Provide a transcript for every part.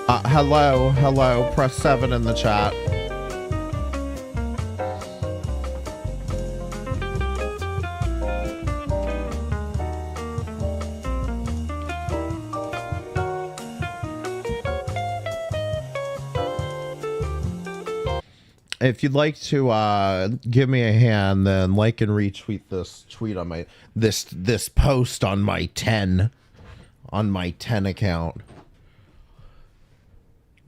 Hello. Press 7 in the chat. If you'd like to give me a hand, then like and retweet this tweet on my this post on my 10 account.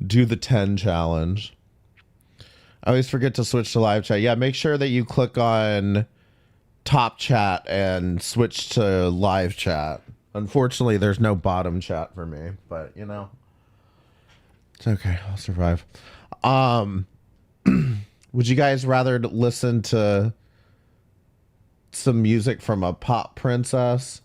Do the 10 challenge. I always forget to switch to live chat. Yeah, make sure that you click on top chat and switch to live chat. Unfortunately, there's no bottom chat for me, but you know, it's okay. I'll survive. Would you guys rather listen to some music from a pop princess?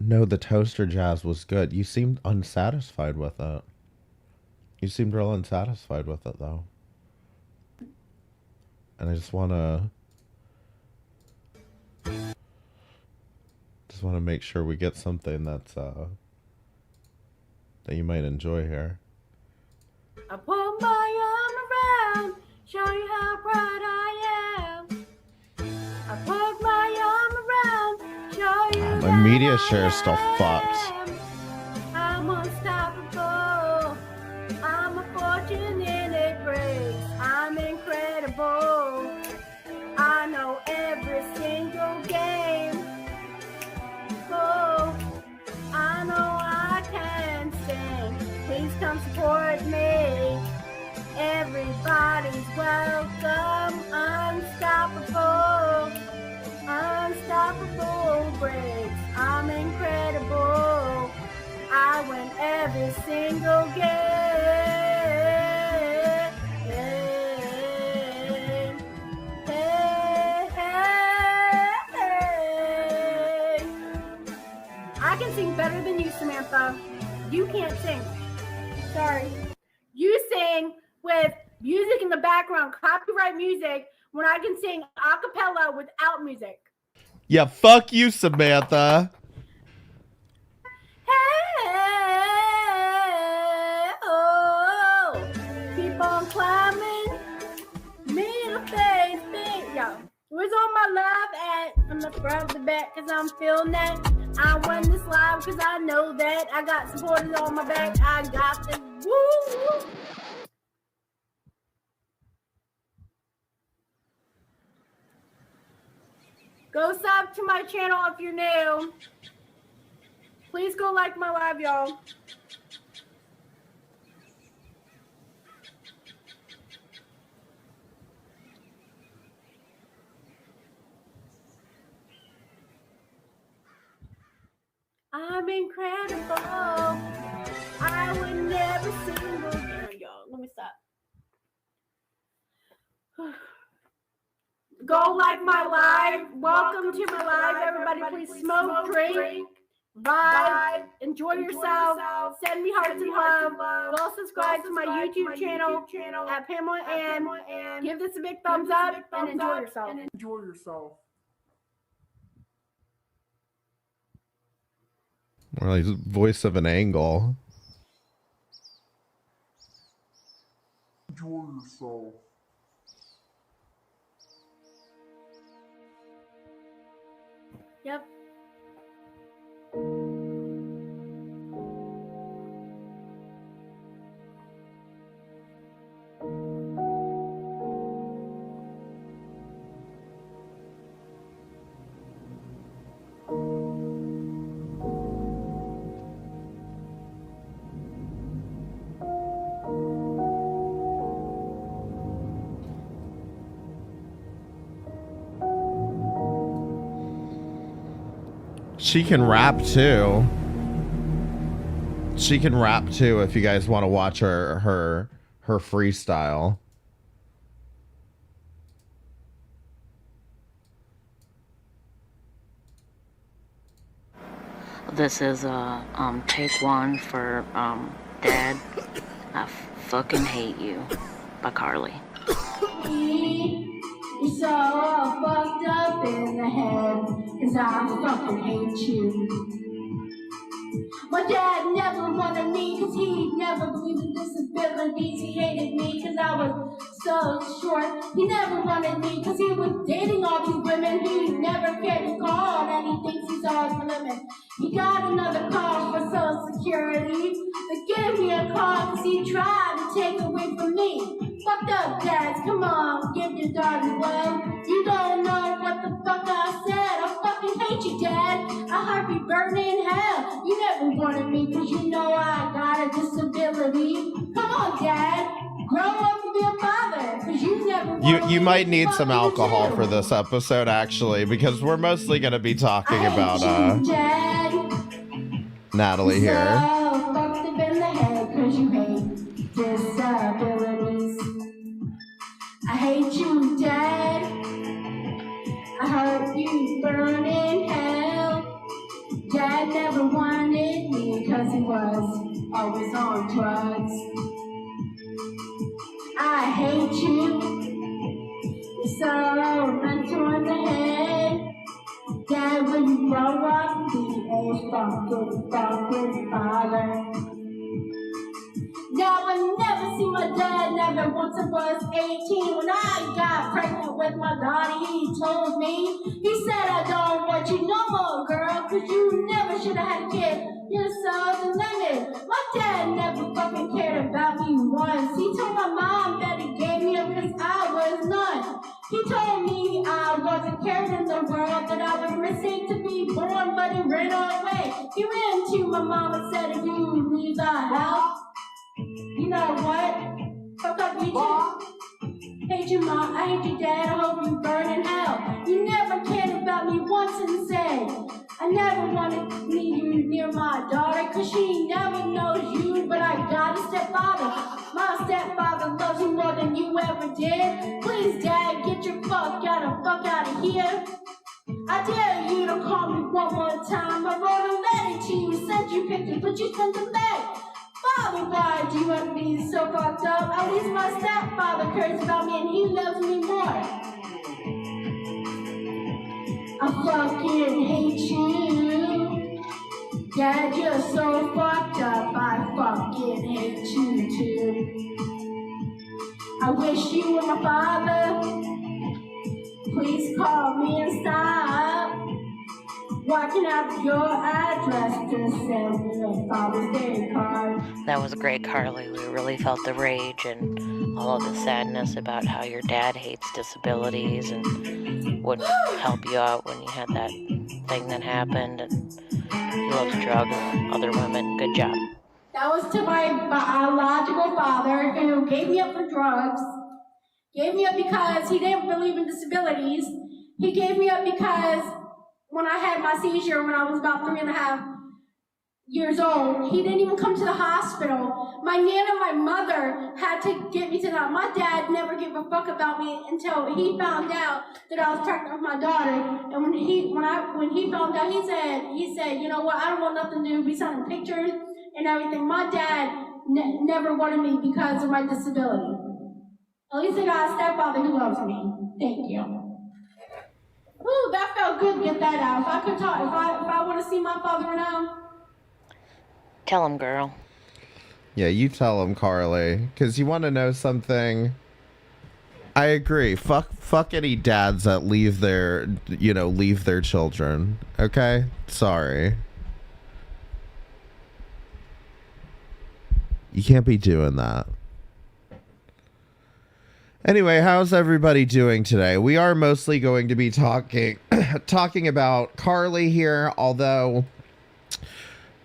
No, the toaster jazz was good. You seemed unsatisfied with it. You seemed real unsatisfied with it, though. And I just want to make sure we get something that's that you might enjoy here. I put my arm around, show you how proud I am. I put my arm around, show you my media share is still fucked. I'm unstoppable. I'm a fortune in it breaks. I'm incredible. I know every single game. Oh, I know I can sing. Please come support me. Everybody's welcome. Unstoppable. Unstoppable breaks. I'm incredible. I win every single game. I can sing better than you, Samantha. You can't sing. Sorry. You sing with music in the background, copyright music, when I can sing a cappella without music. Yeah, fuck you, Samantha. Hey, oh, keep on climbing. Me in the face, big, yo. Where's all my love at? I'm the front of the back because I'm feeling that. I won this live because I know that. I got supporters on my back. I got this. Woo! Go sub to my channel if you're new. Please go like my live, y'all. I'm incredible. I would never single girl, y'all. Let me stop. Go like my live. Welcome to my live, everybody. Please smoke, drink, vibe, enjoy yourself. Send me hearts and love. Go subscribe to my YouTube channel at Pamela and give this a big thumbs up and enjoy yourself. More like voice of an angle. Enjoy yourself. Yep. She can rap too. She can rap too if you guys want to watch her freestyle. This is take one for Dad. I fucking hate you by Carly. You're so fucked up in the head, 'cause I fucking hate you. My dad never wanted me, 'cause he never believed in disabilities. He hated me 'cause I was so short. He never wanted me 'cause he was dating all these women he never cared to call, and he thinks he's always the limit. He got another call for Social Security. They gave me a call 'cause he tried to take away from me. Fucked up dads, come on, give your daughter love. You don't know what the fuck I said. I fucking hate you, Dad. I hope you burn in hell. You never wanted me 'cause you know I got a disability. Come on, Dad. Grow up and be a father, 'cause you never wanted You me. might need some Fuck you alcohol too. for this episode, actually, because we're mostly going to be talking I about hate you, Dad. Natalie here. So fucked up in the head 'cause you hate disabilities. I hate you, Dad. I hope you burn in hell. Dad never wanted me 'cause he was always on drugs. I hate you. You're so mental in the head. Dad, when you grow up, be a fucking father. Now I never see my dad, never once I was 18. When I got pregnant with my daughter, he told me, he said, I don't want you no more, girl, 'cause you never should have had a kid. You're so the limit. My dad never fucking cared about me once. He told my mom that he gave me up 'cause I was none. He told me I wasn't cared in the world, that I was missing to be born, but he ran away. He ran to my mom and said, if you leave the house, you know what? Fuck up you too. Hate you, Mom. I hate you, Dad. I hope you burn in hell. You never cared about me once and said, I never wanted you near my daughter, 'cause she never knows you, but I got a stepfather. My stepfather loves you more than you ever did. Please, Dad, get your fuck out of here. I dare you to call me one more time. I wrote a letter to you, sent you pictures, but you sent them back. Father, why do you want me so fucked up? At least my stepfather cares about me and he loves me more. I fucking hate you. Dad, you're so fucked up. I fucking hate you too. I wish you were my father. Please call me and stop walking out your address to send me a Father's Day card. That was great, Carly. We really felt the rage and all of the sadness about how your dad hates disabilities and wouldn't help you out when you had that thing that happened, and he loves drugs and other women. Good job. That was to my biological father, who gave me up for drugs. Gave me up because he didn't believe in disabilities. He gave me up because when I had my seizure when I was about 3.5 years old, he didn't even come to the hospital. My Nana and my mother had to get me to that. My dad never gave a fuck about me until he found out that I was pregnant with my daughter. And when he found out, he said, you know what, I don't want nothing to do. We sending pictures and everything. My dad never wanted me because of my disability. At least I got a stepfather who loves me. Thank you. Ooh, that felt good to get that out. If I could talk, if I want to see my father now. Tell him, girl. Yeah, you tell him, Carly, because you want to know something. I agree. Fuck any dads that leave their children. Okay? Sorry. You can't be doing that. Anyway, how's everybody doing today? We are mostly going to be talking about Carly here, although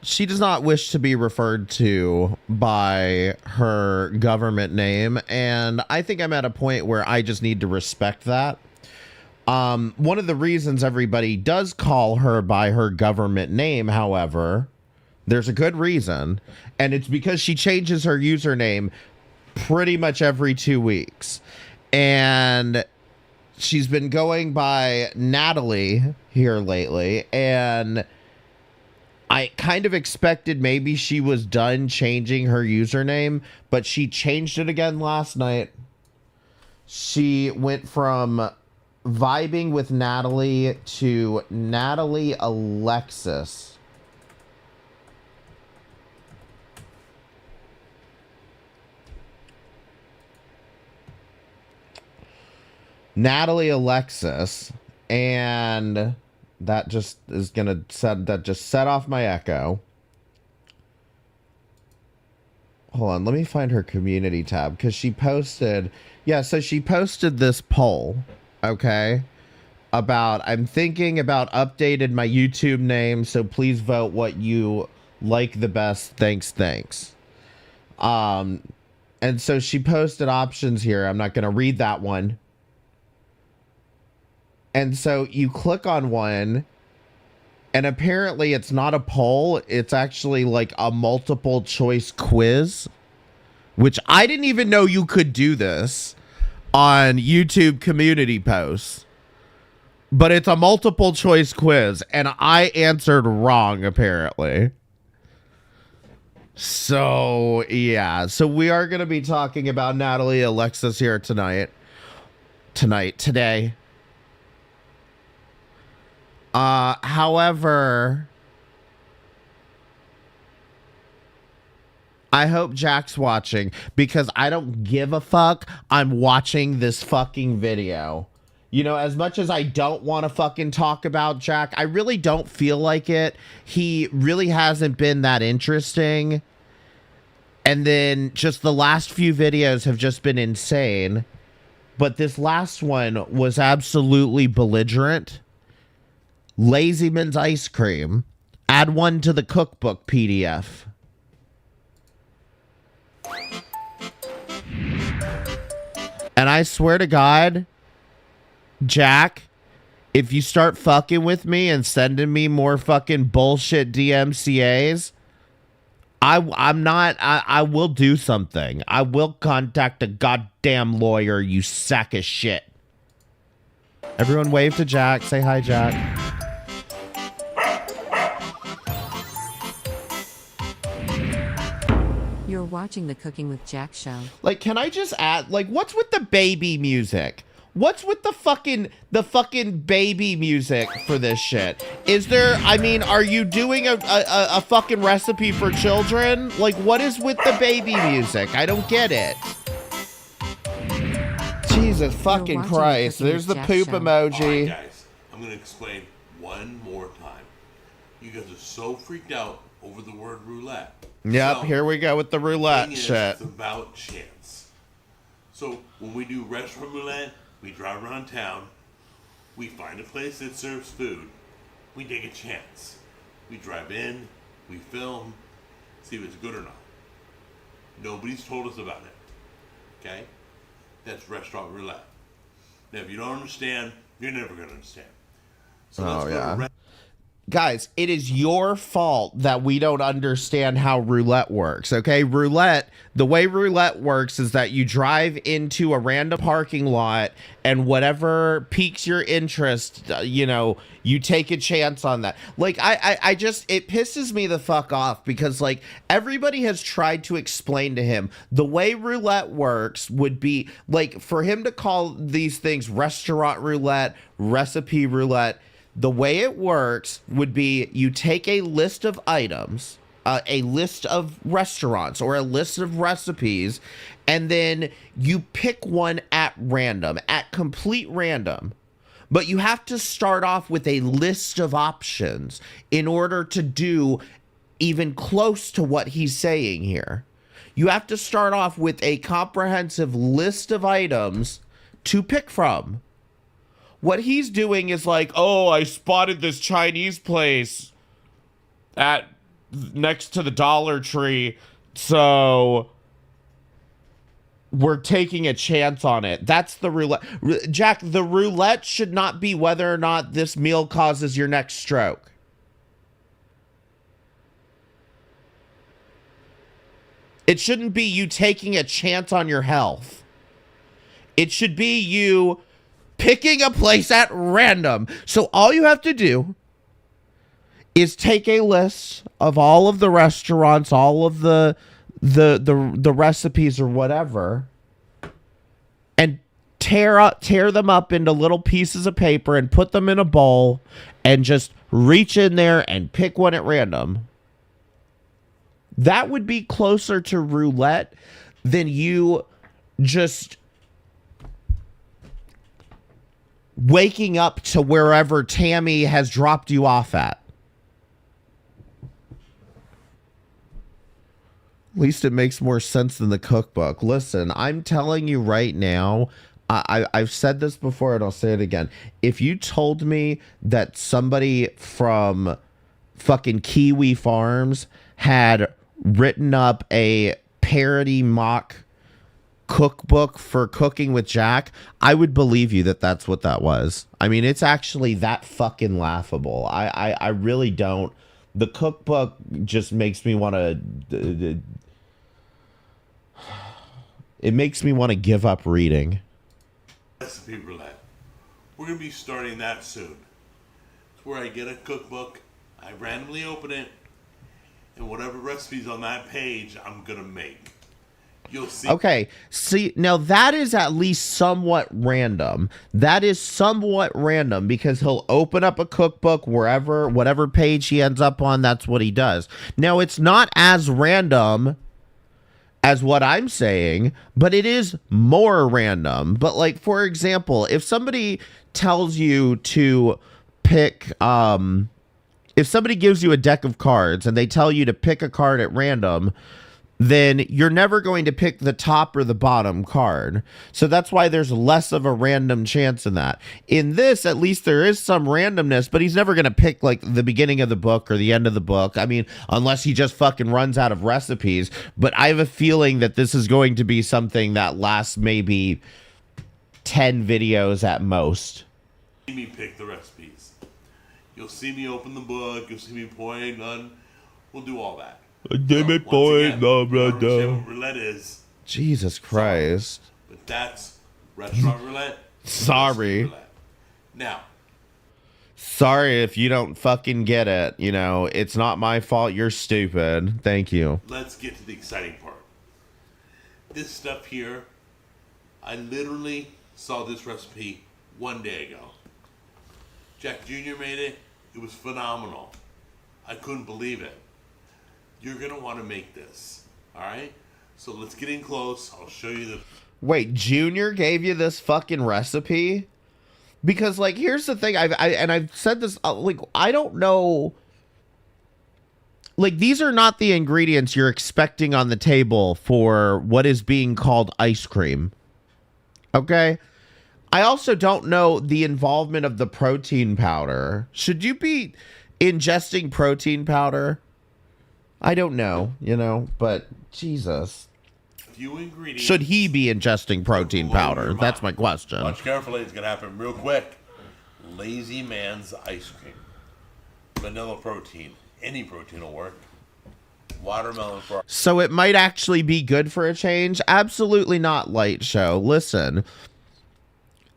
she does not wish to be referred to by her government name, and I think I'm at a point where I just need to respect that. One of the reasons everybody does call her by her government name, however, there's a good reason, and it's because she changes her username pretty much every 2 weeks. And she's been going by Natalie here lately, and I kind of expected maybe she was done changing her username, but she changed it again last night. She went from vibing with Natalie to Natalie Alexis. Natalie Alexis, and that just is gonna set off my echo. Hold on, let me find her community tab because she posted, so she posted this poll, okay, about I'm thinking about updated my YouTube name, so please vote what you like the best. Thanks. And so she posted options here. I'm not gonna read that one. And so you click on one, and apparently it's not a poll. It's actually like a multiple choice quiz, which I didn't even know you could do this on YouTube community posts. But it's a multiple choice quiz, and I answered wrong, apparently. So, yeah. So we are going to be talking about Natalie Alexis here today. However, I hope Jack's watching because I don't give a fuck. I'm watching this fucking video. You know, as much as I don't want to fucking talk about Jack, I really don't feel like it. He really hasn't been that interesting. And then just the last few videos have just been insane. But this last one was absolutely belligerent. Lazyman's ice cream. Add one to the cookbook PDF. And I swear to God, Jack, if you start fucking with me and sending me more fucking bullshit DMCAs, I will do something. I will contact a goddamn lawyer, you sack of shit. Everyone wave to Jack. Say hi, Jack. You're watching the Cooking with Jack show. Like, can I just add, like, what's with the baby music? What's with the fucking baby music for this shit? Is there, I mean, are you doing a fucking recipe for children? Like, what is with the baby music? I don't get it. Jesus fucking Christ. There's the poop emoji. All right, guys, I'm going to explain one more time. You guys are so freaked out over the word roulette. Yep, So, here we go with the roulette thing is, shit. It's about chance. So when we do restaurant roulette, we drive around town, we find a place that serves food, we take a chance. We drive in, we film, see if it's good or not. Nobody's told us about it. Okay? That's restaurant roulette. Now, if you don't understand, you're never going to understand. So let's go to Guys, it is your fault that we don't understand how roulette works, okay? Roulette, the way roulette works is that you drive into a random parking lot and whatever piques your interest, you know, you take a chance on that. Like, I just, it pisses me the fuck off because, like, everybody has tried to explain to him the way roulette works would be, like, for him to call these things restaurant roulette, recipe roulette. The way it works would be you take a list of items, a list of restaurants or a list of recipes, and then you pick one at random, at complete random. But you have to start off with a list of options in order to do even close to what he's saying here. You have to start off with a comprehensive list of items to pick from. What he's doing is like, oh, I spotted this Chinese place at next to the Dollar Tree, so we're taking a chance on it. That's the roulette. Jack, the roulette should not be whether or not this meal causes your next stroke. It shouldn't be you taking a chance on your health. It should be you picking a place at random. So all you have to do is take a list of all of the restaurants, all of the recipes or whatever, and tear them up into little pieces of paper and put them in a bowl and just reach in there and pick one at random. That would be closer to roulette than you just waking up to wherever Tammy has dropped you off at. At least it makes more sense than the cookbook. Listen, I'm telling you right now, I've said this before and I'll say it again. If you told me that somebody from fucking Kiwi Farms had written up a parody mock cookbook for Cooking with Jack, I would believe you that that's what that was. I mean, it's actually that fucking laughable. I really don't. The cookbook just makes me want to... It makes me want to give up reading. Recipe roulette. We're going to be starting that soon. It's where I get a cookbook, I randomly open it, and whatever recipes on that page, I'm going to make. You'll see. Okay, see, now that is at least somewhat random. That is somewhat random because he'll open up a cookbook wherever, whatever page he ends up on, that's what he does. Now, it's not as random as what I'm saying, but it is more random. But like, for example, if somebody tells you to pick, if somebody gives you a deck of cards and they tell you to pick a card at random, then you're never going to pick the top or the bottom card. So that's why there's less of a random chance in that. In this, at least there is some randomness, but he's never going to pick like the beginning of the book or the end of the book. I mean, unless he just fucking runs out of recipes. But I have a feeling that this is going to be something that lasts maybe 10 videos at most. See me pick the recipes. You'll see me open the book. You'll see me point on. We'll do all that. Roulette is. Jesus Christ. But that's restaurant roulette. Sorry. Roulette. Now. Sorry if you don't fucking get it. You know, it's not my fault. You're stupid. Thank you. Let's get to the exciting part. This stuff here, I literally saw this recipe one day ago. Jack Jr. made it. It was phenomenal. I couldn't believe it. You're going to want to make this. All right? So let's get in close. I'll show you the... Wait, Junior gave you this fucking recipe? Because, like, here's the thing. I've said this, like, I don't know. Like, these are not the ingredients you're expecting on the table for what is being called ice cream. Okay? I also don't know the involvement of the protein powder. Should you be ingesting protein powder? I don't know, you know, but Jesus. Few ingredients. Should he be ingesting protein powder? That's my question. Watch carefully. It's going to happen real quick. Lazy Man's ice cream. Vanilla protein. Any protein will work. Watermelon for... So it might actually be good for a change? Absolutely not, Light Show. Listen,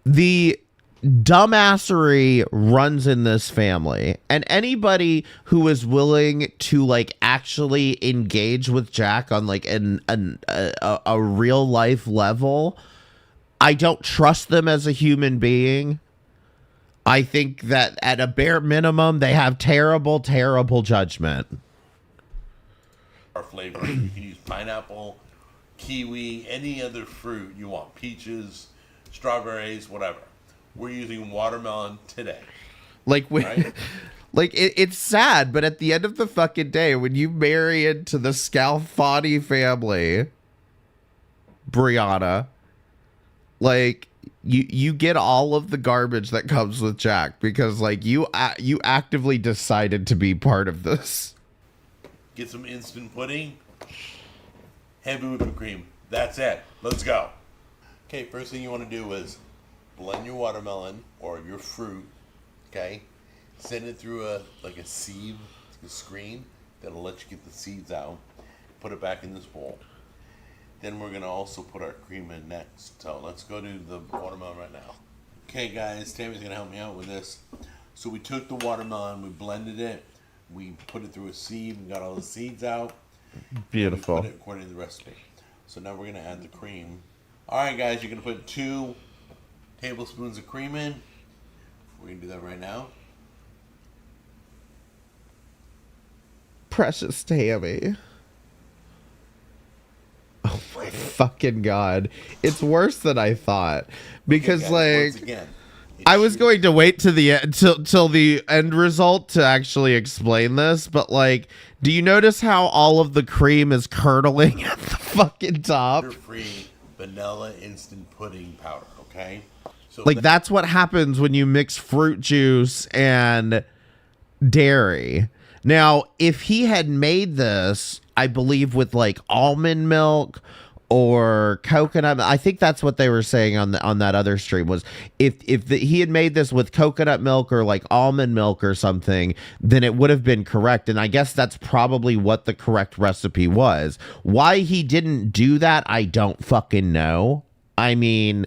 the dumbassery runs in this family, and anybody who is willing to like actually engage with Jack on like a real life level, I don't trust them as a human being. I think that at a bare minimum they have terrible judgment. Our flavor, you can use pineapple, kiwi, any other fruit you want, peaches, strawberries, whatever. We're using watermelon today. Like, right? Like it's sad, but at the end of the fucking day, when you marry into the Scalfani family, Brianna, like you get all of the garbage that comes with Jack because like you actively decided to be part of this. Get some instant pudding, heavy whipping cream. That's it. Let's go. Okay, first thing you want to do is blend your watermelon or your fruit, okay? Send it through a sieve, a screen that'll let you get the seeds out. Put it back in this bowl. Then we're gonna also put our cream in next. So let's go to the watermelon right now. Okay guys, Tammy's gonna help me out with this. So we took the watermelon, we blended it, we put it through a sieve and got all the seeds out. Beautiful. We put it according to the recipe. So now we're going to add the cream. All right, guys, you're going to put 2 tablespoons of cream in. We're going to do that right now. Precious Tammy. Oh my fucking God. It's worse than I thought. Because, Okay, guys, like, once again, I was going to wait to the end, till the end result to actually explain this, but, like, do you notice how all of the cream is curdling at the fucking top? sugar-free vanilla instant pudding powder, okay? So Like, that's what happens when you mix fruit juice and dairy. Now, if he had made this, I believe, with like almond milk or coconut, I think that's what they were saying on that other stream, was if he had made this with coconut milk or like almond milk or something, then it would have been correct. And I guess that's probably what the correct recipe was. Why he didn't do that, I don't fucking know. I mean,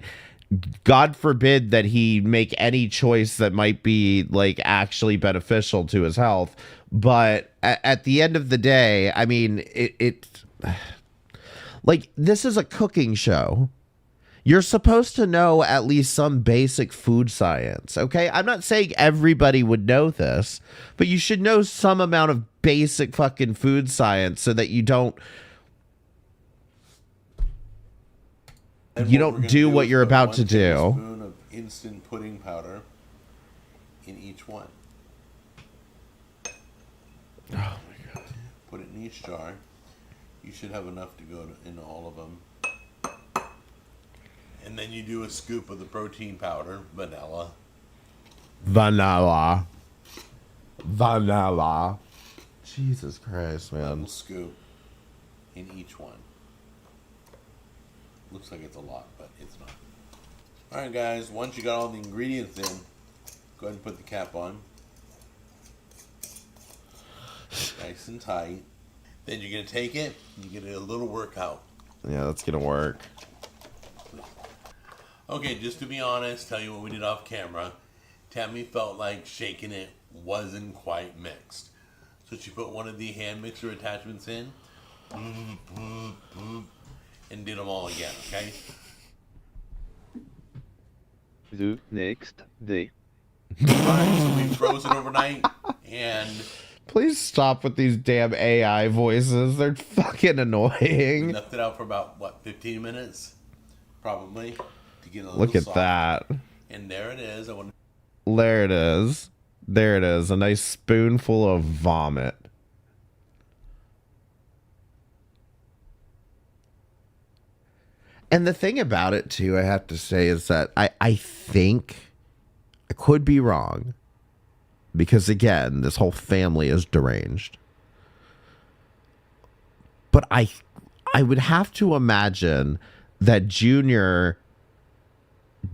God forbid that he make any choice that might be like actually beneficial to his health. But at the end of the day, I mean, it like, this is a cooking show. You're supposed to know at least some basic food science, okay? I'm not saying everybody would know this, but you should know some amount of basic fucking food science so that you don't do what you're about to do. 1 tablespoon of instant pudding powder in each one. Oh my God. Put it in each jar. You should have enough to go in all of them. And then you do a scoop of the protein powder, vanilla. Vanilla. Jesus Christ, man. Double scoop in each one. Looks like it's a lot, but it's not. Alright guys, once you got all the ingredients in, go ahead and put the cap on. Nice and tight. Then you're going to take it, and you get a little workout. Yeah, that's gonna work. Okay, just to be honest, tell you what we did off camera. Tammy felt like shaking it wasn't quite mixed. So she put one of the hand mixer attachments in. And did them all again, okay? The next day. Alright, so we froze it overnight, and Please stop with these damn AI voices. They're fucking we annoying. left it out for about, what, 15 minutes? Probably. To get a little Look at soft. that. And there it is. There it is. There it is. A nice spoonful of vomit. And the thing about it, too, I have to say, is that I think, I could be wrong, because, again, this whole family is deranged. But I would have to imagine that Junior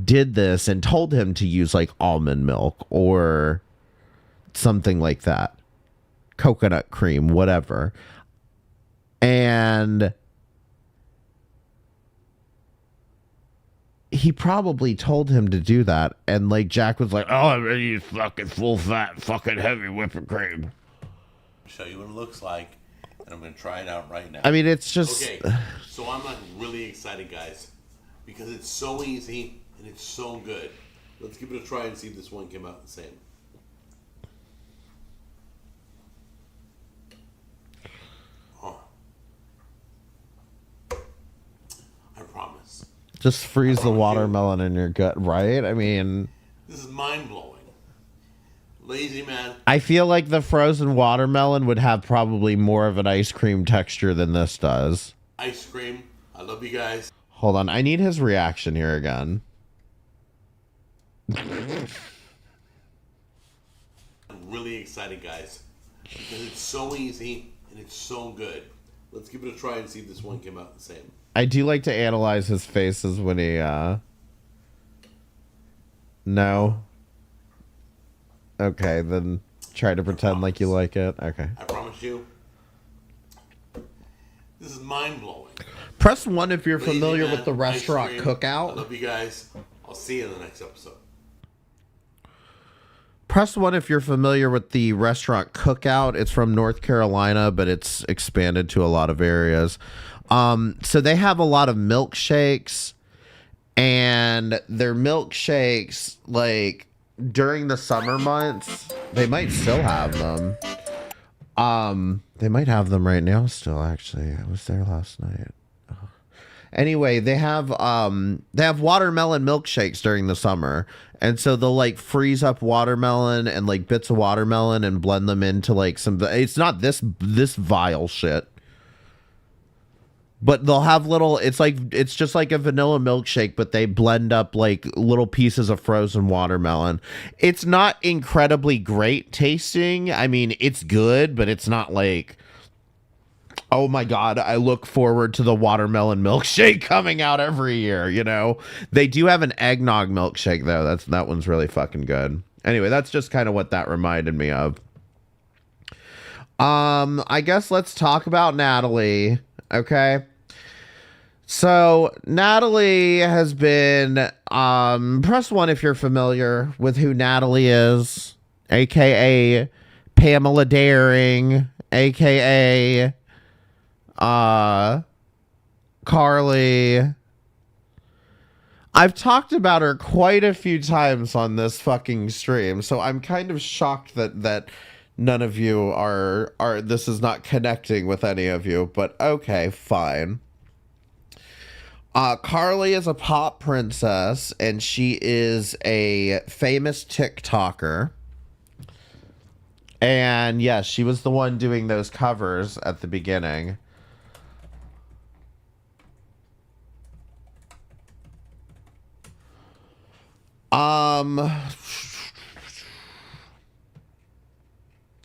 did this and told him to use, like, almond milk or something like that. Coconut cream, whatever. And he probably told him to do that, and like Jack was like, "Oh, I'm gonna use fucking full fat, fucking heavy whipping cream." show you what it looks like, and I'm going to try it out right now. I mean, it's just Okay, so I'm like really excited, guys, because it's so easy and it's so good. Let's give it a try and see if this one came out the same. Oh. I promise. just freeze the watermelon in your gut, right? I mean, This is mind-blowing. Lazy man. I feel like the frozen watermelon would have probably more of an ice cream texture than this does. Ice cream. I love you guys. Hold on, I need his reaction here again. I'm really excited, guys, because it's so easy and it's so good. Let's give it a try and see if this one came out the same. I do like to analyze his faces when he, no. Okay, then try to pretend like you like it. Okay. I promise you. This is mind-blowing. Press 1 if you're Lazy familiar man, with the ice restaurant cream. I cookout. love you guys. I'll see you in the next episode. Press 1 if you're familiar with the restaurant Cookout. It's from North Carolina, but it's expanded to a lot of areas. So they have a lot of milkshakes, and their milkshakes, like, during the summer months, they might still have them. They might have them right now still, actually. I was there last night. Anyway, they have watermelon milkshakes during the summer. And so they'll like freeze up watermelon and like bits of watermelon and blend them into like some, it's not this vile shit. But they'll have little, it's just like a vanilla milkshake, but they blend up like little pieces of frozen watermelon. It's not incredibly great tasting. I mean, it's good, but it's not like, oh my God, I look forward to the watermelon milkshake coming out every year, you know? They do have an eggnog milkshake though. That one's really fucking good. Anyway, that's just kind of what that reminded me of. I guess let's talk about Natalie. Okay. So Natalie has been, press 1 if you're familiar with who Natalie is, aka Pamela Daring, aka Carly. I've talked about her quite a few times on this fucking stream, so I'm kind of shocked that none of you are this is not connecting with any of you, but okay, fine. Carly is a pop princess, and she is a famous TikToker. And yes, she was the one doing those covers at the beginning. I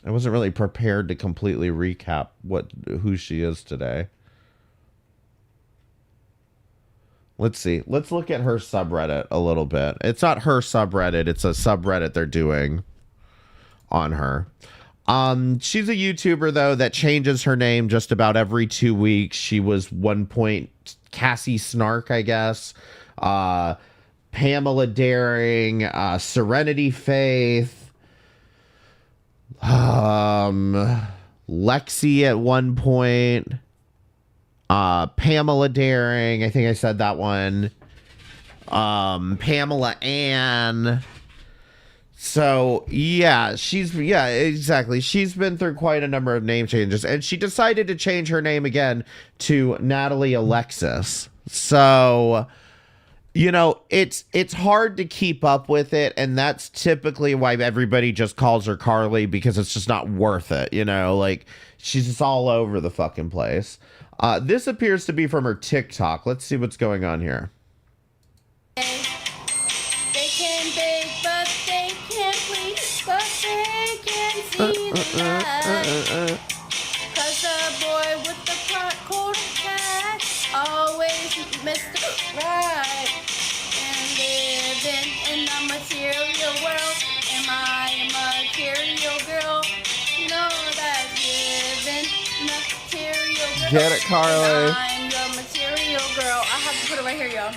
wasn't really prepared to completely recap who she is today. Let's see. Let's look at her subreddit a little bit. It's not her subreddit. It's a subreddit they're doing on her. She's a YouTuber, though, that changes her name just about every 2 weeks. She was one point Cassie Snark, I guess. Pamela Daring. Serenity Faith. Lexi at one point. Pamela Daring, I think I said that one. Pamela Ann. So, yeah, exactly. She's been through quite a number of name changes, and she decided to change her name again to Natalie Alexis. So, you know, it's hard to keep up with it, and that's typically why everybody just calls her Carly, because it's just not worth it, you know? Like, she's just all over the fucking place. This appears to be from her TikTok. Let's see what's going on here. They can beg, but they can't please, but they can see the light. 'Cause the boy with the cold hat always missed the right. And living in the material world, am I a material girl? No, that's living in the material girl. Get it, Carly. I'm your material girl. I have to put it right here, y'all.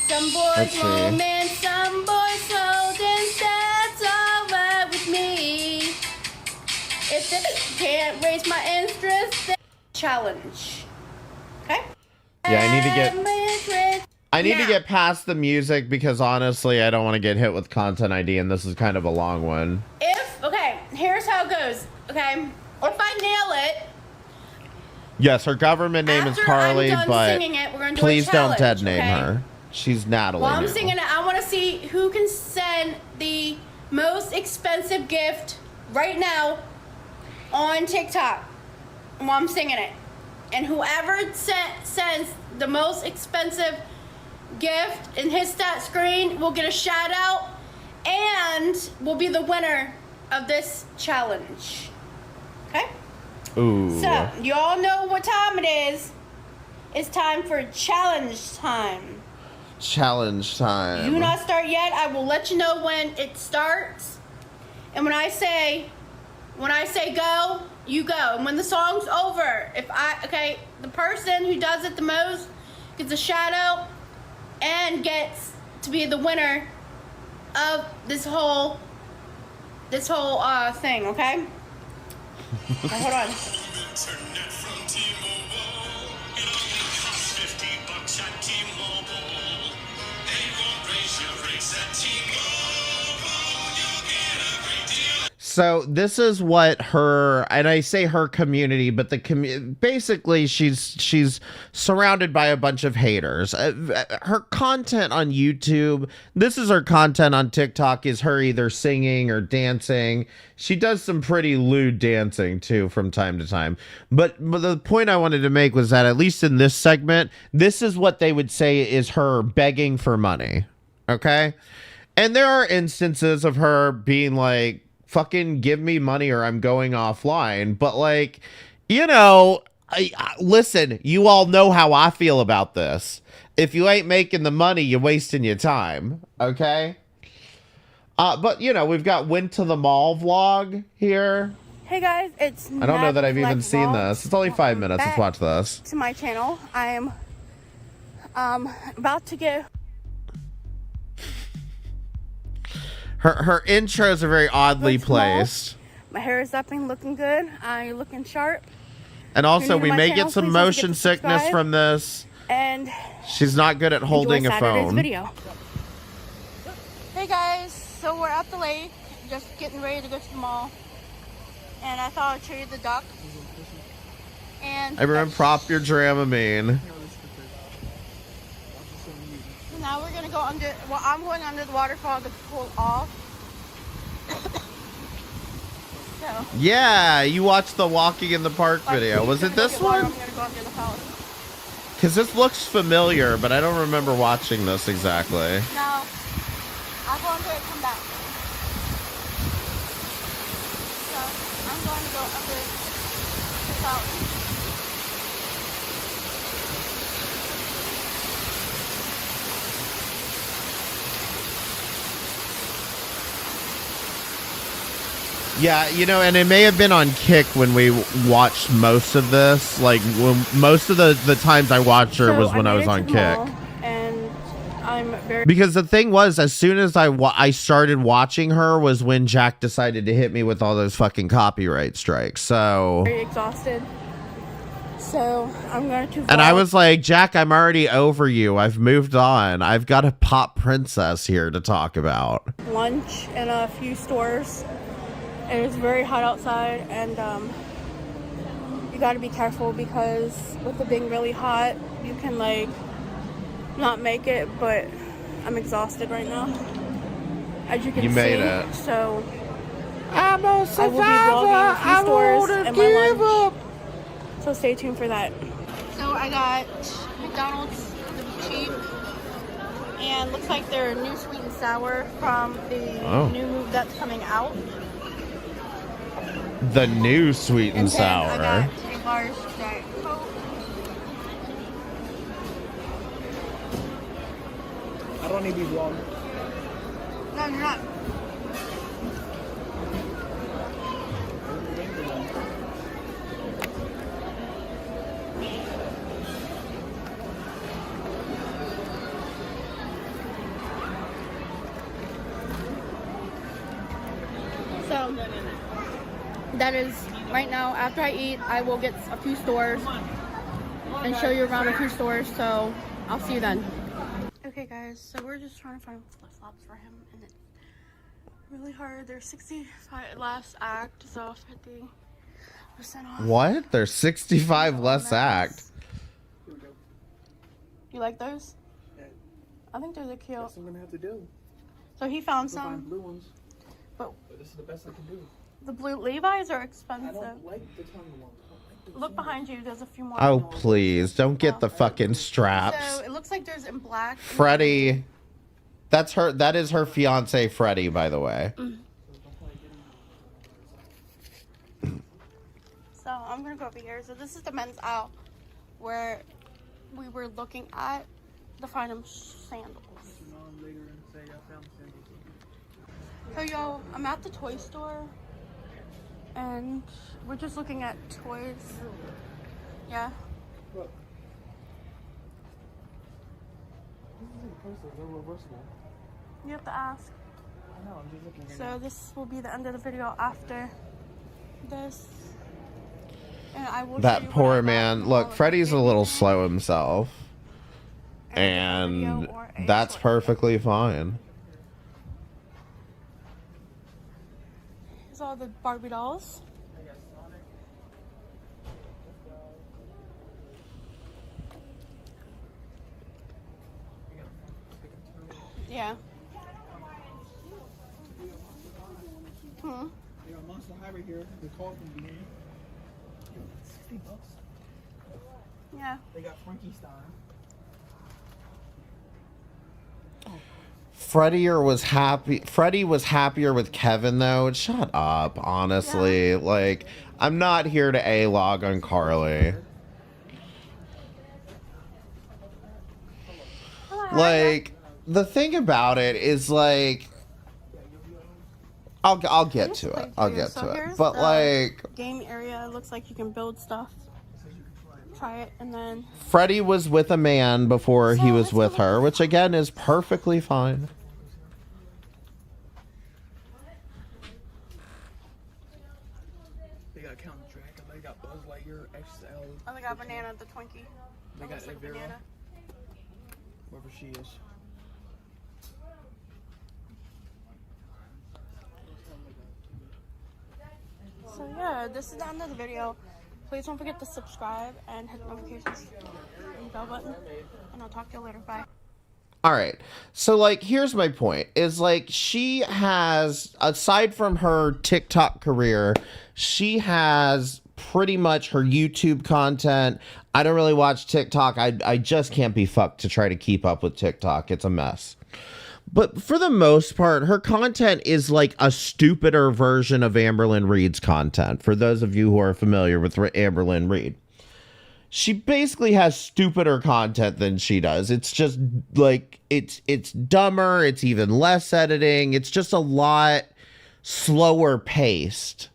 Some boys romance, some boys hold, and that's alright with me. If they can't raise my interest, then challenge. Okay? Yeah, I need to get past the music, because honestly, I don't want to get hit with content ID, and this is kind of a long one. Okay, here's how it goes. Okay? If I nail it, yes, her government name is Carly, I'm done but singing it, we're gonna do please a don't challenge, dead name her. She's Natalie. While I'm now. singing it, I want to see who can send the most expensive gift right now on TikTok while I'm singing it. And whoever sends the most expensive gift in his stat screen will get a shout out and will be the winner of this challenge. Okay? Ooh. So, you all know what time it is. It's time for challenge time. Challenge time. Do not start yet. I will let you know when it starts. And when I say go, you go. And when the song's over, the person who does it the most gets a shout out and gets to be the winner of this whole thing, okay? Now, hold on. So this is what her, and I say her community, but basically she's surrounded by a bunch of haters. Her content on YouTube, this is her content on TikTok, is her either singing or dancing. She does some pretty lewd dancing too from time to time. But the point I wanted to make was that at least in this segment, this is what they would say is her begging for money. Okay? And there are instances of her being like, fucking give me money or I'm going offline. But like, you know, listen, you all know how I feel about this. If you ain't making the money, you're wasting your time. Okay? But you know, we've got went to the mall vlog here. Hey guys, it's I don't know that I've even seen this. It's only 5 minutes. Let's watch this. To my channel. I am about to get Her intros are very oddly placed. My hair is up and looking good. I'm looking sharp. And also, we may channel, get some please don't forget motion to sickness subscribe. from this. And She's not good at holding enjoy a Saturday's phone. video. Hey guys, so we're at the lake, just getting ready to go to the mall. And I thought I'd show you the duck. And Everyone prop your Dramamine. now we're gonna go under. Well, I'm going under the waterfall to cool off. So, Yeah, you watched the Walking in the Park like, video. we're Was it gonna go this get water. one? I'm gonna go under the house. Because this looks familiar, but I don't remember watching this exactly. Now, I'll go under and come back. So, I'm going to go under this house. Yeah, you know, and it may have been on Kick when we watched most of this. Like, when most of the times I watched her was when I was on Kick. And I'm very Because the thing was, as soon as I started watching her was when Jack decided to hit me with all those fucking copyright strikes. So, exhausted. So I'm going to. and I was like, Jack, I'm already over you. I've moved on. I've got a pop princess here to talk about. Lunch in a few stores. It is very hot outside, and you got to be careful because with it being really hot, you can like not make it. But I'm exhausted right now, as you can see. You made it. So I'm a I will be vlogging a few stores and my lunch. So stay tuned for that. So I got McDonald's to be cheap, and looks like their new sweet and sour from the new move that's coming out. The new sweet and then sour. I got a large Diet Coke. I don't need these long. No, you're not. So that is right now. After I eat, I will get a few stores and show you around a few stores. So I'll see you then. Okay, guys. So we're just trying to find flip-flops for him, and it's really hard. They're 65 last act, so 50% off. What? There's 65 less act. You like those? I think those are cute. That's what I'm gonna have to do. So he found Go find some. blue ones. But But this is the best I can do. the blue Levi's are I expensive. don't like the tongue ones. I don't like the Look behind you. There's a few more. Oh, please. Don't get the fucking straps. So it looks like there's in black. Freddie. That's her. That is her fiance, Freddie, by the way. So I'm gonna go over here. So this is the men's aisle where we were looking at to find him sandals. So yo, I'm at the toy store and we're just looking at toys. Yeah. Look. isn't posted. They're reversible. You have to ask. I know. I'm just looking right So now. this will be the end of the video after this. And I will show you That what I poor got man. from Look, all of Freddy's my a little favorites. slow himself. And a video And or a that's short perfectly fine. Here's all the Barbie dolls. Yeah. Hmm. They got Monster High right here. The call from being $60. Yeah. They got Frankenstein. Freddy was happier with Kevin though. Shut up, honestly. Yeah. Like, I'm not here to A-log on Carly. Like, the thing about it is, like, I'll get to it. I'll get to it. But like, game area, it looks like you can build stuff. Try it and then Freddy was with a man before he So, was let's with go her, look. which again is perfectly fine. They got Count Dracula. They got Buzz Lightyear XL. oh, they got banana, the Twinkie. They got Looks like Vera. banana. Whoever she is. So yeah, this is the end of the video. Please don't forget to subscribe and hit the notifications and bell button. And I'll talk to you later. Bye. All right. So, like, here's my point is, like, she has, aside from her TikTok career, she has pretty much her YouTube content. I don't really watch TikTok. I just can't be fucked to try to keep up with TikTok. It's a mess. But for the most part, her content is like a stupider version of Amberlynn Reed's content. For those of you who are familiar with Amberlynn Reed. She basically has stupider content than she does. It's just like it's dumber, it's even less editing, it's just a lot slower paced.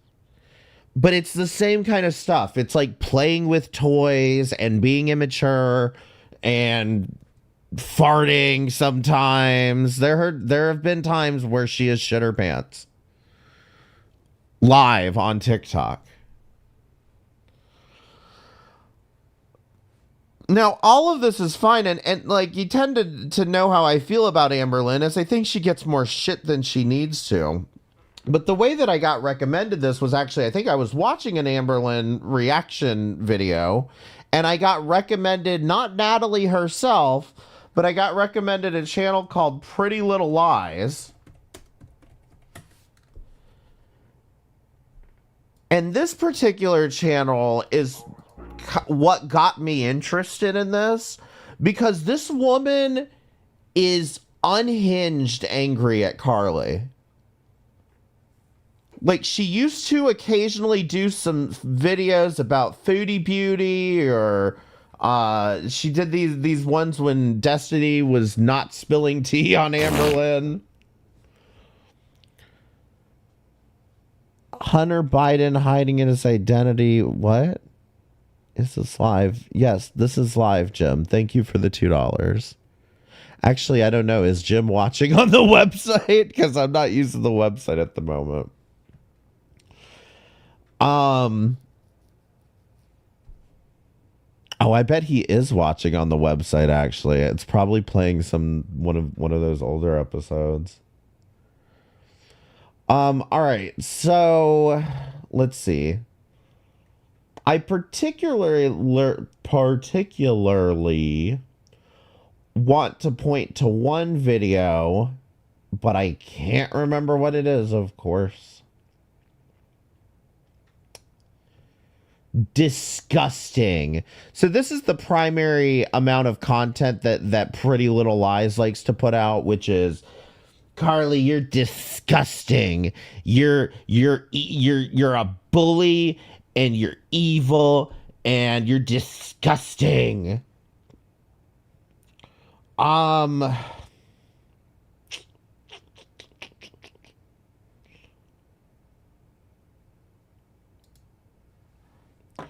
But it's the same kind of stuff. It's like playing with toys and being immature and farting sometimes. There have been times where she has shit her pants live on TikTok. Now, all of this is fine, and like, you tend to know how I feel about Amberlynn, is I think she gets more shit than she needs to. But the way that I got recommended this was actually, I think I was watching an Amberlynn reaction video, and I got recommended, not Natalie herself, but I got recommended a channel called Pretty Little Lies. And this particular channel is what got me interested in this, because this woman is unhinged angry at Carly. Like, she used to occasionally do some videos about foodie beauty, or she did these ones when Destiny was not spilling tea on Amberlynn. Hunter Biden hiding in his identity. What? Is this live? Yes, this is live, Jim. Thank you for the $2. Actually, I don't know. Is Jim watching on the website? Because I'm not using the website at the moment. Oh, I bet he is watching on the website, actually. It's probably playing one of those older episodes. All right. So, let's see. I particularly want to point to one video, but I can't remember what it is, of course. Disgusting. So this is the primary amount of content that Pretty Little Lies likes to put out, which is, Carly, you're disgusting. You're a bully, and you're evil, and you're disgusting.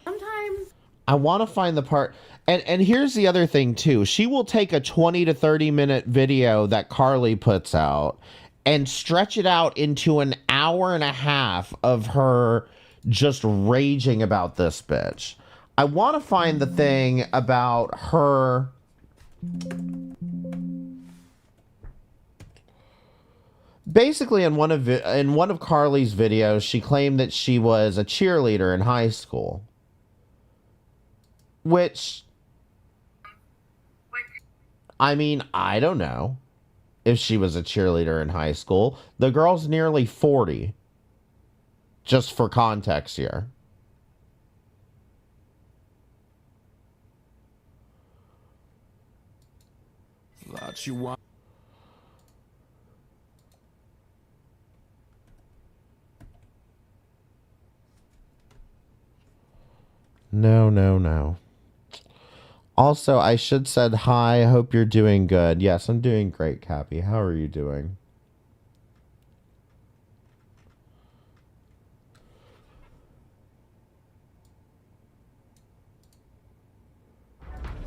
Sometimes I want to find the part. And here's the other thing too. She will take a 20 to 30 minute video that Carly puts out and stretch it out into an hour and a half of her just raging about this bitch. I want to find the thing about her. Basically, in one of Carly's videos, she claimed that she was a cheerleader in high school. Which, I mean, I don't know if she was a cheerleader in high school. The girl's nearly 40. Just for context here. Thought you want. No, no, no. Also, I should said hi. I hope you're doing good. Yes, I'm doing great, Cappy. How are you doing?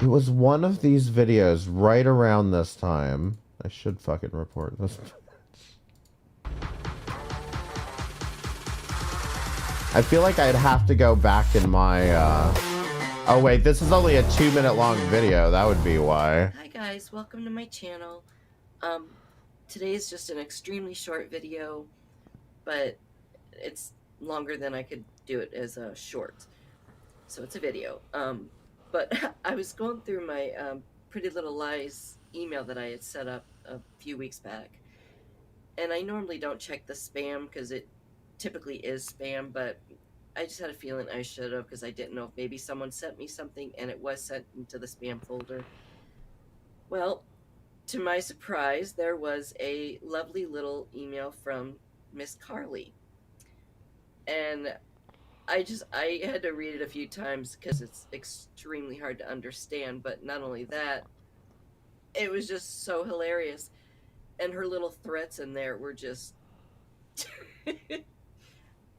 It was one of these videos right around this time. I should fucking report this. I feel like I'd have to go back in my, Oh wait, this is only a 2-minute long video. That would be why. Hi guys, welcome to my channel. Today is just an extremely short video, but it's longer than I could do it as a short. So it's a video. But I was going through my Pretty Little Lies email that I had set up a few weeks back. And I normally don't check the spam because it typically is spam, but I just had a feeling I should have because I didn't know if maybe someone sent me something and it was sent into the spam folder. Well, to my surprise, there was a lovely little email from Miss Carly. And I had to read it a few times because it's extremely hard to understand, but not only that, it was just so hilarious. And her little threats in there were just...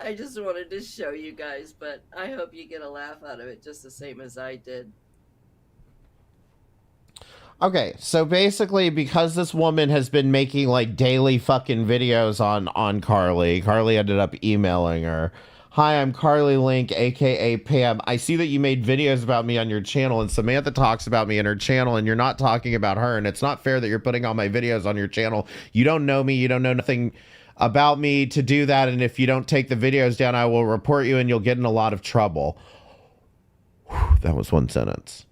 I just wanted to show you guys, but I hope you get a laugh out of it just the same as I did. Okay, so basically, because this woman has been making like daily fucking videos on Carly ended up emailing her. Hi, I'm Carly Link, aka Pam. I see that you made videos about me on your channel, and Samantha talks about me in her channel, and you're not talking about her, and it's not fair that you're putting all my videos on your channel. You don't know me, you don't know nothing about me to do that, and if you don't take the videos down, I will report you and you'll get in a lot of trouble. Whew, that was one sentence.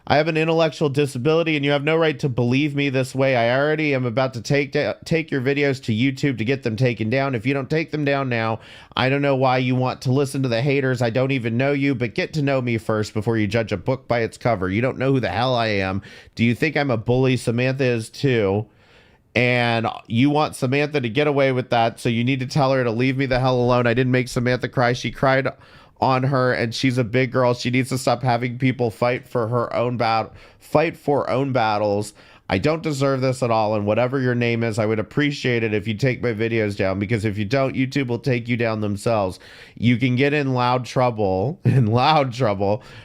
I have an intellectual disability and you have no right to believe me this way. I already am about to take your videos to YouTube to get them taken down. If you don't take them down now, I don't know why you want to listen to the haters. I don't even know you, but get to know me first before you judge a book by its cover. You don't know who the hell I am. Do you think I'm a bully? Samantha is too. And you want Samantha to get away with that, so you need to tell her to leave me the hell alone. I didn't make Samantha cry. She cried on her, and she's a big girl. She needs to stop having people fight for own battles. I don't deserve this at all, and whatever your name is, I would appreciate it if you take my videos down, because if you don't, YouTube will take you down themselves. You can get in loud trouble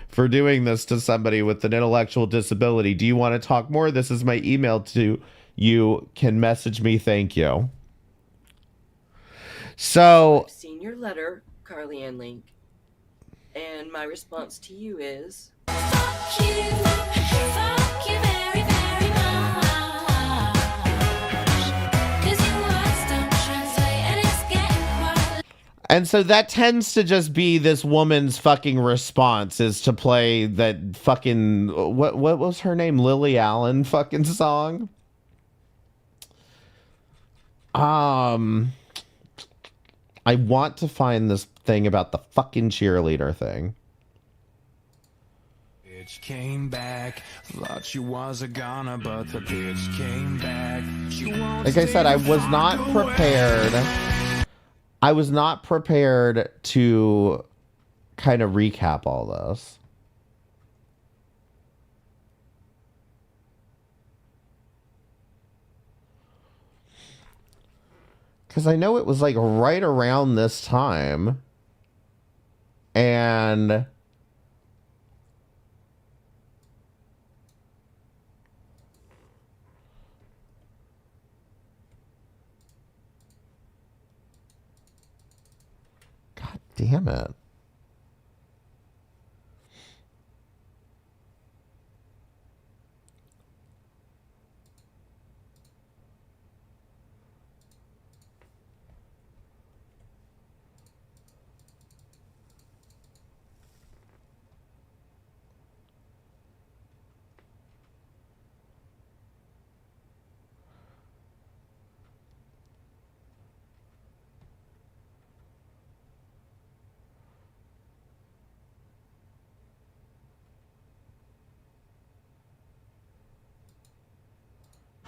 for doing this to somebody with an intellectual disability. Do you want to talk more? This is my email to you. Can message me. Thank you. So I've seen your letter, Carly Ann Link, and my response to you is fuck you very, very much. 'Cause your words don't translate and it's getting quite. And so that tends to just be this woman's fucking response, is to play that fucking what was her name, Lily Allen fucking song. I want to find this thing about the fucking cheerleader thing. Bitch came back, thought you was a goner, but the bitch came back. Like I said, I was not prepared. I was not prepared to kind of recap all this. Because I know it was like right around this time. And damn it.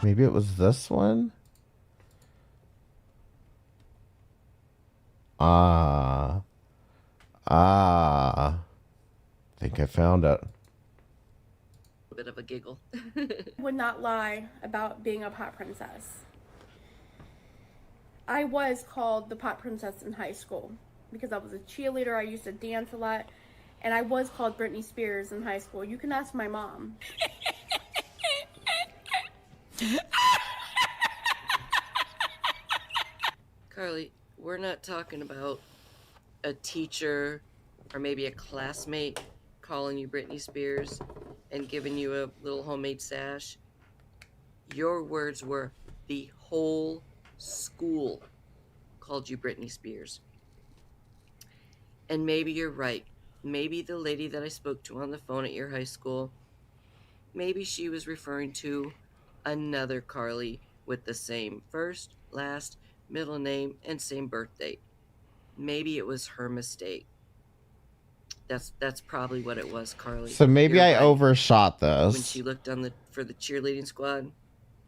Maybe it was this one? I think I found it. A bit of a giggle. Would not lie about being a pot princess. I was called the pot princess in high school because I was a cheerleader. I used to dance a lot, and I was called Britney Spears in high school. You can ask my mom. Carly, we're not talking about a teacher or maybe a classmate calling you Britney Spears and giving you a little homemade sash. Your words were the whole school called you Britney Spears. And maybe you're right. Maybe the lady that I spoke to on the phone at your high school, maybe she was referring to another Carly with the same first, last, middle name, and same birth date. Maybe it was her mistake. That's probably what it was, Carly. So maybe You're I right. overshot this. When she looked on for the cheerleading squad,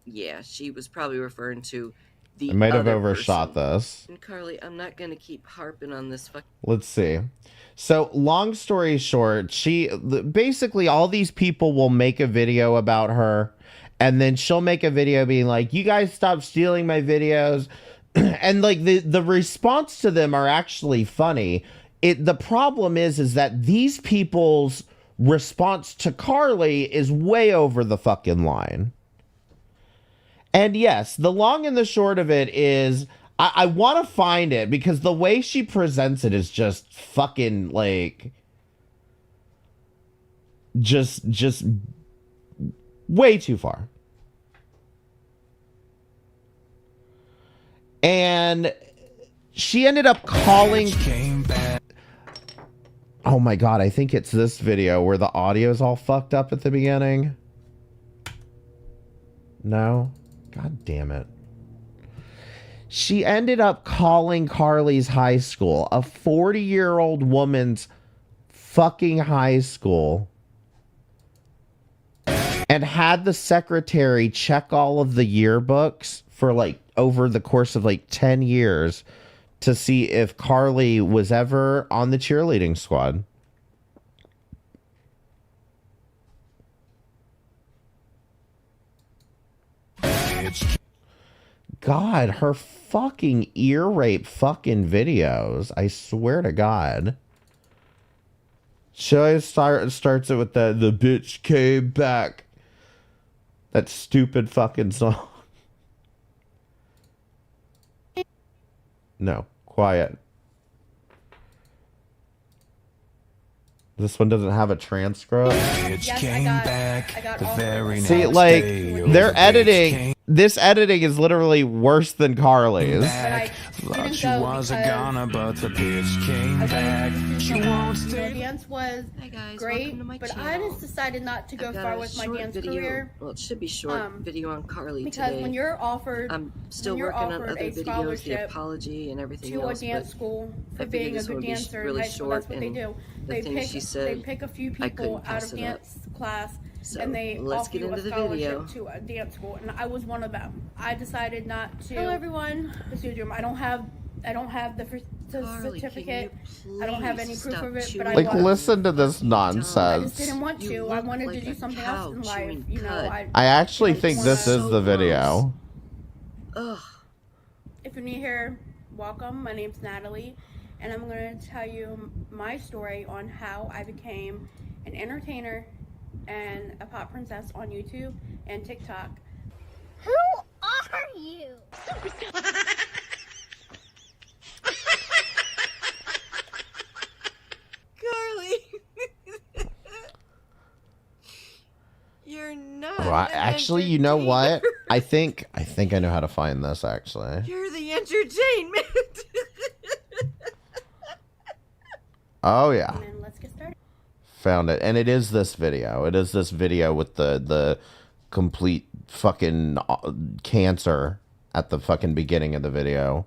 yeah, she was probably referring to the I might have other overshot person. this. And Carly, I'm not gonna keep harping on this Let's see. So long story short, basically all these people will make a video about her, and then she'll make a video being like, you guys stop stealing my videos. And like the response to them are actually funny. The problem is that these people's response to Carly is way over the fucking line. And yes, the long and the short of it is, I want to find it because the way she presents it is just fucking like, just way too far. And she ended up calling. Oh my God, I think it's this video where the audio is all fucked up at the beginning. No? God damn it. She ended up calling Carly's high school, a 40-year-old woman's fucking high school, and had the secretary check all of the yearbooks for like over the course of like 10 years to see if Carly was ever on the cheerleading squad. God, her fucking ear rape fucking videos. I swear to God. Should I starts it with the bitch came back. That stupid fucking song. No, quiet. This one doesn't have a transcript. Yes, I got all of it. See, like, they're editing. This editing is literally worse than Carly's. Thought she was a goner, but the bitch came back. She won't The stay. dance was Hi guys, great, welcome to my but channel. I just decided not to go I've got far a with my short dance video. career. Well, it should be short video on Carly Because today. when you're offered, I'm still when you're working on offered other a videos, the scholarship apology and everything to a else. dance but school for I figured being a this good would be dancer in really high school, short, that's what they and do. the They things she said, pick a few I people couldn't out pass of it up. dance class, So and they let's offer get you a into the scholarship video. to a dance school, and I was one of them. I decided not to. Hello everyone, I don't have the Carly, certificate. can you I don't have any please proof stop of it, but chewing I Like, was. listen to this I just nonsense. didn't want You to. I look wanted like to do a something cow else in life. chewing You know, cud. I actually don't think wanna- this is the video. Ugh. If you're new here, welcome. My name's Natalie, and I'm going to tell you my story on how I became an entertainer and a pop princess on YouTube and TikTok. Who are you? You're not. Well, actually, you know what? I think I know how to find this, actually. You're the entertainment. Oh, yeah. And then let's get started. Found it. And it is this video. It is this video with the complete fucking cancer at the fucking beginning of the video.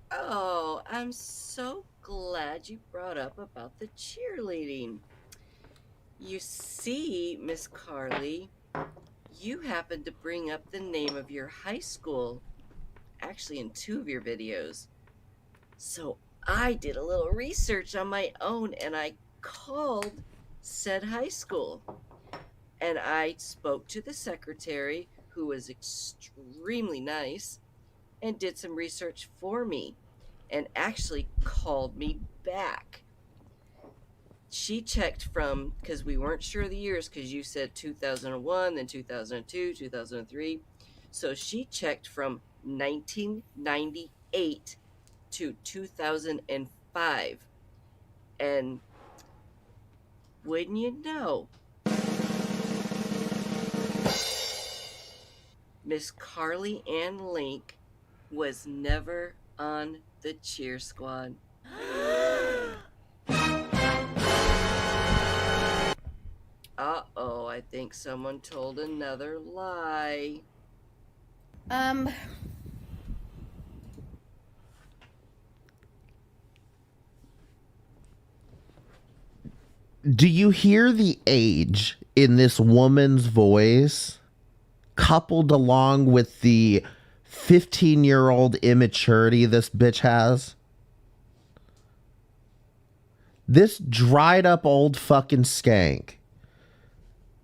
Oh, I'm so glad you brought up about the cheerleading. You see, Miss Carly, you happened to bring up the name of your high school, actually in 2 of your videos. So I did a little research on my own and I called said high school. And I spoke to the secretary, who was extremely nice, and did some research for me and actually called me back. She checked from, because we weren't sure of the years, because you said 2001, then 2002, 2003. So she checked from 1998 to 2005. And wouldn't you know, Miss Carly Ann Link was never on the cheer squad. Uh-oh, I think someone told another lie. Do you hear the age in this woman's voice, coupled along with the 15-year-old immaturity this bitch has? This dried up old fucking skank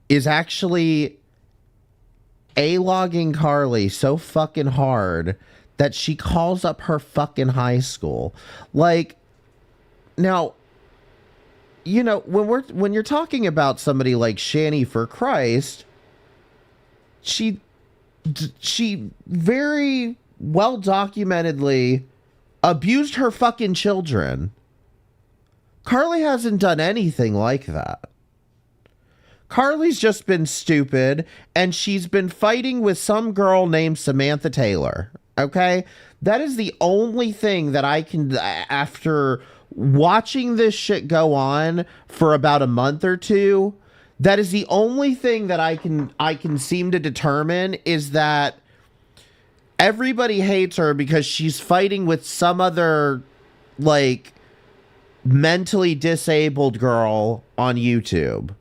is actually A-logging Carly so fucking hard that she calls up her fucking high school. Like, now, you know, when you're talking about somebody like Shani for Christ, she very well documentedly abused her fucking children. Carly hasn't done anything like that. Carly's just been stupid, and she's been fighting with some girl named Samantha Taylor, okay? That is the only thing that I can, after watching this shit go on for about a month or two, that is the only thing that I can seem to determine is that everybody hates her because she's fighting with some other, like, mentally disabled girl on YouTube.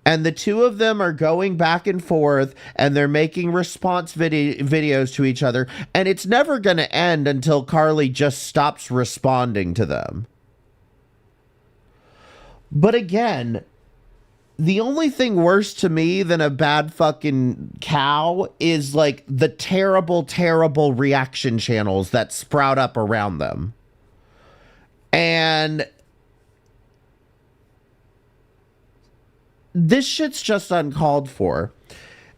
And the two of them are going back and forth, and they're making response videos to each other. And it's never going to end until Carly just stops responding to them. But again, the only thing worse to me than a bad fucking cow is like the terrible, terrible reaction channels that sprout up around them. And this shit's just uncalled for.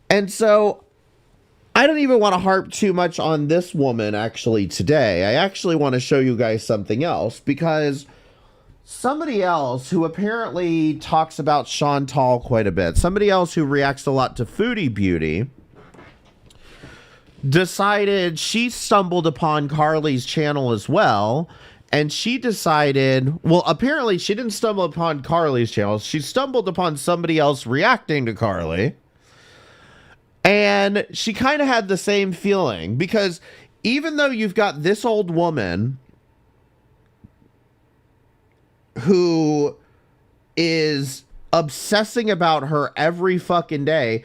And so I don't even want to harp too much on this woman actually today. I actually want to show you guys something else, because somebody else who apparently talks about Chantal quite a bit, somebody else who reacts a lot to Foodie Beauty, decided she stumbled upon Carly's channel as well. And she decided, well, apparently she didn't stumble upon Carly's channel. She stumbled upon somebody else reacting to Carly. And she kind of had the same feeling, because even though you've got this old woman who is obsessing about her every fucking day,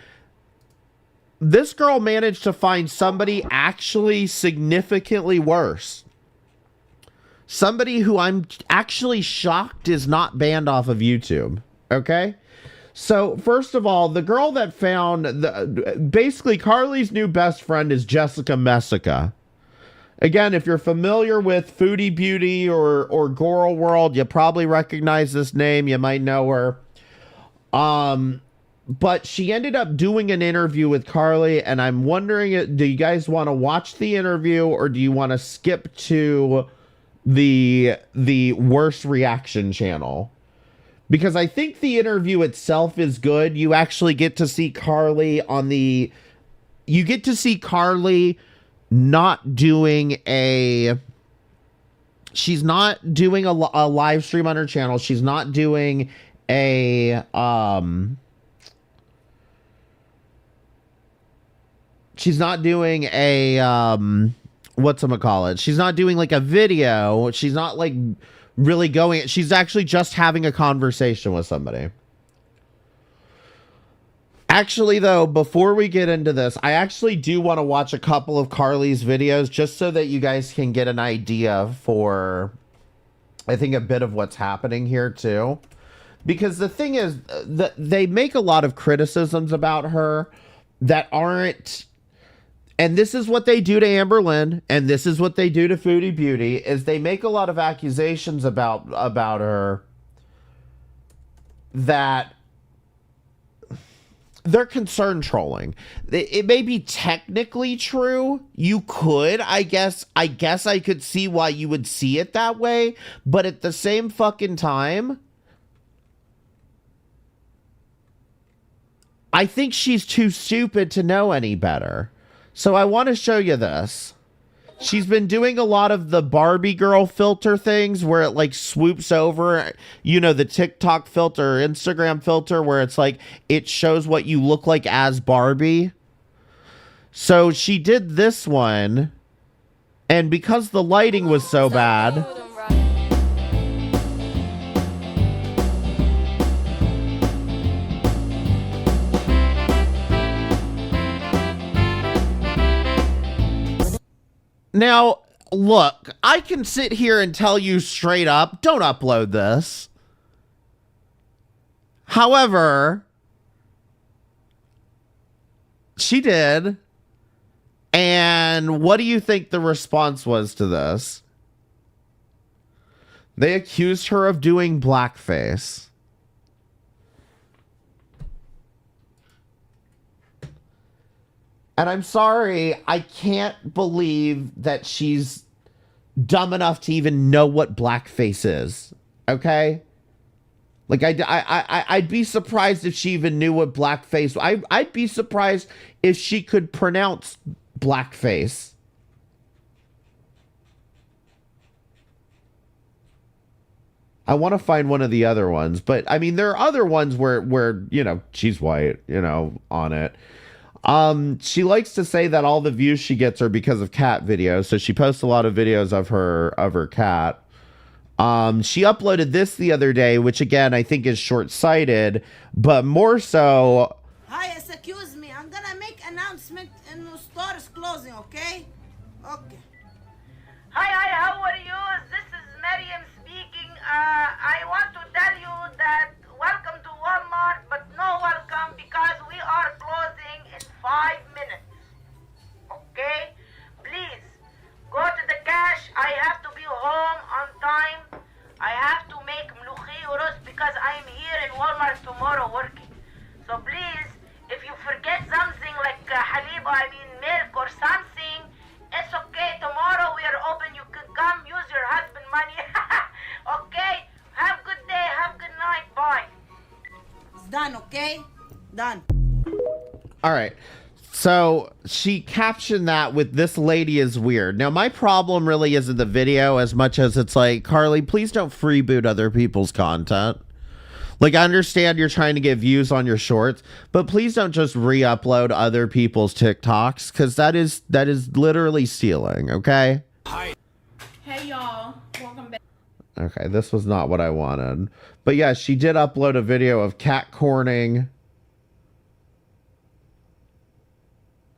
this girl managed to find somebody actually significantly worse. Somebody who I'm actually shocked is not banned off of YouTube. Okay? So, first of all, the girl that found basically Carly's new best friend is Jessica Messica. Again, if you're familiar with Foodie Beauty or Goral World, you probably recognize this name. You might know her. But she ended up doing an interview with Carly, and I'm wondering, do you guys want to watch the interview, or do you want to skip to the worst reaction channel. Because I think the interview itself is good. You actually get to see Carly you get to see Carly not doing she's not doing a live stream on her channel. She's not doing a she's not doing a whatchamacallit. She's not doing like a video. She's not like really going. She's actually just having a conversation with somebody. Actually, though, before we get into this, I actually do want to watch a couple of Carly's videos just so that you guys can get an idea for, I think, a bit of what's happening here, too. Because the thing is, they make a lot of criticisms about her that aren't, and this is what they do to Amberlynn, and this is what they do to Foodie Beauty, is they make a lot of accusations about her that they're concern trolling. It may be technically true. You could, I guess I could see why you would see it that way, but at the same fucking time, I think she's too stupid to know any better. So I want to show you this. She's been doing a lot of the Barbie girl filter things where it like swoops over, you know, the TikTok filter, Instagram filter, where it's like, it shows what you look like as Barbie. So she did this one, and because the lighting was so bad, now, look, I can sit here and tell you straight up, don't upload this. However, she did. And what do you think the response was to this? They accused her of doing blackface. And I'm sorry, I can't believe that she's dumb enough to even know what blackface is. Okay? Like, I'd be surprised if she even knew what blackface... I'd be surprised if she could pronounce blackface. I want to find one of the other ones. But, I mean, there are other ones where you know, she's white, you know, on it. She likes to say that all the views she gets are because of cat videos. So she posts a lot of videos of her cat. She uploaded this the other day, which again, I think is short-sighted, but more so. Hi, excuse me. I'm gonna make announcement and the store is closing, okay? Okay. Hi, how are you? This is Mariam speaking. I want to tell you that welcome to Walmart, but no welcome because we are closing in 5 minutes. Okay? Please, go to the cash. I have to be home on time. I have to make mluchi urus because I'm here in Walmart tomorrow working. So please, if you forget something like milk or something, it's okay. Tomorrow we are open. You can come use your husband money. Okay? Have a good day. Have a good night. Bye. It's done, okay? Done. All right. So she captioned that with "this lady is weird." Now, my problem really isn't the video as much as it's like, Carly, please don't freeboot other people's content. Like, I understand you're trying to get views on your shorts, but please don't just re-upload other people's TikToks, because that is literally stealing, okay? Hey, y'all. Welcome back. Okay, this was not what I wanted. But yeah, she did upload a video of cat corning.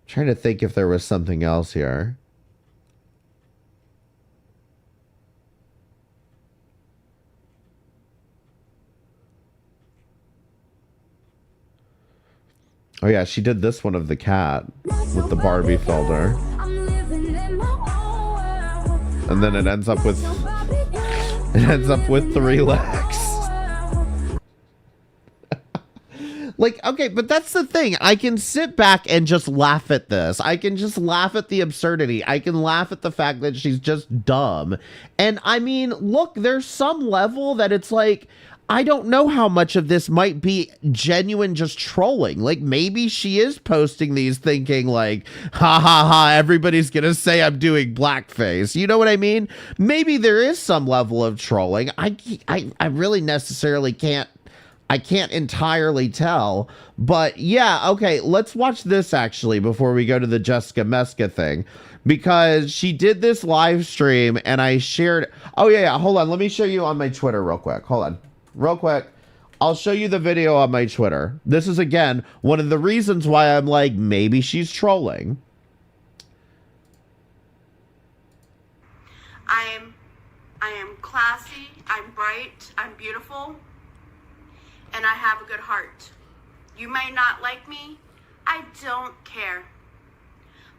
Trying to think if there was something else here. Oh yeah, she did this one of the cat with the Barbie filter. And then it ends up with 3 legs. Like, okay, but that's the thing. I can sit back and just laugh at this. I can just laugh at the absurdity. I can laugh at the fact that she's just dumb. And I mean, look, there's some level that it's like, I don't know how much of this might be genuine just trolling. Like, maybe she is posting these thinking like, ha ha ha, everybody's gonna say I'm doing blackface. You know what I mean? Maybe there is some level of trolling. I really necessarily can't entirely tell, but yeah, okay, let's watch this actually before we go to the Jessica Meska thing, because she did this live stream and I shared. Oh yeah, hold on, let me show you on my Twitter real quick. Hold on, real quick. I'll show you the video on my Twitter. This is again one of the reasons why I'm like, maybe she's trolling. I am classy, I'm bright, I'm beautiful, and I have a good heart. You may not like me, I don't care.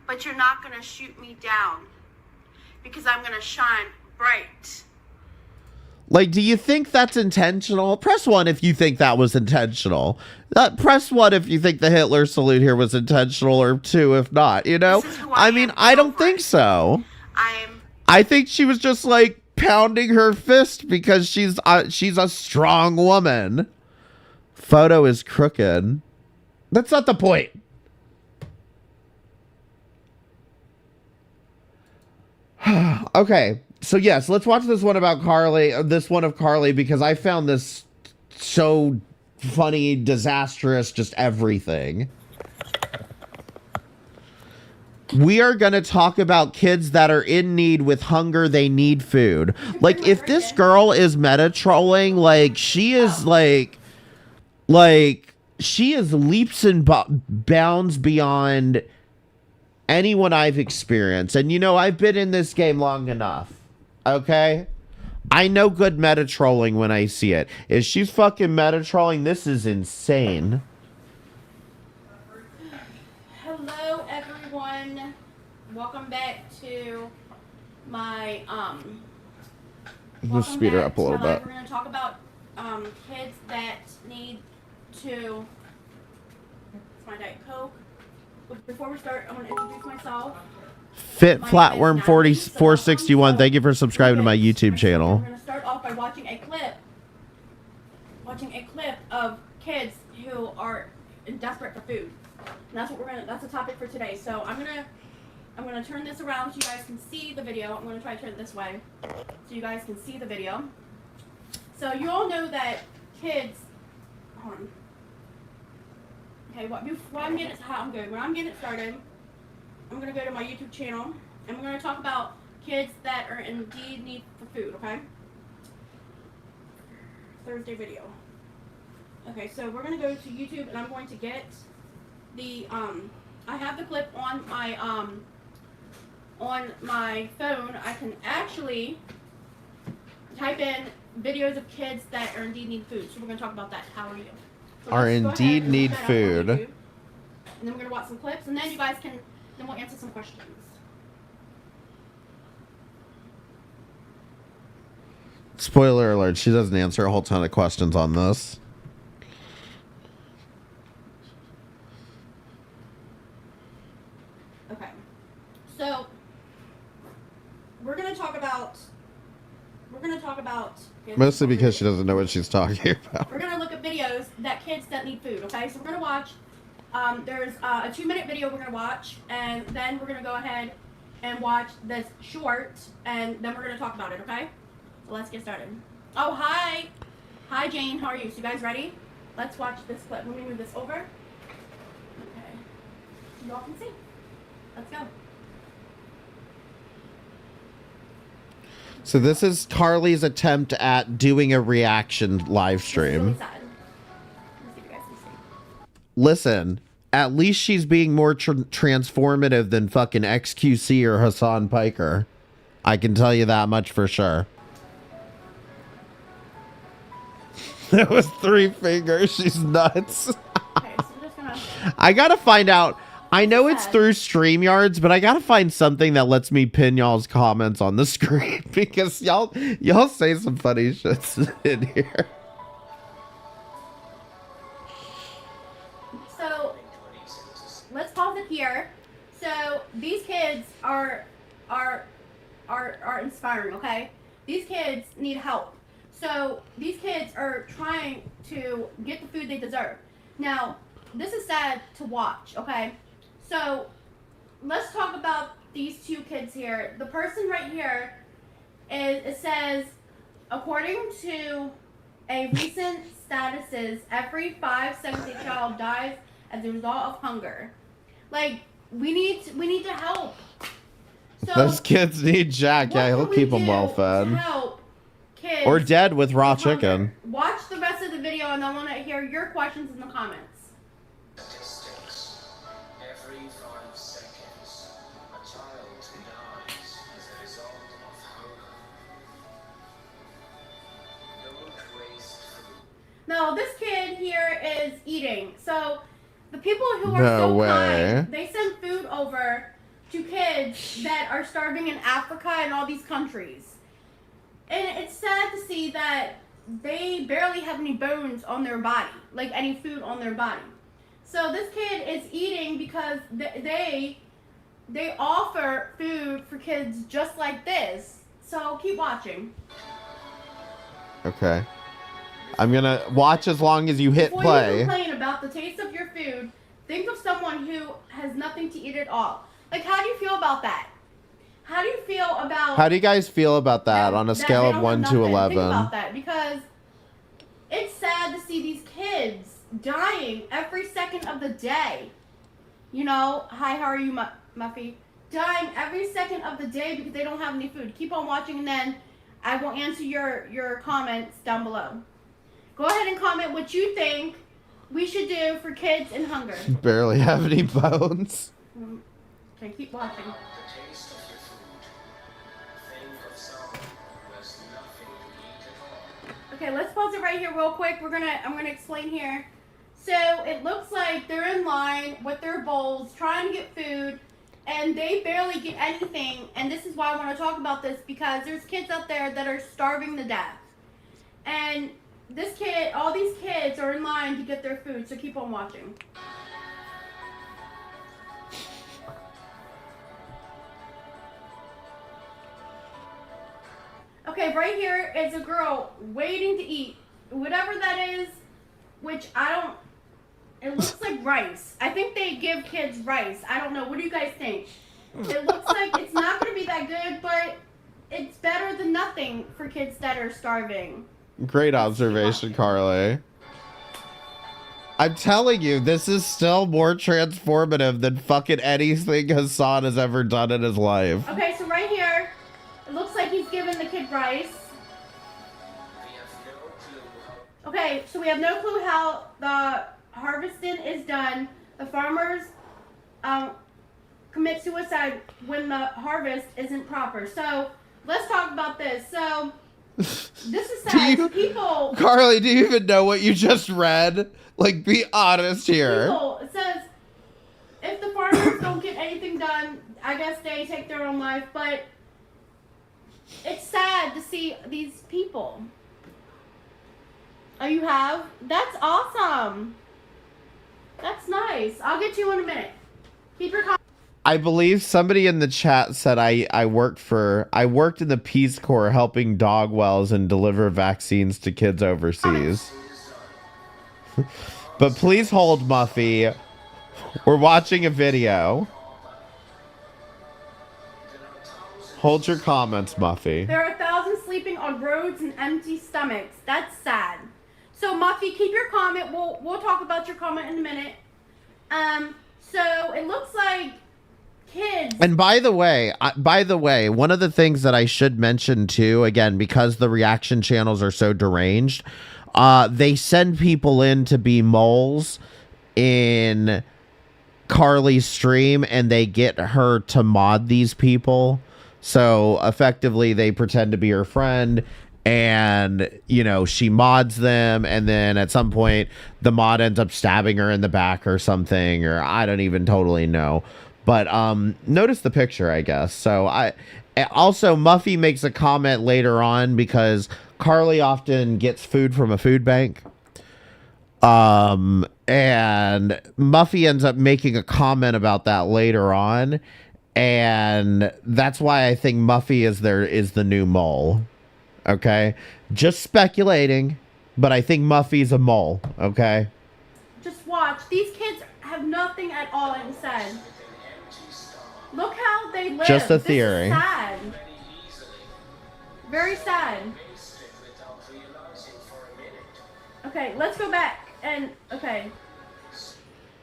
But you're not gonna shoot me down because I'm gonna shine bright. Like, do you think that's intentional? Press 1 if you think that was intentional. Press 1 if you think the Hitler salute here was intentional, or 2 if not, you know? I mean, I don't think so. I think she was just like pounding her fist because she's a strong woman. Photo is crooked. That's not the point. Okay, so yes, let's watch this one about Carly. This one of Carly, because I found this so funny, disastrous, just everything. We are going to talk about kids that are in need with hunger. They need food. Like, if this girl is meta trolling, like, she is like she is leaps and bounds beyond anyone I've experienced. And you know, I've been in this game long enough. Okay? I know good meta trolling when I see it. If she's fucking meta trolling, this is insane. Hello everyone. Welcome back to my Let's speed her up a little bit. We're gonna talk about kids that need to. It's my Diet Coke. But before we start, I want to introduce myself. Fit Flatworm 4461. Thank you for subscribing to my YouTube channel. We're gonna start off by watching a clip of kids who are desperate for food. And that's the topic for today. So I'm gonna turn this around so you guys can see the video. I'm gonna try to turn it this way so you guys can see the video. So you all know that kids. Hold on. Okay, when I'm getting it started, I'm gonna go to my YouTube channel and we're gonna talk about kids that are indeed need for food. Okay. Thursday video. Okay, so we're gonna go to YouTube and I'm going to get the I have the clip on my phone. I can actually type in videos of kids that are indeed need food. So we're gonna talk about that. How are you? So are indeed need food. And then we're gonna watch some clips and then you guys can then we'll answer some questions. Spoiler alert, she doesn't answer a whole ton of questions on this. Okay. So we're gonna talk about Mostly because she doesn't know what she's talking about. We're gonna look at videos that kids that need food, okay? So we're gonna watch there's a 2-minute video we're gonna watch, and then we're gonna go ahead and watch this short, and then we're gonna talk about it, okay? So let's get started. Oh, hi! Hi, Jane, how are you? So you guys ready? Let's watch this clip. Let me move this over. Okay. So y'all can see. Let's go. So this is Carly's attempt at doing a reaction live stream. Really sad. Let's see if you guys can see. Listen, at least she's being more transformative than fucking XQC or Hassan Piker. I can tell you that much for sure. That was 3 fingers. She's nuts. Okay, so we're just gonna... I gotta find out. I know it's through StreamYards, but I gotta find something that lets me pin y'all's comments on the screen because y'all say some funny shit in here. these kids are inspiring, okay? These kids need help. So these kids are trying to get the food they deserve. Now, this is sad to watch, okay? So let's talk about these two kids here. The person right here it says, according to a recent statuses, every 5 seconds a child dies as a result of hunger. Like, we need to help. So Those kids need Jack. Yeah, he'll keep them well fed. Help kids Or dead with raw with hunger. chicken. Watch the rest of the video, and I want to hear your questions in the comments. Statistics. Every 5 seconds, a child dies as a result of hunger. Don't waste food. No, this kid here is eating. So the people who are No so way. kind, they send food over to kids that are starving in Africa and all these countries. And it's sad to see that they barely have any bones on their body, like any food on their body. So this kid is eating because they offer food for kids just like this. So keep watching. Okay. I'm gonna watch as long as you hit Before play. you complain about the taste of your food, think of someone who has nothing to eat at all. Like, how do you feel about that? How do you feel about... How do you guys feel about that on a scale they of don't 1 have to nothing? 11? Think about that, because it's sad to see these kids dying every second of the day. You know, hi, how are you, Muffy? Dying every second of the day because they don't have any food. Keep on watching, and then I will answer your comments down below. Go ahead and comment what you think we should do for kids in hunger. Barely have any bones. Okay, keep watching. The taste of your food. Think of someone who has nothing to eat at all. Okay, let's pause it right here real quick. I'm gonna explain here. So it looks like they're in line with their bowls trying to get food, and they barely get anything. And this is why I want to talk about this, because there's kids out there that are starving to death. And all these kids are in line to get their food, so keep on watching. Okay, right here is a girl waiting to eat whatever that is, which it looks like rice. I think they give kids rice. I don't know. What do you guys think? It looks like it's not going to be that good, but it's better than nothing for kids that are starving. Great observation, Carly. I'm telling you, this is still more transformative than fucking anything Hassan has ever done in his life. Okay, so right here, it looks like he's giving the kid rice. Okay, so we have no clue how the harvesting is done. The farmers commit suicide when the harvest isn't proper. So let's talk about this. So this is sad. People, Carly, do you even know what you just read? Like, be honest here. it says if the farmers don't get anything done, I guess they take their own life. But it's sad to see these people. Oh, you have? That's awesome. That's nice. I'll get to you in a minute. Keep your comments. I believe somebody in the chat said I worked in the Peace Corps helping dog wells and deliver vaccines to kids overseas. But please hold, Muffy. We're watching a video. Hold your comments, Muffy. There are thousands sleeping on roads and empty stomachs. That's sad. So Muffy, keep your comment. We'll talk about your comment in a minute. So it looks like kids. And by the way, one of the things that I should mention too, again, because the reaction channels are so deranged, they send people in to be moles in Carly's stream, and they get her to mod these people. So effectively, they pretend to be her friend, and she mods them, and then at some point the mod ends up stabbing her in the back or something, or I don't even totally know. But notice the picture, I guess. So also Muffy makes a comment later on, because Carly often gets food from a food bank. And Muffy ends up making a comment about that later on. And that's why I think Muffy is the new mole. Okay? Just speculating, but I think Muffy's a mole, okay? Just watch. These kids have nothing at all inside. Look how they live. Just a theory. This is sad. Very sad. Okay, let's go back and okay.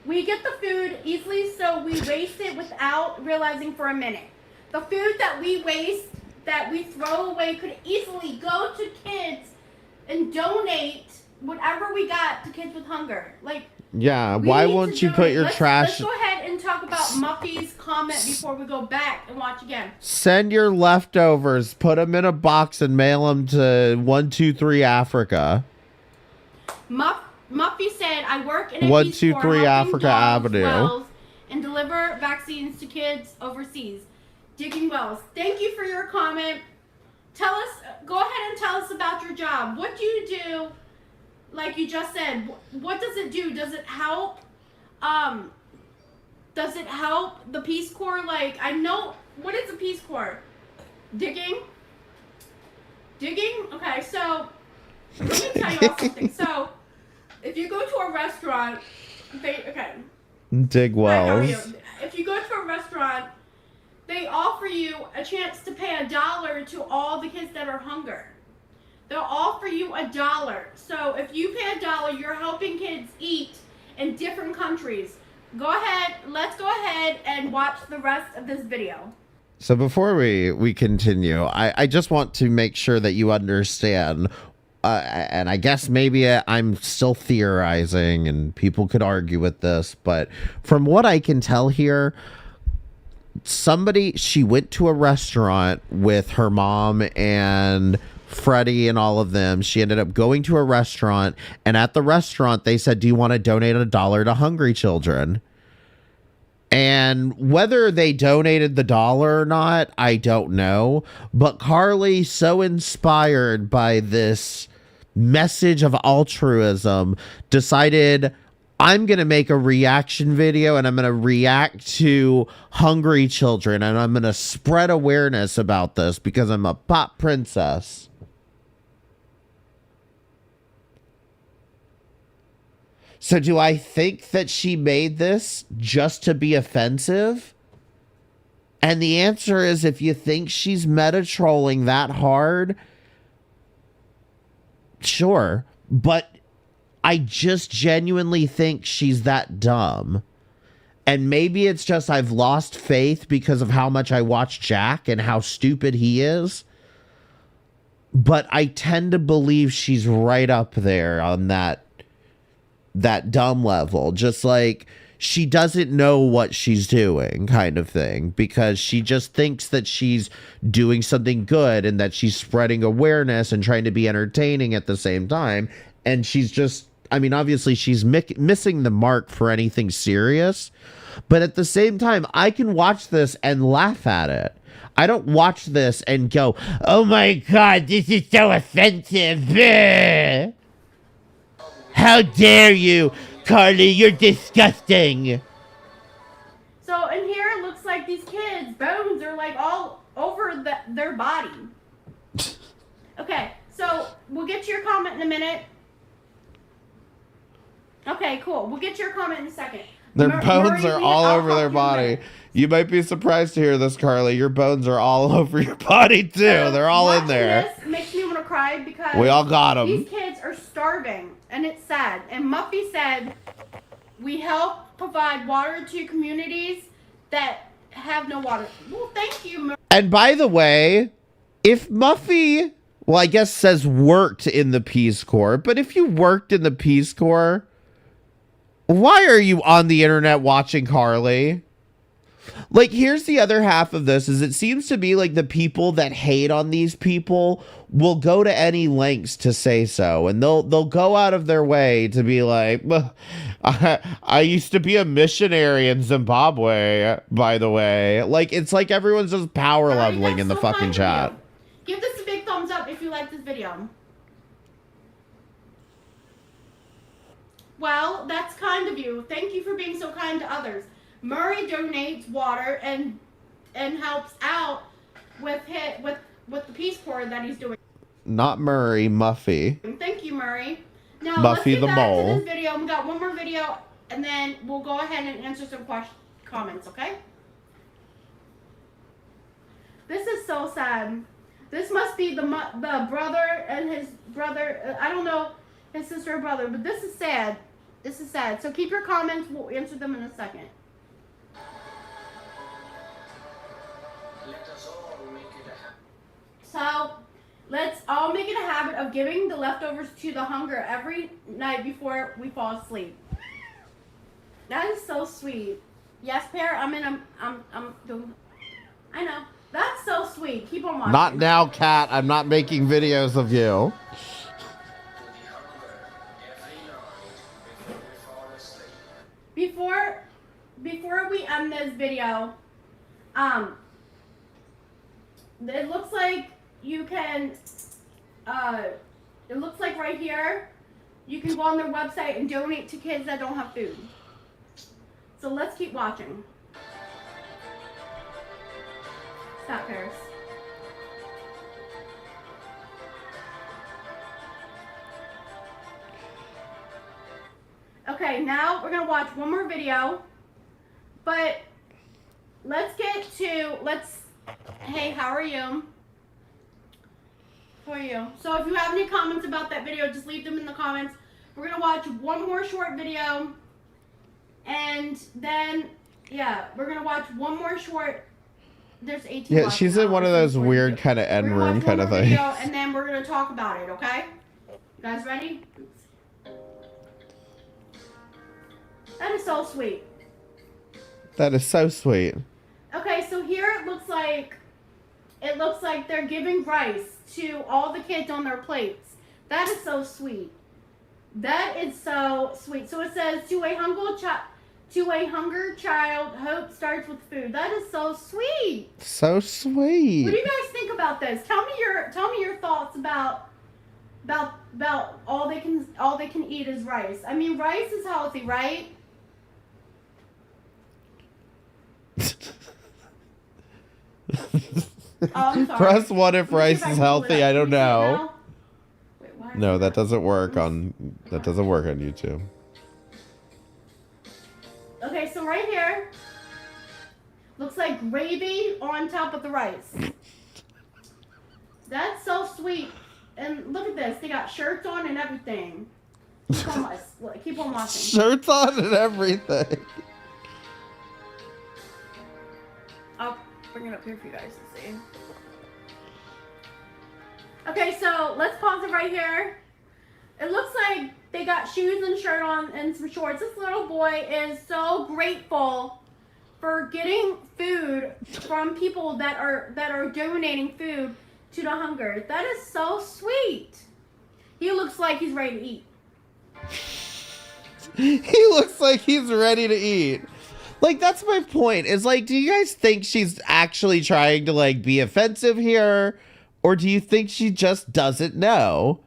We get the food easily, so we waste it without realizing for a minute. The food that we waste, that we throw away, could easily go to kids and donate whatever we got to kids with hunger. Like, yeah, why won't you put your trash... Let's go ahead and talk about Muffy's comment before we go back and watch again. Send your leftovers, put them in a box and mail them to 123 Africa. Muffy said, I work in a 123 Africa Avenue and deliver vaccines to kids overseas. Digging wells. Thank you for your comment. Tell us, go ahead and tell us about your job. What do you do? Like you just said, what does it do? Does it help? Does it help the Peace Corps? Like, I know, what is the Peace Corps? Digging? Digging? Okay, so, let me tell you all something. So, if you go to a restaurant, dig wells. Hi, how are you? If you go to a restaurant, they offer you a chance to pay $1 to all the kids that are hungry. They'll offer you $1. So if you pay $1, you're helping kids eat in different countries. Go ahead, let's go ahead and watch the rest of this video. So before we continue, I just want to make sure that you understand, and I guess maybe I'm still theorizing and people could argue with this, but from what I can tell here, she went to a restaurant with her mom and Freddie and all of them. She ended up going to a restaurant, and at the restaurant they said, do you want to donate $1 to hungry children? And whether they donated the $1 or not, I don't know. But Carly, so inspired by this message of altruism, decided, I'm going to make a reaction video and I'm going to react to hungry children, and I'm going to spread awareness about this because I'm a pop princess. So do I think that she made this just to be offensive? And the answer is, if you think she's meta trolling that hard, sure. But I just genuinely think she's that dumb. And maybe it's just I've lost faith because of how much I watch Jack and how stupid he is. But I tend to believe she's right up there on that dumb level. Just like she doesn't know what she's doing kind of thing, because she just thinks that she's doing something good and that she's spreading awareness and trying to be entertaining at the same time. And she's just, I mean, obviously she's missing the mark for anything serious, but at the same time, I can watch this and laugh at it. I don't watch this and go, oh my God, this is so offensive. Bleh. How dare you, Carly, you're disgusting. So in here, it looks like these kids' bones are like all over their body. Okay, so we'll get to your comment in a minute. Okay, cool. We'll get to your comment in a second. Their bones are all over their body. You might be surprised to hear this, Carly. Your bones are all over your body, too. So they're all in there. This makes me want to cry because we all got them. These kids are starving, and it's sad. And Muffy said, we help provide water to communities that have no water. Well, thank you. And by the way, if Muffy, well, I guess says worked in the Peace Corps, but if you worked in the Peace Corps, why are you on the internet watching Carly? Like, here's the other half of this, is it seems to be like the people that hate on these people will go to any lengths to say so. And they'll go out of their way to be like, I used to be a missionary in Zimbabwe, by the way. Like, it's like everyone's just power leveling in the fucking chat. Give this a big thumbs up if you like this video. Well, that's kind of you. Thank you for being so kind to others. Murray donates water, and and helps out with the Peace Corps that he's doing. Not Murray, Muffy. Thank you, Murray. Now Muffy let's get the back mole. to this video. We got one more video, and then we'll go ahead and answer some comments. Okay? This is so sad. This must be the brother and his brother. I don't know his sister or brother, but this is sad. This is sad. So keep your comments. We'll answer them in a second. So let's all make it a habit of giving the leftovers to the hunger every night before we fall asleep. That is so sweet. Yes, Pear. I'm doing. I know. That's so sweet. Keep on watching. Not now, Cat. I'm not making videos of you. Before we end this video, it looks like you can, it looks like right here, you can go on their website and donate to kids that don't have food. So let's keep watching. Stop, Paris. Okay, now we're gonna watch one more video, but let's get to, hey, how are you? How are you? So if you have any comments about that video, just leave them in the comments. We're gonna watch one more short video, and then, yeah, we're gonna watch one more short. There's 18. Yeah, she's in one of those weird kind of end room kind of thing. And then we're gonna talk about it, okay? You guys ready? That is so sweet. That is so sweet. Okay, so here it looks like they're giving rice to all the kids on their plates. That is so sweet. That is so sweet. So it says to a hunger child, hope starts with food. That is so sweet. So sweet. What do you guys think about this? Tell me your thoughts about all they can eat is rice. I mean, rice is healthy, right? I'm sorry. Press 1 if rice is healthy. I don't know. Wait, why No, that doesn't work on YouTube. Okay, so right here looks like gravy on top of the rice. That's so sweet. And look at this. They got shirts on and everything. Keep on watching. Shirts on and everything. I'll bring it up here for you guys to see. Okay, so let's pause it right here. It looks like they got shoes and shirt on and some shorts. This little boy is so grateful for getting food from people that are donating food to the hunger. That is so sweet. He looks like he's ready to eat. He looks like he's ready to eat. Like, that's my point. Is like, do you guys think she's actually trying to like be offensive here? Or do you think she just doesn't know?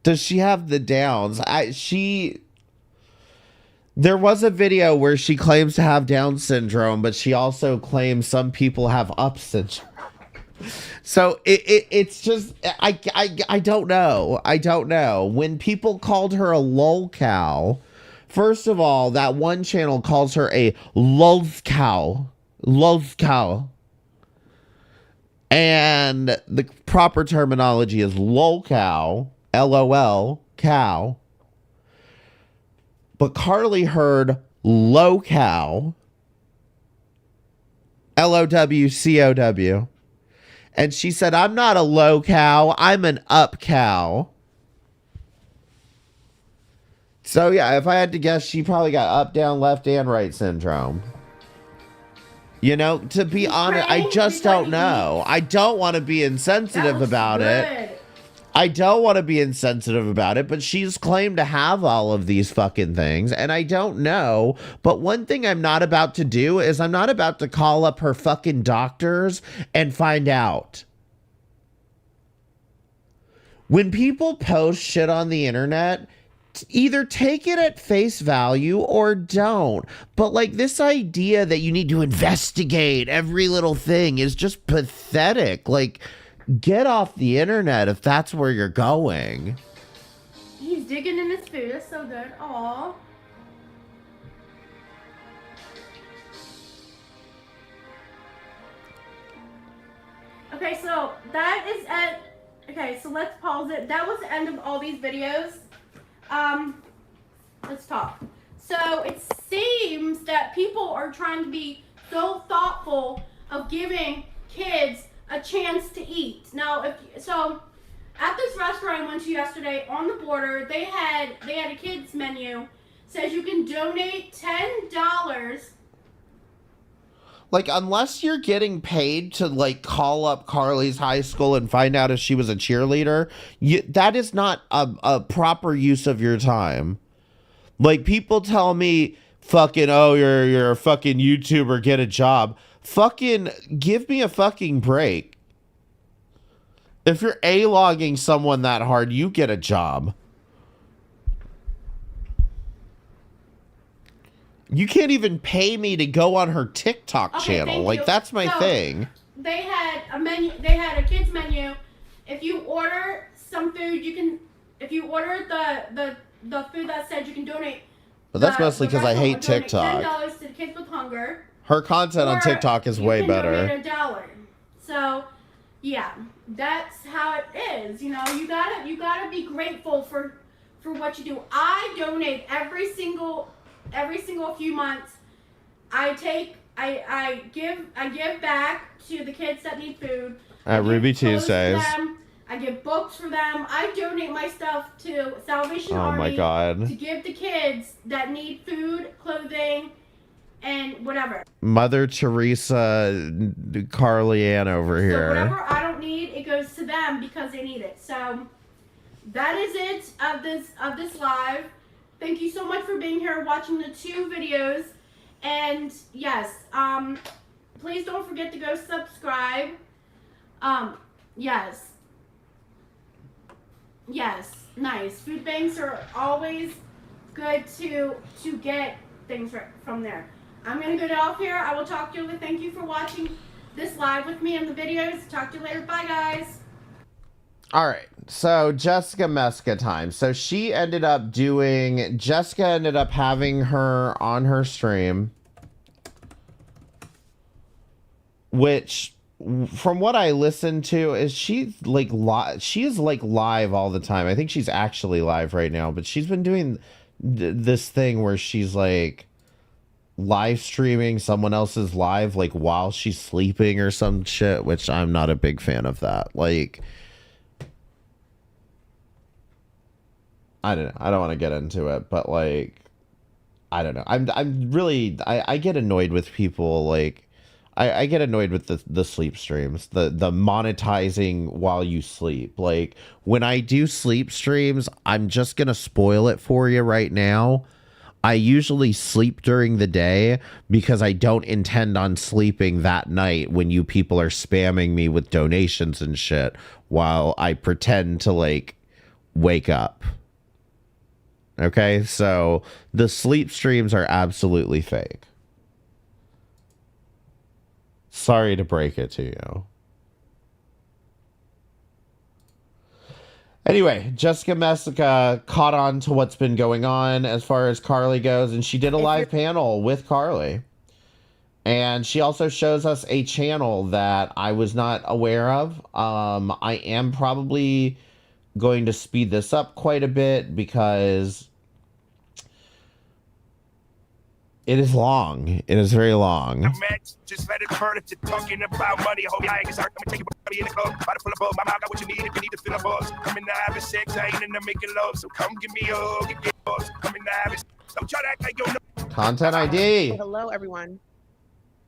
Does she have the downs? There was a video where she claims to have Down syndrome, but she also claims some people have up syndrome. So it's just, I don't know. I don't know. When people called her a lol cow, first of all, that one channel calls her a lulz cow. Lulz cow. And the proper terminology is lol cow. LOL cow. But Carly heard low cow. LOWCOW. And she said, I'm not a low cow. I'm an up cow. So, yeah, if I had to guess, she probably got up, down, left, and right syndrome. You know, to be honest, I just don't know. I don't want to be insensitive about it. I don't want to be insensitive about it, but she's claimed to have all of these fucking things, and I don't know. But one thing I'm not about to do is I'm not about to call up her fucking doctors and find out. When people post shit on the internet, either take it at face value or don't. But like this idea that you need to investigate every little thing is just pathetic. Like, get off the internet if that's where you're going. He's digging in his food. That's so good. Aw. Okay, so that is it. Okay, so let's pause it. That was the end of all these videos. Let's talk. So it seems that people are trying to be so thoughtful of giving kids a chance to eat. Now, at this restaurant I went to yesterday on the border, they had a kids menu. Says you can donate $10. Like, unless you're getting paid to, like, call up Carly's high school and find out if she was a cheerleader, that is not a proper use of your time. Like, people tell me, fucking, oh, you're a fucking YouTuber, get a job. Fucking give me a fucking break. If you're A-logging someone that hard, you get a job. You can't even pay me to go on her TikTok channel. Like, that's my thing. They had a menu. They had a kids menu. If you order some food, you can. If you order the food that said you can donate. But that's mostly because I hate TikTok. $10 to the kids with hunger. Her content on TikTok is way better. Donate $1. So, yeah, that's how it is. You know, you gotta be grateful for what you do. I donate every single few months. I give back to the kids that need food. At Ruby Tuesdays. I give books for them. I donate my stuff to Salvation Army. Oh my God. To give to kids that need food, clothing, and whatever. Mother Teresa Carly Ann over here. So whatever I don't need, it goes to them because they need it. So that is it of this live. Thank you so much for being here, watching the 2 videos. And yes, please don't forget to go subscribe. Yes, nice. Food banks are always good to get things from there. I'm going to get off here. I will talk to you later. Thank you for watching this live with me in the videos. Talk to you later. Bye, guys. All right, so Jessica Meska time. So Jessica ended up having her on her stream, which from what I listened to is she is like live all the time. I think she's actually live right now, but she's been doing this thing where she's like live streaming someone else's live like while she's sleeping or some shit, which I'm not a big fan of that. Like, I don't know. I don't want to get into it, but like, I don't know. I'm really, I get annoyed with people. Like, I get annoyed with the sleep streams, the monetizing while you sleep. Like, when I do sleep streams, I'm just going to spoil it for you right now. I usually sleep during the day because I don't intend on sleeping that night when you people are spamming me with donations and shit while I pretend to like wake up. Okay, so the sleep streams are absolutely fake. Sorry to break it to you. Anyway, Jessica Meska caught on to what's been going on as far as Carly goes, and she did a live panel with Carly. And she also shows us a channel that I was not aware of. I am probably going to speed this up quite a bit because it is long. It is very long. Just let it burn if you're talking about money. Hope your eyes hurt. Let me take you in the club. Body full of bug. My mouth got what you need if you need to fill a buzz. Come in to having sex. I ain't in there making love. So come give me a hug and get buzz. Come in to having sex. Don't try to act like you know. Content ID. Hello, everyone.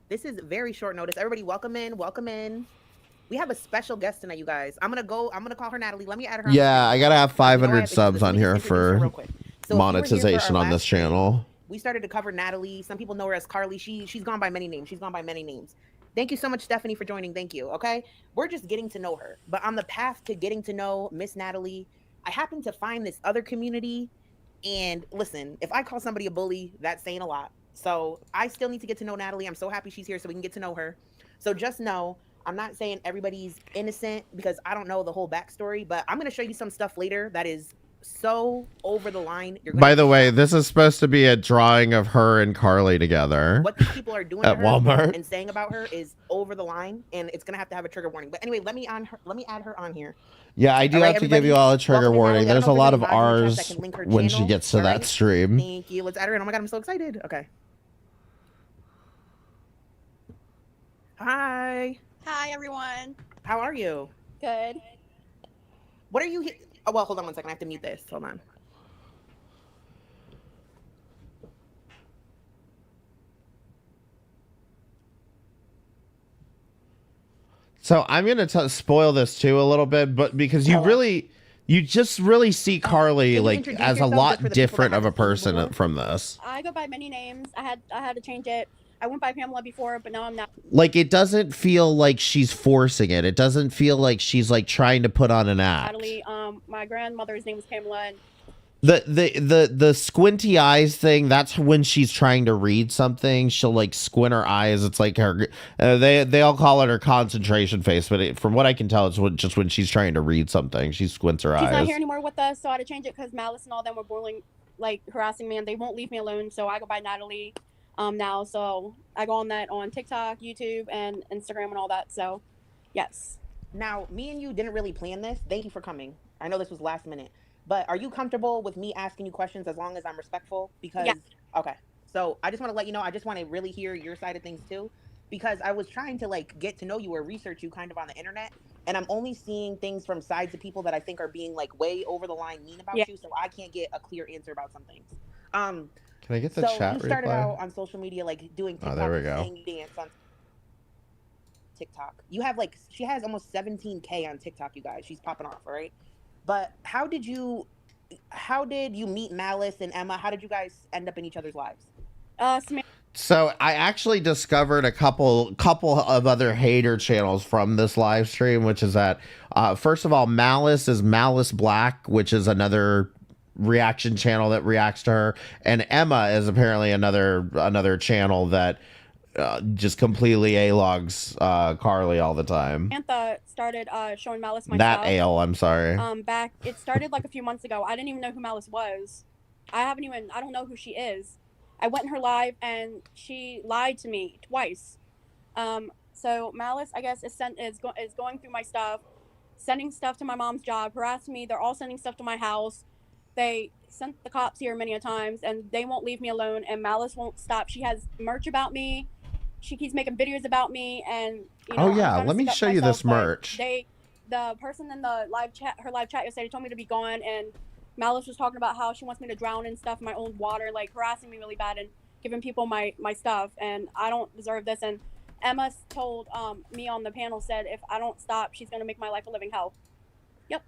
This is very short notice. Everybody, welcome in. Welcome in. We have a special guest tonight, you guys. I'm gonna call her Natalie. Let me add her. Yeah, I gotta have 500 subs on here for monetization on this channel. We started to cover Natalie. Some people know her as Carly. She's gone by many names. Thank you so much, Stephanie, for joining. Thank you. Okay, we're just getting to know her. But on the path to getting to know Miss Natalie, I happened to find this other community And listen, if I call somebody a bully, that's saying a lot. So I still need to get to know Natalie. I'm so happy she's here so we can get to know her. So just know, I'm not saying everybody's innocent because I don't know the whole backstory, but I'm going to show you some stuff later that is so over the line. You're gonna By the way, this is supposed to be a drawing of her and Carly together. What these people are doing at to her Walmart and saying about her is over the line, and it's gonna have a trigger warning. But anyway, let me add her on here. Yeah, I do All right, have to give you all a trigger welcome in, warning. Natalie. I There's a don't know if lot of there's any mods in the chat R's that can link her when she channel. gets to All that right? stream. Thank you. Let's add her in. Oh my god, I'm so excited. Okay. Hi. Hi, everyone. How are you? Good. What are you? Oh well, hold on one second. I have to mute this. Hold on. So I'm gonna spoil this too a little bit, but because you just really see Carly like as a lot different of a person from this. I go by many names. I had to change it. I went by Pamela before, but now I'm not. Like it doesn't feel like she's forcing it. It doesn't feel like she's like trying to put on an act. Natalie, my grandmother's name was Pamela, and The squinty eyes thing, that's when she's trying to read something. She'll like squint her eyes. It's like her they all call it her concentration face, but from what I can tell, it's just when she's trying to read something, she squints her eyes. she's not here anymore with us, so I had to change it because Malice and all them were bullying, like harassing me, and they won't leave me alone. So I go by Natalie now. So I go on that on TikTok, YouTube, and Instagram and all that. So yes. Now, me and you didn't really plan this. Thank you for coming. I know this was last minute. But are you comfortable with me asking you questions as long as I'm respectful? Because, okay. So I just want to let you know, I just want to really hear your side of things too. Because I was trying to like get to know you or research you kind of on the internet. And I'm only seeing things from sides of people that I think are being like way over the line mean about you. So I can't get a clear answer about some things. Can I get the so chat you started replay? out on social media like doing TikTok there we and go. singing dance on TikTok. You have like, she has almost 17K on TikTok, you guys. She's popping off, all right? But how did you meet Malice and Emma? How did you guys end up in each other's lives? So I actually discovered a couple of other hater channels from this live stream, which is that first of all, Malice is Malice Black, which is another reaction channel that reacts to her, and Emma is apparently another channel that just completely A-logs Carly all the time. Samantha started showing Malice my That stuff. ale, I'm sorry. It started like a few months ago. I didn't even know who Malice was. I don't know who she is. I went in her live and she lied to me twice. So Malice, I guess, is going through my stuff, sending stuff to my mom's job, harassing me. They're all sending stuff to my house. They sent the cops here many a times, and they won't leave me alone. And Malice won't stop. She has merch about me. She keeps making videos about me, and Oh yeah, let me show you this merch. The person in the live chat, her live chat yesterday, told me to be gone, and Malice was talking about how she wants me to drown in stuff, my own water, like harassing me really bad and giving people my stuff, and I don't deserve this. And Emma told me on the panel, said if I don't stop, she's gonna make my life a living hell. Yep.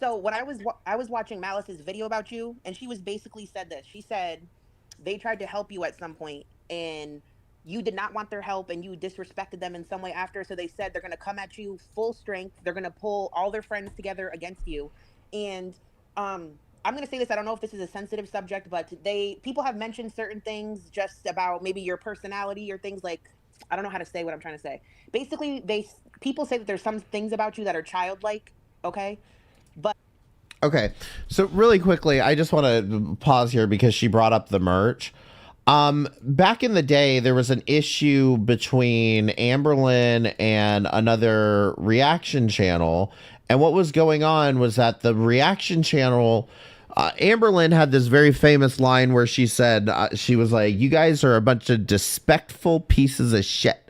So when I was watching Malice's video about you, and she was basically said this. She said they tried to help you at some point, and you did not want their help, and you disrespected them in some way after. So they said they're going to come at you full strength. They're going to pull all their friends together against you. And I'm going to say this. I don't know if this is a sensitive subject, but people have mentioned certain things just about maybe your personality or things like, I don't know how to say what I'm trying to say. Basically, people say that there's some things about you that are childlike. Okay. But Okay, so really quickly, I just want to pause here because she brought up the merch. Back in the day, there was an issue between Amberlynn and another reaction channel. And what was going on was that the reaction channel, Amberlynn had this very famous line where she said, she was like, you guys are a bunch of disrespectful pieces of shit.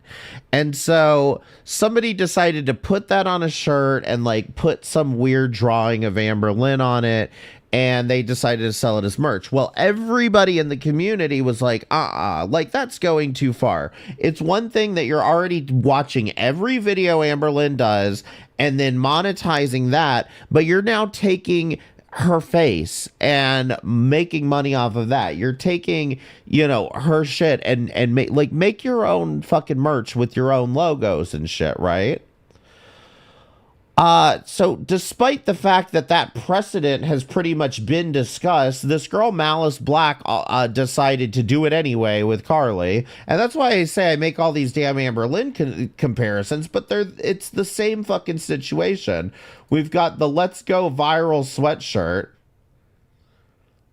And so somebody decided to put that on a shirt and like put some weird drawing of Amberlynn on it. And they decided to sell it as merch. Well, everybody in the community was like, like that's going too far. It's one thing that you're already watching every video Amberlynn does and then monetizing that, but you're now taking her face and making money off of that. You're taking, her shit and make your own fucking merch with your own logos and shit, right? So despite the fact that that precedent has pretty much been discussed, this girl Malice Black decided to do it anyway with Carly, and that's why I say I make all these damn Amber Lynn comparisons, but it's the same fucking situation. We've got the Let's Go viral sweatshirt,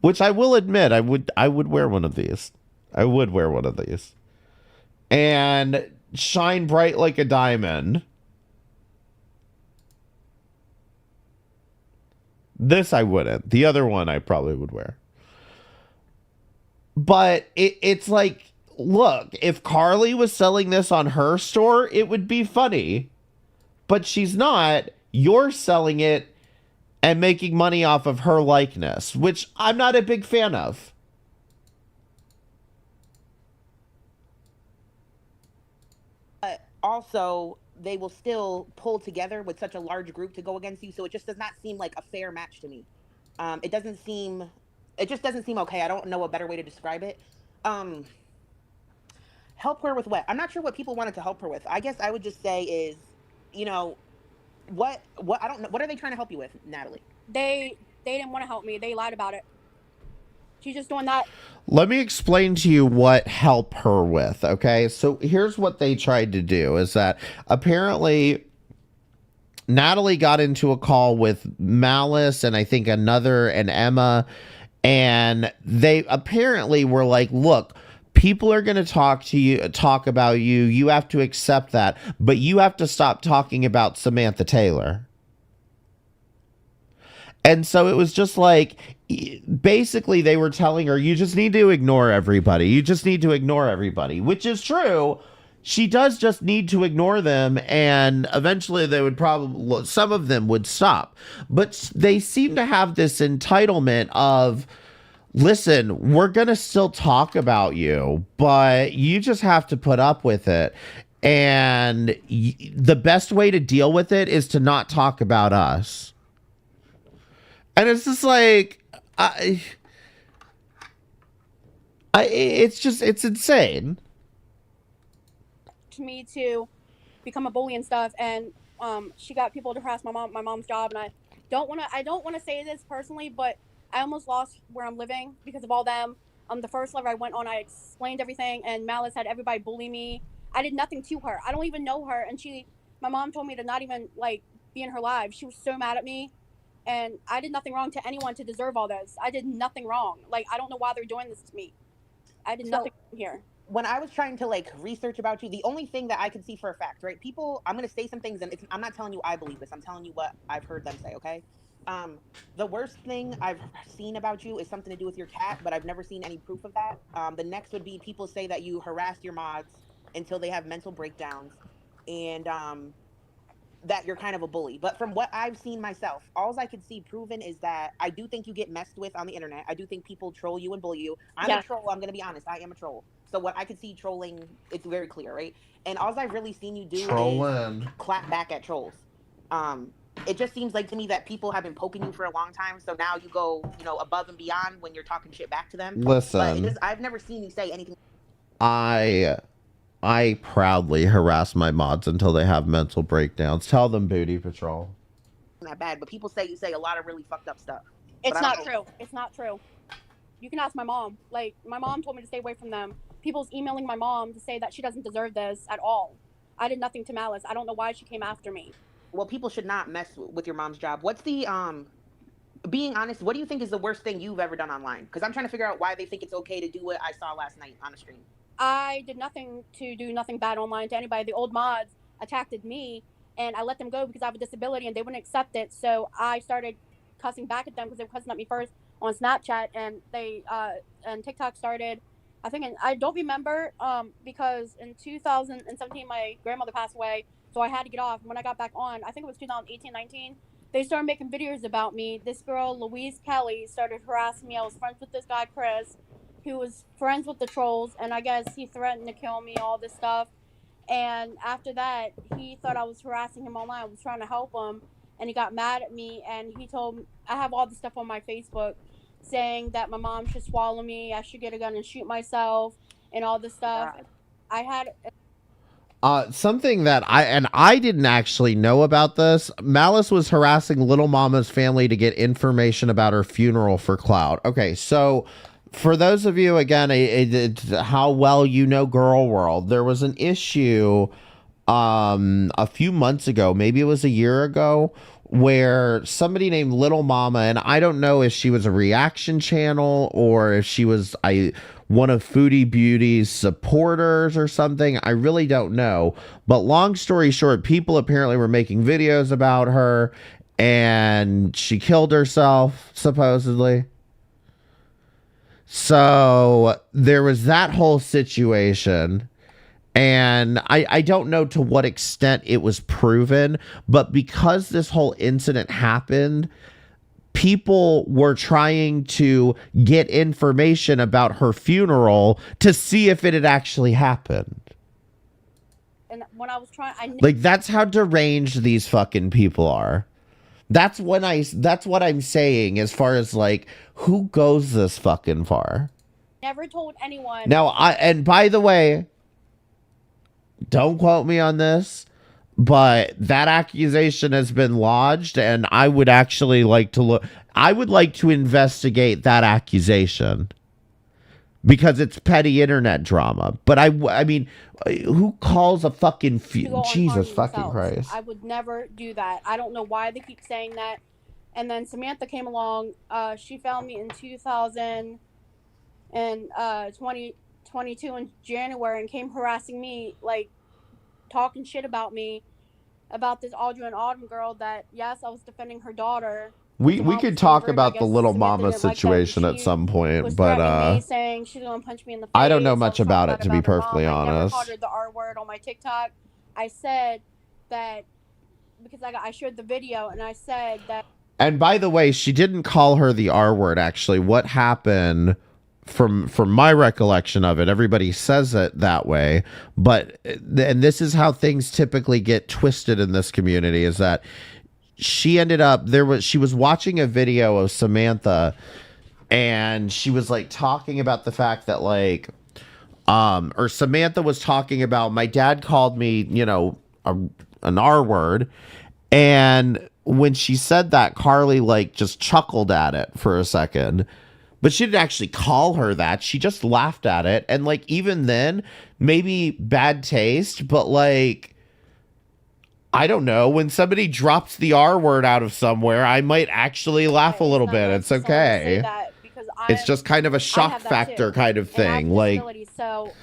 which I will admit I would wear one of these. I would wear one of these, and shine bright like a diamond. This I wouldn't. The other one I probably would wear. But it's like, look, if Carly was selling this on her store, it would be funny. But she's not. You're selling it and making money off of her likeness, which I'm not a big fan of. But also, they will still pull together with such a large group to go against you. So it just does not seem like a fair match to me. It just doesn't seem okay. I don't know a better way to describe it. Help her with what? I'm not sure what people wanted to help her with. I guess I would just say is, you know, what I don't know. What are they trying to help you with, Natalie? They didn't want to help me. They lied about it. She's just doing that. Let me explain to you what help her with, okay? So here's what they tried to do is that apparently Natalie got into a call with Malice and I think another and Emma, and they apparently were like, look, people are going to talk about you. You have to accept that, but you have to stop talking about Samantha Taylor. And so it was just like, basically they were telling her, you just need to ignore everybody. You just need to ignore everybody, which is true. She does just need to ignore them, and eventually they would probably, some of them would stop. But they seem to have this entitlement of, listen, we're going to still talk about you, but you just have to put up with it. And the best way to deal with it is to not talk about us. And it's just like, it's insane. To me to become a bully and stuff, and she got people to harass my mom's job, and I don't want to say this personally, but I almost lost where I'm living because of all them. The first letter I went on, I explained everything, and Malice had everybody bully me. I did nothing to her. I don't even know her, and my mom told me to not even like be in her live. She was so mad at me. And I did nothing wrong to anyone to deserve all this. I did nothing wrong. Like, I don't know why they're doing this to me. I did nothing wrong here. When I was trying to like research about you, the only thing that I could see for a fact, right? People, I'm going to say some things, and I'm not telling you I believe this. I'm telling you what I've heard them say, okay? The worst thing I've seen about you is something to do with your cat, but I've never seen any proof of that. The next would be people say that you harassed your mods until they have mental breakdowns, and that you're kind of a bully. But from what I've seen myself, all I could see proven is that I do think you get messed with on the internet. I do think people troll you and bully you. I'm a troll. I'm going to be honest. I am a troll. So what I could see trolling, it's very clear, right? And all I've really seen you do is clap back at trolls. It just seems like to me that people have been poking you for a long time. So now you go, above and beyond when you're talking shit back to them. Listen. But I've never seen you say anything. I proudly harass my mods until they have mental breakdowns. Tell them, Booty Patrol. That bad, but people say you say a lot of really fucked up stuff. It's not true. It's not true. You can ask my mom. Like, my mom told me to stay away from them. People's emailing my mom to say that she doesn't deserve this at all. I did nothing to Malice. I don't know why she came after me. Well, people should not mess with your mom's job. What's the being honest, what do you think is the worst thing you've ever done online? Because I'm trying to figure out why they think it's okay to do what I saw last night on the stream. I did nothing to do nothing bad online to anybody. The old mods attacked me, and I let them go because I have a disability, and they wouldn't accept it. So I started cussing back at them because they were cussing at me first on Snapchat, and and TikTok started. I think I don't remember because in 2017 my grandmother passed away, so I had to get off. When I got back on, I think it was 2018-19. They started making videos about me. This girl, Louise Kelly, started harassing me. I was friends with this guy, Chris, who was friends with the trolls, and I guess he threatened to kill me, all this stuff. And after that, he thought I was harassing him online. I was trying to help him, and he got mad at me, and he told me, I have all this stuff on my Facebook saying that my mom should swallow me, I should get a gun and shoot myself, and all this stuff. Something that I didn't actually know about this. Malice was harassing Little Mama's family to get information about her funeral for clout. Okay, so for those of you, again, how well you know Girl World, there was an issue a few months ago, maybe it was a year ago, where somebody named Little Mama, and I don't know if she was a reaction channel or if she was one of Foodie Beauty's supporters or something. I really don't know. But long story short, people apparently were making videos about her, and she killed herself, supposedly. So there was that whole situation. And I don't know to what extent it was proven, but because this whole incident happened, people were trying to get information about her funeral to see if it had actually happened. And when I was trying, Like, that's how deranged these fucking people are. That's what I'm saying as far as, like, who goes this fucking far? never told anyone. Now, and by the way, don't quote me on this, but that accusation has been lodged, and I would actually like to I would like to investigate that accusation because it's petty internet drama. But I mean, who calls a fucking Jesus fucking Christ? I would never do that. I don't know why they keep saying that. And then Samantha came along. She found me in 2022 in January and came harassing me, like talking shit about me, about this Audrey and Autumn girl that, yes, I was defending her daughter. We could talk about the Little Mama situation at some point, but me, saying she's gonna punch me in the face. I don't know much about it, to be perfectly honest. I never called her the R word on my TikTok. I said that because I shared the video, and I said that. And by the way, she didn't call her the R word, actually. What happened, from my recollection of it, everybody says it that way, but, and this is how things typically get twisted in this community, is that she ended up, she was watching a video of Samantha, and she was like talking about the fact that, like, or Samantha was talking about, my dad called me, you know, an R word, and when she said that, Carly like just chuckled at it for a second, but she didn't actually call her that. She just laughed at it. And like, even then, maybe bad taste, but like, I don't know, when somebody drops the R word out of somewhere, I might actually laugh a little bit. It's okay. It's just kind of a shock factor kind of thing. Like, so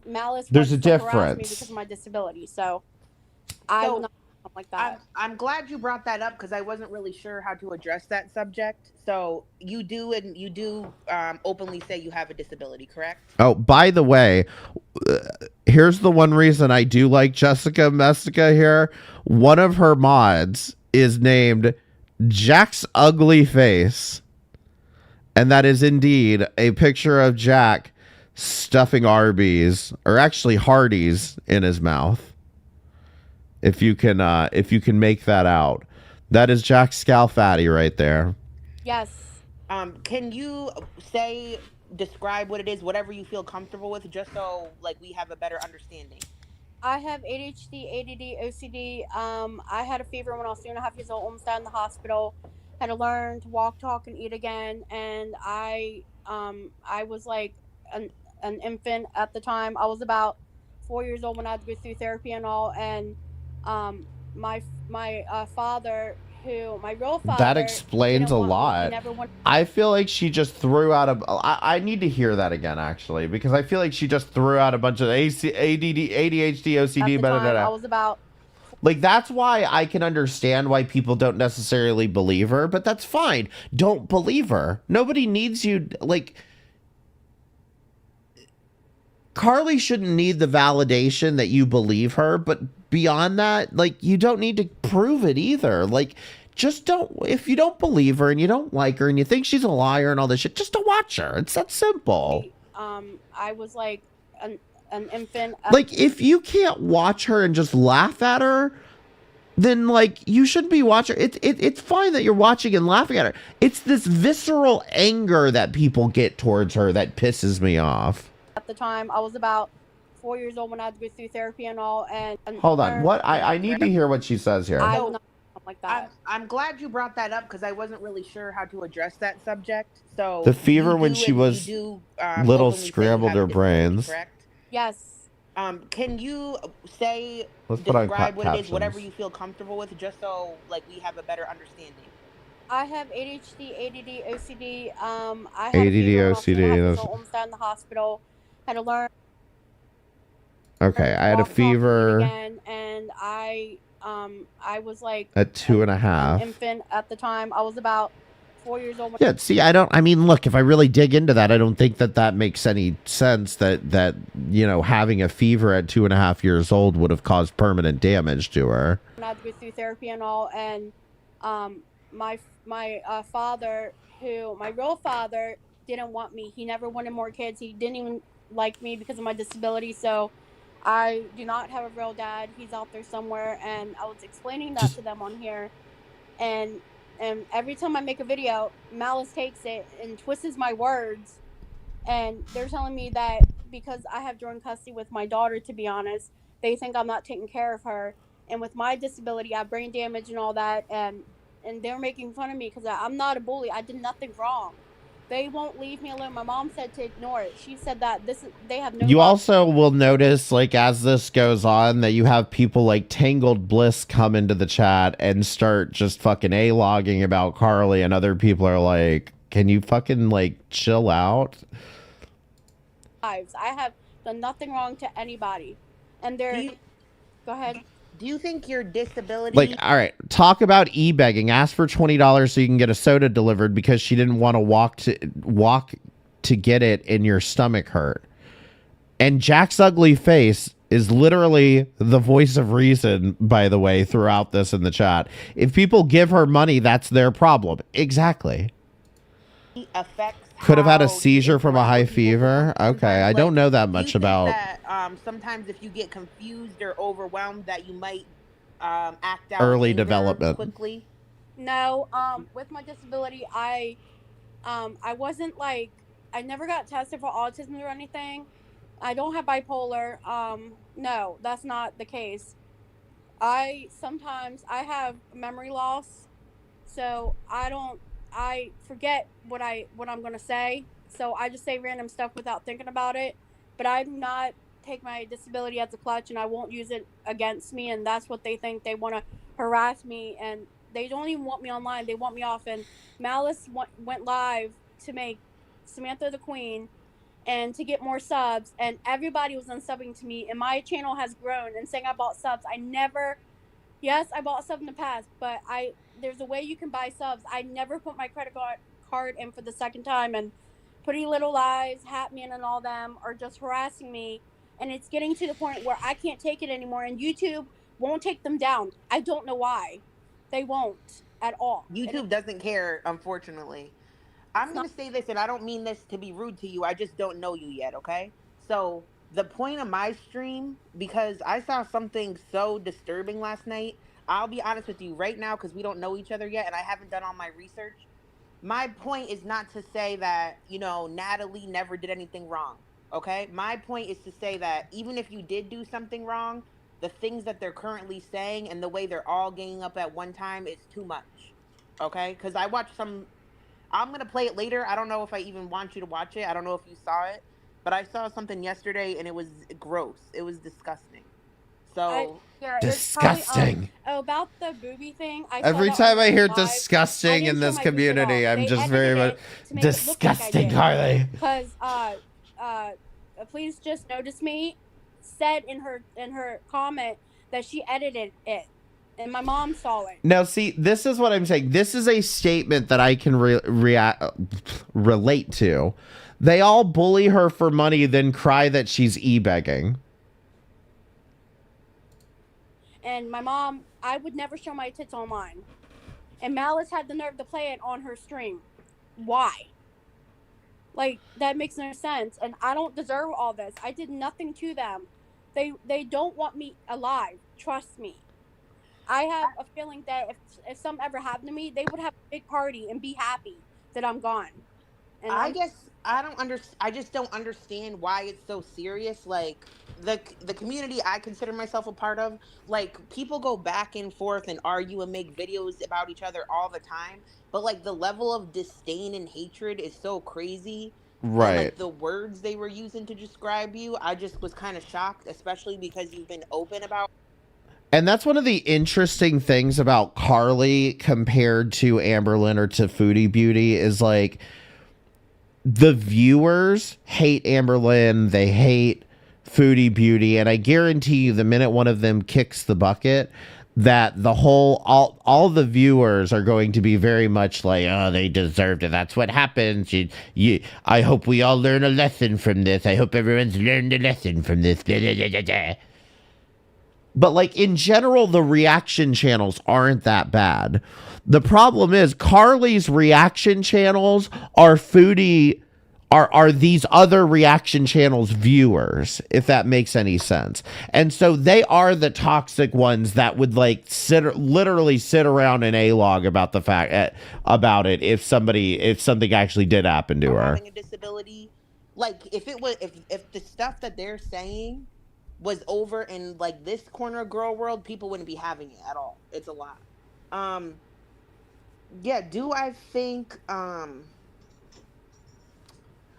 Malice, there's a difference me because of my disability. So I will not like that. I'm glad you brought that up because I wasn't really sure how to address that subject. So you do openly say you have a disability, correct? Oh, by the way, here's the one reason I do like Jessica Messica here. One of her mods is named Jack's Ugly Face. And that is indeed a picture of Jack stuffing Arby's, or actually Hardee's, in his mouth. If you can make that out, that is Jack Scalfatti right there. Yes. Can you describe what it is, whatever you feel comfortable with, just so like we have a better understanding? I have ADHD, ADD, OCD. I had a fever when I was 2.5 years old, almost died in the hospital. Had to learn to walk, talk, and eat again. And I was like an infant at the time. I was about 4 years old when I had to go through therapy and all. And my father, my real father, that explains a lot. I feel like she just threw out I need to hear that again, actually, because I feel like she just threw out a bunch of ADD, ADHD, OCD. I was about. Like, that's why I can understand why people don't necessarily believe her, but that's fine. Don't believe her. Nobody needs you. Like, Carly shouldn't need the validation that you believe her, but beyond that, like, you don't need to prove it either. Like, just don't, if you don't believe her and you don't like her and you think she's a liar and all this shit, just don't watch her. It's that simple. I was like an infant. Like, if you can't watch her and just laugh at her, then like, you shouldn't be watching. It's fine that you're watching and laughing at her. It's this visceral anger that people get towards her that pisses me off. At the time, I was about 4 years old when I had to go through therapy and all. And Hold on. What? I need to hear what she says here. I would not like that. I'm glad you brought that up because I wasn't really sure how to address that subject. So The fever you when do she and was you do, little openly say you scrambled have a her disability, brains. correct? Yes. Can you say, Let's put on describe what it is, whatever captions. you feel comfortable with, just so like we have a better understanding? I have ADHD, ADD, OCD. I had a ADD, fever when I was 2.5 years OCD. old, almost died in the hospital. Had to learn. Okay, I had a walk, talk, read fever again, and I was like at 2.5. an infant at the time. I was about 4 years old. Yeah, see, I mean, look, if I really dig into that, I don't think that makes any sense that, you know, having a fever at 2.5 years old would have caused permanent damage to her. I had to go through therapy and all, and my father, my real father, didn't want me. He never wanted more kids. He didn't even like me because of my disability. So I do not have a real dad. He's out there somewhere, and I was explaining that to them on here, and every time I make a video, Malice takes it and twists my words, and they're telling me that because I have joint custody with my daughter, to be honest, they think I'm not taking care of her, and with my disability, I have brain damage and all that, and they're making fun of me because I'm not a bully. I did nothing wrong. They won't leave me alone. My mom said to ignore it. She said that they have no You love. also will notice, like, as this goes on, that you have people like Tangled Bliss come into the chat and start just fucking A-logging about Carly, and other people are like, can you fucking, like, chill out? I have done nothing wrong to anybody. And they're... Go ahead. Do you think your disability... Like, all right, talk about e-begging. Ask for $20 so you can get a soda delivered because she didn't want to walk to get it and your stomach hurt. And Jack's ugly face is literally the voice of reason, by the way, throughout this in the chat. If people give her money, that's their problem. Exactly. Could have had a seizure from a high fever. Okay, I don't know that much about... that sometimes if you get confused or overwhelmed that you might act out early anger development quickly? No, with my disability, I wasn't like, I never got tested for autism or anything. I don't have bipolar. No, that's not the case. Sometimes I have memory loss, so I forget what I'm gonna say. So I just say random stuff without thinking about it. But I do not take my disability as a crutch, and I won't use it against me. And that's what they think. They want to harass me, and they don't even want me online. They want me off. And Malice went live to make Samantha the Queen and to get more subs, and everybody was unsubbing to me, and my channel has grown, and saying I bought subs. Yes, I bought subs in the past, but there's a way you can buy subs. I never put my credit card in for the second time, and Pretty Little Lies, Hatman, and all them are just harassing me, and it's getting to the point where I can't take it anymore, and YouTube won't take them down. I don't know why. They won't at all. YouTube doesn't care, unfortunately. I'm going to say this, and I don't mean this to be rude to you. I just don't know you yet, okay? So the point of my stream, because I saw something so disturbing last night, I'll be honest with you right now because we don't know each other yet and I haven't done all my research. My point is not to say that, you know, Natalie never did anything wrong, okay? My point is to say that even if you did do something wrong, the things that they're currently saying and the way they're all ganging up at one time is too much, okay? Because I watched some... I'm going to play it later. I don't know if I even want you to watch it. I don't know if you saw it. But I saw something yesterday, and it was gross. It was disgusting. So... disgusting. About the booby thing, Every time I hear disgusting in this community, I'm just very much... Disgusting, Carly. Because, please just notice me, said in her comment that she edited it. And my mom saw it. Now, see, this is what I'm saying. This is a statement that I can relate to. They all bully her for money, then cry that she's e-begging. And my mom, I would never show my tits online. And Malice had the nerve to play it on her stream. Why? Like, that makes no sense. And I don't deserve all this. I did nothing to them. They don't want me alive. Trust me. I have a feeling that if something ever happened to me, they would have a big party and be happy that I'm gone. And I guess I don't understand. I just don't understand why it's so serious. Like the community I consider myself a part of, like people go back and forth and argue and make videos about each other all the time. But like the level of disdain and hatred is so crazy. And Right. like the words they were using to describe you, I just was kind of shocked, especially because you've been open about. And that's one of the interesting things about Carly compared to Amberlyn or to Foodie Beauty is like the viewers hate Amberlyn, they hate Foodie Beauty, and I guarantee you the minute one of them kicks the bucket, that the whole all the viewers are going to be very much like, oh, they deserved it. That's what happens. I hope we all learn a lesson from this. I hope everyone's learned a lesson from this. Blah, blah, blah, blah, blah. But like in general, the reaction channels aren't that bad. The problem is Carly's reaction channels are are these other reaction channels viewers, if that makes any sense. And so they are the toxic ones that would like literally sit around in a log about the fact about it if something actually did happen to her. Having a disability, like if it was if the stuff that they're saying was over in like this corner of girl world, people wouldn't be having it at all. It's a lot. Yeah, do I think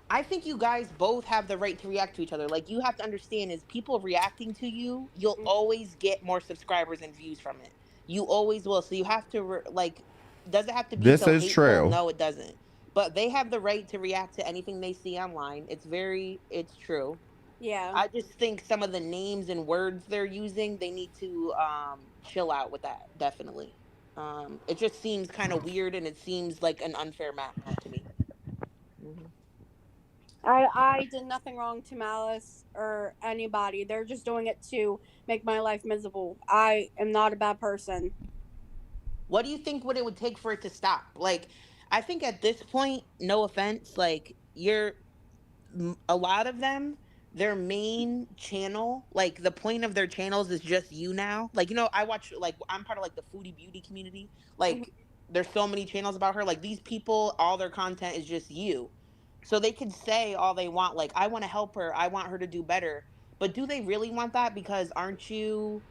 I think you guys both have the right to react to each other. Like you have to understand is people reacting to you, you'll always get more subscribers and views from it. You always will. So you have to like does it have to be This so is hateful? true. No, it doesn't. But they have the right to react to anything they see online. It's true. Yeah. I just think some of the names and words they're using, they need to chill out with that, definitely. It just seems kind of weird and it seems like an unfair match to me. Mm-hmm. I did nothing wrong to Malice or anybody. They're just doing it to make my life miserable. I am not a bad person. What do you think what it would take for it to stop? Like, I think at this point, no offense, like a lot of them, their main channel, like the point of their channels is just you now. Like, I watch, like, I'm part of like the foodie beauty community. Like, there's so many channels about her. Like, these people, all their content is just you. So they can say all they want, like, I want to help her, I want her to do better. But do they really want that? Because aren't you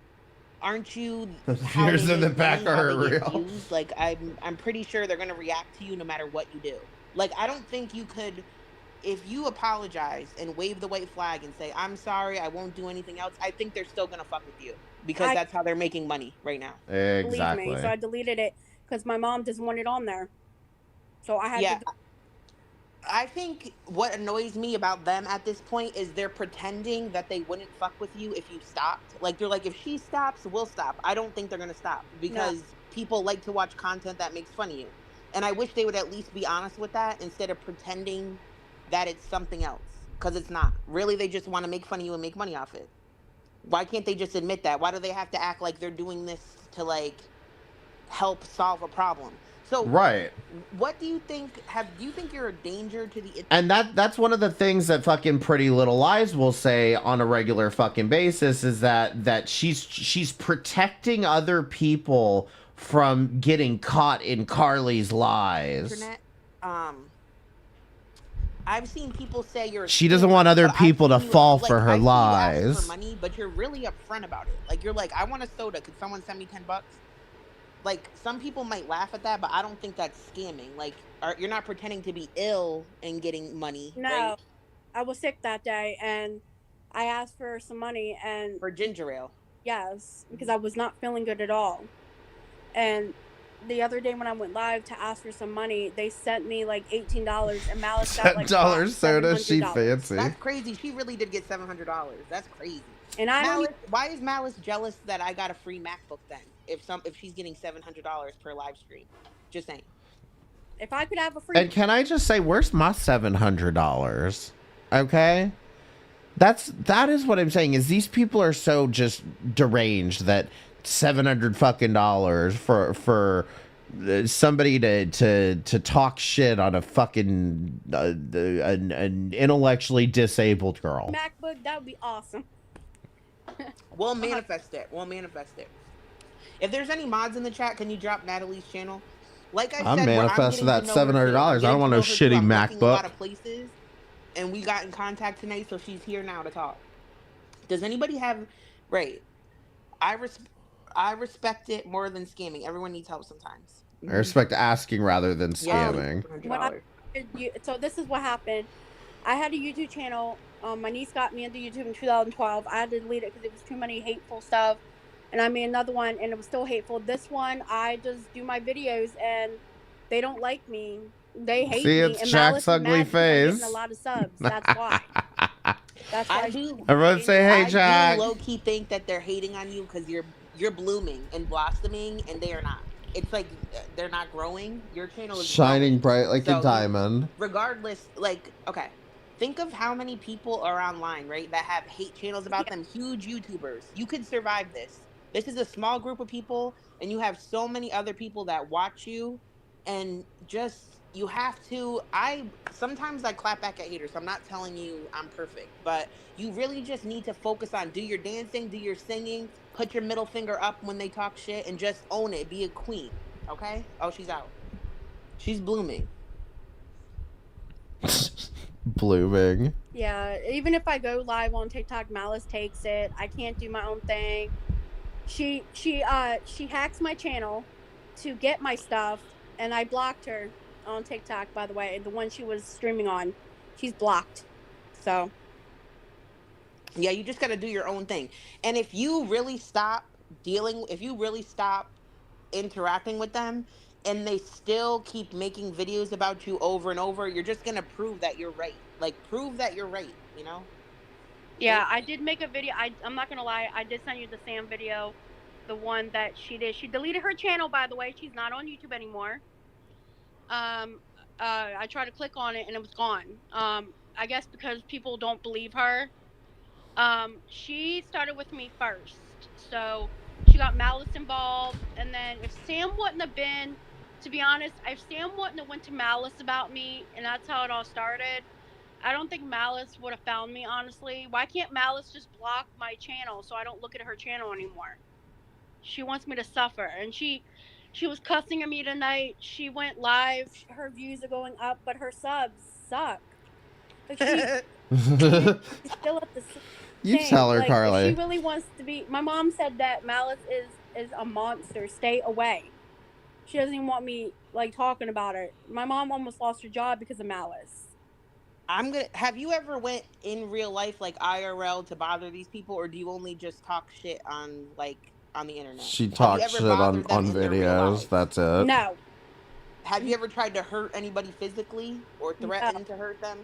Those how viewers they in the make back money, how are they get real. views? Like I'm pretty sure they're gonna react to you no matter what you do. Like I don't think you could, if you apologize and wave the white flag and say I'm sorry, I won't do anything else. I think they're still gonna fuck with you because that's how they're making money right now. Exactly. Believe me. So I deleted it because my mom doesn't want it on there. So I had to. I think what annoys me about them at this point is they're pretending that they wouldn't fuck with you if you stopped. Like they're like, if she stops, we'll stop. I don't think they're gonna stop because people like to watch content that makes fun of you. And I wish they would at least be honest with that instead of pretending that it's something else. Because it's not. Really, they just want to make fun of you and make money off it. Why can't they just admit that? Why do they have to act like they're doing this to like help solve a problem? So right. What do you think? Do you think you're a danger to the? And that's one of the things that fucking Pretty Little Lies will say on a regular fucking basis is that she's protecting other people from getting caught in Carly's lies. Internet, I've seen people say you're. She doesn't want other people to fall for her I've seen you ask lies. for money, but you're really upfront about it. Like you're like, I want a soda. Could someone send me $10? Like some people might laugh at that, but I don't think that's scamming. Like you're not pretending to be ill and getting money. No, right? I was sick that day and I asked for some money and for ginger ale. Yes, because I was not feeling good at all. And the other day when I went live to ask for some money, they sent me like $18 and Malice got like $10 soda, she fancy. That's crazy. She really did get $700. That's crazy. And I why is Malice jealous that I got a free MacBook then? If she's getting $700 per live stream, just saying. If I could have a free. And can I just say, where's my $700? Okay, that is what I'm saying. Is these people are so just deranged that $700 fucking dollars for somebody to talk shit on a fucking an intellectually disabled girl. MacBook, that would be awesome. We'll manifest it. If there's any mods in the chat, can you drop Natalie's channel? Like I I'm said, manifesting that $700. I don't want no shitty MacBook. A lot MacBook. of places, and we got in contact tonight, so she's here now to talk. Does anybody have? Right. I respect it more than scamming. Everyone needs help sometimes. I respect asking rather than Yeah, scamming. So this is what happened. I had a YouTube channel. My niece got me into YouTube in 2012. I had to delete it because it was too many hateful stuff. And I made another one, and it was still hateful. This one, I just do my videos, and they don't like me. They hate See, me. it's And Jack's Malice is ugly mad because I'm getting face. a lot of subs. That's why. That's why. I do. Everyone say, "Hey, Jack." I do low key think that they're hating on you because you're blooming and blossoming, and they are not. It's like they're not growing. Your channel is Shining growing. bright like a So, diamond. Regardless, like, okay, think of how many people are online, right, that have hate channels about them. Huge YouTubers. You could survive this. This is a small group of people, and you have so many other people that watch you, and just you have to. Sometimes I clap back at haters. So I'm not telling you I'm perfect, but you really just need to focus on do your dancing, do your singing, put your middle finger up when they talk shit, and just own it. Be a queen, okay? Oh, she's out. She's blooming. Blooming. Yeah, even if I go live on TikTok, Malice takes it. I can't do my own thing. She hacks my channel to get my stuff, and I blocked her on TikTok, by the way. The one she was streaming on, she's blocked. So yeah, you just got to do your own thing. And if you really stop interacting with them, and they still keep making videos about you over and over, you're just gonna prove that you're right. Like, prove that you're right, you know? yeah, I did make a video. I'm not gonna lie, I did send you the Sam video, the one that she did. She deleted her channel, by the way. She's not on YouTube anymore. I tried to click on it and it was gone. I guess because people don't believe her. She started with me first, so she got Malice involved, and then if Sam wouldn't have been, to be honest, if Sam wouldn't have went to Malice about me, and that's how it all started, I don't think Malice would have found me, honestly. Why can't Malice just block my channel so I don't look at her channel anymore? She wants me to suffer, and she was cussing at me tonight. She went live. Her views are going up, but her subs suck. Like she's still at the You thing. tell her, Like, Carly. if she really wants to be, my mom said that Malice is a monster. Stay away. She doesn't even want me like talking about it. My mom almost lost her job because of Malice. Have you ever went in real life, like IRL, to bother these people, or do you only just talk shit on the internet? She talks shit on videos. That's it. No. Have you ever tried to hurt anybody physically or threatened to hurt them?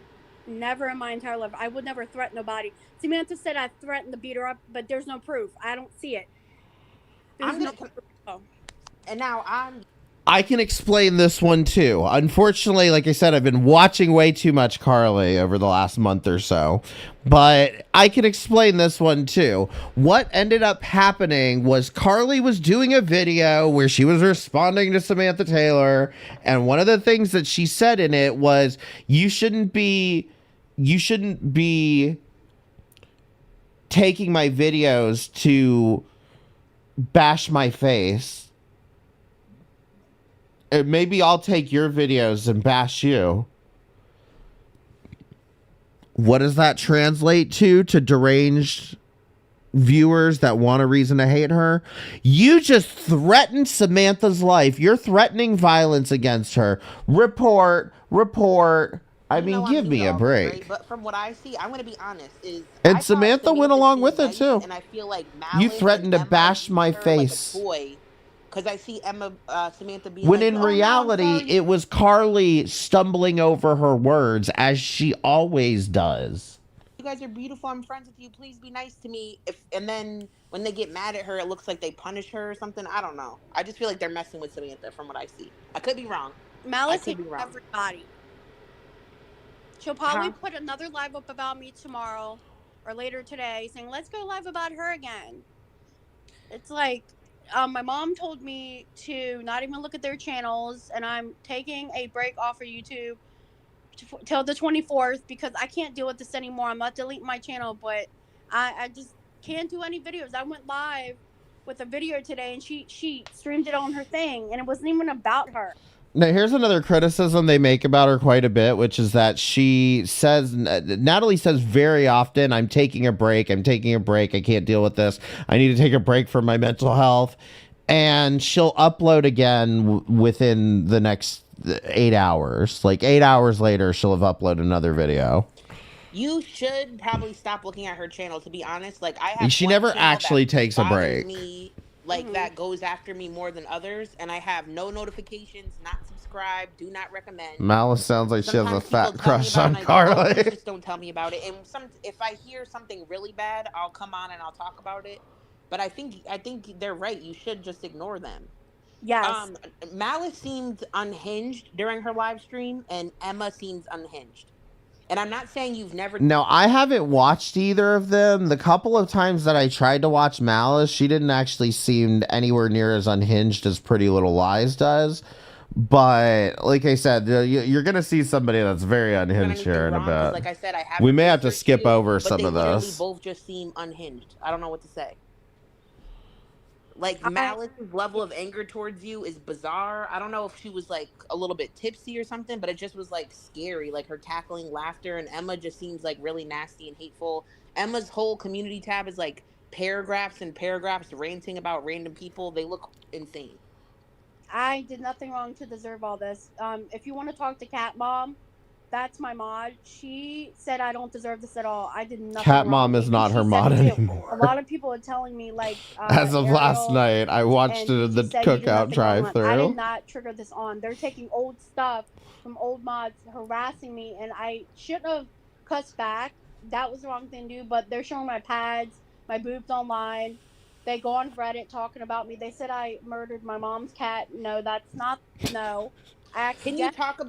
Never in my entire life. I would never threaten nobody. Samantha said I threatened to beat her up, but there's no proof. I don't see it. And now I can explain this one too. Unfortunately, like I said, I've been watching way too much Carly over the last month or so, but I can explain this one too. What ended up happening was Carly was doing a video where she was responding to Samantha Taylor, and one of the things that she said in it was, you shouldn't be taking my videos to bash my face. Maybe I'll take your videos and bash you. What does that translate to deranged viewers that want a reason to hate her? You just threatened Samantha's life. You're threatening violence against her. Report. I mean, give me a break. Right? But from what I see, I'm going to be honest, And Samantha went along with it too. And I feel like Malice You threatened to bash my face. Like, because I see Samantha being when like, in "Oh, reality, no, it was Carly stumbling over her words, as she always does. You guys are beautiful. I'm friends with you. Please be nice to me." And then when they get mad at her, it looks like they punish her or something. I don't know. I just feel like they're messing with Samantha from what I see. I could be wrong. Malice hates everybody. She'll probably put another live up about me tomorrow or later today, saying, "Let's go live about her again." It's like, my mom told me to not even look at their channels, and I'm taking a break off of YouTube till the 24th because I can't deal with this anymore. I'm not deleting my channel, but I just can't do any videos. I went live with a video today, and she streamed it on her thing, and it wasn't even about her. Now, here's another criticism they make about her quite a bit, which is that Natalie says very often, I'm taking a break. I can't deal with this. I need to take a break from my mental health. And she'll upload again within the next 8 hours. Like 8 hours later, she'll have uploaded another video. You should probably stop looking at her channel, to be honest. Like, I have She one never channel actually that takes a bothers break. me, like, that goes after me more than others, and I have no notifications, not subscribed, do not recommend. Malice sounds like Sometimes she has a people fat tell me crush about it, on and I go, oh, please Carly. just don't tell me about it. And if I hear something really bad, I'll come on and I'll talk about it. But I think they're right. You should just ignore them. Yes. Malice seemed unhinged during her live stream, and Emma seems unhinged. And I'm not saying you've never. No, I haven't watched either of them. The couple of times that I tried to watch Malice, she didn't actually seem anywhere near as unhinged as Pretty Little Lies does. But like I said, you're gonna see somebody that's very unhinged here in a bit. Like I said, I have. We may have to skip over but some they of literally this. both just seem unhinged. I don't know what to say. Like, Malice's level of anger towards you is bizarre. I don't know if she was like a little bit tipsy or something, but it just was like scary. Like her cackling laughter, and Emma just seems like really nasty and hateful. Emma's whole community tab is like paragraphs and paragraphs ranting about random people. They look insane. I did nothing wrong to deserve all this. If you want to talk to Cat Mom, that's my mod. She said I don't deserve this at all. I did nothing Cat wrong. Mom is not her mod anymore. A lot of people are telling me, like, As of last Ariel, night, I watched it in the said you did cookout nothing wrong. I did drive-through. not trigger this on. They're taking old stuff from old mods, harassing me, and I shouldn't have cussed back. That was the wrong thing to do, but they're showing my pads, my boobs online. They go on Reddit talking about me. They said I murdered my mom's cat. No, that's not. No. Can you talk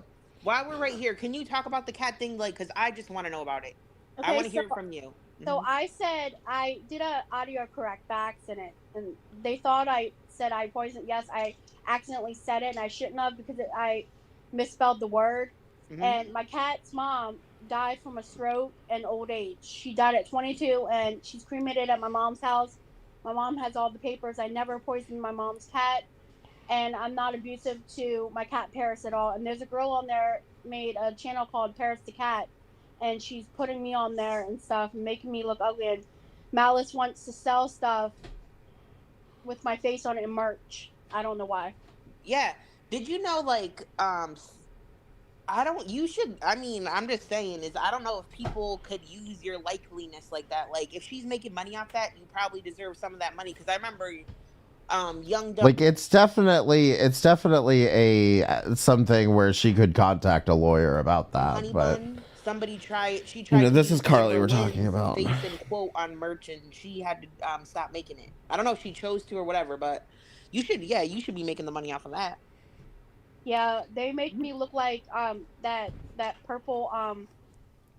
while we're right here? Can you talk about the cat thing? Like, because I just want to know about it. I want to hear it from you. So I said I did a audio correct by accident, and they thought I said I poisoned. Yes, I accidentally said it, and I shouldn't have because I misspelled the word. And my cat's mom died from a stroke and old age. She died at 22, and she's cremated at my mom's house. My mom has all the papers. I never poisoned my mom's cat, and I'm not abusive to my cat Paris at all. And there's a girl on there made a channel called Paris the Cat, and she's putting me on there and stuff and making me look ugly. And Malice wants to sell stuff with my face on it in merch. I don't know why. Yeah. Did you know, like, I'm just saying, I don't know if people could use your likeliness like that. Like, if she's making money off that, you probably deserve some of that money. Because I remember, Young Dumb. Like it's definitely a something where she could contact a lawyer about that. Honey But Bun, she tried. this is Carly we're talking about. Face and quote on merch, and she had to stop making it. I don't know if she chose to or whatever, but you should be making the money off of that. Yeah, they make me look like that purple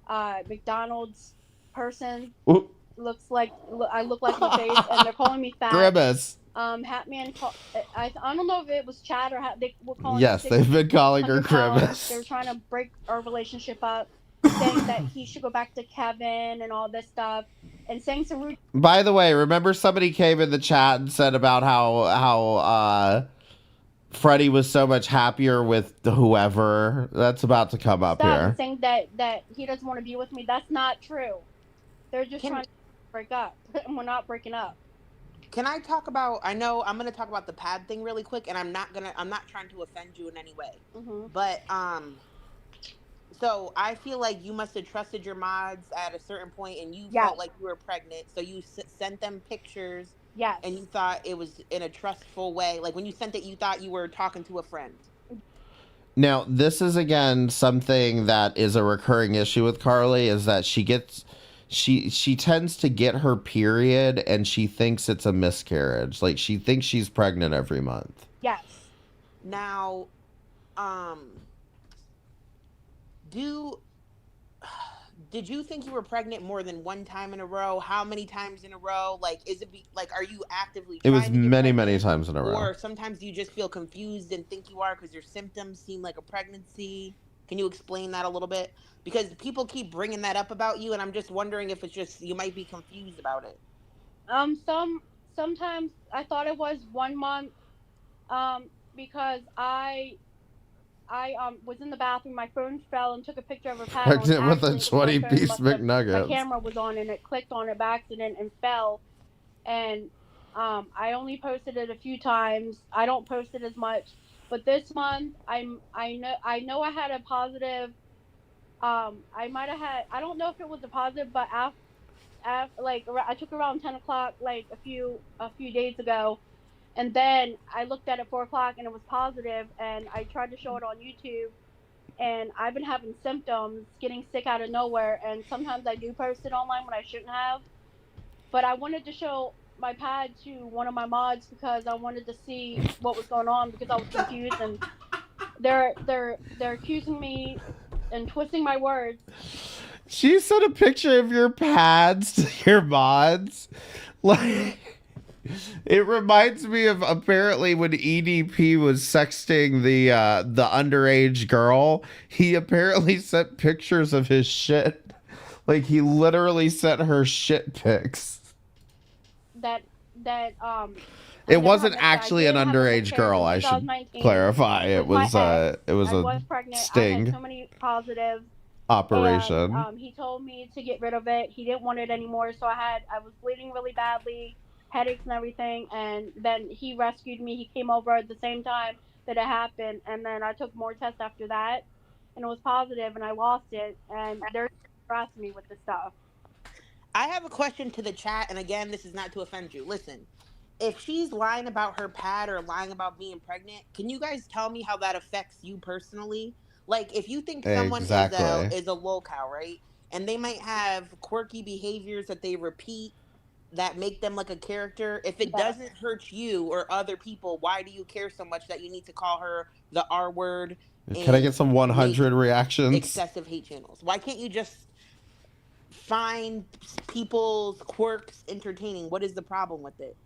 McDonald's person. Ooh. I look like my face, and they're calling me fat. Grimace. Hatman, I don't know if it was Chad or they were calling. Yes, they've been calling her Grimace. They were trying to break our relationship up, saying that he should go back to Kevin and all this stuff, and saying some rude. By the way, remember somebody came in the chat and said about how Freddie was so much happier with whoever. That's about to come up here. Saying that he doesn't want to be with me. That's not true. They're just trying to break up, and we're not breaking up. Can I talk about? I know I'm going to talk about the pad thing really quick, and I'm not trying to offend you in any way. But so I feel like you must have trusted your mods at a certain point, and you felt like you were pregnant, so you sent them pictures. Yes. And you thought it was in a trustful way. Like when you sent it, you thought you were talking to a friend. Now, this is again something that is a recurring issue with Carly, is that she tends to get her period and she thinks it's a miscarriage. Like she thinks she's pregnant every month. Yes. Now, did you think you were pregnant more than one time in a row? How many times in a row? Like, are you actively It was trying to get many pregnant? times in a row. Or sometimes do you just feel confused and think you are because your symptoms seem like a pregnancy? Can you explain that a little bit? Because people keep bringing that up about you, and I'm just wondering if it's just you might be confused about it. Sometimes I thought it was 1 month, because I was in the bathroom. My phone fell and took a picture of her pad. Pregnant with a My phone 20-piece must have- My McNuggets. camera was on and it clicked on it by accident and fell. And I only posted it a few times. I don't post it as much. But this month, I know I had a positive. I might have had. I don't know if it was a positive, but after like I took around 10 o'clock like a few days ago, and then I looked at it 4 o'clock and it was positive, and I tried to show it on YouTube, and I've been having symptoms, getting sick out of nowhere, and sometimes I do post it online when I shouldn't have, but I wanted to show my pad to one of my mods because I wanted to see what was going on because I was confused, and they're accusing me and twisting my words. She sent a picture of your pads to your mods. Like, it reminds me of apparently when EDP was sexting the underage girl. He apparently sent pictures of his shit. Like, he literally sent her shit pics. It wasn't actually an underage girl. I should clarify. It was a sting. I had so many positives. Operation. And, he told me to get rid of it. He didn't want it anymore, so I was bleeding really badly, headaches and everything. And then he rescued me. He came over at the same time that it happened, and then I took more tests after that, and it was positive, and I lost it. And they're harassing me with this stuff. I have a question to the chat, and again, this is not to offend you. Listen, if she's lying about her pad or lying about being pregnant, can you guys tell me how that affects you personally? Like, if you think someone is a lolcow, right, and they might have quirky behaviors that they repeat that make them like a character, if it doesn't hurt you or other people, why do you care so much that you need to call her the R word? Can I get some 100 reactions? Excessive hate channels. Why can't you just find people's quirks entertaining? What is the problem with it?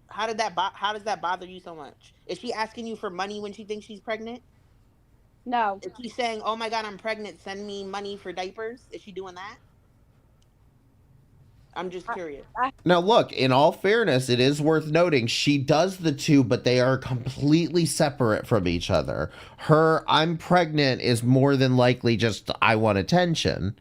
How does that bother you so much? Is she asking you for money when she thinks she's pregnant? No. Is she saying, "Oh my God, I'm pregnant, send me money for diapers"? Is she doing that? I'm just curious. Now, look, in all fairness, it is worth noting she does the two, but they are completely separate from each other. Her "I'm pregnant" is more than likely just "I want attention,"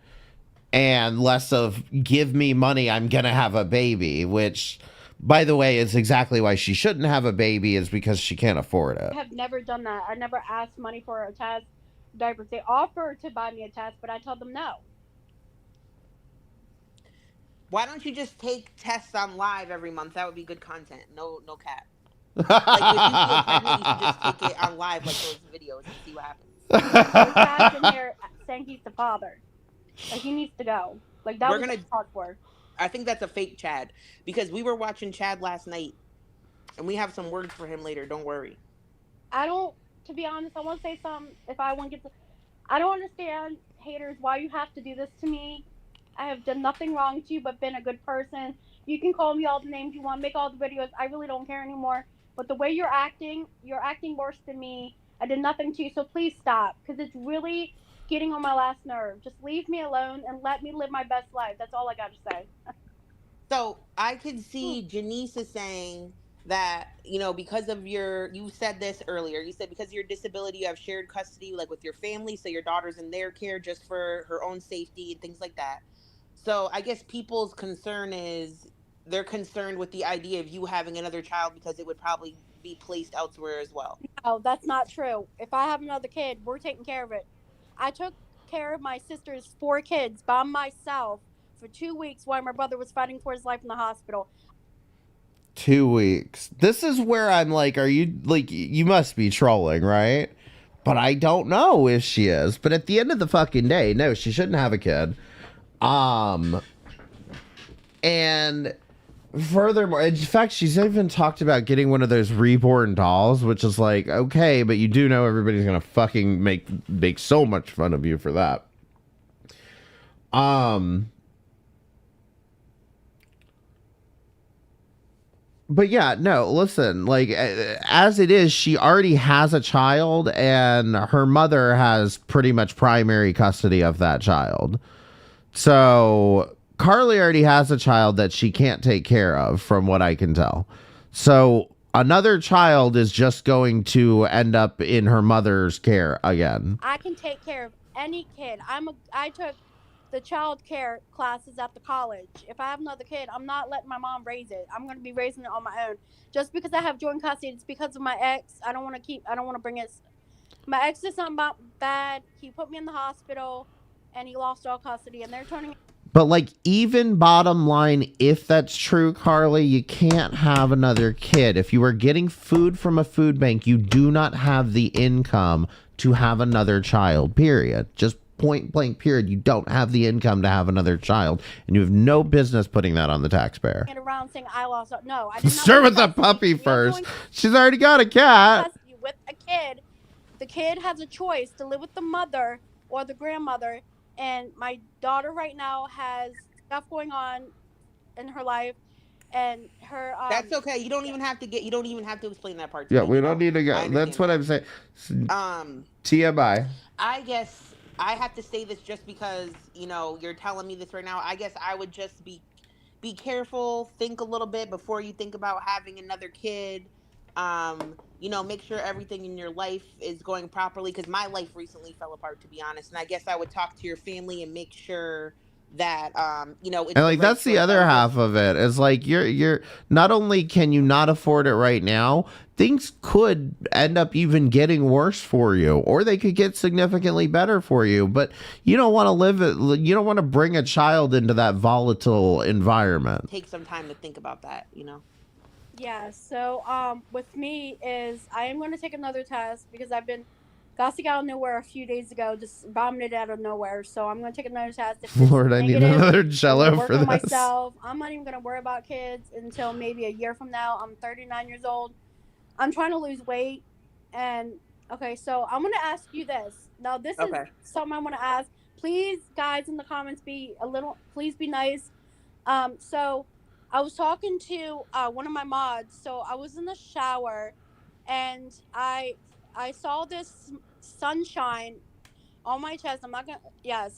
and less of "give me money, I'm gonna have a baby," which, by the way, is exactly why she shouldn't have a baby, is because she can't afford it. I have never done that. I never asked money for a test, diapers. They offer to buy me a test, but I tell them no. Why don't you just take tests on live every month? That would be good content. No cap. Like, if you feel pregnant, you should just take it on live, like those videos, and see what happens. There's guys in here saying he's the father. Like, he needs to go. Like, that was hard for. I think that's a fake Chad, because we were watching Chad last night, and we have some words for him later. Don't worry. To be honest, I want to say something. If I want to get to, I don't understand, haters, why you have to do this to me. I have done nothing wrong to you but been a good person. You can call me all the names you want, make all the videos. I really don't care anymore. But the way you're acting worse than me. I did nothing to you, so please stop, because it's really getting on my last nerve. Just leave me alone and let me live my best life. That's all I got to say. So I can see Janice is saying that, because of you said this earlier, you said because of your disability, you have shared custody, like with your family, so your daughter's in their care just for her own safety and things like that. So I guess people's concern is they're concerned with the idea of you having another child because it would probably be placed elsewhere as well. No, that's not true. If I have another kid, we're taking care of it. I took care of my sister's 4 kids by myself for 2 weeks while my brother was fighting for his life in the hospital. 2 weeks. This is where I'm like, are you, like, you must be trolling, right? But I don't know if she is. But at the end of the fucking day, no, she shouldn't have a kid. And furthermore, in fact, she's even talked about getting one of those reborn dolls, which is like, okay, but you do know everybody's gonna fucking make so much fun of you for that. But yeah, no, listen, like, as it is, she already has a child, and her mother has pretty much primary custody of that child. So Carly already has a child that she can't take care of, from what I can tell. So another child is just going to end up in her mother's care again. I can take care of any kid. I took the child care classes at the college. If I have another kid, I'm not letting my mom raise it. I'm going to be raising it on my own. Just because I have joint custody, it's because of my ex. I don't want to bring it. My ex did something bad. He put me in the hospital and he lost all custody, and they're turning. But like, even bottom line, if that's true, Carly, you can't have another kid. If you are getting food from a food bank, you do not have the income to have another child, period. Just point blank, period. You don't have the income to have another child, and you have no business putting that on the taxpayer. Around saying I lost. No, I did not. Start with the puppy first. She's already got a cat. With a kid, the kid has a choice to live with the mother or the grandmother. And my daughter right now has stuff going on in her life, and her. That's okay. You don't even have to explain that part. Yeah, we don't need to go. That's what I'm saying. TMI. I guess I have to say this just because you're telling me this right now. I guess I would just be careful. Think a little bit before you think about having another kid. Make sure everything in your life is going properly, because my life recently fell apart, to be honest. And I guess I would talk to your family and make sure that it's and like that's the other half of it, is like you're not only can you not afford it right now, things could end up even getting worse for you, or they could get significantly better for you, but you don't want to you don't want to bring a child into that volatile environment. Take some time to think about that. Yeah, so with me is I am going to take another test because I've been gassing out of nowhere a few days ago, just vomited out of nowhere. So I'm going to take another test. Lord, I need another Jello for this. Myself. I'm not even going to worry about kids until maybe a year from now. I'm 39 years old. I'm trying to lose weight. And okay, so I'm going to ask you this. Now, this is something I want to ask. Please, guys, in the comments, please be nice. So I was talking to one of my mods. So I was in the shower, and I saw this sunshine on my chest.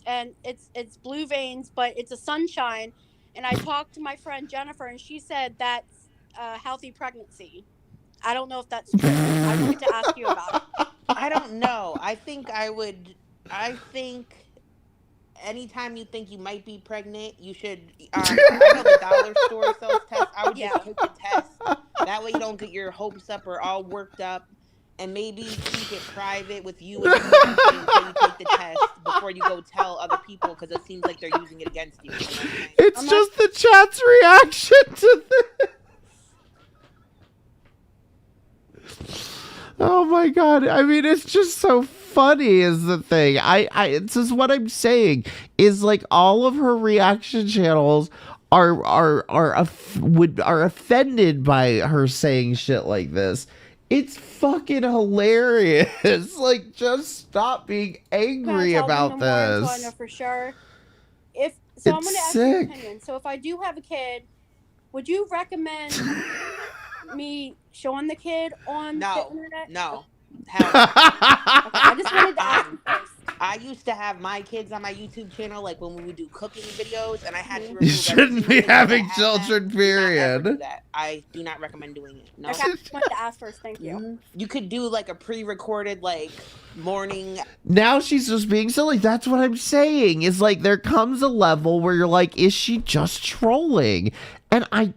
And it's blue veins, but it's a sunshine. And I talked to my friend Jennifer, and she said that's a healthy pregnancy. I don't know if that's true. I wanted to ask you about it. I don't know. I think anytime you think you might be pregnant, you should. I know the dollar store sells tests. I would just take the test. That way you don't get your hopes up or all worked up. And maybe keep it private with you and your until you take the test before you go tell other people, because it seems like they're using it against you. It's just the chat's reaction to this. Oh my god! I mean, it's just so funny. Is the thing. This is what I'm saying. Is like all of her reaction channels are offended by her saying shit like this. It's fucking hilarious. Like, just stop being angry about this. So I know for sure. I'm going to ask your opinion. So if I do have a kid, would you recommend me showing the kid on the internet? No. Hell no. Okay, I just wanted to ask you first. I used to have my kids on my YouTube channel, like when we would do cooking videos, and I had to remove You shouldn't be having children, period. I do not recommend doing it. No. Okay, I just wanted to ask first. Thank you. You could do like a pre-recorded morning. Now she's just being silly. That's what I'm saying. Is like there comes a level where you're like, is she just trolling? And I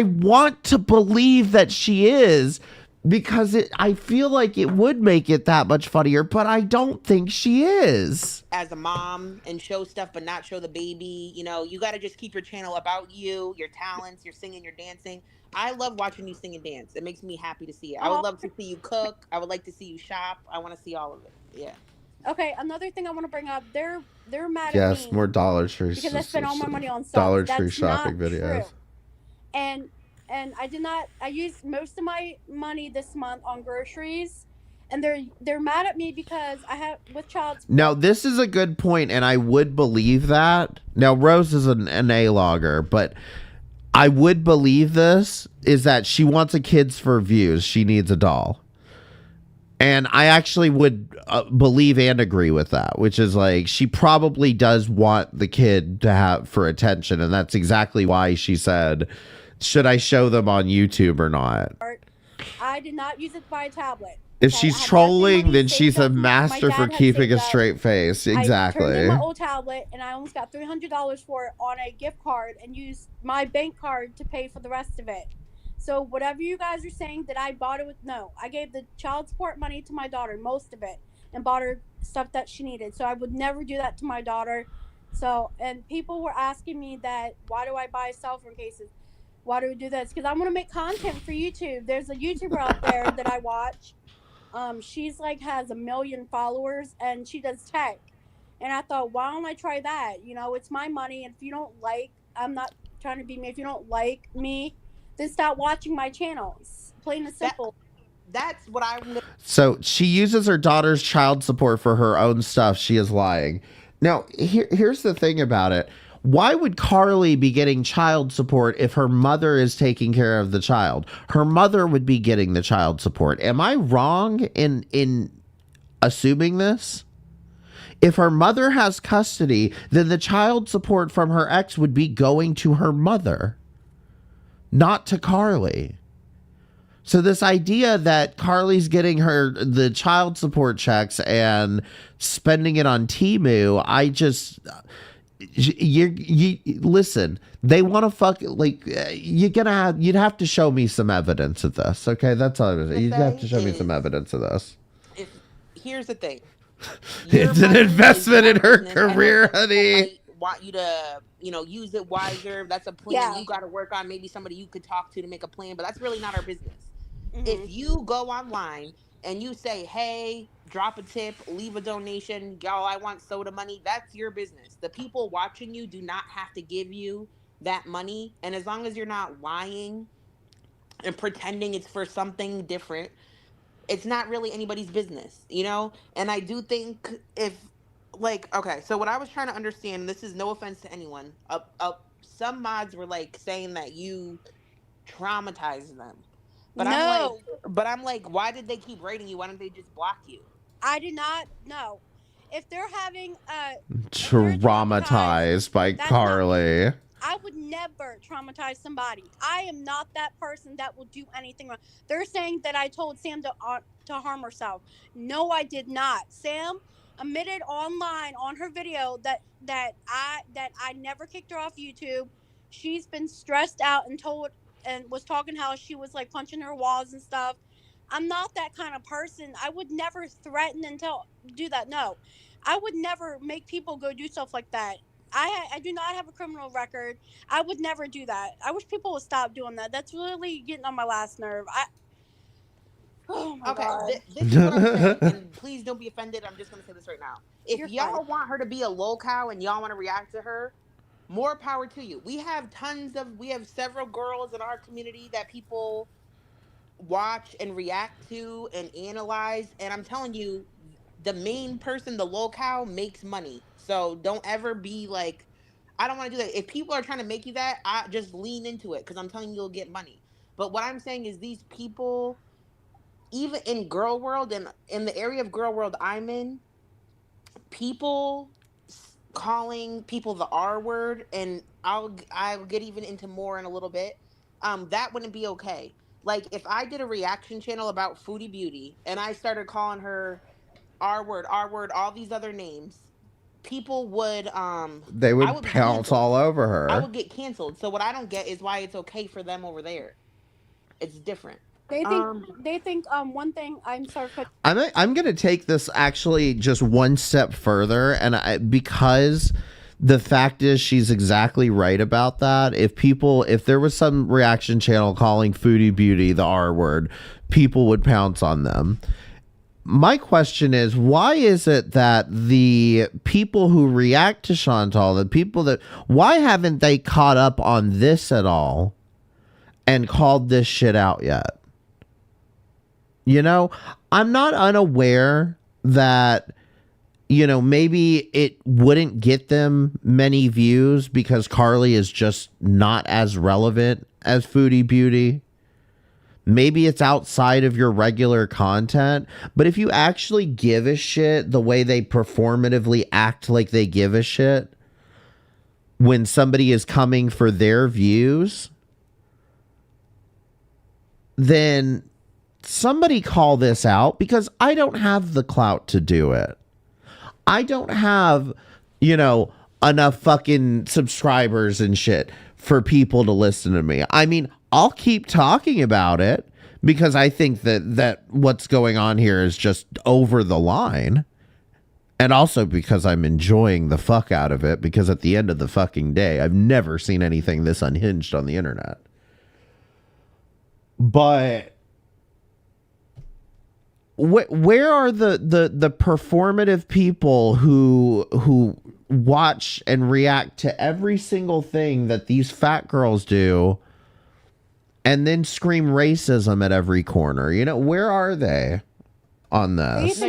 want to believe that she is, because I feel like it would make it that much funnier, but I don't think she is. As a mom, and show stuff but not show the baby. You got to just keep your channel about you, your talents, your singing, your dancing. I love watching you sing and dance. It makes me happy to see it. I would love to see you cook. I would like to see you shop. I want to see all of it. Yeah. Okay, another thing I want to bring up, they're mad at me. Yes, more Dollar Tree. Because I spent all my money on subs. Dollar Tree shopping videos. True. And I used most of my money this month on groceries, and they're mad at me because I have with child support. Now this is a good point, and I would believe that. Now Rose is an A-logger, but I would believe this is that she wants a kids for views. She needs a doll. And I actually would believe and agree with that, which is like she probably does want the kid to have for attention. And that's exactly why she said should I show them on YouTube or not? I did not use it by a tablet. If she's trolling, then she's a master for keeping a straight face. I turned in Exactly. my old tablet, and I almost got $300 for it on a gift card, and used my bank card to pay for the rest of it. So whatever you guys are saying that I bought it with, no, I gave the child support money to my daughter, most of it, and bought her stuff that she needed. So I would never do that to my daughter. So, and people were asking me that, why do I buy cell phone cases? Why do we do this? Because I want to make content for YouTube. There's a YouTuber out there that I watch. She's like has 1 million followers, and she does tech. And I thought, why don't I try that? You know, it's my money. And if you don't like, I'm not trying to be me. If you don't like me, then stop watching my channels. Plain and simple. That's what I. So she uses her daughter's child support for her own stuff. She is lying. Now, here's the thing about it. Why would Carly be getting child support if her mother is taking care of the child? Her mother would be getting the child support. Am I wrong in assuming this? If her mother has custody, then the child support from her ex would be going to her mother, not to Carly. So this idea that Carly's getting the child support checks and spending it on Temu, I just... You listen, they want to fuck, like, you'd have to show me some evidence of this. Okay, that's all it is. You'd have to show me some evidence of this. Here's the thing. It's an investment in her career, honey. Want you to, use it wiser. That's a plan you got to work on. Maybe somebody you could talk to make a plan, but that's really not our business. If you go online and you say, hey, drop a tip, leave a donation, y'all, I want soda money, that's your business. The people watching you do not have to give you that money. And as long as you're not lying and pretending it's for something different, it's not really anybody's business, And I do think okay, so what I was trying to understand, this is no offense to anyone, some mods were like saying that you traumatized them. But I'm like, why did they keep rating you? Why don't they just block you? I did not know. If they're having Traumatized by Carly. I would never traumatize somebody. I am not that person that will do anything wrong. They're saying that I told Sam to harm herself. No, I did not. Sam admitted online on her video that I never kicked her off YouTube. She's been stressed out and was talking how she was like punching her walls and stuff. I'm not that kind of person. I would never threaten and do that. No, I would never make people go do stuff like that. I do not have a criminal record. I would never do that. I wish people would stop doing that. That's really getting on my last nerve. Oh my God. This is what I'm saying, and please don't be offended. I'm just going to say this right now. If y'all want her to be a lol cow and y'all want to react to her, more power to you. We have several girls in our community that people watch and react to and analyze. And I'm telling you, the main person, the lol cow, makes money. So don't ever be like, I don't want to do that. If people are trying to make you that, I just lean into it because I'm telling you, you'll get money. But what I'm saying is these people, even in girl world and in the area of girl world I'm in, people calling people the R word, and I'll get even into more in a little bit. That wouldn't be okay. Like if I did a reaction channel about Foodie Beauty and I started calling her R word, all these other names, people would they would pounce all over her. I would get canceled. So what I don't get is why it's okay for them over there. It's different. They think one thing. I'm sorry. I'm gonna take this actually just one step further, and because the fact is she's exactly right about that. If there was some reaction channel calling Foodie Beauty the R word, people would pounce on them. My question is, why is it that the people who react to Chantal, why haven't they caught up on this at all and called this shit out yet? I'm not unaware that, maybe it wouldn't get them many views because Carly is just not as relevant as Foodie Beauty. Maybe it's outside of your regular content, but if you actually give a shit the way they performatively act like they give a shit when somebody is coming for their views, then somebody call this out, because I don't have the clout to do it. I don't have, enough fucking subscribers and shit for people to listen to me. I mean, I'll keep talking about it because I think that what's going on here is just over the line. And also because I'm enjoying the fuck out of it, because at the end of the fucking day, I've never seen anything this unhinged on the internet. But where are the performative people who watch and react to every single thing that these fat girls do and then scream racism at every corner? Where are they on this?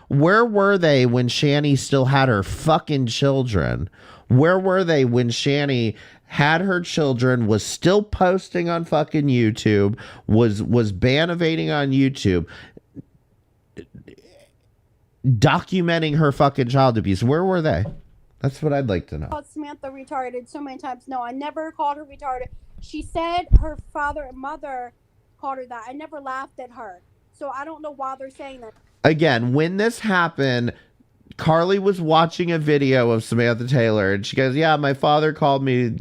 Where were they when Shani still had her fucking children? Where were they when Shani had her children, was still posting on fucking YouTube, was bannovating on YouTube, documenting her fucking child abuse? Where were they? That's what I'd like to know. Called Samantha retarded so many times. No, I never called her retarded. She said her father and mother called her that. I never laughed at her. So I don't know why they're saying that. Again, when this happened, Carly was watching a video of Samantha Taylor, and she goes, "Yeah, my father called me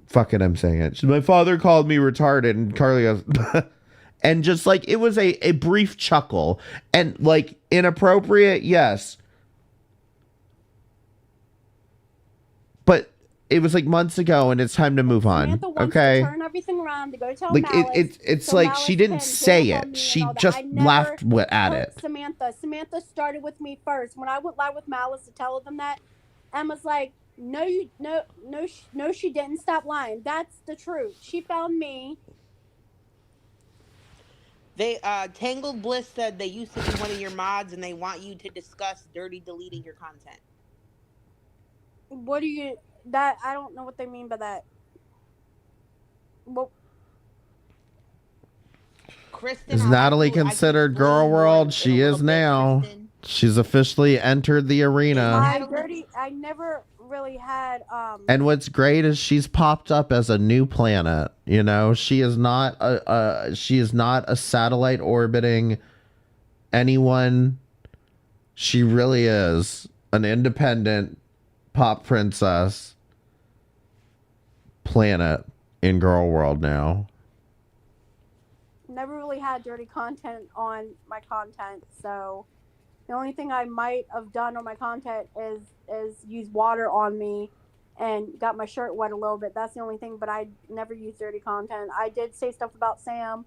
fucking, I'm saying it. My father called me retarded," and Carly goes, and just like, it was a brief chuckle, and like, inappropriate, yes, but it was like months ago, and it's time to move on. Samantha wants Okay. to turn everything around to go tell Like, Malice. it's so like Malice she didn't can say gang up on it. me She and all that. just I never laughed at hurt it. Samantha. Samantha started with me first. When I went live with Malice to tell them that, Emma's like, "No, she didn't. Stop lying. That's the truth. She found me." They Tangled Bliss said they used to be one of your mods and they want you to discuss dirty deleting your content. What do you that? I don't know what they mean by that. Well, Kristen, Is Natalie considered Girl World? She is now. She's officially entered the arena. I never really had And what's great is she's popped up as a new planet. She is not a satellite orbiting anyone. She really is an independent pop princess planet in Girl World now. never really had dirty content on my content, so the only thing I might have done on my content is use water on me and got my shirt wet a little bit. That's the only thing, but I never used dirty content. I did say stuff about Sam.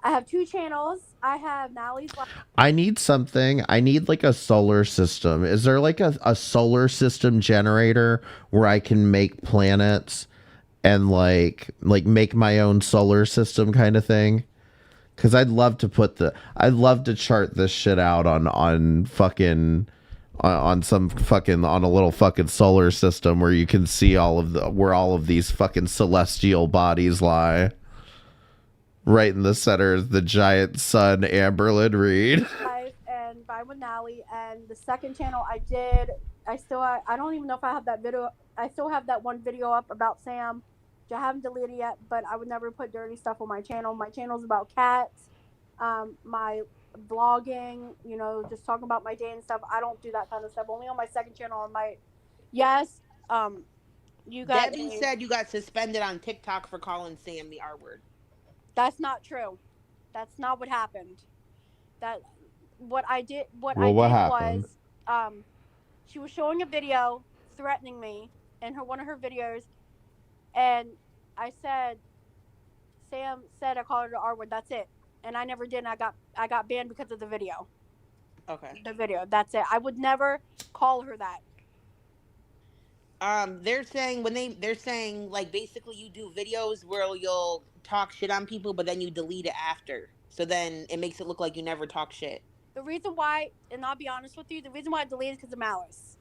I have 2 channels. I have Natalie's. I need something. I need like a solar system. Is there like a solar system generator where I can make planets and like make my own solar system kind of thing? Because I'd love to chart this shit out on fucking on a little fucking solar system where you can see where all of these fucking celestial bodies lie. Right in the center is the giant sun, Amberlyn Reed. And Vibe with Nally, and the second channel I don't even know if I have that video. I still have that one video up about Sam, which I haven't deleted yet, but I would never put dirty stuff on my channel. My channel's about cats, my vlogging, just talking about my day and stuff. I don't do that kind of stuff. Only on my second channel on my, yes, you got. Debbie said you got suspended on TikTok for calling Sam the R word. That's not true. That's not what happened. What happened? Was she was showing a video threatening me in one of her videos, and I said, Sam said I called her the R word. That's it, and I never did. And I got banned because of the video. Okay. The video. That's it. I would never call her that. They're saying like basically you do videos where you'll talk shit on people, but then you delete it after. So then it makes it look like you never talk shit. The reason why, and I'll be honest with you, the reason why I deleted is because of Malice.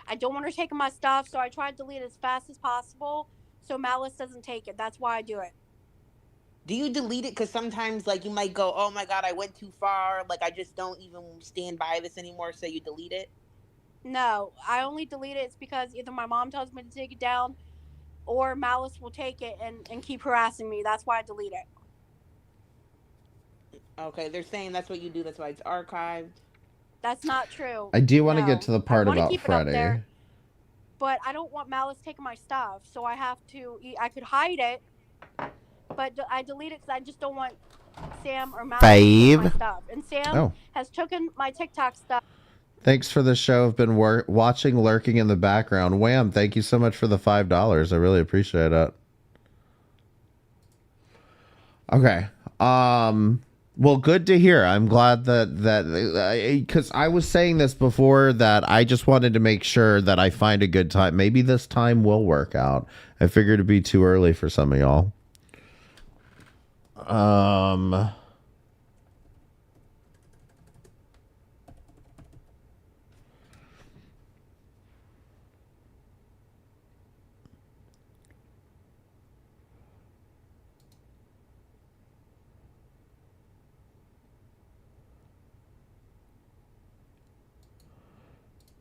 I don't want her taking my stuff, so I try to delete it as fast as possible so Malice doesn't take it. That's why I do it. Do you delete it? Because sometimes like you might go, oh my god, I went too far. Like I just don't even stand by this anymore, so you delete it? No, I only delete it because either my mom tells me to take it down or Malice will take it and keep harassing me. That's why I delete it. Okay, they're saying that's what you do. That's why it's archived. That's not true. I do want to No. get to the I part want to about keep it up Freddie. there, but I don't want Malice taking my stuff, so I have to. I could hide it, but I delete it because I just don't want Sam or Malice to take my stuff. And Sam has taken my TikTok stuff. Thanks for the show. I've been watching, lurking in the background. Wham! Thank you so much for the $5. I really appreciate it. Okay. Well, good to hear. I'm glad that because I was saying this before that I just wanted to make sure that I find a good time. Maybe this time will work out. I figured it'd be too early for some of y'all. All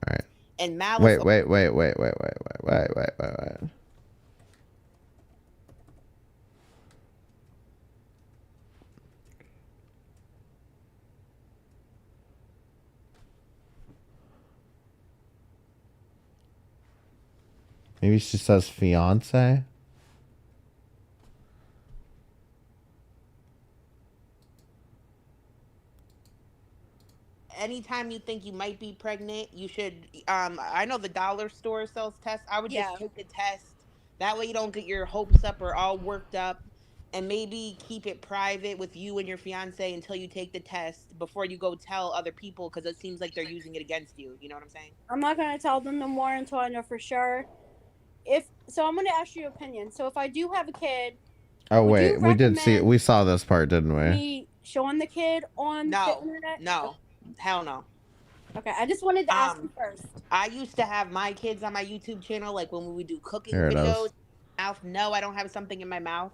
right. And Malice. Wait. Maybe she says fiance. Anytime you think you might be pregnant, you should. I know the dollar store sells tests. I would just take the test. That way you don't get your hopes up or all worked up, and maybe keep it private with you and your fiance until you take the test before you go tell other people, because it seems like they're using it against you. You know what I'm saying? I'm not gonna tell them no more until I know for sure. I'm gonna ask your opinion. So if I do have a kid, Oh wait, we did see it. We saw this part, didn't we? me showing the kid on the internet? No, hell no. Okay, I just wanted to ask you first. I used to have my kids on my YouTube channel, like when we would do cooking There it videos. is. Mouth, no, I don't have something in my mouth.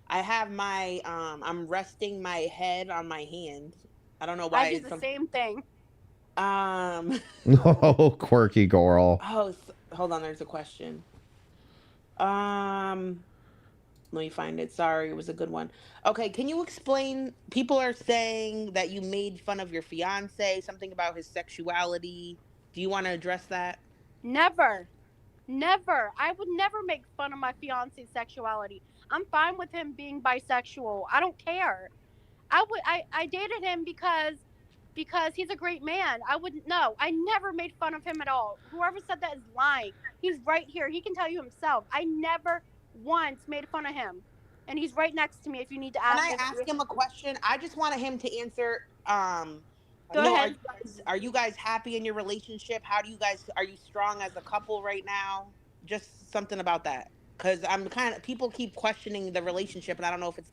I have my I'm resting my head on my hand. I don't know why. I do the same thing. Oh, quirky girl. Oh, hold on. There's a question. Let me find it. Sorry, it was a good one. Okay, can you explain? People are saying that you made fun of your fiance, something about his sexuality. Do you want to address that? Never. I would never make fun of my fiance's sexuality. I'm fine with him being bisexual. I don't care. I dated him because he's a great man. I never made fun of him at all. Whoever said that is lying. He's right here. He can tell you himself. I never once made fun of him. And he's right next to me if you need to ask him. Can I ask him a question? I just wanted him to answer. Go ahead. Are you guys happy in your relationship? Are you strong as a couple right now? Just something about that. Because people keep questioning the relationship, and I don't know if it's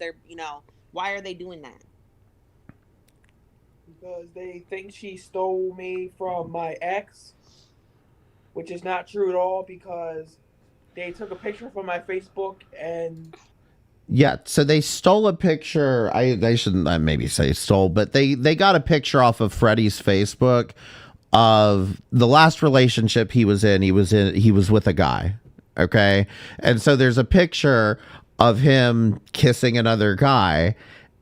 why are they doing that? Because they think she stole me from my ex, which is not true at all, because they took a picture from my Facebook and... Yeah, so they stole a picture. They shouldn't maybe say stole, but they got a picture off of Freddie's Facebook of the last relationship he was in. He was with a guy, okay? And so there's a picture of him kissing another guy.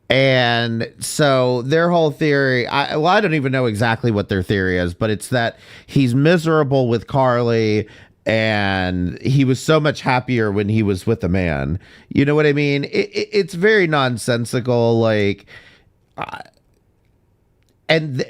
And so their whole theory, I don't even know exactly what their theory is, but it's that he's miserable with Carly and he was so much happier when he was with a man. You know what I mean? It's very nonsensical. Like, and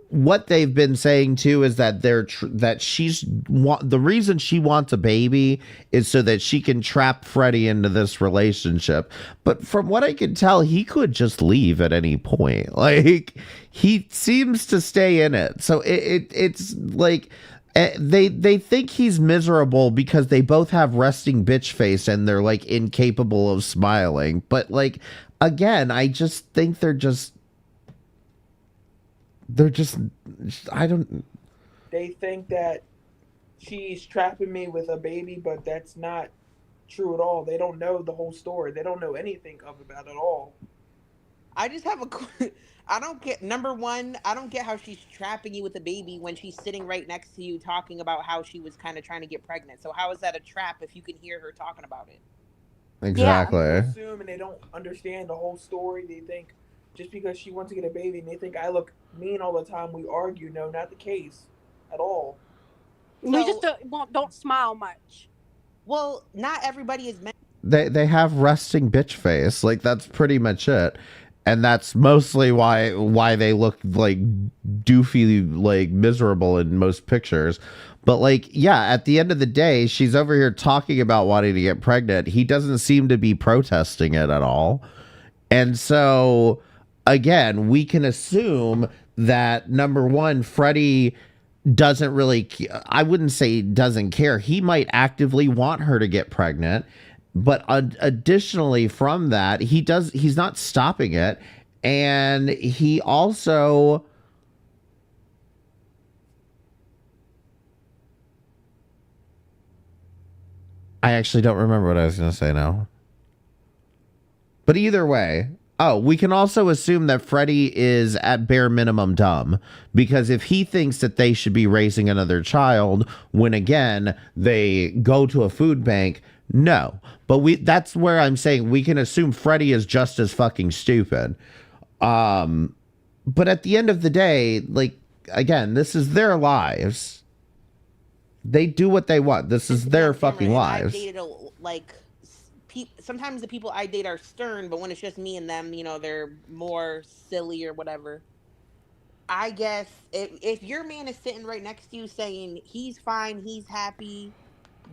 what they've been saying too is that the reason she wants a baby is so that she can trap Freddie into this relationship. But from what I can tell, he could just leave at any point. Like, he seems to stay in it. So it's like they think he's miserable because they both have resting bitch face and they're like incapable of smiling. But like, again, I just think they're just I don't. They think that she's trapping me with a baby, but that's not true at all. They don't know the whole story. They don't know anything about it at all. I just have I don't get, number one, I don't get how she's trapping you with a baby when she's sitting right next to you talking about how she was kind of trying to get pregnant. So how is that a trap if you can hear her talking about it? Exactly. People assume and they don't understand the whole story. They think just because she wants to get a baby and they think I look mean all the time, we argue. No, not the case at all. We just don't smile much. Well, not everybody is meant. They have resting bitch face. Like, that's pretty much it. And that's mostly why they look like doofy, like miserable in most pictures. But like, yeah, at the end of the day, she's over here talking about wanting to get pregnant. He doesn't seem to be protesting it at all. And so, again, we can assume that, number one, Freddie doesn't really, I wouldn't say doesn't care. He might actively want her to get pregnant. But additionally from that, he's not stopping it. And he also, I actually don't remember what I was going to say now. But either way, we can also assume that Freddie is at bare minimum dumb, because if he thinks that they should be raising another child when, again, they go to a food bank, no. But that's where I'm saying we can assume Freddie is just as fucking stupid. But at the end of the day, like, again, this is their lives. They do what they want. This is their fucking lives. I've dated sometimes the people I date are stern, but when it's just me and them, you know, they're more silly or whatever. I guess if your man is sitting right next to you saying he's fine, he's happy,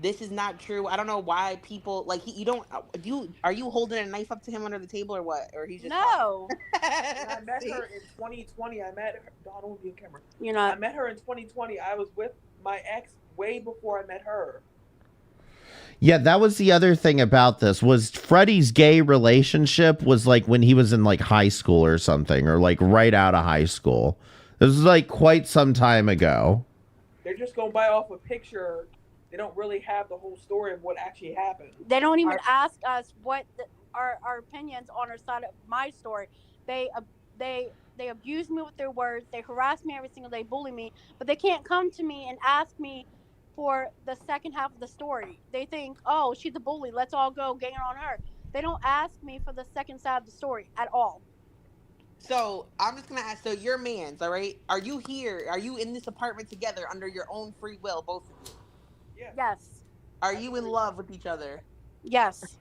this is not true. I don't know why people like are you holding a knife up to him under the table or what? Or he's just no. I met her in 2020. I met her. Donald, be on camera. You know, I met her in 2020. I was with my ex way before I met her. Yeah, that was the other thing about this, was Freddie's gay relationship was like when he was in like high school or something, or like right out of high school. This was like quite some time ago. They're just going by off a picture. They don't really have the whole story of what actually happened. They don't even ask us what our opinions on our side of my story. They abuse me with their words. They harass me every single day, bully me, but they can't come to me and ask me for the second half of the story. They think, oh, she's a bully, let's all go gang on her. They don't ask me for the second side of the story at all. So I'm just gonna ask, so your man's, all right, are you here, are you in this apartment together under your own free will, both of you? Yes. Are you in love with each other? Yes.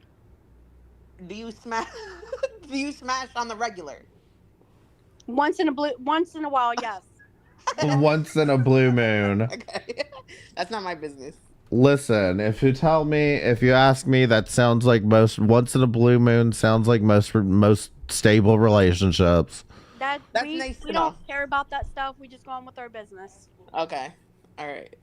Do you smash on the regular? Once in a while, yes. Once in a blue moon. Okay. That's not my business. Listen, if you ask me, that sounds like once in a blue moon sounds like most stable relationships. That's nice to we know. don't care about that stuff. We just go on with our business. Okay. All right.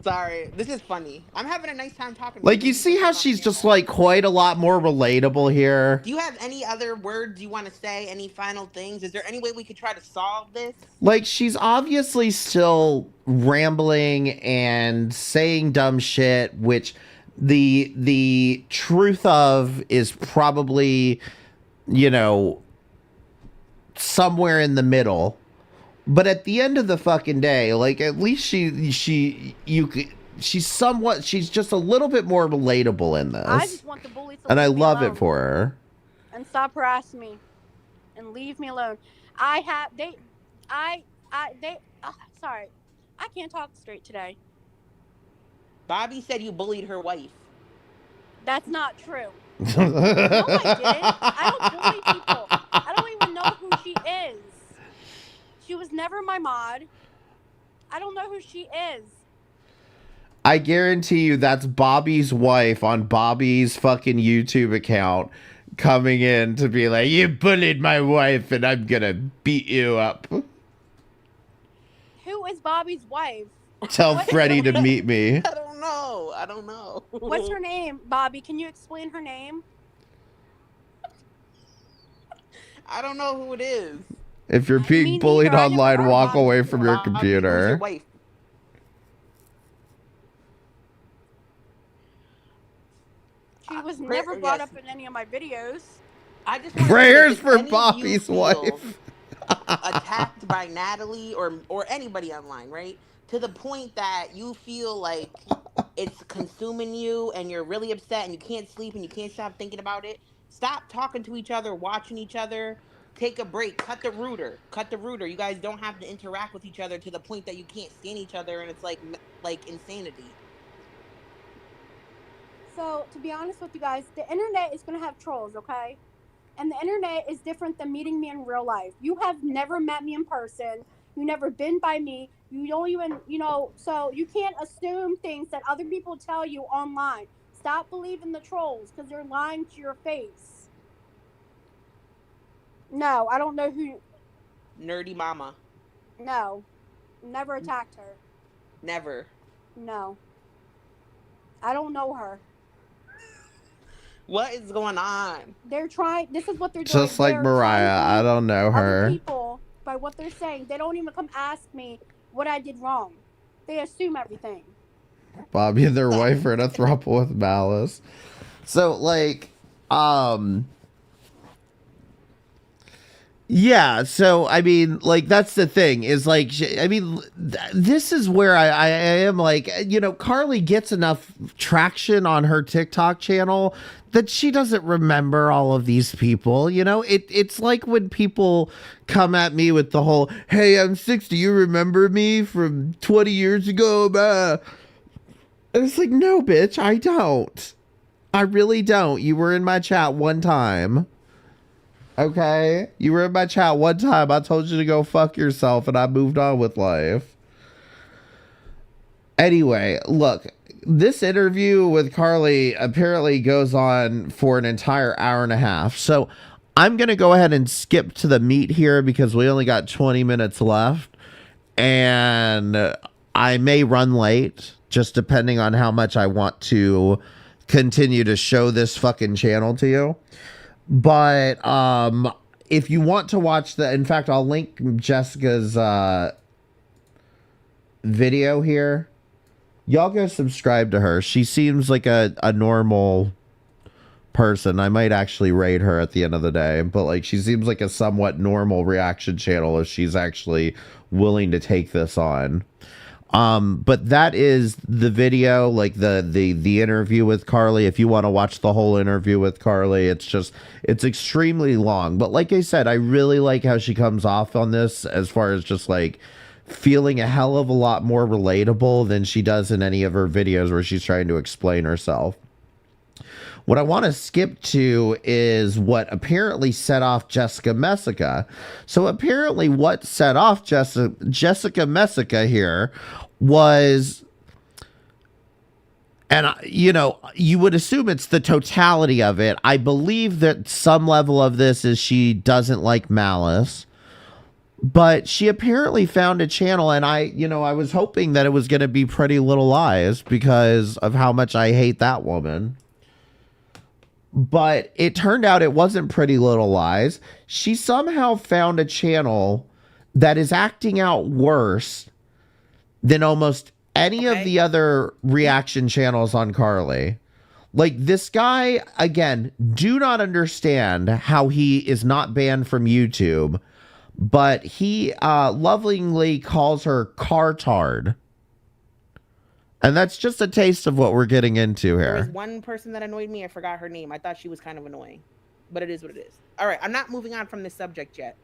Sorry, this is funny. I'm having a nice time talking. Like, you see how she's just like quite a lot more relatable here. Do you have any other words you want to say? Any final things? Is there any way we could try to solve this? Like, she's obviously still rambling and saying dumb shit, which the truth of is probably, you know, somewhere in the middle. But at the end of the fucking day, like, at least she's just a little bit more relatable in this. I just want the bully to and I leave me love alone it for her. and stop harassing me and leave me alone. Sorry, I can't talk straight today. Bobby said you bullied her wife. That's not true. No, I didn't. I don't bully people. I don't even know who she is. She was never my mod. I don't know who she is. I guarantee you that's Bobby's wife on Bobby's fucking YouTube account coming in to be like, you bullied my wife and I'm gonna beat you up. Who is Bobby's wife? Tell Freddie to meet me. I don't know. What's her name, Bobby? Can you explain her name? I don't know who it is. If you're being bullied online, walk away from your Who's your computer. wife? She was never brought up in any of my videos. I just want Prayers to say, for if any of you Bobby's feel wife. attacked by Natalie or anybody online, right? To the point that you feel like it's consuming you and you're really upset and you can't sleep and you can't stop thinking about it. Stop talking to each other, watching each other. Take a break. Cut the rooter. Cut the rooter. You guys don't have to interact with each other to the point that you can't stand each other and it's like insanity. So, to be honest with you guys, the internet is going to have trolls, okay? And the internet is different than meeting me in real life. You have never met me in person. You never been by me. You don't even, so you can't assume things that other people tell you online. Stop believing the trolls because they're lying to your face. No, I don't know who. Nerdy mama. No, never attacked her. Never. No. I don't know her. What is going on? They're trying. This is what they're doing. Just like They're Mariah, I don't know other her. people by what they're saying. They don't even come ask me what I did wrong. They assume everything. Bobby and their wife are in a throuple with Malice. So, like, yeah, so, I mean, like, that's the thing, is, like, I mean, this is where I am, like, Carly gets enough traction on her TikTok channel that she doesn't remember all of these people, It's like when people come at me with the whole, hey, I'm 6, do you remember me from 20 years ago? Bah. And it's like, no, bitch, I don't. I really don't. You were in my chat one time. Okay? You were in my chat one time. I told you to go fuck yourself and I moved on with life. Anyway, look, this interview with Carly apparently goes on for an entire hour and a half. So I'm going to go ahead and skip to the meat here because we only got 20 minutes left. And I may run late, just depending on how much I want to continue to show this fucking channel to you. But if you want to watch in fact, I'll link Jessica's video here. Y'all go subscribe to her. She seems like a normal person. I might actually rate her at the end of the day, but like she seems like a somewhat normal reaction channel if she's actually willing to take this on. But that is the video, like the interview with Carly. If you want to watch the whole interview with Carly, it's extremely long. But like I said, I really like how she comes off on this as far as just like feeling a hell of a lot more relatable than she does in any of her videos where she's trying to explain herself. What I want to skip to is what apparently set off Jessica Messica. So apparently what set off Jessica Messica here was, and you would assume it's the totality of it. I believe that some level of this is she doesn't like Malice. But she apparently found a channel, and I was hoping that it was going to be Pretty Little Lies because of how much I hate that woman. But it turned out it wasn't Pretty Little Lies. She somehow found a channel that is acting out worse than almost any of the other reaction channels on Carly. Like, this guy, again, do not understand how he is not banned from YouTube. But he lovingly calls her Cartard. And that's just a taste of what we're getting into here. There was one person that annoyed me. I forgot her name. I thought she was kind of annoying. But it is what it is. All right, I'm not moving on from this subject yet.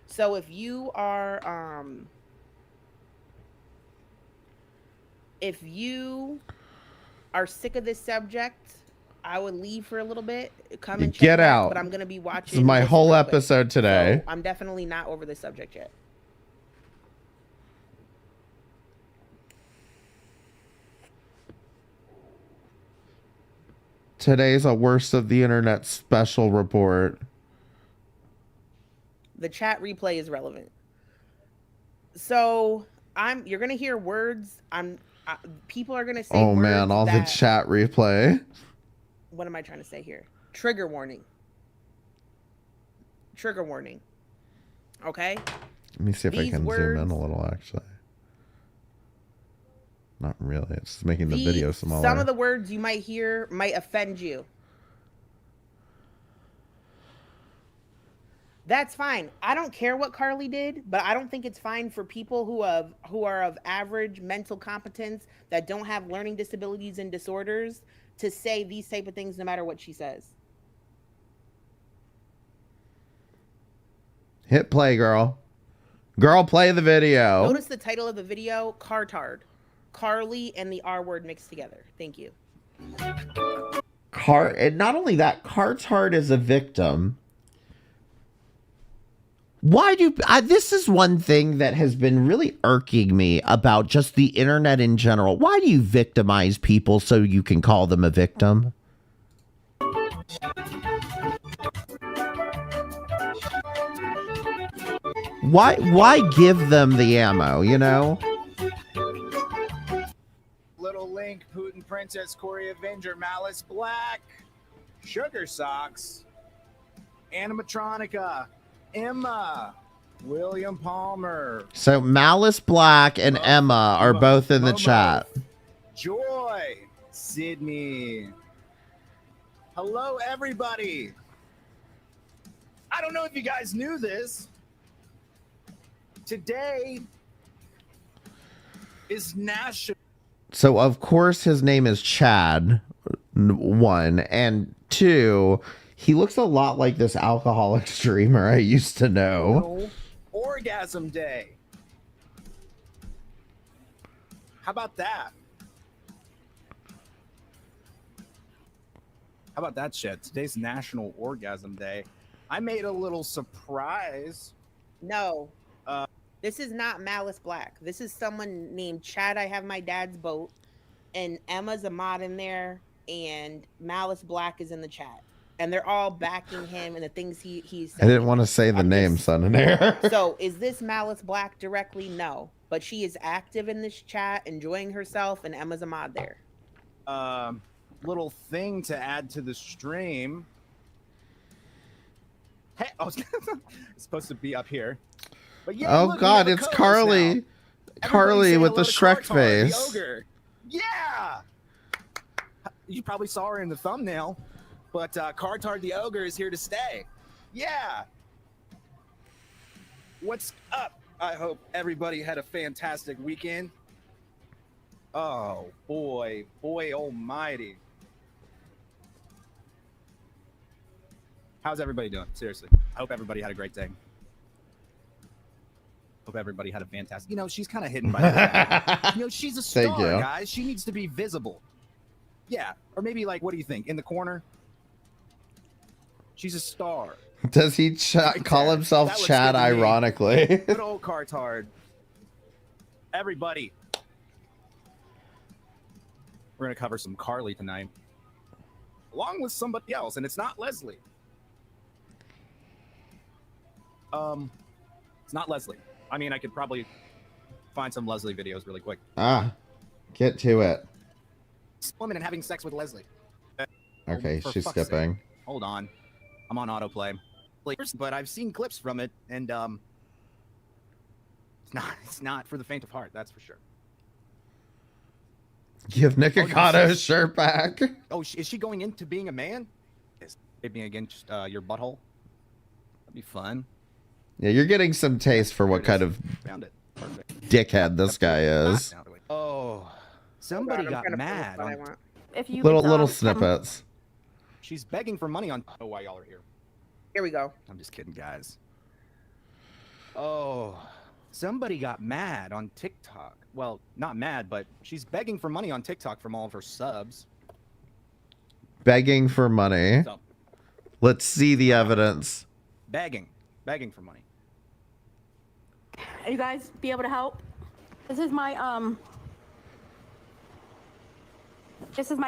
So if you are sick of this subject, I would leave for a little bit. Come and check Get back, out. but I'm going to be watching. This is my whole real quick. episode today. So I'm definitely not over this subject yet. Today's a worst of the internet special report. The chat replay is relevant. So you're going to hear words. People are going to say, oh man, all the chat replay. What am I trying to say here? Trigger warning. Trigger warning. Okay? Let me see if I can zoom in a little, actually. Not really. It's just making the video smaller. Some of the words you might hear might offend you. That's fine. I don't care what Carly did, but I don't think it's fine for people who are of average mental competence that don't have learning disabilities and disorders to say these type of things no matter what she says. Hit play, girl. Girl, play the video. Notice the title of the video, Cartard. Carly and the R word mixed together. Thank you. And not only that, Cartard is a victim. Why do this is one thing that has been really irking me about just the internet in general. Why do you victimize people so you can call them a victim? Why give them the ammo, you know? Little Link, Putin Princess, Corey Avenger, Malice Black, Sugar Socks, Animatronica, Emma, William Palmer. So Malice Black and Emma are both in the chat. Joy, Sydney. Hello, everybody. I don't know if you guys knew this. Today is National. So of course his name is Chad, 1, and 2, he looks a lot like this alcoholic streamer I used to know. Orgasm Day. How about that? How about that shit? Today's National Orgasm Day. I made a little surprise. No. This is not Malice Black. This is someone named Chad. I have my dad's boat, and Emma's a mod in there, and Malice Black is in the chat, and they're all backing him and the things he's saying. I didn't want to say the name, son in there. So is this Malice Black directly? No, but she is active in this chat, enjoying herself, and Emma's a mod there. Little thing to add to the stream. Hey, I was it's supposed to be up here. But yeah, Oh look, God, it's Carly. Carly with the Shrek face. The ogre. Yeah. You probably saw her in the thumbnail, but Cartard the ogre is here to stay. Yeah. What's up? I hope everybody had a fantastic weekend. Oh boy, almighty. How's everybody doing? Seriously, I hope everybody had a great day. Hope everybody had a fantastic. You know, she's kind of hidden by the You know, she's a star, Thank you. guys. She needs to be visible. Yeah, or maybe like, what do you think? In the corner. She's a star. Does he call himself That looks Chad good to me. ironically? Good old Cartard. Everybody. We're gonna cover some Carly tonight, along with somebody else, and it's not Leslie. It's not Leslie. I mean, I could probably find some Leslie videos really quick. Get to it. Woman and having sex with Leslie. Okay, For she's fuck's sake. skipping. Hold on, I'm on autoplay. But I've seen clips from it, and it's not for the faint of heart. That's for sure. Give Nikocado his shirt back. Oh, is she going into being a man? Is it being against your butthole? That'd be fun. Yeah, you're getting some taste for what kind of Found it. Perfect. dickhead this guy is. Oh, somebody I'm got trying to find mad. what I want. If you Little snippets. She's begging for money on. Oh, why y'all are here? Here we go. I'm just kidding, guys. Oh, somebody got mad on TikTok. Well, not mad, but she's begging for money on TikTok from all of her subs. Begging for money. So, Let's see the evidence. begging for money. you guys be able to help? This is my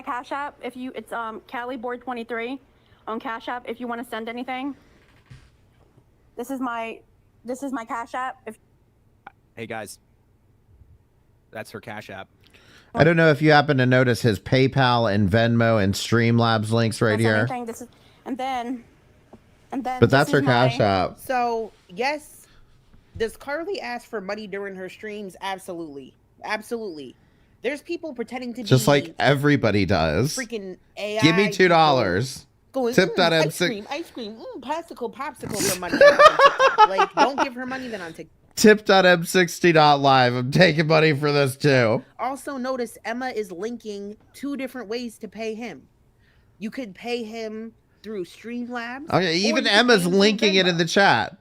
Cash App. If you, it's CaliBoard23 on Cash App. If you want to send anything, this is my Cash App. Hey guys, that's her Cash App. I don't know if you happen to notice his PayPal and Venmo and Streamlabs links right here. Anything, this is, and then. But that's her Cash App. So yes, does Carly ask for money during her streams? Absolutely, absolutely. There's people pretending to Just be like everybody does. freaking AI. Give me $2. Going, Tip.m6. ice cream, popsicle for money. On TikTok. Like, don't give her money then on TikTok. Tip.m60.live. I'm taking money for this too. Also notice Emma is linking 2 different ways to pay him. You could pay him through Streamlabs. Okay, even Emma's linking it in the chat.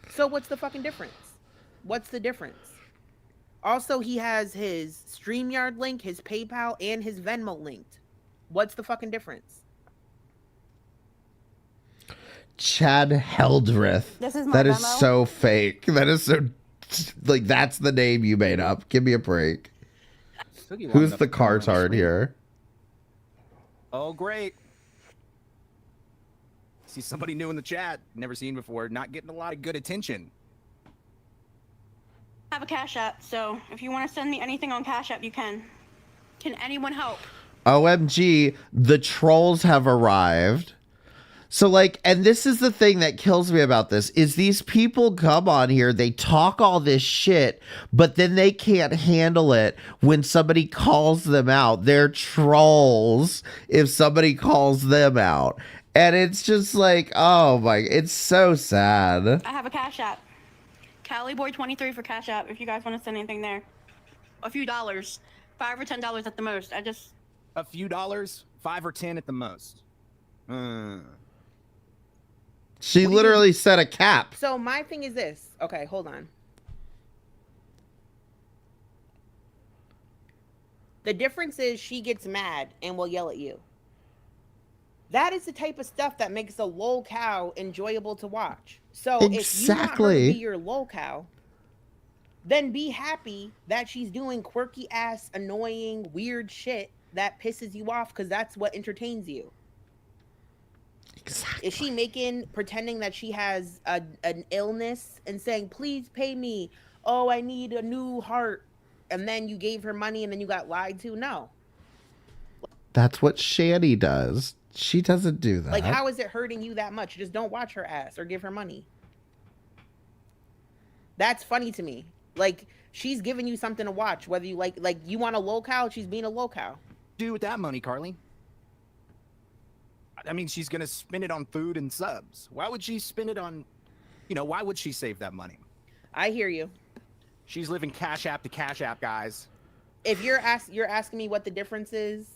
So what's the fucking difference? What's the difference? Also, he has his StreamYard link, his PayPal, and his Venmo linked. What's the fucking difference? Chad Heldrith. This is my That is Venmo. so fake. That is so, like, that's the name you made up. Give me a break. Who's the cartard here? Oh, great. See somebody new in the chat. Never seen before. Not getting a lot of good attention. I have a Cash App, so if you want to send me anything on Cash App, you can. Can anyone help? OMG, the trolls have arrived. So, like, and this is the thing that kills me about this, is these people come on here, they talk all this shit, but then they can't handle it when somebody calls them out. They're trolls if somebody calls them out. And it's just like, oh my, it's so sad. I have a Cash App. CaliBoy23 for Cash App, if you guys want to send anything there. A few dollars. $5 or $10 at the most. A few dollars? 5 or 10 at the most. She literally set a cap. So my thing is this. Okay, hold on. The difference is she gets mad and will yell at you. That is the type of stuff that makes a lol cow enjoyable to watch. So if you want her to be your lol cow, then be happy that she's doing quirky ass, annoying, weird shit that pisses you off because that's what entertains you. Exactly. Is she pretending that she has an illness and saying, please pay me. Oh, I need a new heart. And then you gave her money and then you got lied to? No. That's what Shani does. She doesn't do that. Like, how is it hurting you that much? Just don't watch her ass or give her money. That's funny to me. Like, she's giving you something to watch, whether you like you want a lol cow, she's being a lol cow. Do with that money, Carly? I mean, she's gonna spend it on food and subs. Why would she spend it on, why would she save that money? I hear you. She's living Cash App to Cash App, guys. If you're asking me what the difference is,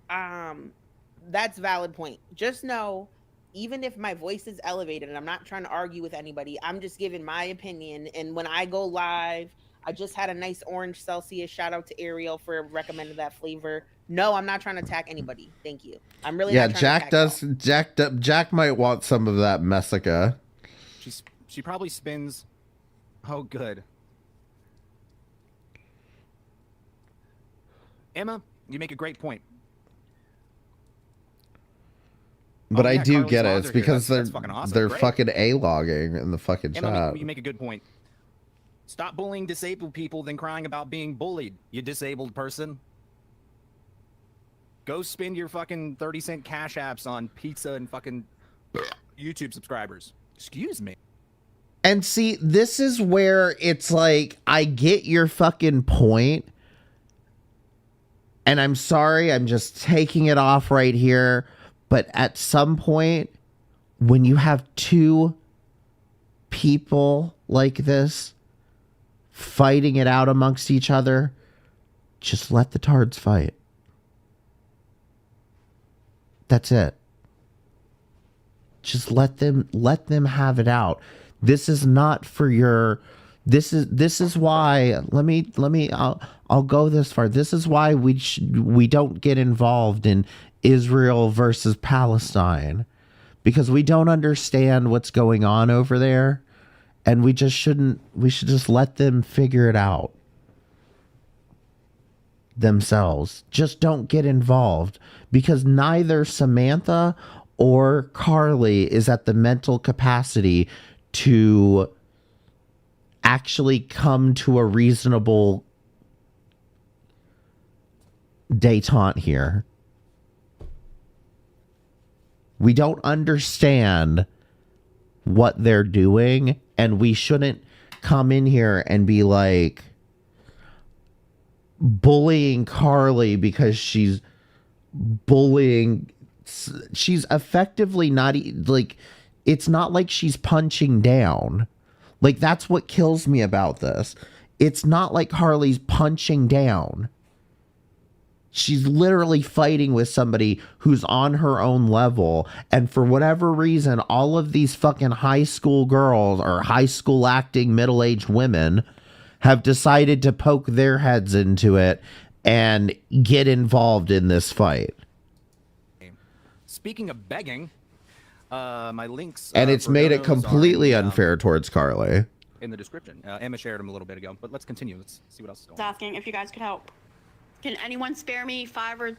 that's a valid point. Just know, even if my voice is elevated, and I'm not trying to argue with anybody, I'm just giving my opinion. And when I go live, I just had a nice orange Celsius. Shout out to Ariel for recommending that flavor. No, I'm not trying to attack anybody. Thank you. I'm really not trying to attack y'all. Jack might want some of that Messica. She probably spends. Oh, good. Emma, you make a great point. But I do Carly's get it. mods It's are here. because That's fucking awesome. they're Great. fucking A-logging in the fucking Emma, chat. you make a good point. Stop bullying disabled people, then crying about being bullied, you disabled person. Go spend your fucking 30-cent cash apps on pizza and fucking YouTube subscribers. Excuse me. And see, this is where it's like, I get your fucking point. And I'm sorry, I'm just taking it off right here. But at some point, when you have 2 people like this fighting it out amongst each other, just let the tards fight. That's it. Just let them have it out. This is not for your, this is why, I'll go this far. This is why we don't get involved in Israel versus Palestine, because we don't understand what's going on over there, and we should just let them figure it out themselves. Just don't get involved, because neither Samantha or Carly is at the mental capacity to actually come to a reasonable detente here. We don't understand what they're doing, and we shouldn't come in here and be like bullying Carly because she's bullying she's effectively not like, it's not like she's punching down. Like, that's what kills me about this. It's not like Harley's punching down. She's literally fighting with somebody who's on her own level. And for whatever reason, all of these fucking high school girls or high school acting middle-aged women have decided to poke their heads into it and get involved in this fight. Speaking of begging, my links. And it's for made it those are completely unfair towards Carly. in the description. Emma shared them a little bit ago, but let's continue. Let's see what else is going I was on. asking if you guys could help. Can anyone spare me $5 or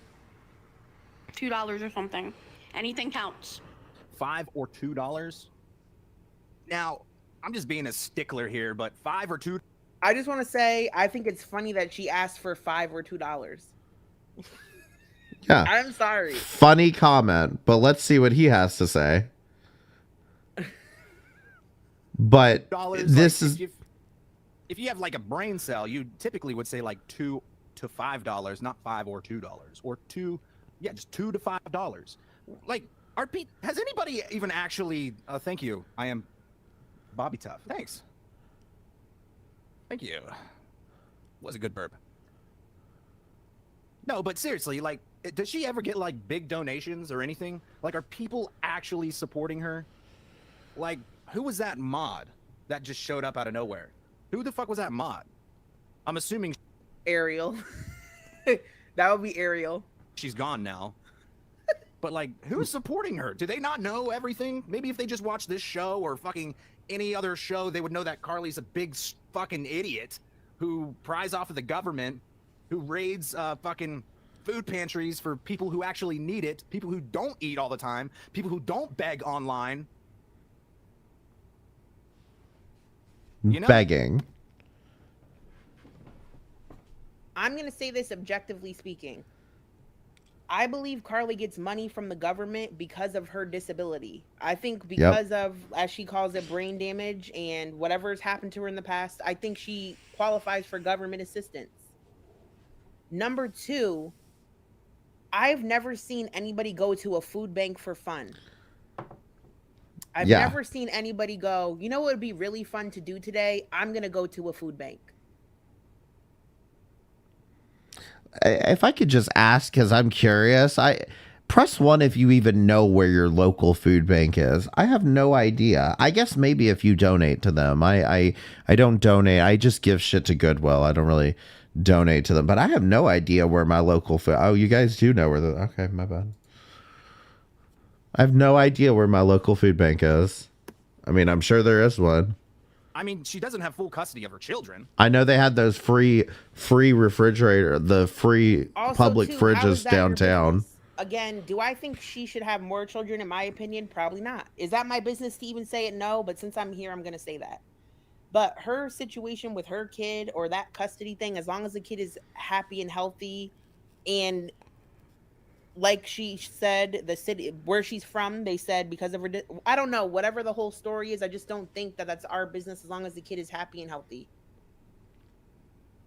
$2 or something? Anything counts. $5 or $2. Now, I'm just being a stickler here, but $5 or $2. I just want to say, I think it's funny that she asked for $5 or $2. Yeah. I'm sorry. Funny comment, but let's see what he has to say. But this like, is... If you have like a brain cell, you typically would say like $2 to $5, not $5 or $2, or just $2 to $5. Like, has anybody even actually? Thank you. I am Bobby Tough. Thanks. Thank you. Was a good burp. No, but seriously, like, does she ever get like big donations or anything? Like, are people actually supporting her? Like, who was that mod that just showed up out of nowhere? Who the fuck was that mod? I'm assuming Ariel. That would be Ariel. She's gone now. But like, who's supporting her? Do they not know everything? Maybe if they just watch this show or fucking any other show, they would know that Carly's a big fucking idiot who pries off of the government, who raids fucking food pantries for people who actually need it, people who don't eat all the time, people who don't beg online. You know? Begging. I'm going to say this objectively speaking. I believe Carly gets money from the government because of her disability. I think because of, as she calls it, brain damage and whatever's happened to her in the past, I think she qualifies for government assistance. Number two, I've never seen anybody go to a food bank for fun. I've never seen anybody go, you know what would be really fun to do today? I'm going to go to a food bank. If I could just ask, because I'm curious, press 1 if you even know where your local food bank is. I have no idea. I guess maybe if you donate to them. I don't donate. I just give shit to Goodwill. I don't really donate to them. But I have no idea where my local food... Oh, you guys do know where the... Okay, my bad. I have no idea where my local food bank is. I mean, I'm sure there is one. I mean, she doesn't have full custody of her children. I know they had those free refrigerator, the free Also, public too, how is fridges that your downtown. business? Again, do I think she should have more children? In my opinion, probably not. Is that my business to even say it? No, but since I'm here, I'm going to say that. But her situation with her kid or that custody thing, as long as the kid is happy and healthy, and like she said, the city where she's from, they said because of her, I don't know, whatever the whole story is, I just don't think that that's our business as long as the kid is happy and healthy.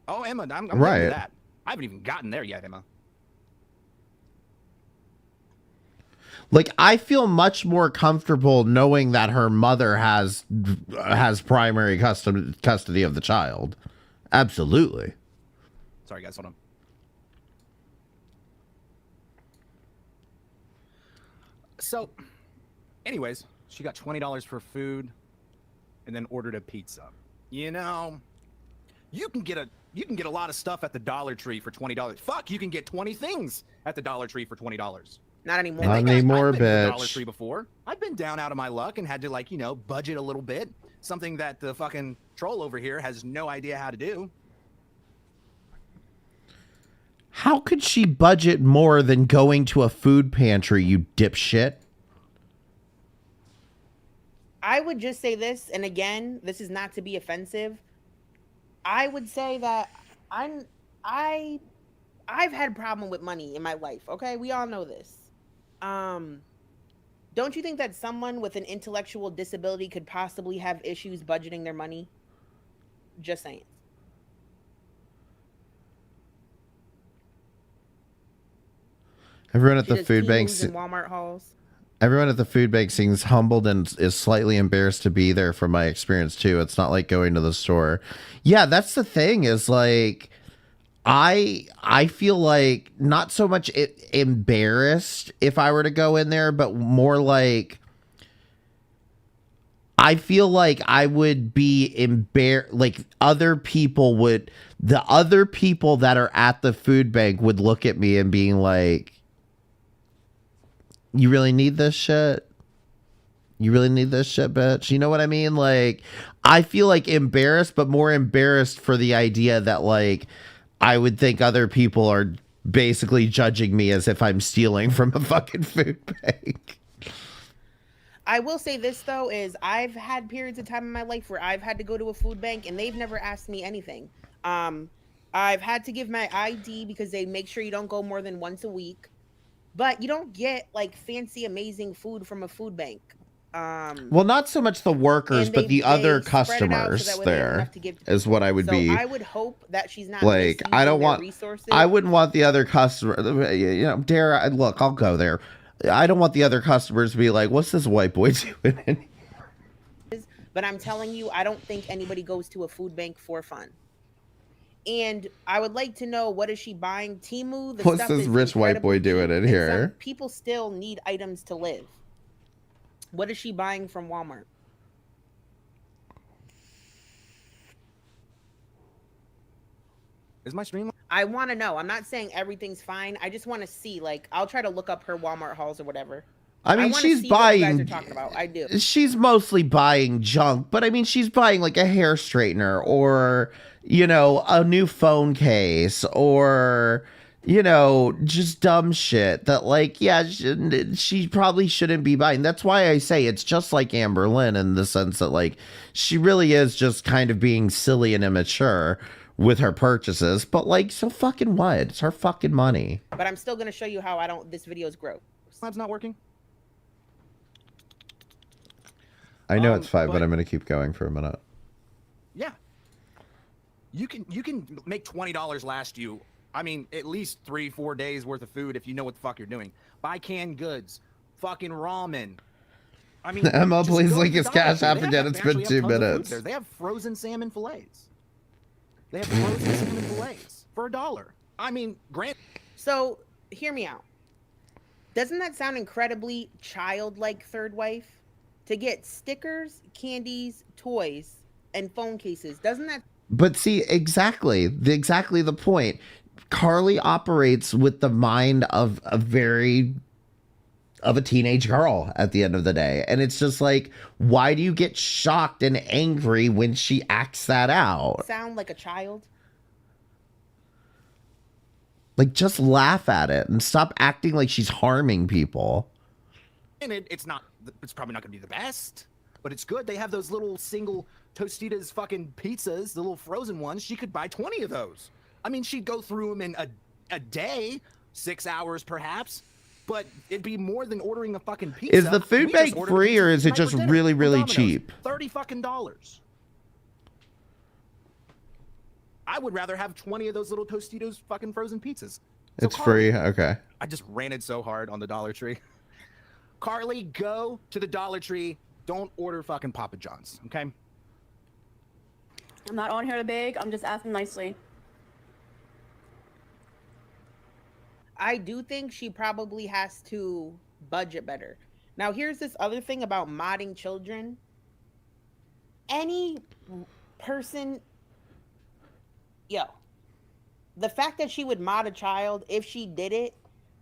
Oh, Emma, I'm Right. getting to that. I haven't even gotten there yet, Emma. Like, I feel much more comfortable knowing that her mother has primary custody of the child. Absolutely. Sorry, guys, hold on. So, anyways, she got $20 for food and then ordered a pizza. You know, you can get a lot of stuff at the Dollar Tree for $20. Fuck, you can get 20 things at the Dollar Tree for $20. Not anymore. Not anymore, I've been to the Dollar bitch. Tree before. I've been down out of my luck and had to, like, you know, budget a little bit. Something that the fucking troll over here has no idea how to do. How could she budget more than going to a food pantry, you dipshit? I would just say this, and again, this is not to be offensive. I would say that I've had a problem with money in my life. Okay, we all know this. Don't you think that someone with an intellectual disability could possibly have issues budgeting their money? Just saying. Everyone at She the does food Temu banks. and Walmart hauls. Everyone at the food bank seems humbled and is slightly embarrassed to be there from my experience too. It's not like going to the store. Yeah, that's the thing is like I feel like not so much embarrassed if I were to go in there, but more like I feel like I would be embarrassed. Like the other people that are at the food bank would look at me and being like, you really need this shit? You really need this shit, bitch? You know what I mean? Like, I feel like embarrassed, but more embarrassed for the idea that, like, I would think other people are basically judging me as if I'm stealing from a fucking food bank. I will say this, though, is I've had periods of time in my life where I've had to go to a food bank and they've never asked me anything. I've had to give my ID because they make sure you don't go more than once a week. But you don't get like fancy, amazing food from a food bank. Well, not so much the workers, but the other customers there is what I would be. I would hope that she's not like. I don't want. Resources. I wouldn't want the other customer. You know, Dara. Look, I'll go there. I don't want the other customers to be like, "What's this white boy doing?" But I'm telling you, I don't think anybody goes to a food bank for fun. And I would like to know, what is she buying? Temu. What's this rich white boy doing in here? People still need items to live. What is she buying from Walmart? Is my stream? I want to know. I'm not saying everything's fine. I just want to see. Like, I'll try to look up her Walmart hauls or whatever. I mean, wanna she's see what you guys buying. are talking about. I do. She's mostly buying junk, but I mean, she's buying like a hair straightener or, you know, a new phone case or, you know, just dumb shit that, like, yeah, she probably shouldn't be buying. That's why I say it's just like Amber Lynn in the sense that, like, she really is just kind of being silly and immature with her purchases. But, like, so fucking what? It's her fucking money. But I'm still going to show you how this video is gross. Lab's not working. I know it's 5, but I'm going to keep going for a minute. Yeah. You can make $20 last you, I mean, at least 3-4 days worth of food if you know what the fuck you're doing. Buy canned goods, fucking ramen. I mean, Emma, just please go to link the his dollar cash store. app They again. have- It's they been actually 2 have tons of food minutes. there. They have frozen salmon fillets. They have frozen salmon fillets for $1. I mean, So, hear me out. Doesn't that sound incredibly childlike, third wife? To get stickers, candies, toys, and phone cases. Doesn't that... But see, exactly the point. Carly operates with the mind of a teenage girl at the end of the day. And it's just like, why do you get shocked and angry when she acts that out? sound like a child? Like, just laugh at it and stop acting like she's harming people. And it's probably not going to be the best, but it's good. They have those little single Tostitas fucking pizzas, the little frozen ones. She could buy 20 of those. I mean, she'd go through them in a day, 6 hours perhaps, but it'd be more than ordering a fucking pizza. Is the food We just bank ordered a free pizza or is it tonight just for dinner really, from really Domino's. cheap? $30 fucking dollars. I would rather have 20 of those little Tostitos fucking frozen pizzas. So It's free? Okay. I just ranted so hard on the Dollar Tree. Carly, go to the Dollar Tree. Don't order fucking Papa John's, okay? I'm not on here to beg. I'm just asking nicely. I do think she probably has to budget better. Now, here's this other thing about modding children. Any person... Yo. The fact that she would mod a child, if she did it,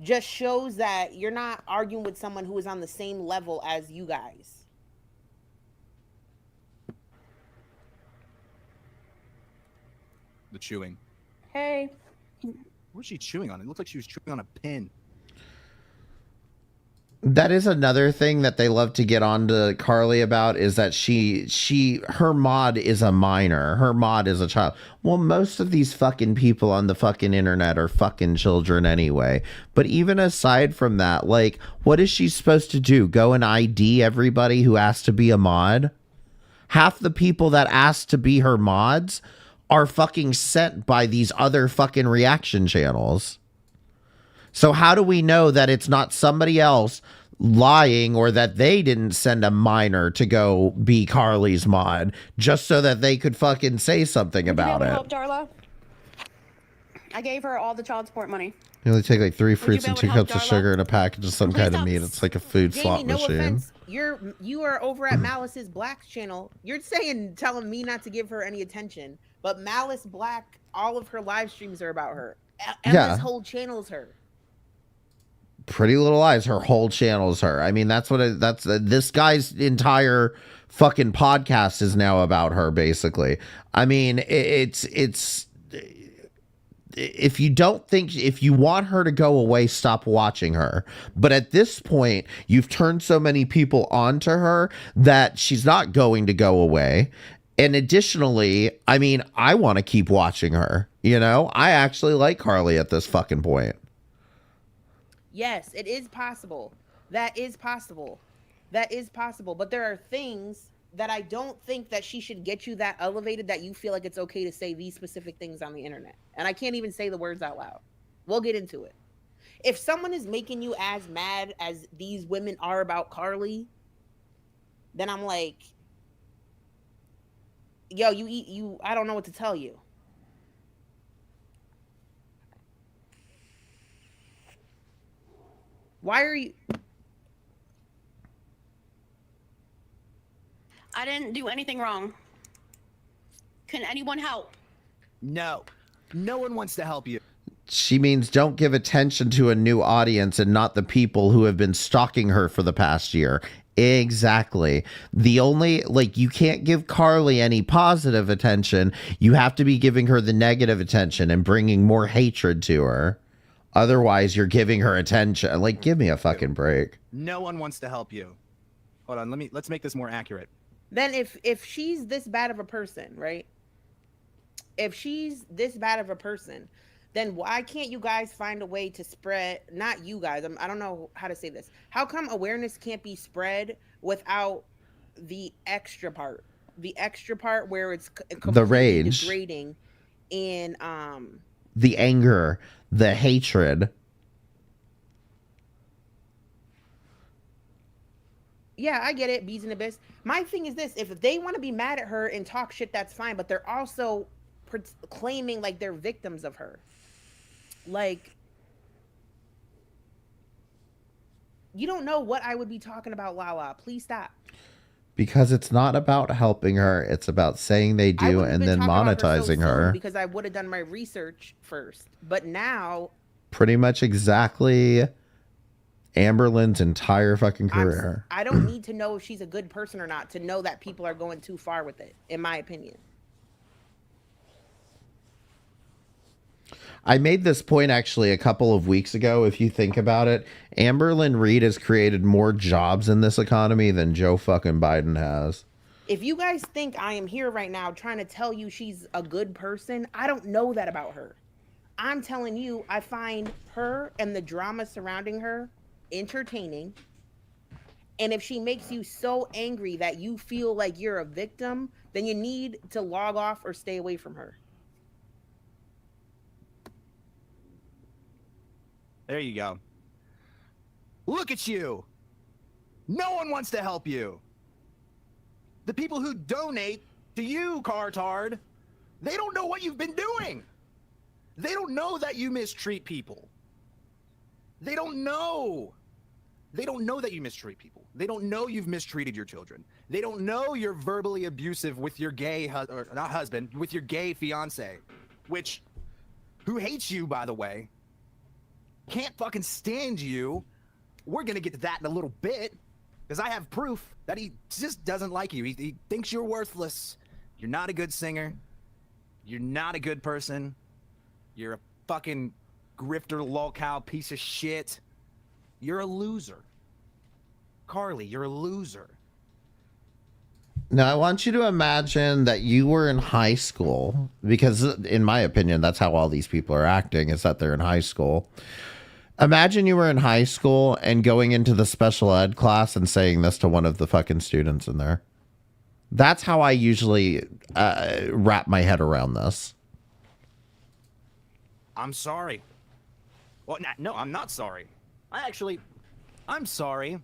just shows that you're not arguing with someone who is on the same level as you guys. The chewing. Hey. What's she chewing on? It looked like she was chewing on a pin. That is another thing that they love to get on to Carly about is that her mod is a minor. Her mod is a child. Well, most of these fucking people on the fucking internet are fucking children anyway. But even aside from that, like, what is she supposed to do? Go and ID everybody who asks to be a mod? Half the people that ask to be her mods are fucking sent by these other fucking reaction channels. So how do we know that it's not somebody else lying, or that they didn't send a minor to go be Carly's mod just so that they could fucking say something about it? Help Darla. I gave her all the child support money. You only take like 3 you fruits be and able 2 to help cups of Darla? sugar and a package of some kind of meat. It's like a food Jamie, slot no machine. offense. You are over at Malice's Black channel. You're telling me not to give her any attention, but Malice Black, all of her live streams are about her. Emma's whole channel is her. Pretty Little Lies, her whole channel is her. I mean, that's what this guy's entire fucking podcast is now about her, basically. I mean, it's if you want her to go away, stop watching her. But at this point, you've turned so many people onto her that she's not going to go away. And additionally, I mean, I want to keep watching her. You know, I actually like Carly at this fucking point. Yes, it is possible. That is possible. That is possible. But there are things that I don't think that she should get you that elevated that you feel like it's okay to say these specific things on the internet. And I can't even say the words out loud. We'll get into it. If someone is making you as mad as these women are about Carly, then I'm like, yo, you I don't know what to tell you. Why are you? I didn't do anything wrong. Can anyone help? No. No one wants to help you. She means don't give attention to a new audience and not the people who have been stalking her for the past year. Exactly. The only, like, you can't give Carly any positive attention. You have to be giving her the negative attention and bringing more hatred to her. Otherwise, you're giving her attention. Like, give me a fucking break. No one wants to help you. Hold on, let's make this more accurate. Then if she's this bad of a person, right? If she's this bad of a person, then why can't you guys find a way to spread, not you guys, I don't know how to say this. How come awareness can't be spread without the extra part? The extra part where it's the rage, degrading, and the anger, the hatred. Yeah, I get it. Bees in the abyss. My thing is this: if they want to be mad at her and talk shit, that's fine. But they're also claiming like they're victims of her. Like, you don't know what I would be talking about, Lala. Please stop. Because it's not about helping her; it's about saying they do and then monetizing her. Because I would have done my research first, but now, pretty much exactly. Amberlynn's entire fucking career. I don't need to know if she's a good person or not to know that people are going too far with it, in my opinion. I made this point actually a couple of weeks ago. If you think about it, Amberlynn Reed has created more jobs in this economy than Joe fucking Biden has. If you guys think I am here right now trying to tell you she's a good person, I don't know that about her. I'm telling you, I find her and the drama surrounding her entertaining. And if she makes you so angry that you feel like you're a victim, then you need to log off or stay away from her. There you go. Look at you. No one wants to help you. The people who donate to you, Cartard, they don't know what you've been doing. They don't know that you mistreat people. They don't know. They don't know that you mistreat people. They don't know you've mistreated your children. They don't know you're verbally abusive with your gay, or not husband, with your gay fiance, who hates you, by the way, can't fucking stand you. We're gonna get to that in a little bit, because I have proof that he just doesn't like you. He thinks you're worthless. You're not a good singer. You're not a good person. You're a fucking grifter, lolcow, piece of shit. You're a loser. Carly, you're a loser. Now, I want you to imagine that you were in high school, because in my opinion, that's how all these people are acting, is that they're in high school. Imagine you were in high school and going into the special ed class and saying this to one of the fucking students in there. That's how I usually wrap my head around this. I'm sorry. Well, no, I'm not sorry. I'm sorry.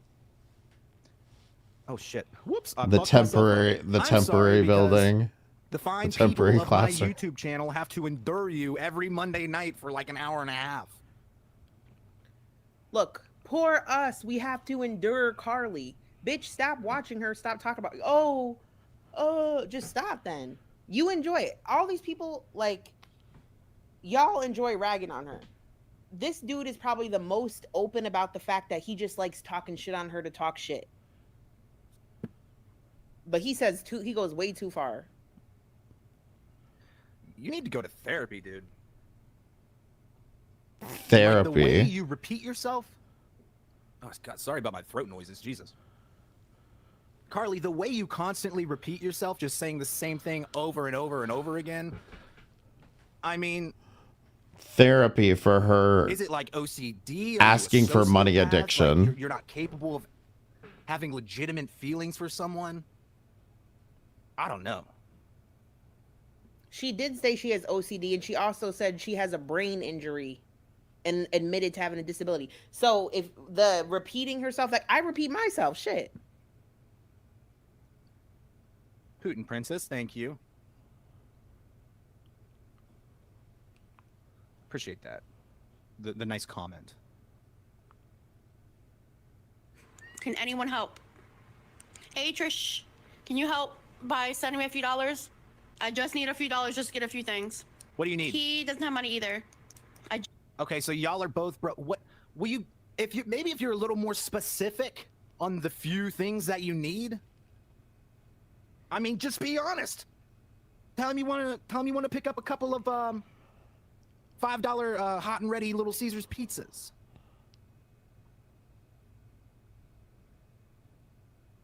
Oh shit! Whoops! I The fucked myself up. I'm sorry temporary because building. the fine The temporary people of my classroom. YouTube channel have to endure you every Monday night for like an hour and a half. Look, poor us. We have to endure Carly. Bitch, stop watching her. Stop talking about. Just stop then. You enjoy it. All these people, like, y'all enjoy ragging on her. This dude is probably the most open about the fact that he just likes talking shit on her to talk shit. But he says he goes way too far. You need to go to therapy, dude. Therapy. Like the way you repeat yourself. Oh God, sorry about my throat noises. Jesus. Carly, the way you constantly repeat yourself, just saying the same thing over and over and over again. I mean, Therapy for her. is it like OCD? Asking for money addiction. Like you're not capable of having legitimate feelings for someone? I don't know. She did say she has OCD, and she also said she has a brain injury and admitted to having a disability. So if the repeating herself, like I repeat myself, shit. Putin Princess, thank you. Appreciate that. The nice comment. Can anyone help? Hey, Trish, can you help by sending me a few dollars? I just need a few dollars just to get a few things. What do you need? He doesn't have money either. Okay, so y'all are both bro. What will you? If you're a little more specific on the few things that you need. I mean, just be honest. Tell him you want to pick up a couple of $5 hot and ready Little Caesars pizzas.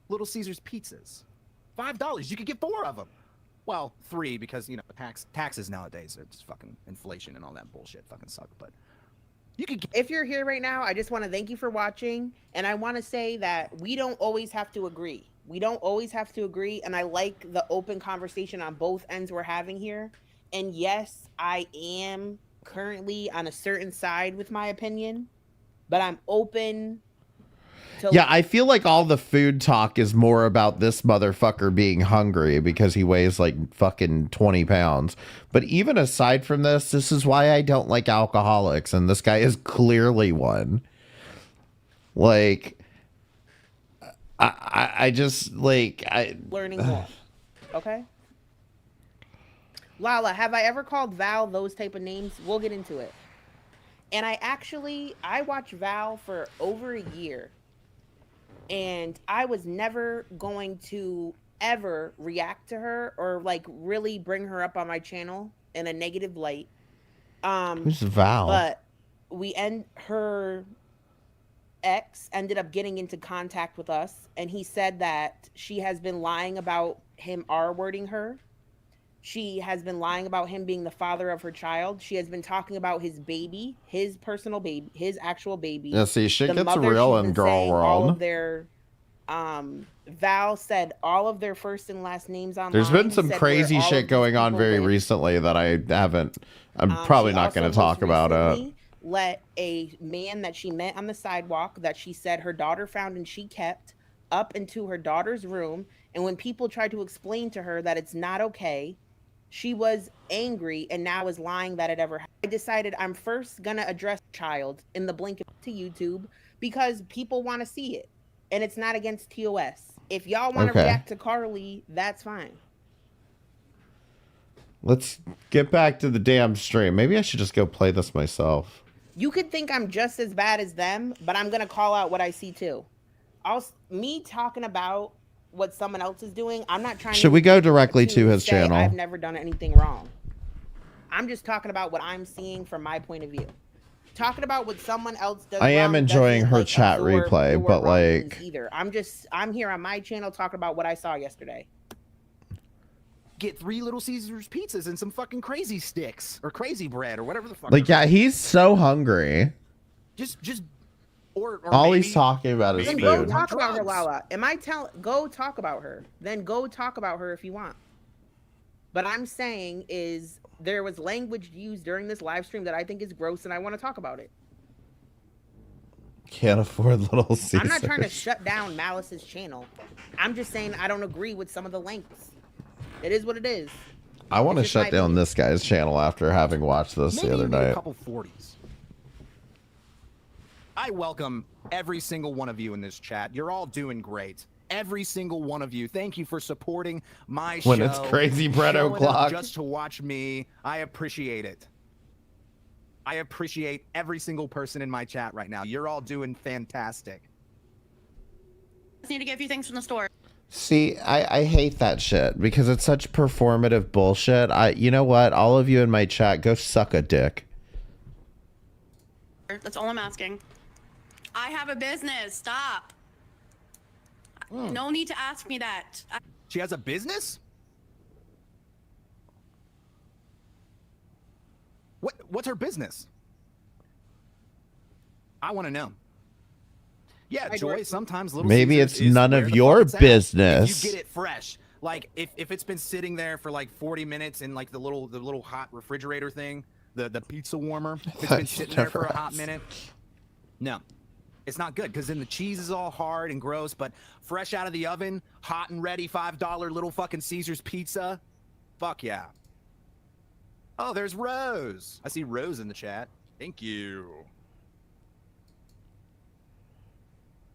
Little Caesars pizzas. $5. You could get 4 of them. Well, 3 because, you know, taxes nowadays, it's fucking inflation and all that bullshit fucking suck. But you could if you're here right now, I just want to thank you for watching. And I want to say that we don't always have to agree. We don't always have to agree. And I like the open conversation on both ends we're having here. And yes, I am currently on a certain side with my opinion, but I'm open. Yeah, I feel like all the food talk is more about this motherfucker being hungry because he weighs like fucking 20 pounds. But even aside from this is why I don't like alcoholics. And this guy is clearly one. Like, I just, like, learning more. Okay? Lala, have I ever called Val those type of names? We'll get into it. And I watched Val for over a year. And I was never going to ever react to her or like really bring her up on my channel in a negative light. Who's Val? But her ex ended up getting into contact with us, and he said that she has been lying about him R-wording her. She has been lying about him being the father of her child. She has been talking about his baby, his personal baby, his actual baby. Yeah, see, shit The gets mother, real she's in been girl saying all world. of their, Val said all of their first and last names online. There's been some said crazy where all shit of going these on people very live. recently that I haven't. I'm probably She not going to also talk most about it. recently let a man that she met on the sidewalk that she said her daughter found and she kept up into her daughter's room. And when people tried to explain to her that it's not okay, she was angry and now is lying that it ever happened. I decided I'm first going to address child in the blink to YouTube because people want to see it. And it's not against TOS. If y'all want to react to Carly, that's fine. Let's get back to the damn stream. Maybe I should just go play this myself. You could think I'm just as bad as them, but I'm going to call out what I see too. Me talking about what someone else is doing, I'm not trying Should we go directly to his say channel? I've never done anything wrong. I'm just talking about what I'm seeing from my point of view. Talking about what someone else does I am wrong enjoying doesn't, her like, chat absorb replay, your but wrongs like, either. I'm here on my channel talking about what I saw yesterday. Get 3 Little Caesars pizzas and some fucking crazy sticks or crazy bread or whatever the fuck. like, yeah, he's so hungry. Just or all maybe, he's talking about is Then food. go talk about her, Lala. Go talk about her. Then go talk about her if you want. But I'm saying is there was language used during this live stream that I think is gross and I want to talk about it. Can't afford Little Caesars. I'm not trying to shut down Malice's channel. I'm just saying I don't agree with some of the links. It is what it is. I want to It's just my shut down opinion. this guy's channel after having watched this Maybe the other you need night. a couple 40s. I welcome every single one of you in this chat. You're all doing great. Every single one of you. Thank you for supporting my show. When it's Crazy Bread showing up O'Clock. just to watch me. I appreciate it. I appreciate every single person in my chat right now. You're all doing fantastic. Just need to get a few things from the store. See, I hate that shit because it's such performative bullshit. You know what? All of you in my chat, go suck a dick. That's all I'm asking. I have a business. Stop. No need to ask me that. She has a business? What's her business? I want to know. Yeah, Joy, sometimes Little Maybe Caesars it's is none where of the your fuck it's at. business. If you get it fresh. Like if it's been sitting there for like 40 minutes in like the little hot refrigerator thing, the pizza warmer, if it's been sitting there for a hot minute. No. It's not good because then the cheese is all hard and gross, but fresh out of the oven, hot and ready, $5 Little fucking Caesars pizza. Fuck yeah. Oh, there's Rose. I see Rose in the chat. Thank you.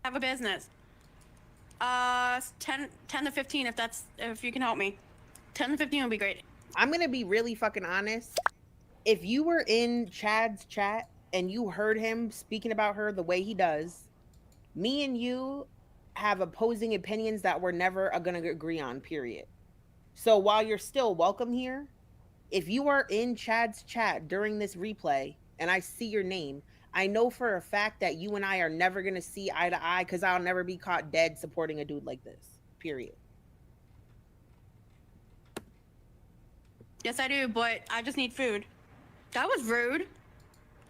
I have a business. 10 to 15 if you can help me. 10 to 15 would be great. I'm gonna be really fucking honest. If you were in Chad's chat and you heard him speaking about her the way he does, me and you have opposing opinions that we're never gonna agree on, period. So while you're still welcome here, if you are in Chad's chat during this replay and I see your name, I know for a fact that you and I are never gonna see eye to eye because I'll never be caught dead supporting a dude like this, period. Yes, I do, but I just need food. That was rude.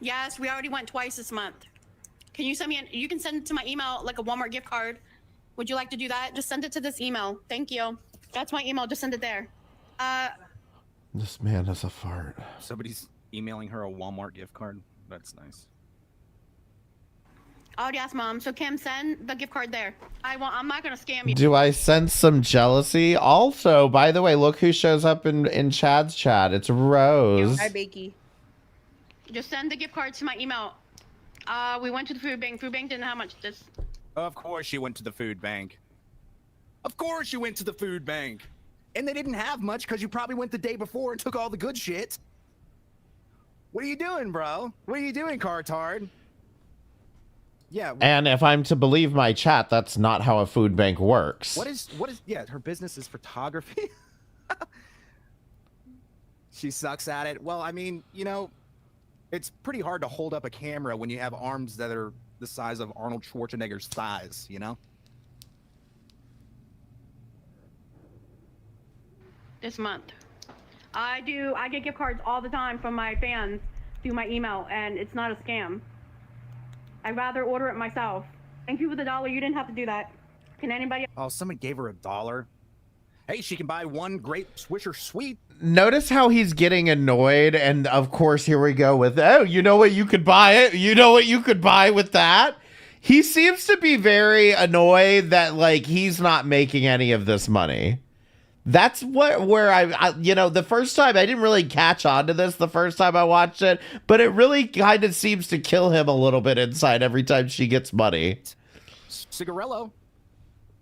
Yes, we already went twice this month. Can you send me you can send it to my email, like a Walmart gift card. Would you like to do that? Just send it to this email. Thank you. That's my email. Just send it there. This man is a fart. Somebody's emailing her a Walmart gift card. That's nice. I already asked Mom. So Kim, send the gift card there. I'm not gonna scam you. Do I sense some jealousy? Also, by the way, look who shows up in Chad's chat. It's Rose. Hi, Bakey. Just send the gift card to my email. We went to the food bank. Food bank didn't have much. This. Of course you went to the food bank. Of course you went to the food bank. And they didn't have much because you probably went the day before and took all the good shit. What are you doing, bro? What are you doing, Cartard? Yeah. And if I'm to believe my chat, that's not how a food bank works. What is yeah, her business is photography. She sucks at it. Well, I mean, you know, it's pretty hard to hold up a camera when you have arms that are the size of Arnold Schwarzenegger's thighs, you know? This month. I get gift cards all the time from my fans through my email, and it's not a scam. I'd rather order it myself. Thank you for the $1. You didn't have to do that. Can anybody? Oh, someone gave her $1. Hey, she can buy one grape Swisher Sweet. Notice how he's getting annoyed, and of course, here we go with, oh, you know what you could buy it? You know what you could buy with that? He seems to be very annoyed that, like, he's not making any of this money. That's where I you know, the first time I didn't really catch on to this the first time I watched it, but it really kind of seems to kill him a little bit inside every time she gets money. Cigarello.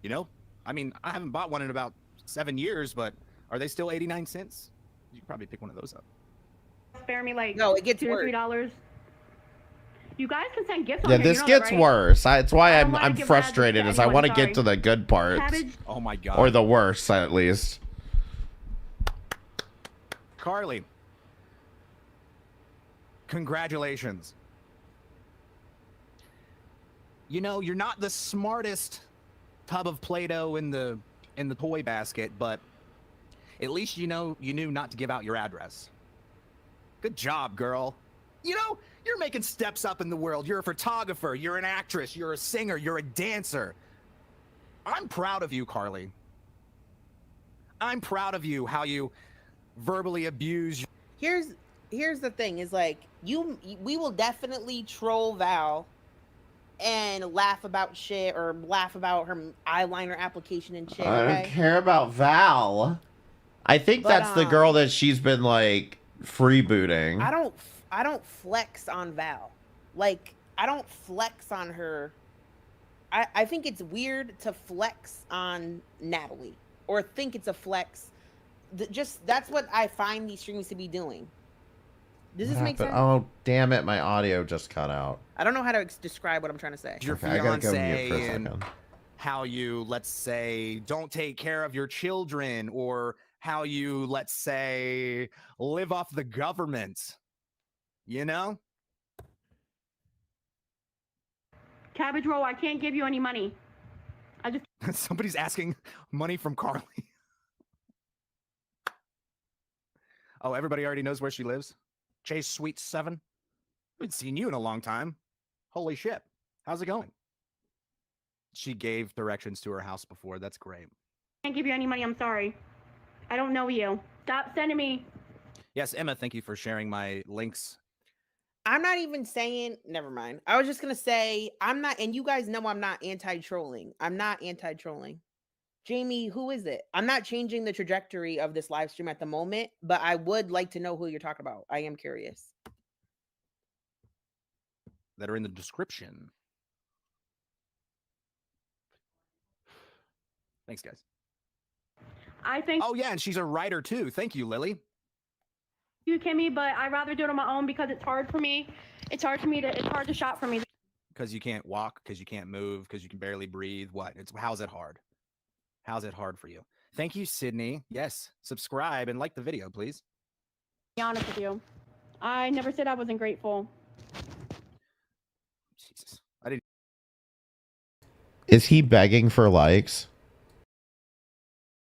You know, I mean, I haven't bought one in about 7 years, but are they still 89 cents? You could probably pick one of those up. Spare me like no, it gets $2 or worse. $3. You guys can send gifts on Yeah, here, this you know that, gets right? worse. It's why I don't wanna I'm give frustrated, bad is to I want to anyone, get to the good parts. Cabbage. Oh my god. Or the worst, at least. Carly. Congratulations. You know, you're not the smartest tub of Play-Doh in the toy basket, but at least you knew not to give out your address. Good job, girl. You know, you're making steps up in the world. You're a photographer, you're an actress, you're a singer, you're a dancer. I'm proud of you, Carly. I'm proud of you, how you verbally abuse. Here's the thing, is like we will definitely troll Val and laugh about shit or laugh about her eyeliner application and shit. I don't Okay. care about Val. I think that's the girl that she's been like freebooting. I don't flex on Val. Like, I don't flex on her. I think it's weird to flex on Natalie or think it's a flex. Just that's what I find these streams to be doing. Does this make sense? Oh, damn it. My audio just cut out. I don't know how to describe what I'm trying to say. Your Okay, I gotta go mute fiance for a and second. how you, let's say, don't take care of your children, or how you, let's say, live off the government. You know? Cabbage roll, I can't give you any money. I just Somebody's asking money from Carly. Oh, everybody already knows where she lives? Chase Suite 7? I haven't seen you in a long time. Holy shit. How's it going? She gave directions to her house before. That's great. can't give you any money. I'm sorry. I don't know you. Stop sending me. Yes, Emma, thank you for sharing my links. I'm not even saying, never mind. I was just going to say, I'm not, and you guys know I'm not anti-trolling. I'm not anti-trolling. Jamie, who is it? I'm not changing the trajectory of this live stream at the moment, but I would like to know who you're talking about. I am curious. That are in the description. Thanks, guys. I think. Oh, yeah, and she's a writer, too. Thank you, Lily. You, Kimmy, but I'd rather do it on my own because it's hard for me. It's hard to shop for me. Because you can't walk, because you can't move, because you can barely breathe. What? How's it hard? How's it hard for you? Thank you, Sydney. Yes, subscribe and like the video, please. To be honest with you, I never said I wasn't grateful. Jesus, I didn't. Is he begging for likes?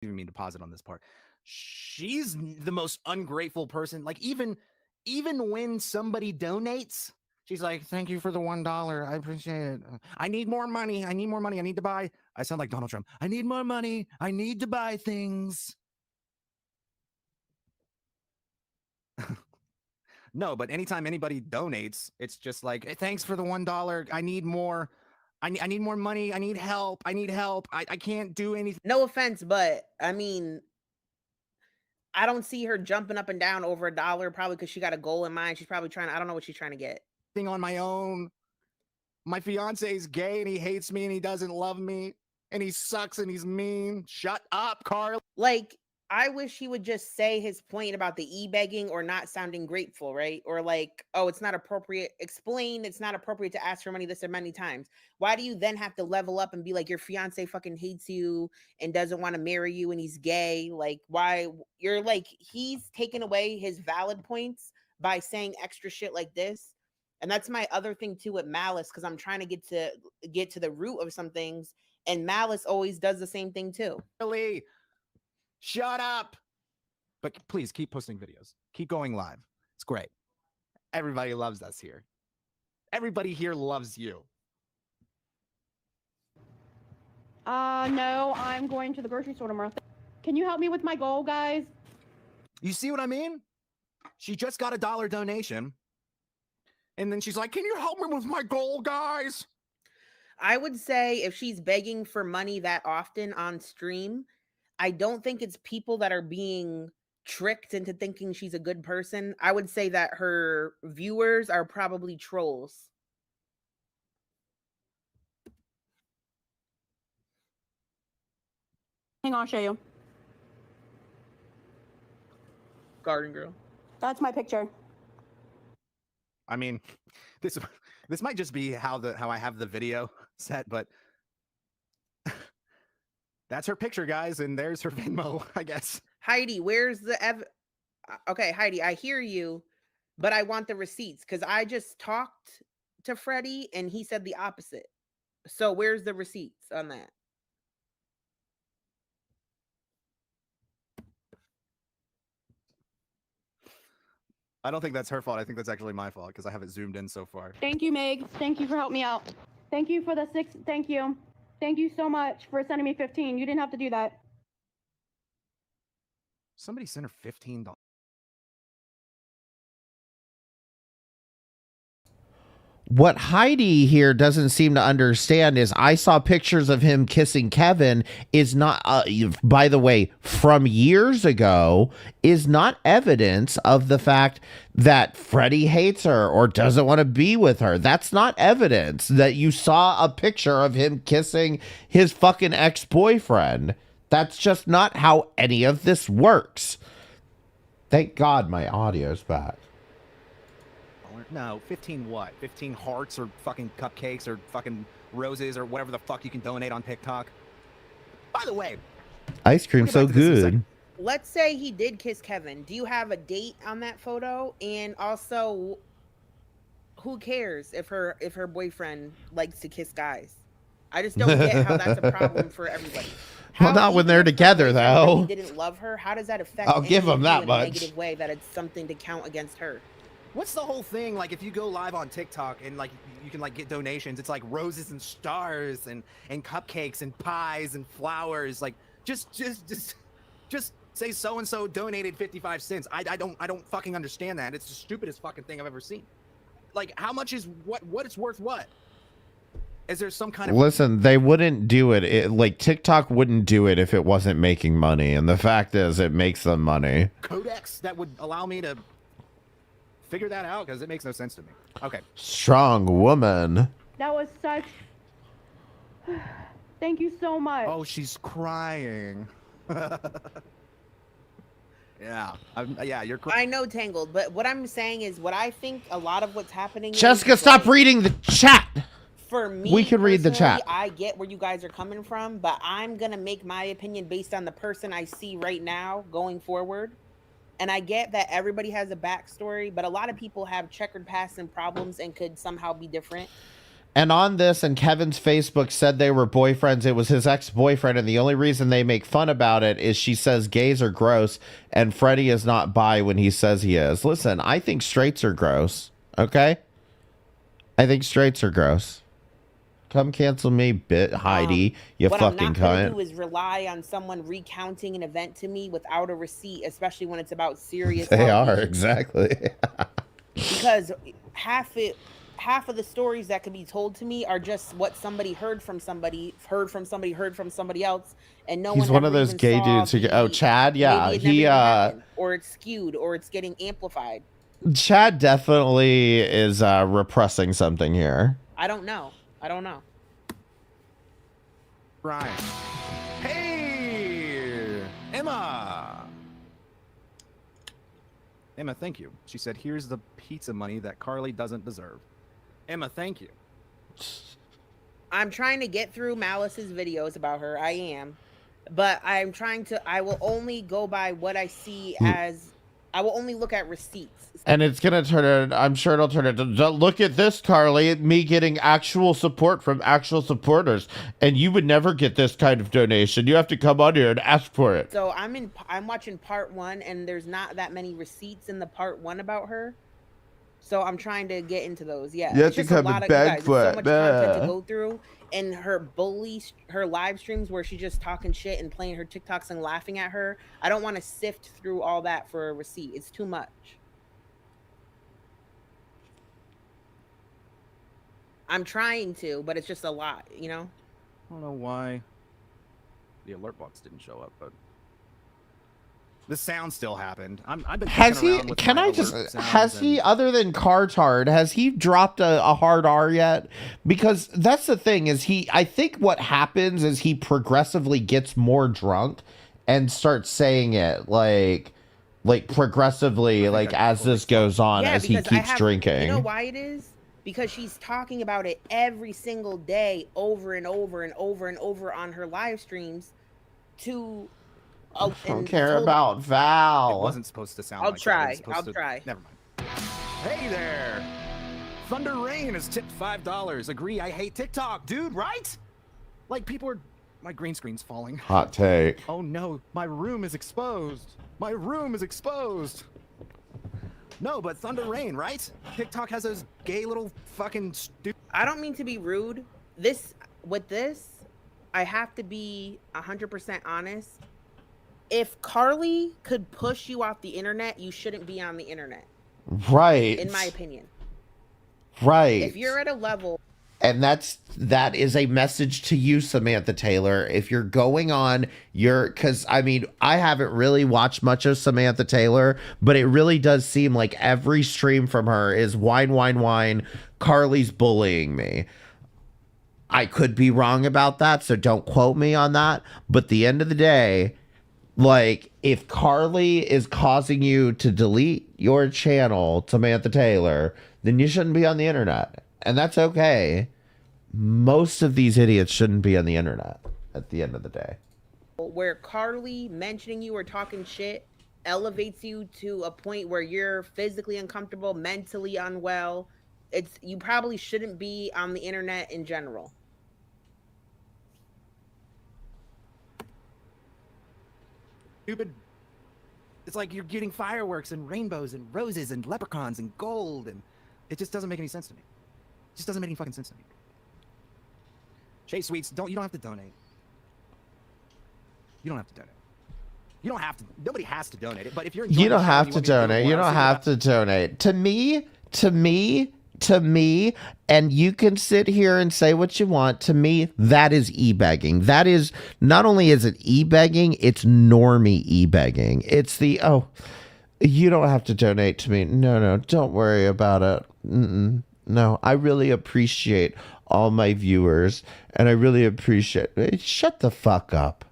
Even mean to pause it on this part. She's the most ungrateful person. Like even when somebody donates, she's like, "Thank you for the $1. I appreciate it. I need more money. I need more money. I need to buy." I sound like Donald Trump. I need more money. I need to buy things. No, but anytime anybody donates, it's just like, hey, "Thanks for the $1. I need more. I need more money. I need help. I need help. I can't do anything." No offense, but I mean, I don't see her jumping up and down over $1, probably because she got a goal in mind. She's probably trying to, I don't know what she's trying to get. Thing on my own. My fiance is gay and he hates me and he doesn't love me and he sucks and he's mean. Shut up, Carl. Like, I wish he would just say his point about the e-begging or not sounding grateful, right? Or like, oh, it's not appropriate. Explain it's not appropriate to ask for money this or many times. Why do you then have to level up and be like, your fiance fucking hates you and doesn't want to marry you and he's gay? Like, why? You're like, he's taken away his valid points by saying extra shit like this. And that's my other thing too with Malice, because I'm trying to get to the root of some things, and Malice always does the same thing too. Really? Shut up. But please keep posting videos. Keep going live. It's great. Everybody loves us here. Everybody here loves you. No, I'm going to the grocery store tomorrow. Can you help me with my goal, guys? You see what I mean? She just got a $1 donation. And then she's like, "Can you help me with my goal, guys?" I would say if she's begging for money that often on stream, I don't think it's people that are being tricked into thinking she's a good person. I would say that her viewers are probably trolls. Hang on, I'll show you. Garden girl. That's my picture. I mean, this might just be how I have the video set, but that's her picture, guys, and there's her Venmo, I guess. Heidi, where's the okay, Heidi, I hear you, but I want the receipts because I just talked to Freddie and he said the opposite. So where's the receipts on that? I don't think that's her fault. I think that's actually my fault because I have it zoomed in so far. Thank you, Meg. Thank you for helping me out. Thank you for the 6. Thank you. Thank you so much for sending me 15. You didn't have to do that. Somebody sent her $15. What Heidi here doesn't seem to understand is I saw pictures of him kissing Kevin is not, by the way, from years ago, is not evidence of the fact that Freddie hates her or doesn't want to be with her. That's not evidence that you saw a picture of him kissing his fucking ex-boyfriend. That's just not how any of this works. Thank God my audio's back. No, 15 what? 15 hearts or fucking cupcakes or fucking roses or whatever the fuck you can donate on TikTok. By the way, Ice cream so good. Let's say he did kiss Kevin. Do you have a date on that photo? And also, who cares if her boyfriend likes to kiss guys? I just don't get how that's a problem for everybody. Well, not when they're together, though. Really didn't love her. How does that affect? I'll give him that in much. A negative way that it's something to count against her. what's the whole thing? Like, if you go live on TikTok and like you can like get donations, it's like roses and stars and cupcakes and pies and flowers. Like, just say so and so donated 55 cents. I don't fucking understand that. It's the stupidest fucking thing I've ever seen. Like, how much is what it's worth? What is there some kind of... Listen, they wouldn't do it. Like, TikTok wouldn't do it if it wasn't making money, and the fact is it makes them money. codex that would allow me to figure that out? Because it makes no sense to me. Okay. Strong woman. That was such... Thank you so much. Oh, she's crying. Yeah, you're correct. I know, Tangled, but what I'm saying is what I think a lot of what's happening... Jessica, stop reading the chat. For me, we could read the chat. I get where you guys are coming from, but I'm going to make my opinion based on the person I see right now going forward. And I get that everybody has a backstory, but a lot of people have checkered past and problems and could somehow be different. And on this, and Kevin's Facebook said they were boyfriends. It was his ex-boyfriend, and the only reason they make fun about it is she says gays are gross, and Freddie is not bi when he says he is. Listen, I think straights are gross, okay? I think straights are gross. Come cancel me, Heidi, you what fucking I'm not gonna cunt. do is rely on someone recounting an event to me without a receipt, especially when it's about serious... They are, exactly. Because half of the stories that can be told to me are just what somebody heard from somebody else, and no He's one one of ever those even gay saw dudes who... Oh, Chad? Yeah, maybe it never even happened, or it's skewed, or it's getting amplified. Chad definitely is repressing something here. I don't know. Right. Hey, Emma, thank you. She said, here's the pizza money that Carly doesn't deserve. Emma, thank you. I'm trying to get through Malice's videos about her. I am. But I will only go by what I see as... I will only look at receipts. And it's going to turn it... I'm sure it'll turn it... Look at this, Carly. Me getting actual support from actual supporters. And you would never get this kind of donation. You have to come on here and ask for it. So I'm watching part 1, and there's not that many receipts in the part 1 about her. So I'm trying to get into those. Yeah, You have to come and beg for it. So much content to go through, and her live streams where she's just talking shit and playing her TikToks and laughing at her. I don't want to sift through all that for a receipt. It's too much. I'm trying to, but it's just a lot, you know? I don't know why the alert box didn't show up, but the sound still happened. I've been has he? around with Can my I alert just? sounds Has he, other than Cartard, has he dropped a hard R yet? Because that's the thing is I think what happens is he progressively gets more drunk and starts saying it like progressively, like as this goes on, as he keeps drinking. You know why it is? Because she's talking about it every single day, over and over and over and over on her live streams. I don't care about Val. It wasn't supposed to sound I'll like try. that. I'll try. Never mind. Hey there. Thunder Rain has tipped $5. Agree, I hate TikTok, dude, right? Like, people are... My green screen's falling. Hot take. Oh no, my room is exposed. My room is exposed. No, but Thunder Rain, right? TikTok has those gay little fucking stupid... I don't mean to be rude. With this, I have to be 100% honest. If Carly could push you off the internet, you shouldn't be on the internet. Right. In my opinion. Right. If you're at a level, and that is a message to you, Samantha Taylor. If you're going on because I mean, I haven't really watched much of Samantha Taylor, but it really does seem like every stream from her is whine. Carly's bullying me. I could be wrong about that, so don't quote me on that. But at the end of the day, like, if Carly is causing you to delete your channel, Samantha Taylor, then you shouldn't be on the internet. And that's okay. Most of these idiots shouldn't be on the internet at the end of the day. where Carly mentioning you or talking shit elevates you to a point where you're physically uncomfortable, mentally unwell, you probably shouldn't be on the internet in general. Stupid. It's like you're getting fireworks and rainbows and roses and leprechauns and gold, and it just doesn't make any sense to me. It just doesn't make any fucking sense to me. Chase Sweets, you don't have to donate. You don't have to donate. You don't have to. Nobody has to donate it. But if you're you don't have to donate. You don't have to donate. To me, and you can sit here and say what you want. To me, that is e-begging. That is, not only is it e-begging, it's normie e-begging. It's the, oh, you don't have to donate to me. No, don't worry about it. No, I really appreciate all my viewers, and I really appreciate it. Shut the fuck up.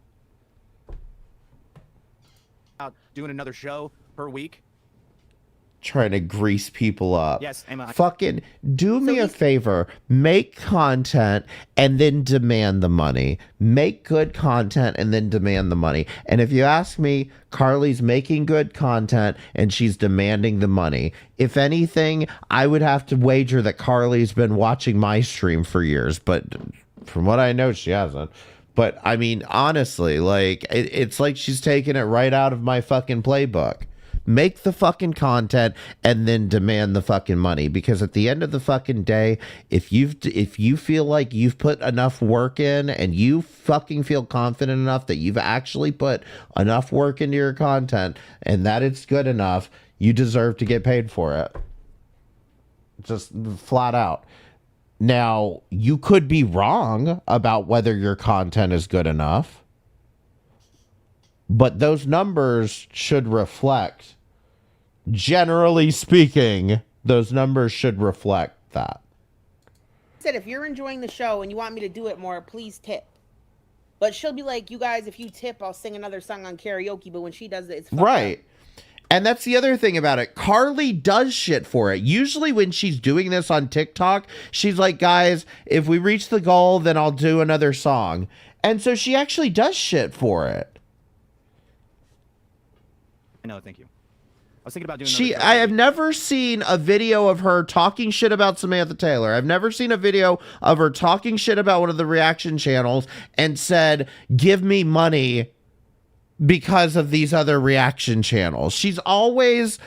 Doing another show per week. Trying to grease people up. Yes, am I? Fucking do me a favor. Make content and then demand the money. Make good content and then demand the money. And if you ask me, Carly's making good content and she's demanding the money. If anything, I would have to wager that Carly's been watching my stream for years, but from what I know, she hasn't. But I mean, honestly, like, it's like she's taking it right out of my fucking playbook. Make the fucking content and then demand the fucking money, because at the end of the fucking day, if you feel like you've put enough work in and you fucking feel confident enough that you've actually put enough work into your content and that it's good enough, you deserve to get paid for it. Just flat out. Now, you could be wrong about whether your content is good enough, but those numbers should reflect, generally speaking, those numbers should reflect that. I said, if you're enjoying the show and you want me to do it more, please tip. But she'll be like, you guys, if you tip, I'll sing another song on karaoke. But when she does it, it's fucked right. up. And that's the other thing about it. Carly does shit for it. Usually when she's doing this on TikTok, she's like, guys, if we reach the goal, then I'll do another song. And so she actually does shit for it. No, thank you. I was thinking about doing I have never seen a video of her talking shit about Samantha Taylor. I've never seen a video of her talking shit about one of the reaction channels and said, give me money because of these other reaction channels. She's always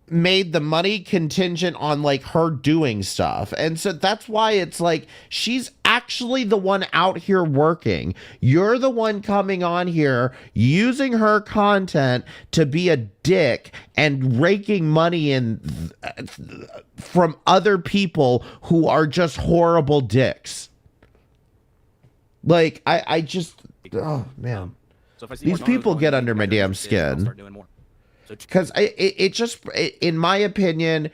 made the money contingent on like her doing stuff. And so that's why it's like she's actually the one out here working. You're the one coming on here using her content to be a dick and raking money in from other people who are just horrible dicks. Like I just, oh man. So if I see These people get under my damn skin. Because it just, in my opinion,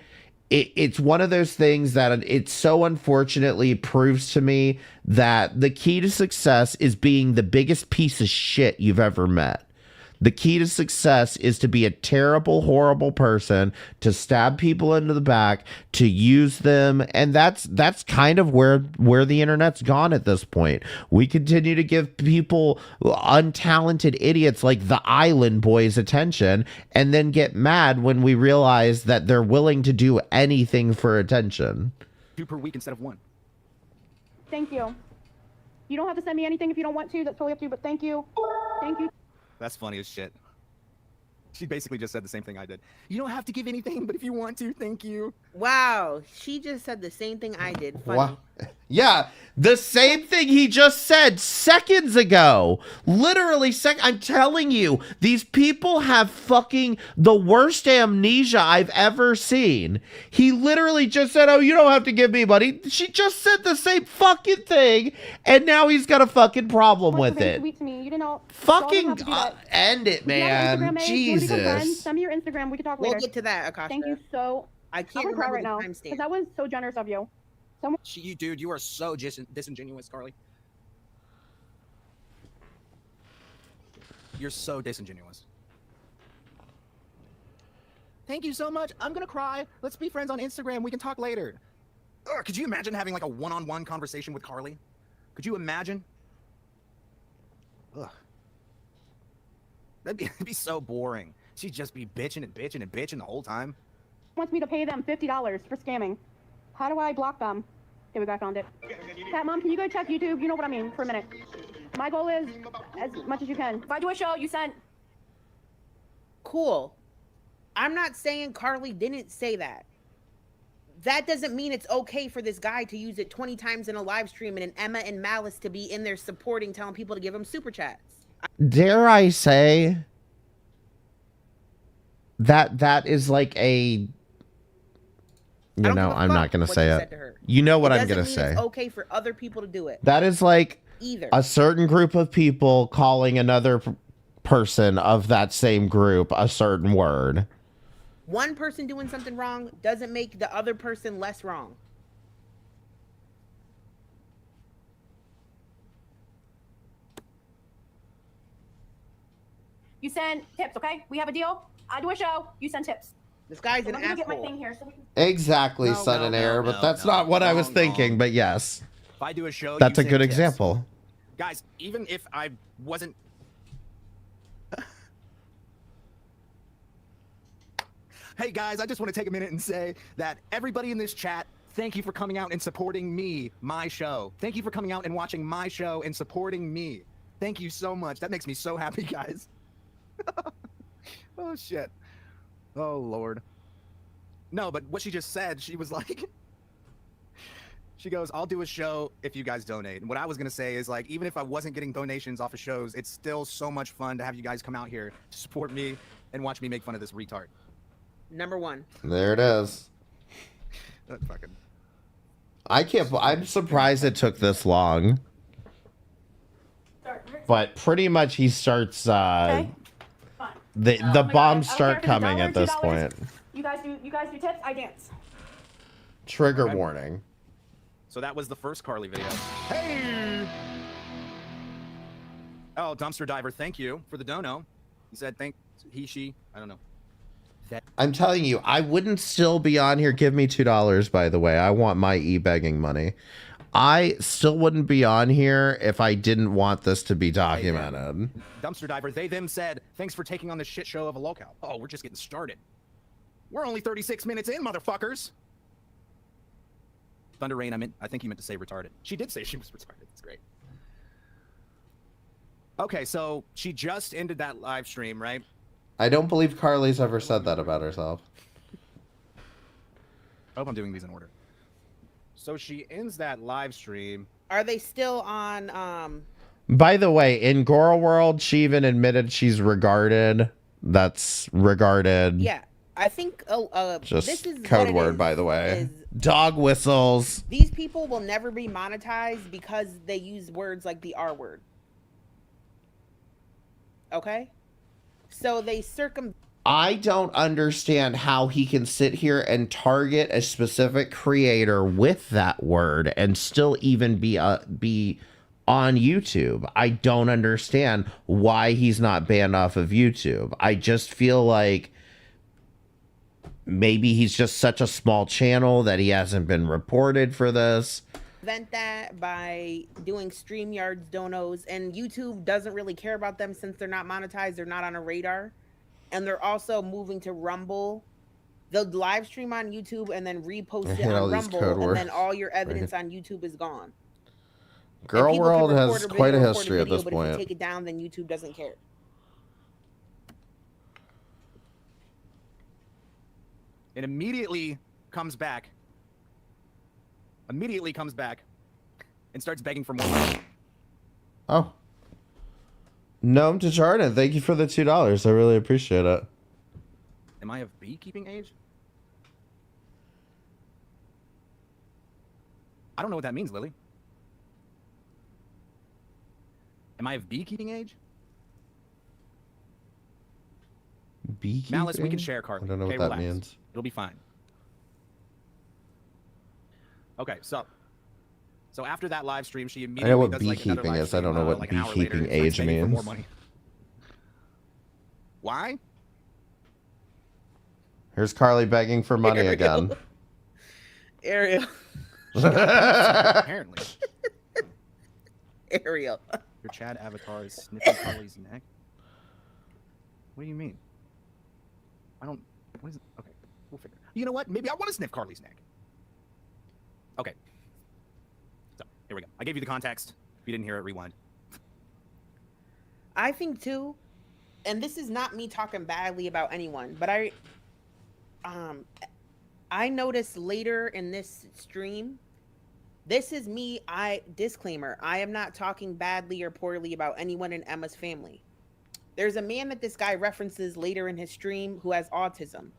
it's one of those things that it so unfortunately proves to me that the key to success is being the biggest piece of shit you've ever met. The key to success is to be a terrible, horrible person, to stab people into the back, to use them. And that's kind of where the internet's gone at this point. We continue to give people, untalented idiots like the Island Boys, attention, and then get mad when we realize that they're willing to do anything for attention. 2 per week instead of 1. Thank you. You don't have to send me anything if you don't want to. That's totally up to you, but thank you. Thank you. That's funny as shit. She basically just said the same thing I did. You don't have to give anything, but if you want to, thank you. Wow, she just said the same thing I did. Funny. Wow. Yeah, the same thing he just said seconds ago. Literally, I'm telling you, these people have fucking the worst amnesia I've ever seen. He literally just said, oh, you don't have to give me money. She just said the same fucking thing, and now he's got a fucking problem with it. Sweet to me. You didn't know. Fucking end it, Would you have an man. Instagram, Ace? You wanna become friends? Jesus. Send me your Instagram. We can talk We'll later. get to that, Akasha. Thank you so. I can't I'm gonna cry remember right the now timestamp. because that was so generous of you. You, dude, you are so disingenuous, Carly. You're so disingenuous. Thank you so much. I'm gonna cry. Let's be friends on Instagram. We can talk later. Ugh, could you imagine having like a one-on-one conversation with Carly? Could you imagine? Ugh. That'd be so boring. She'd just be bitching and bitching and bitching the whole time. Wants me to pay them $50 for scamming. How do I block them? Okay, we got found it. Cat Mom, can you go check YouTube? You know what I mean, for a minute. My goal is as much as you can. If I do a show, you send. Cool. I'm not saying Carly didn't say that. That doesn't mean it's okay for this guy to use it 20 times in a live stream and an Emma and Malice to be in there supporting, telling people to give him super chats. Dare I say that is like a... You know, I'm not going to say it. You know what I'm going to say. It's okay for other people to do it. That is like Either. a certain group of people calling another person of that same group a certain word. One person doing something wrong doesn't make the other person less wrong. You send tips, okay? We have a deal. I do a show. You send tips. This guy's an Let me get my asshole. thing here so we can... Exactly, Son and Air, but that's not what I was thinking, but yes. If I do a show, That's you a send good tips. example. Guys, even if I wasn't... Hey guys, I just want to take a minute and say that everybody in this chat, thank you for coming out and supporting me, my show. Thank you for coming out and watching my show and supporting me. Thank you so much. That makes me so happy, guys. Oh, shit. Oh, Lord. No, but what she just said, she was like... She goes, I'll do a show if you guys donate. And what I was going to say is, like, even if I wasn't getting donations off of shows, it's still so much fun to have you guys come out here to support me and watch me make fun of this retard. Number one. There it is. That fucking... I'm surprised it took this long. But pretty much he starts, the bombs start coming at this point. You guys do tips, I dance. Trigger warning. So that was the first Carly video. Hey! Oh, Dumpster Diver, thank you for the dono. He said she, I don't know. I'm telling you, I wouldn't still be on here. Give me $2, by the way. I want my e-begging money. I still wouldn't be on here if I didn't want this to be documented. Dumpster Diver, they them said, thanks for taking on this shit show of a locale. Oh, we're just getting started. We're only 36 minutes in, motherfuckers. Thunder Rain, I think you meant to say retarded. She did say she was retarded. It's great. Okay, so she just ended that live stream, right? I don't believe Carly's ever said that about herself. I hope I'm doing these in order. So she ends that live stream. Are they still on, By the way, in Goro World, she even admitted she's regarded. That's regarded. Yeah, I think, Just this is code what it word, is, by the way. is Dog whistles. these people will never be monetized because they use words like the R word. Okay? So they I don't understand how he can sit here and target a specific creator with that word and still even be on YouTube. I don't understand why he's not banned off of YouTube. I just feel like maybe he's just such a small channel that he hasn't been reported for this. prevent that by doing StreamYard's donos, and YouTube doesn't really care about them since they're not monetized, they're not on a radar. And they're also moving to Rumble. They'll live stream on YouTube and then repost it on Rumble, and then all your evidence on YouTube is gone. Girl World has quite a history at this But if point. you take it down, then YouTube doesn't care. And immediately comes back, immediately comes back, and starts begging for more money. Oh. Gnome to Jordan, thank you for the $2. I really appreciate it. Am I of beekeeping age? I don't know what that means, Lily. Am I of beekeeping age? Beekeeping? Malice, we can share, Carly. I don't know okay, what that relax. means. It'll be fine. Okay, so after that live stream, she immediately I know what does like another beekeeping live is. I don't know stream, what like an hour later, beekeeping and starts age begging for more means. money. Why? Here's Carly begging for money again. Ariel. Apparently. Ariel. Your Chad avatar is sniffing Carly's neck. What do you mean? I don't. What is it? Okay, we'll figure. You know what? Maybe I want to sniff Carly's neck. Okay. So here we go. I gave you the context. If you didn't hear it, rewind. I think too, and this is not me talking badly about anyone, but I noticed later in this stream, this is me, disclaimer, I am not talking badly or poorly about anyone in Emma's family. There's a man that this guy references later in his stream who has autism.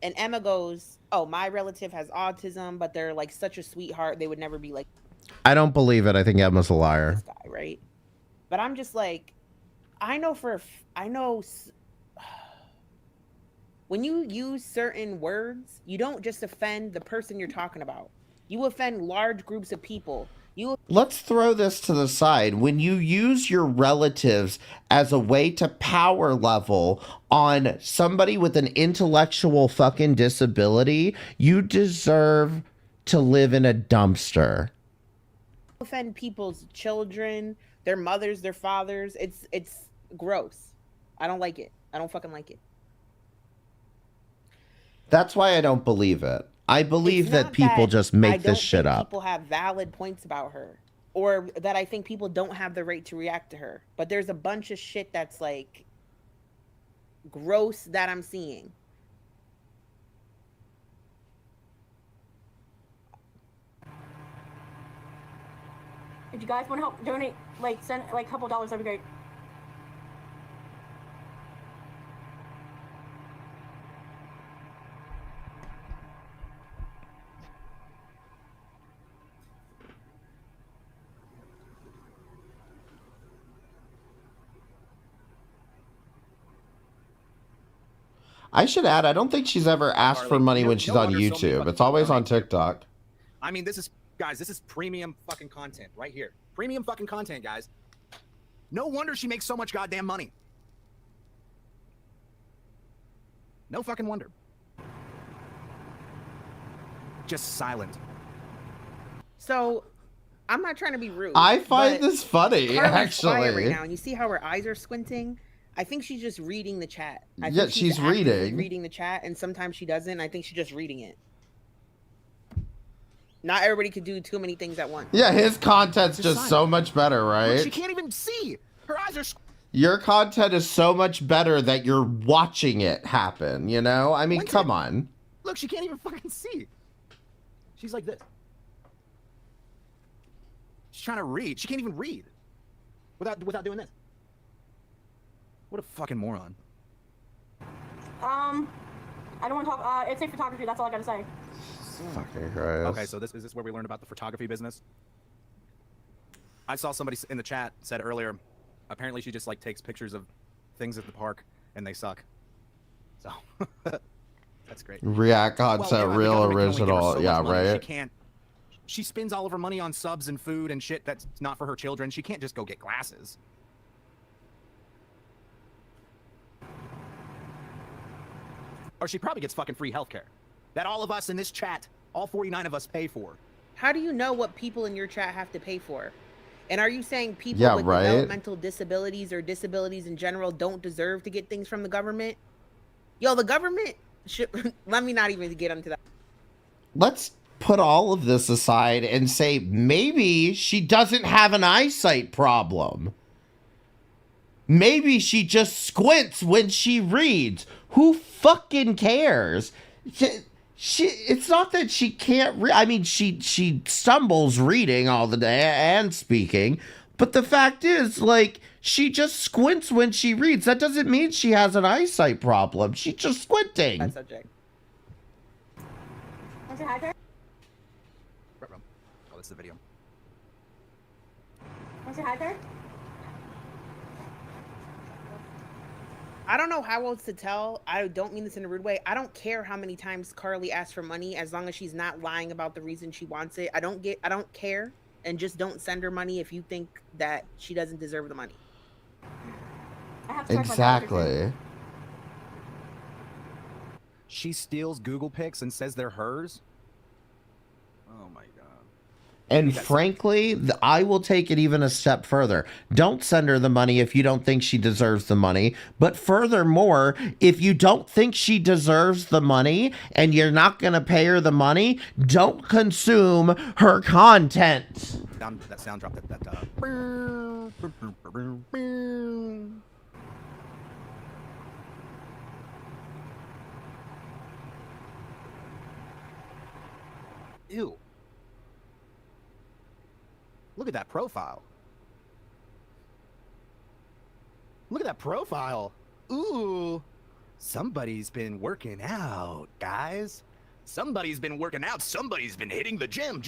And Emma goes, oh, my relative has autism, but they're like such a sweetheart. They would never be like I don't believe it. I think Emma's a liar. this guy, right? But I'm just like, I know when you use certain words, you don't just offend the person you're talking about. You offend large groups of people. Let's throw this to the side. When you use your relatives as a way to power level on somebody with an intellectual fucking disability, you deserve to live in a dumpster. Offend people's children, their mothers, their fathers. It's gross. I don't like it. I don't fucking like it. That's why I don't believe it. I believe that people just make this shit up. People have valid points about her, or that I think people don't have the right to react to her. But there's a bunch of shit that's like gross that I'm seeing. If you guys want to help donate, like send like a couple dollars, that'd be great. I should add, I don't think she's ever asked for money when she's on YouTube. It's always on TikTok. I mean, this is, guys, this is premium fucking content right here. Premium fucking content, guys. No wonder she makes so much goddamn money. No fucking wonder. Just silent. So, I'm not trying to be rude. I find but this funny, Carly's quiet actually. right now, and you see how her eyes are squinting? I think she's just reading the chat. I Yeah, think she's actively reading the chat, and sometimes she doesn't. I think she's just reading it. Not everybody could do too many things at once. Yeah, his content's just so much better, right? Look, she can't even see. Her eyes are. Your content is so much better that you're watching it happen, you know? I mean, come on. Look, she can't even fucking see. She's like this. She's trying to read. She can't even read without doing this. What a fucking moron. I don't want to talk. It's a photography. That's all I gotta say. Fucking Christ. Okay, so is this where we learned about the photography business? I saw somebody in the chat said earlier, apparently she just like takes pictures of things at the park and they suck. So that's great. React content, the real government can only give her original. so Yeah, much money. right? She can't. She spends all of her money on subs and food and shit that's not for her children. She can't just go get glasses. Or she probably gets fucking free healthcare that all of us in this chat, all 49 of us, pay for. How do you know what people in your chat have to pay for? And are you saying people Yeah, with right. developmental disabilities or disabilities in general don't deserve to get things from the government? Yo, the government should... Let me not even get into that. Let's put all of this aside and say maybe she doesn't have an eyesight problem. Maybe she just squints when she reads. Who fucking cares? It's not that she can't read. I mean, she stumbles reading all the day and speaking, but the fact is, like, she just squints when she reads. That doesn't mean she has an eyesight problem. She's just squinting. That subject. Want to hide her? Oh, that's the video. Want to hide her? I don't know how else to tell. I don't mean this in a rude way. I don't care how many times Carly asks for money as long as she's not lying about the reason she wants it. I don't care, and just don't send her money if you think that she doesn't deserve the money. Exactly. She steals Google Pics and says they're hers? Oh my god. And frankly, I will take it even a step further. Don't send her the money if you don't think she deserves the money. But furthermore, if you don't think she deserves the money and you're not going to pay her the money, don't consume her content. That sound drop, that Ew. Look at that profile. Look at that profile. Ooh. Somebody's been working out, guys. Somebody's been working out. Somebody's been hitting the gym.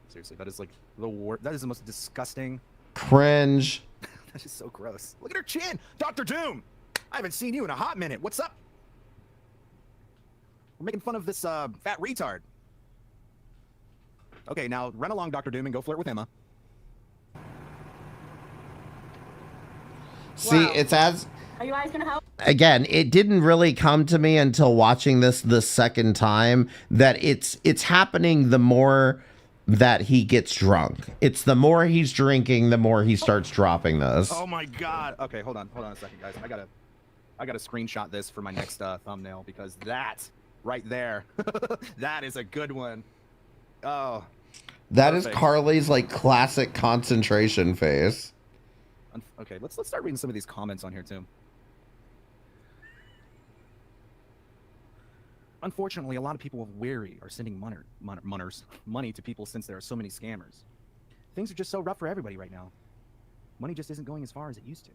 Seriously, that is like the worst. That is the most disgusting. Cringe. That is so gross. Look at her chin. Dr. Doom. I haven't seen you in a hot minute. What's up? We're making fun of this fat retard. Okay, now run along, Dr. Doom, and go flirt with Emma. See, it's as... Are you guys gonna help? Again, it didn't really come to me until watching this the second time that it's happening the more that he gets drunk. It's the more he's drinking, the more he starts dropping this. Oh my god. Okay, hold on a second, guys. I gotta screenshot this for my next thumbnail because that right there, that is a good one. Oh. That perfect. is Carly's like classic concentration face. Okay, let's start reading some of these comments on here too. Unfortunately, a lot of people of Weary are sending money to people since there are so many scammers. Things are just so rough for everybody right now. Money just isn't going as far as it used to.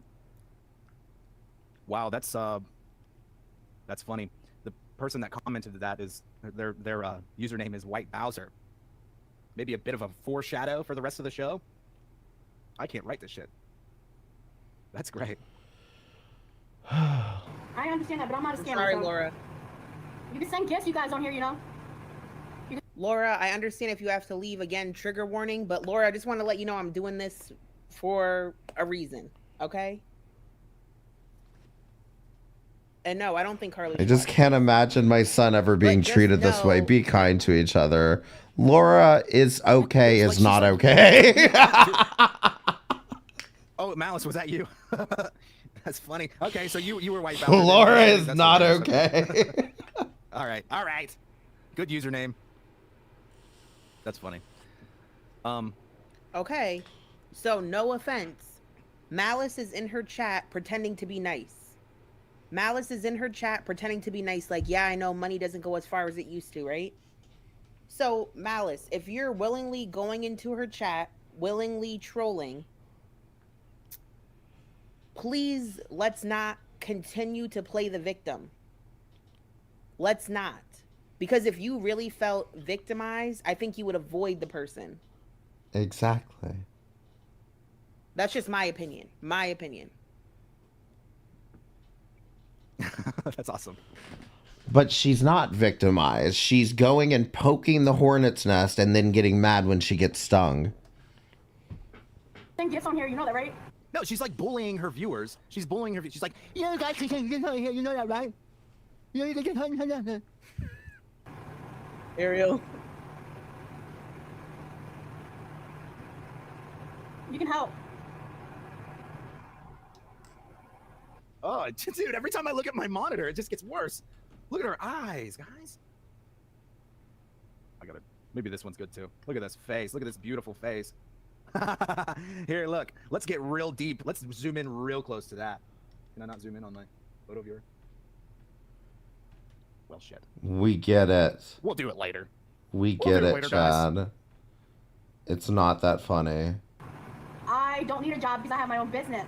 Wow, that's funny. The person that commented that is their username is White Bowser. Maybe a bit of a foreshadow for the rest of the show. I can't write this shit. That's great. I understand that, but I'm not a scammer. Sorry, so Laura. You can send gifts, you guys on here, you know. Laura, I understand if you have to leave. Again, trigger warning. But Laura, I just want to let you know I'm doing this for a reason. Okay? And no, I don't think Carly. I just can't imagine my son ever being treated this way. Be kind to each other. Laura is okay, is not okay. Oh, Malice, was that you? That's funny. Okay, so you were White Bowser. Laura is not okay. All right. Good username. That's funny. Okay, so no offense. Malice is in her chat pretending to be nice. Malice is in her chat pretending to be nice, like, yeah, I know money doesn't go as far as it used to, right? So, Malice, if you're willingly going into her chat, willingly trolling, please let's not continue to play the victim. Let's not. Because if you really felt victimized, I think you would avoid the person. Exactly. That's just my opinion. My opinion. That's awesome. But she's not victimized. She's going and poking the hornet's nest and then getting mad when she gets stung. Send gifts on here, you know that, right? No, she's like bullying her viewers. She's bullying her. She's like, you guys can get on here. You know that, right? Ariel. You can help. Oh, dude, every time I look at my monitor, it just gets worse. Look at her eyes, guys. Maybe this one's good too. Look at this face. Look at this beautiful face. Here, look. Let's get real deep. Let's zoom in real close to that. Can I not zoom in on my photo viewer? Well, shit. We get it. We'll do it later. We We'll get do it it, later, guys. Chad. It's not that funny. I don't need a job because I have my own business.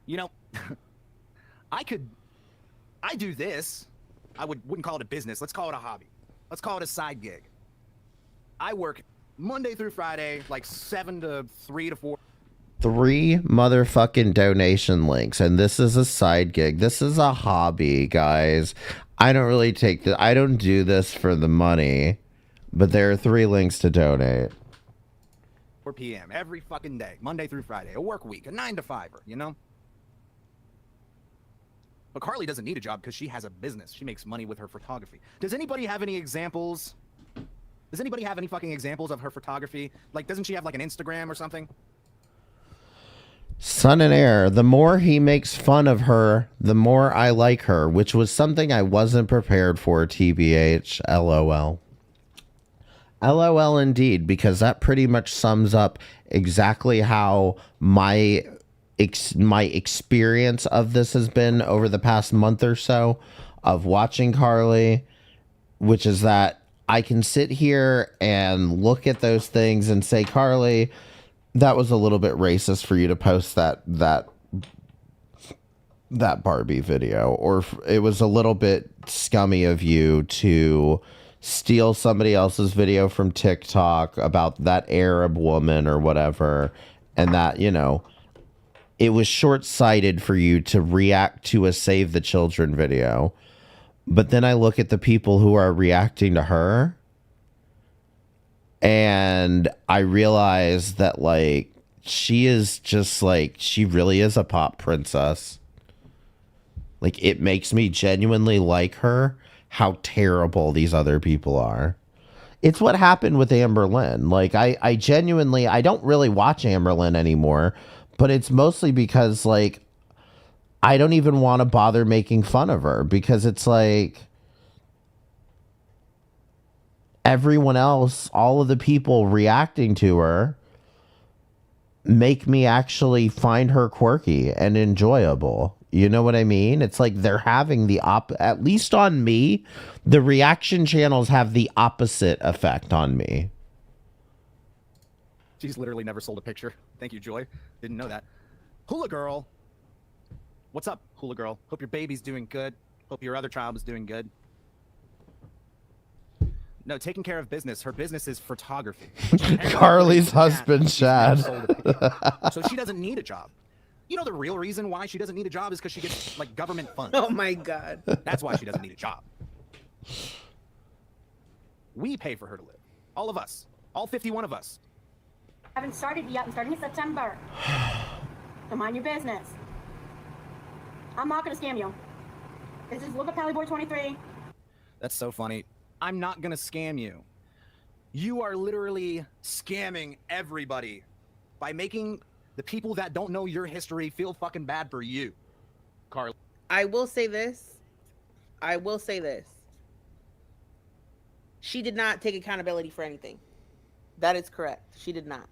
You know, I do this. I wouldn't call it a business. Let's call it a hobby. Let's call it a side gig. I work Monday through Friday, like 7 to 3 to 4. 3 motherfucking donation links, and this is a side gig. This is a hobby, guys. I don't really I don't do this for the money, but there are 3 links to donate. 4 p.m. every fucking day, Monday through Friday, a work week, a 9 to 5er, you know? But Carly doesn't need a job because she has a business. She makes money with her photography. Does anybody have any examples? Does anybody have any fucking examples of her photography? Like, doesn't she have like an Instagram or something? Son and Heir, the more he makes fun of her, the more I like her, which was something I wasn't prepared for, TBH, LOL. LOL indeed, because that pretty much sums up exactly how my experience of this has been over the past month or so of watching Carly, which is that I can sit here and look at those things and say, Carly, that was a little bit racist for you to post that Barbie video, or it was a little bit scummy of you to steal somebody else's video from TikTok about that Arab woman or whatever, and that, you know, it was short-sighted for you to react to a Save the Children video. But then I look at the people who are reacting to her, and I realize that, like, she is just, like, she really is a pop princess. Like, it makes me genuinely like her, how terrible these other people are. It's what happened with Amber Lynn. Like, I genuinely, I don't really watch Amber Lynn anymore, but it's mostly because, like, I don't even want to bother making fun of her, because it's like everyone else, all of the people reacting to her make me actually find her quirky and enjoyable. You know what I mean? It's like they're having the at least on me, the reaction channels have the opposite effect on me. She's literally never sold a picture. Thank you, Joy. Didn't know that. Hula Girl. What's up, Hula Girl? Hope your baby's doing good. Hope your other child is doing good. No, taking care of business. Her business is photography. Carly's husband, Chad. So she doesn't need a job. You know the real reason why she doesn't need a job is because she gets, like, government funds. Oh my god. That's why she doesn't need a job. We pay for her to live. All of us. All 51 of us. I haven't started yet. I'm starting in September. So mind your business. I'm not going to scam you. This is look up Calibor 23. That's so funny. I'm not going to scam you. You are literally scamming everybody by making the people that don't know your history feel fucking bad for you, Carly. I will say this. She did not take accountability for anything. That is correct. She did not.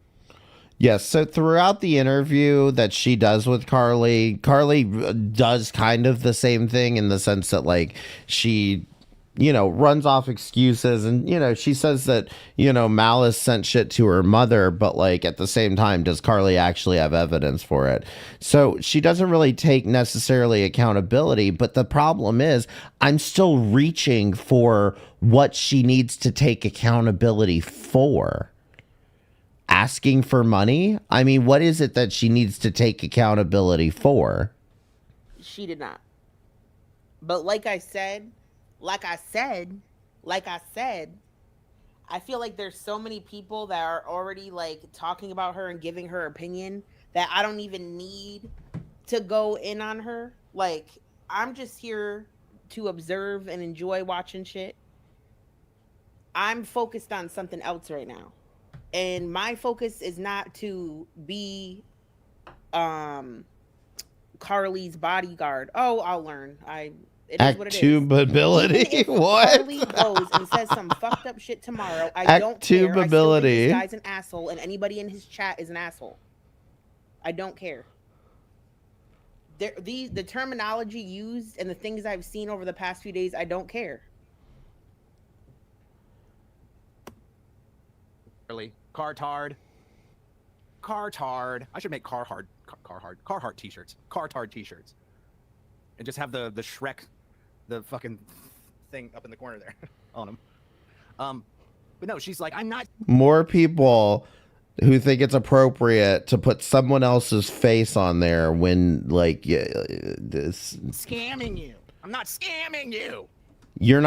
Yes, so throughout the interview that she does with Carly, Carly does kind of the same thing in the sense that, like, she, you know, runs off excuses, and, you know, she says that, you know, Malice sent shit to her mother, but, like, at the same time, does Carly actually have evidence for it? So she doesn't really take necessarily accountability, but the problem is I'm still reaching for what she needs to take accountability for. Asking for money? I mean, what is it that she needs to take accountability for? She did not. But like I said, I feel like there's so many people that are already, like, talking about her and giving her opinion that I don't even need to go in on her. Like, I'm just here to observe and enjoy watching shit. I'm focused on something else right now. And my focus is not to be Carly's bodyguard. Oh, I'll learn. It is what it is. Actubability? What? Carly goes and says some fucked up shit tomorrow, I don't care. I still think this guy's an asshole, and anybody in his chat is an asshole. I don't care. the terminology used and the things I've seen over the past few days, I don't care. Really, Cartard. I should make Carhartt t-shirts. Cartard t-shirts. And just have the Shrek, the fucking thing up in the corner there on them. But no, she's like, I'm not. More people who think it's appropriate to put someone else's face on there when, like, this Scamming you. I'm not scamming you. you're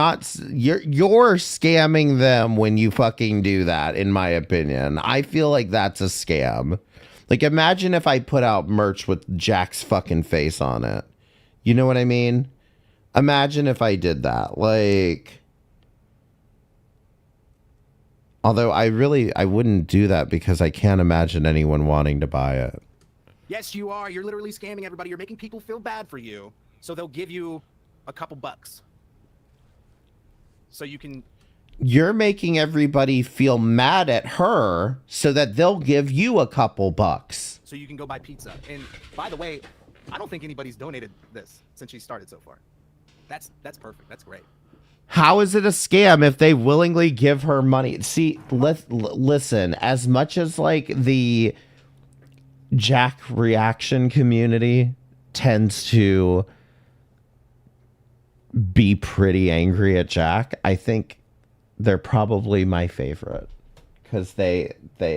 scamming them when you fucking do that, in my opinion. I feel like that's a scam. Like, imagine if I put out merch with Jack's fucking face on it. You know what I mean? Imagine if I did that. Like, although I wouldn't do that because I can't imagine anyone wanting to buy it. Yes, you are. You're literally scamming everybody. You're making people feel bad for you, so they'll give you a couple bucks. So you can... You're making everybody feel mad at her so that they'll give you a couple bucks. So you can go buy pizza. And by the way, I don't think anybody's donated this since she started so far. That's perfect. That's great. How is it a scam if they willingly give her money? See, listen, as much as like the Jack reaction community tends to be pretty angry at Jack, I think they're probably my favorite because they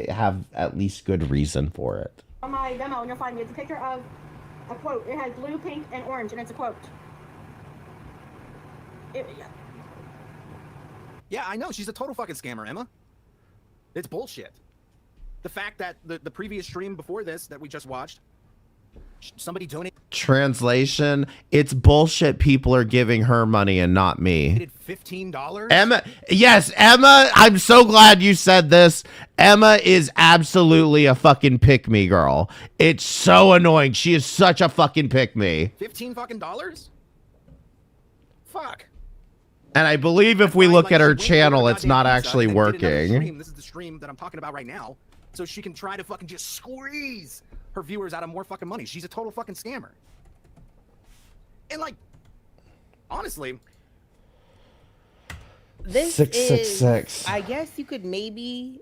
have at least good reason for it. On my demo, and you'll find it's a picture of a quote. It has blue, pink, and orange, and it's a quote. Yeah, I know. She's a total fucking scammer, Emma. It's bullshit. The fact that the previous stream before this that we just watched, somebody donated Translation, it's bullshit people are giving her money and not me. $15? Emma, yes, Emma, I'm so glad you said this. Emma is absolutely a fucking pick-me girl. It's so annoying. She is such a fucking pick-me. $15 fucking dollars? Fuck. And I believe if we look at her channel, it's not actually working. This is the stream that I'm talking about right now. So she can try to fucking just squeeze her viewers out of more fucking money. She's a total fucking scammer. And like, honestly, this 666. I guess you could maybe.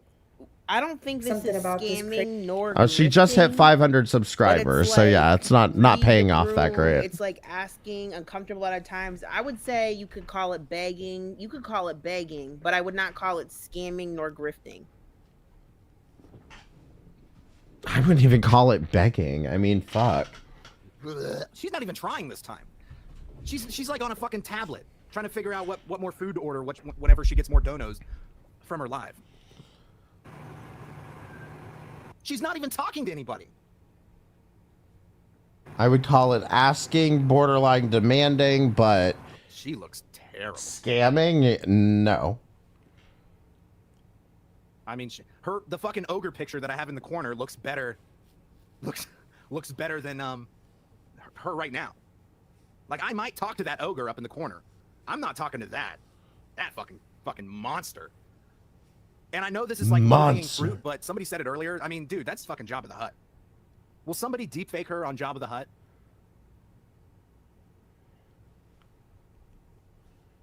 I don't think this is scamming nor. Oh, she just hit 500 subscribers, so yeah, it's not paying off that great. It's like asking, uncomfortable at times. I would say you could call it begging. You could call it begging, but I would not call it scamming nor grifting. I wouldn't even call it begging. I mean, fuck. She's not even trying this time. She's like on a fucking tablet, trying to figure out what more food to order whenever she gets more donos from her live. She's not even talking to anybody. I would call it asking, borderline demanding, but she looks terrible. Scamming? No. I mean, the fucking ogre picture that I have in the corner looks better. Looks better than her right now. Like, I might talk to that ogre up in the corner. I'm not talking to that fucking monster. And I know this is like low-hanging fruit, but somebody said it earlier. I mean, dude, that's fucking Jabba the Hutt. Will somebody deepfake her on Jabba the Hutt?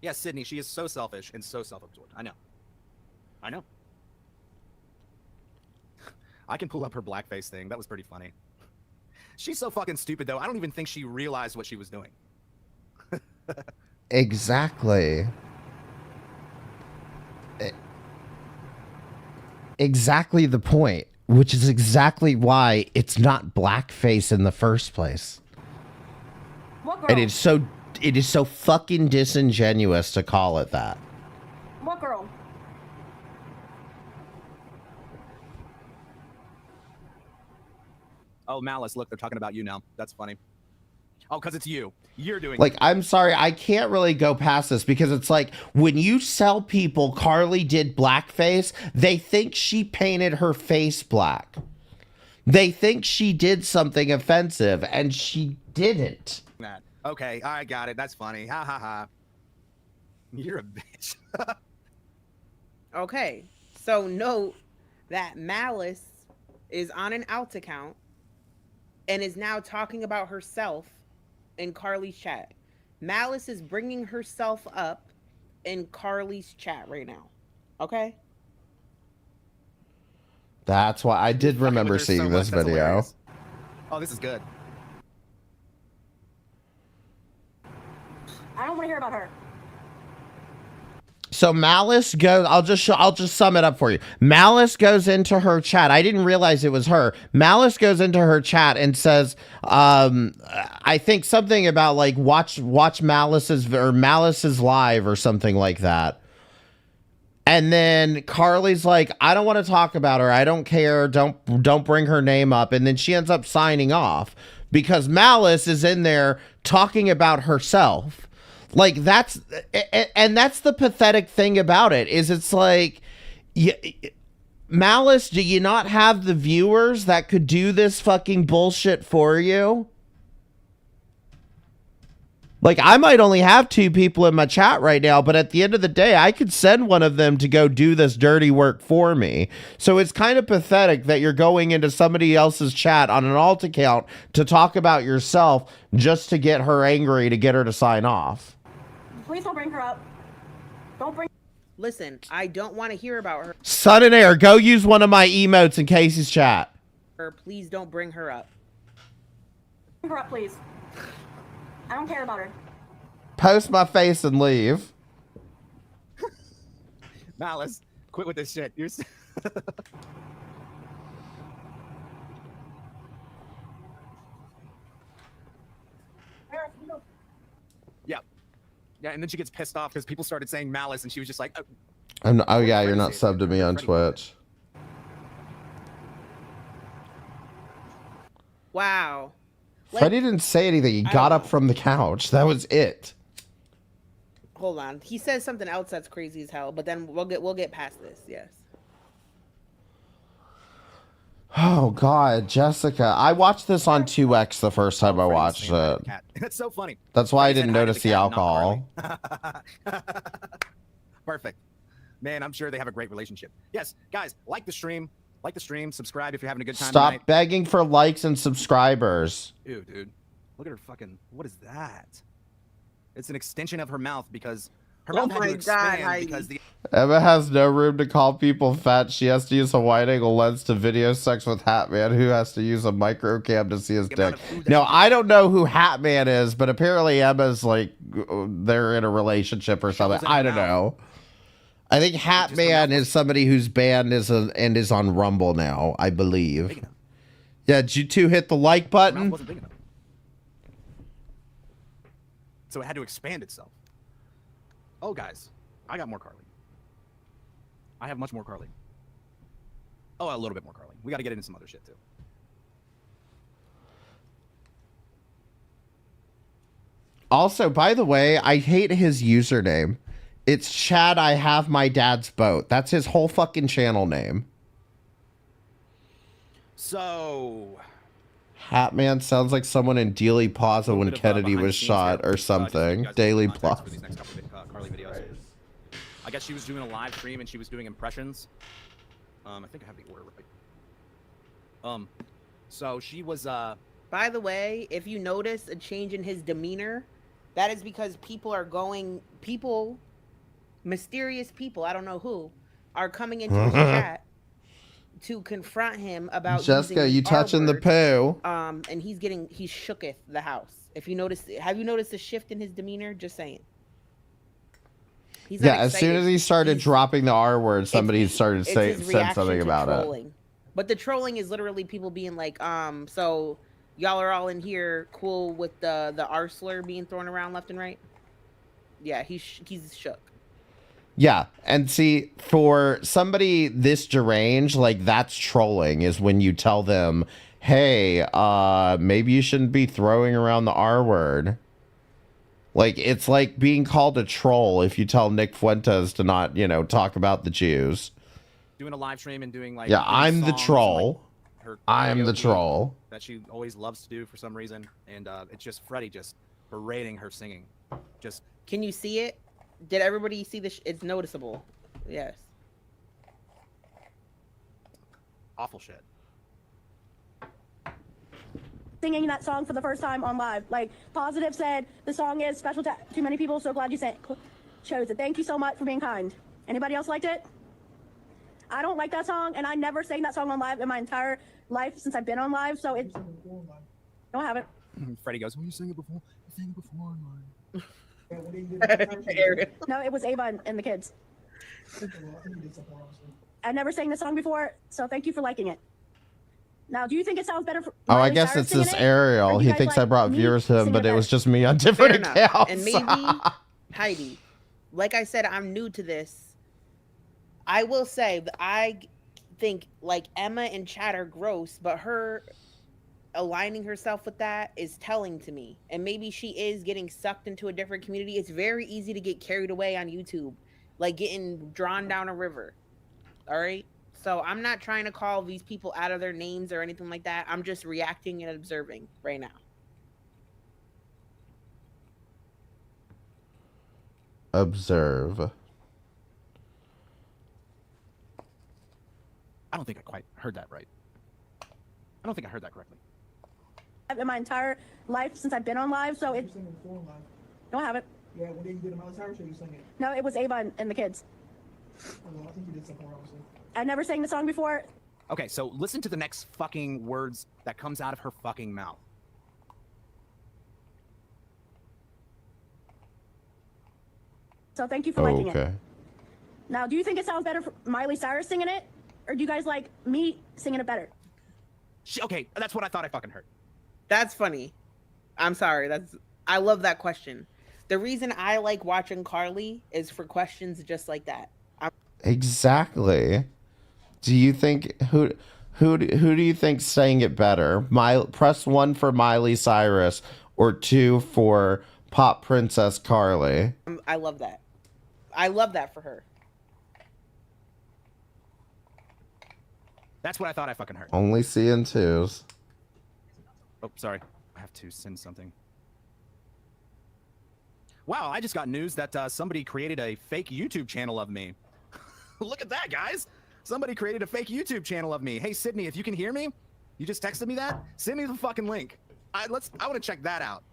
Yes, Sydney, she is so selfish and so self-absorbed. I know. I know. I can pull up her blackface thing. That was pretty funny. She's so fucking stupid, though. I don't even think she realized what she was doing. Exactly. Exactly the point, which is exactly why it's not blackface in the first place. What girl? And it is so fucking disingenuous to call it that. What girl? Oh, Malice, look, they're talking about you now. That's funny. Oh, because it's you. You're doing Like, I'm sorry, I can't really go past this because it's like when you sell people Carly did blackface, they think she painted her face black. They think she did something offensive, and she didn't. that. Okay, I got it. That's funny. Ha ha ha. You're a bitch. Okay, so note that Malice is on an alt account and is now talking about herself in Carly's chat. Malice is bringing herself up in Carly's chat right now. Okay? That's why I did remember with her so seeing much, this that's video. hilarious. Oh, this is good. I don't want to hear about her. So Malice goes, I'll just sum it up for you. Malice goes into her chat. I didn't realize it was her. Malice goes into her chat and says, I think something about like watch Malice's live or something like that. And then Carly's like, I don't want to talk about her. I don't care. Don't bring her name up. And then she ends up signing off because Malice is in there talking about herself. Like that's the pathetic thing about it is it's like, Malice, do you not have the viewers that could do this fucking bullshit for you? Like, I might only have 2 people in my chat right now, but at the end of the day, I could send one of them to go do this dirty work for me. So it's kind of pathetic that you're going into somebody else's chat on an alt account to talk about yourself just to get her angry, to get her to sign off. Please don't bring her up. Don't bring. Listen, I don't want to hear about her. Sun and Air, go use one of my emotes in Casey's chat. Please don't bring her up. Bring her up, please. I don't care about her. Post my face and leave. Malice, quit with this shit. You're. Yeah, and then she gets pissed off because people started saying Malice, and she was just like, oh yeah, you're not subbed to me on Twitch. Wow. Freddie didn't say anything. He got up from the couch. That was it. Hold on. He says something else that's crazy as hell, but then we'll get past this. Yes. Oh God, Jessica. I watched this on 2X the first time I watched it. That's so funny. That's why I didn't notice the alcohol. Perfect. Man, I'm sure they have a great relationship. Yes, guys, like the stream. Like the stream. Subscribe if you're having a good time Stop tonight. begging for likes and subscribers. Ew, dude. Look at her fucking... What is that? It's an extension of her mouth because... Her mouth had to expand because the... Emma has no room to call people fat. She has to use a wide-angle lens to video sex with Hatman, who has to use a micro cam to see his dick. Now, I don't know who Hatman is, but apparently Emma's like, they're in a relationship or something. I don't know. I think Hatman is somebody whose band is on Rumble now, I believe. Yeah, did you 2 hit the like button? Wasn't big enough. So it had to expand itself. Oh, guys, I got more Carly. I have much more Carly. Oh, a little bit more Carly. We got to get into some other shit, too. Also, by the way, I hate his username. It's Chad, I have my dad's boat. That's his whole fucking channel name. So... Hatman sounds like someone in Dealey Plaza when Kennedy was shot or something. Daily Plaza. Carly videos. I guess she was doing a live stream and she was doing impressions. I think I have the order right. So she was By the way, if you notice a change in his demeanor, that is because mysterious people, I don't know who, are coming into his chat to confront him about Jessica, using you touching the poo? And he's shooketh the house. If you notice, have you noticed a shift in his demeanor? Just saying. He's yeah, as soon as he started dropping the R word, somebody said something about trolling. it. But the trolling is literally people being like, so y'all are all in here cool with the R slur being thrown around left and right? Yeah, he's shook. Yeah, and see, for somebody this deranged, like, that's trolling, is when you tell them, hey, maybe you shouldn't be throwing around the R word. Like, it's like being called a troll if you tell Nick Fuentes to not, talk about the Jews. doing a live stream and doing like... Yeah, I'm the troll. I'm the troll. That she always loves to do for some reason. And it's just Freddie just berating her singing. Just... Can you see it? Did everybody see this? It's noticeable. Yes. Awful shit. singing that song for the first time on live. Like, Positive said the song is special to too many people. So glad you chose it. Thank you so much for being kind. Anybody else liked it? I don't like that song, and I never sang that song on live in my entire life since I've been on live. So it's. No, I haven't. Freddie goes, "Well, you sang it before. You sang it before online." No, it was Ava and the kids. I've never sang this song before, so thank you for liking it. Now, do you think it sounds better for Oh, I Miley guess Cyrus it's this singing it, or Ariel. do you He guys thinks I like brought me viewers to him, singing but it was better? just me on different Fair enough. accounts. And maybe, Heidi, like I said, I'm new to this. I will say that I think like Emma and Chad are gross, but her aligning herself with that is telling to me. And maybe she is getting sucked into a different community. It's very easy to get carried away on YouTube, like getting drawn down a river. All right? So I'm not trying to call these people out of their names or anything like that. I'm just reacting and observing right now. Observe. I don't think I quite heard that right. I don't think I heard that correctly. In my entire life since I've been on live, so it's. No, I haven't. Yeah, when did you do the Miley Cyrus or you sing it? No, it was Ava and the kids. I think you did something wrong. I've never sang the song before. Okay, so listen to the next fucking words that comes out of her fucking mouth. So thank you for liking it. Okay. Now, do you think it sounds better for Miley Cyrus singing it, or do you guys like me singing it better? Okay, that's what I thought I fucking heard. That's funny. I'm sorry. I love that question. The reason I like watching Carly is for questions just like that. Exactly. Do you think who do you think's saying it better? Press 1 for Miley Cyrus or 2 for Pop Princess Carly. I love that. I love that for her. That's what I thought I fucking heard. Only seeing 2s. Oh, sorry. I have to send something. Wow, I just got news that somebody created a fake YouTube channel of me. Look at that, guys. Somebody created a fake YouTube channel of me. Hey, Sydney, if you can hear me, you just texted me that? Send me the fucking link. I want to check that out.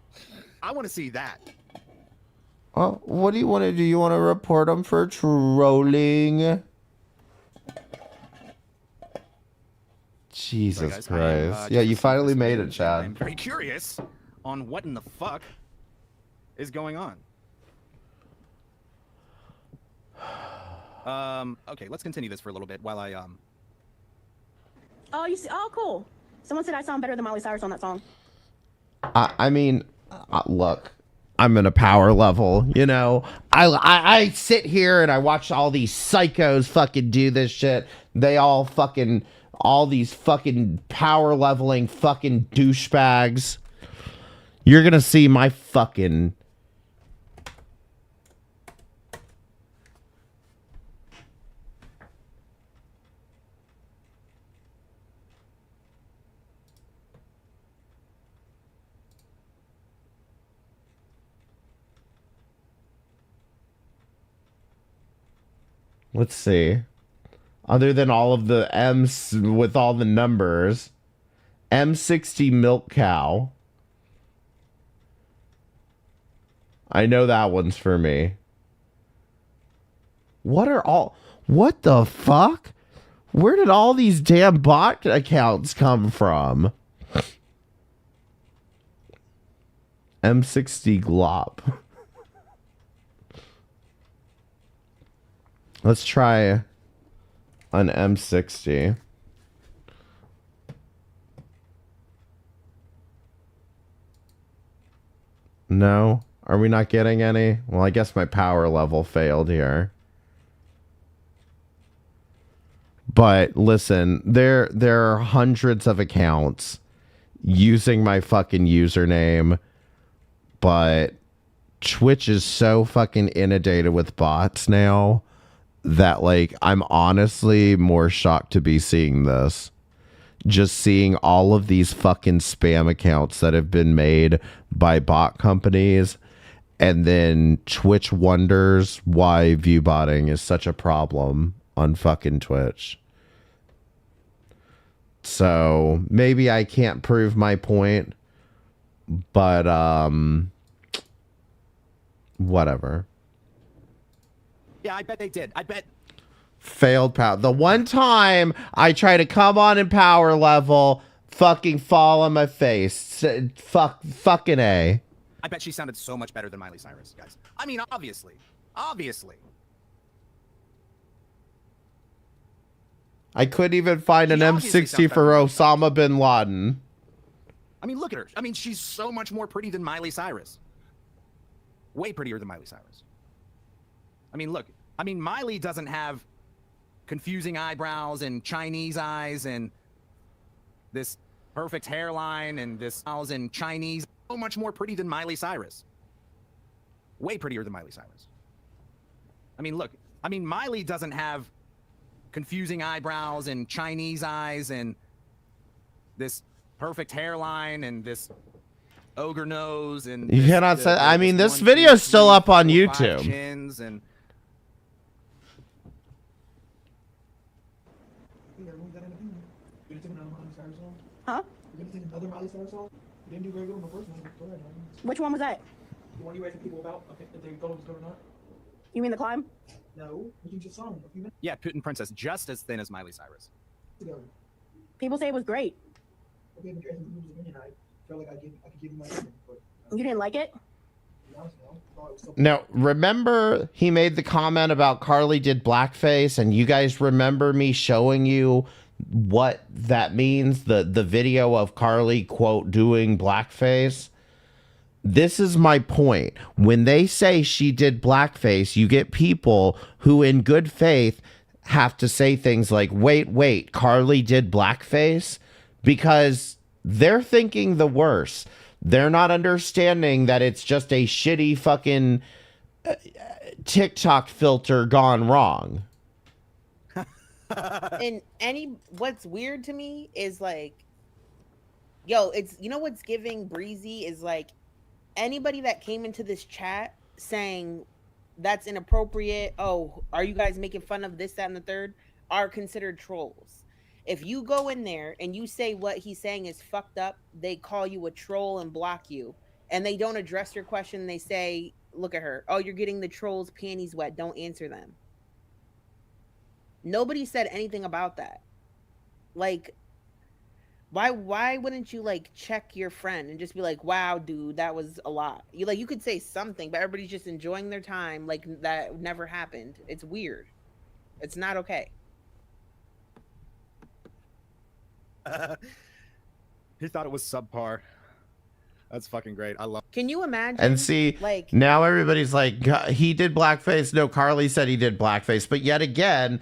I want to see that. Well, what do you want to do? You want to report them for trolling? Jesus Sorry, guys. Christ. Yeah, you finally made it, I'm Chad. very curious on what in the fuck is going on. Okay, let's continue this for a little bit while I Oh, you see? Oh, cool. Someone said I sound better than Miley Cyrus on that song. I mean, look, I'm in a power level, you know. I sit here and I watch all these psychos fucking do this shit. They all these fucking power leveling fucking douchebags. You're gonna see my fucking. Let's see. Other than all of the M's with all the numbers. M60 Milk Cow. I know that one's for me. What the fuck? Where did all these damn bot accounts come from? M60 Glop. Let's try an M60. No? Are we not getting any? Well, I guess my power level failed here. But listen, there are hundreds of accounts using my fucking username, but Twitch is so fucking inundated with bots now that, like, I'm honestly more shocked to be seeing this. Just seeing all of these fucking spam accounts that have been made by bot companies, and then Twitch wonders why viewbotting is such a problem on fucking Twitch. So maybe I can't prove my point, but whatever. Yeah, I bet they did. I bet. Failed power. The one time I try to come on in power level, fucking fall on my face. Fucking A. I bet she sounded so much better than Miley Cyrus, guys. I mean, obviously. Obviously. I couldn't even find an M60 for Osama bin Laden. I mean, look at her. I mean, she's so much more pretty than Miley Cyrus. Way prettier than Miley Cyrus. I mean, look. I mean, Miley doesn't have confusing eyebrows and Chinese eyes and this perfect hairline and this eyes and Chinese. So much more pretty than Miley Cyrus. Way prettier than Miley Cyrus. I mean, look. I mean, Miley doesn't have confusing eyebrows and Chinese eyes and this perfect hairline and this ogre nose and you cannot say. I mean, this video is still up on YouTube. Chins and Huh? Another Miley Cyrus song? You didn't do very good on the first one. Go ahead. Which one was that? The one you asking people about, if they thought it was good or not? You mean the climb? No, what you just saw a few minutes yeah, Putin Princess, just as thin as Miley Cyrus. ago. People say it was great. Okay, but you're asking people's opinion. I felt like I could give you my opinion, but You didn't like it? to be honest, no. I thought it was so Now, remember he made the comment about Carly did blackface, and you guys remember me showing you what that means, the video of Carly, quote, doing blackface? This is my point. When they say she did blackface, you get people who in good faith have to say things like, wait, Carly did blackface? Because they're thinking the worst. They're not understanding that it's just a shitty fucking TikTok filter gone wrong. And what's weird to me is like, yo, it's, you know what's giving breezy is like anybody that came into this chat saying that's inappropriate, oh, are you guys making fun of this, that, and the third, are considered trolls. If you go in there and you say what he's saying is fucked up, they call you a troll and block you. And they don't address your question. They say, look at her. Oh, you're getting the troll's panties wet. Don't answer them. Nobody said anything about that. Like, why wouldn't you like check your friend and just be like, wow, dude, that was a lot. You could say something, but everybody's just enjoying their time like that never happened. It's weird. It's not okay. He thought it was subpar. That's fucking great. I love. Can you imagine? And see, like, now everybody's like, he did blackface. No, Carly said he did blackface. But yet again,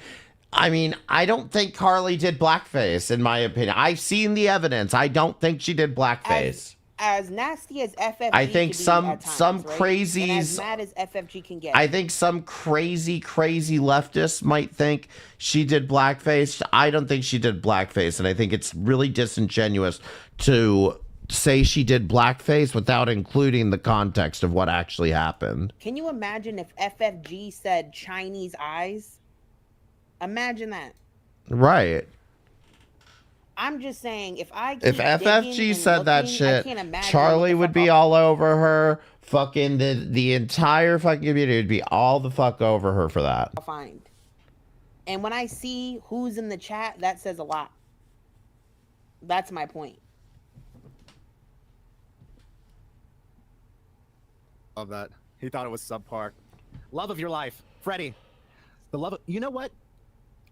I mean, I don't think Carly did blackface, in my opinion. I've seen the evidence. I don't think she did blackface. As nasty as FFG I think can be some at times, right? crazies. And as mad as FFG can get. I think some crazy leftists might think she did blackface. I don't think she did blackface, and I think it's really disingenuous to say she did blackface without including the context of what actually happened. Can you imagine if FFG said Chinese eyes? Imagine that. Right. I'm just saying, if FFG said that shit, Charlie would be all all over her. Fucking the entire fucking community would be all the fuck over her for that. find. And when I see who's in the chat, that says a lot. That's my point. Love that. He thought it was subpar. Love of your life, Freddie. The love of, you know what?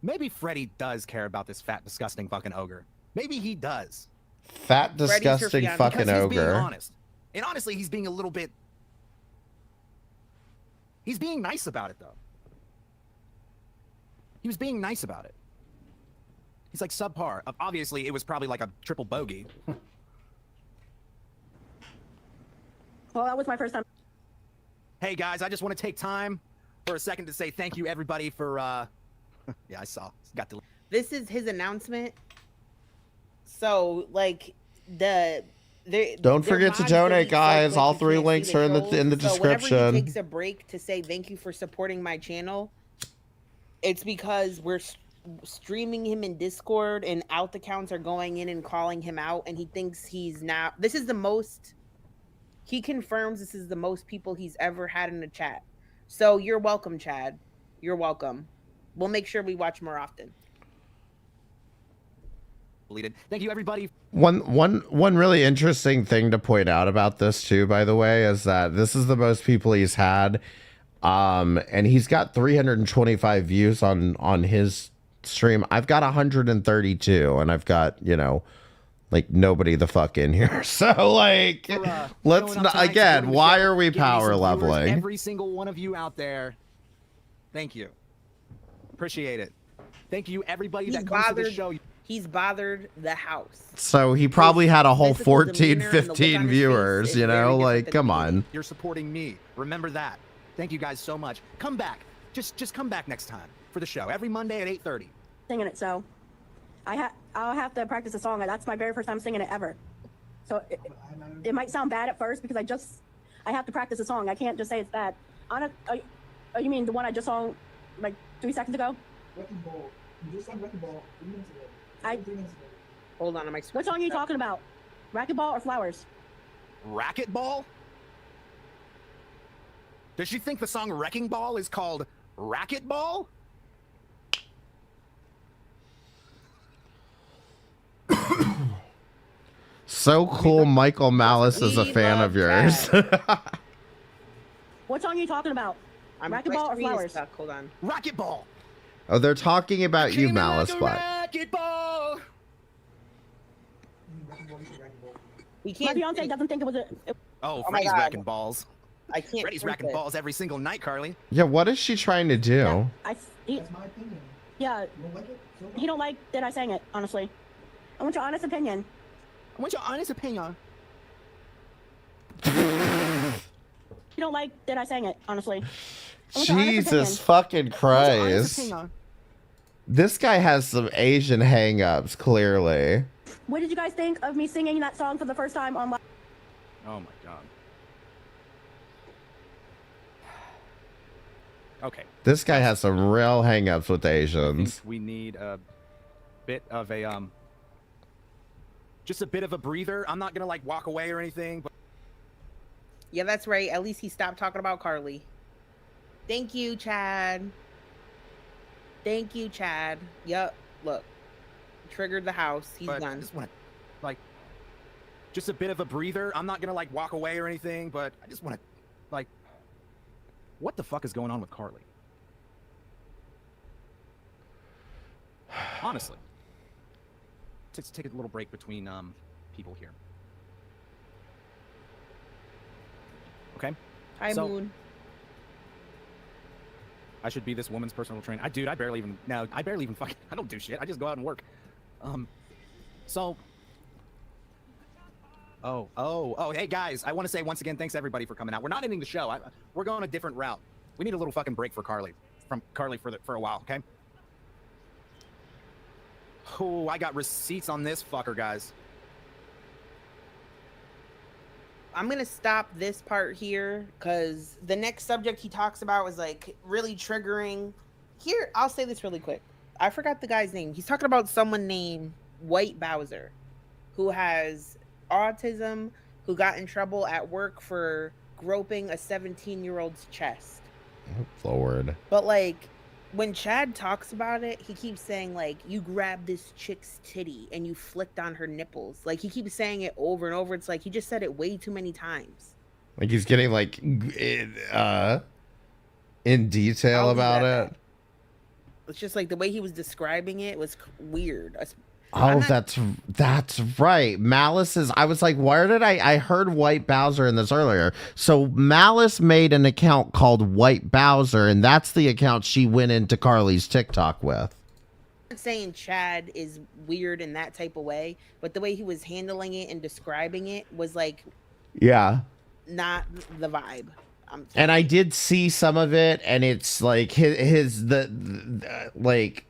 Maybe Freddie does care about this fat, disgusting fucking ogre. Maybe he does. Fat, disgusting fucking because he's being ogre. honest. And honestly, he's being a little bit... He's being nice about it, though. He was being nice about it. He's like subpar. Obviously, it was probably like a triple bogey. Well, that was my first time. Hey, guys, I just want to take time for a second to say thank you, everybody, for... yeah, I saw. Got to... This is his announcement. So, like, don't forget to donate, guys. All 3 links are in the description. So whenever he takes a break to say thank you for supporting my channel, it's because streaming him in Discord, and alt accounts are going in and calling him out, and he thinks he's now. This is the most. He confirms this is the most people he's ever had in the chat. So you're welcome, Chad. You're welcome. We'll make sure we watch more often. Thank you, everybody. One really interesting thing to point out about this too, by the way, is that this is the most people he's had, and he's got 325 views on his stream. I've got 132, and I've got, you know, like nobody the fuck in here. So like, let's not again. Why are we power leveling? Every single one of you out there, thank you. Appreciate it. Thank you, everybody that comes to the show. He's bothered the house. So he probably had a whole physical 14, demeanor and the look on 15 his viewers, face you is very know, different like, than come on. You're supporting me. Remember that. Thank you guys so much. Come back. Just come back next time for the show. Every Monday at 8:30. Singing it, so I'll have to practice a song. That's my very first time singing it ever. So it might sound bad at first because I have to practice a song. I can't just say it's bad. Oh, you mean the one I just sang like 3 seconds ago? Wrecking Ball. You just sang Wrecking Ball 3 minutes ago. 3 minutes ago. Hold on, what song are you talking about? Racquetball or Flowers? Racquetball? Does she think the song Wrecking Ball is called Racquetball? So cool, Michael Malice is a fan of yours. What song are you talking about? Racquetball or Flowers? Hold on. Racquetball. Oh, they're talking about you, Malice Black. Racquetball. We can't. My fiance doesn't think it was a. Oh, my Freddy's God. racking balls. I can't. Freddy's drink racking it. balls every single night, Carly. Yeah, what is she trying to do? That's my opinion. Yeah. You don't like it? So He don't like that I sang it, honestly. I want your honest opinion. I want your honest opinion. You don't like that I sang it, honestly. I want your honest Jesus opinion. fucking I want your honest Christ. opinion. This guy has some Asian hang-ups, clearly. What did you guys think of me singing that song for the first time on live? Oh my god. Okay. This guy has some real hang-ups with Asians. We need a bit of a just a bit of a breather. I'm not gonna like walk away or anything, but Yeah, that's right. At least he stopped talking about Carly. Thank you, Chad. Thank you, Chad. Yup. Look. Triggered the house. He's I done. just want to like just a bit of a breather. I'm not gonna like walk away or anything, but I just want to like what the fuck is going on with Carly? Honestly. Let's take a little break between people here. Okay? Hi, So- Moon. I should be this woman's personal trainer. I barely even fucking I don't do shit. I just go out and work. So hey guys, I want to say once again thanks everybody for coming out. We're not ending the show. We're going a different route. We need a little fucking break for Carly for a while, okay? Oh, I got receipts on this fucker, guys. I'm gonna stop this part here because the next subject he talks about is like really triggering. Here, I'll say this really quick. I forgot the guy's name. He's talking about someone named White Bowser, who has autism, who got in trouble at work for groping a 17-year-old's chest. Lord. But like, when Chad talks about it, he keeps saying like, you grabbed this chick's titty and you flicked on her nipples. Like he keeps saying it over and over. It's like he just said it way too many times. Like he's getting like in detail about it. It's just like the way he was describing it was weird. Oh, that's right. Malice is. I was like, where did I heard White Bowser in this earlier. So Malice made an account called White Bowser, and that's the account she went into Carly's TikTok with. I'm not saying Chad is weird in that type of way, but the way he was handling it and describing it was like, Yeah. not the vibe. And I did see some of it, and it's like his like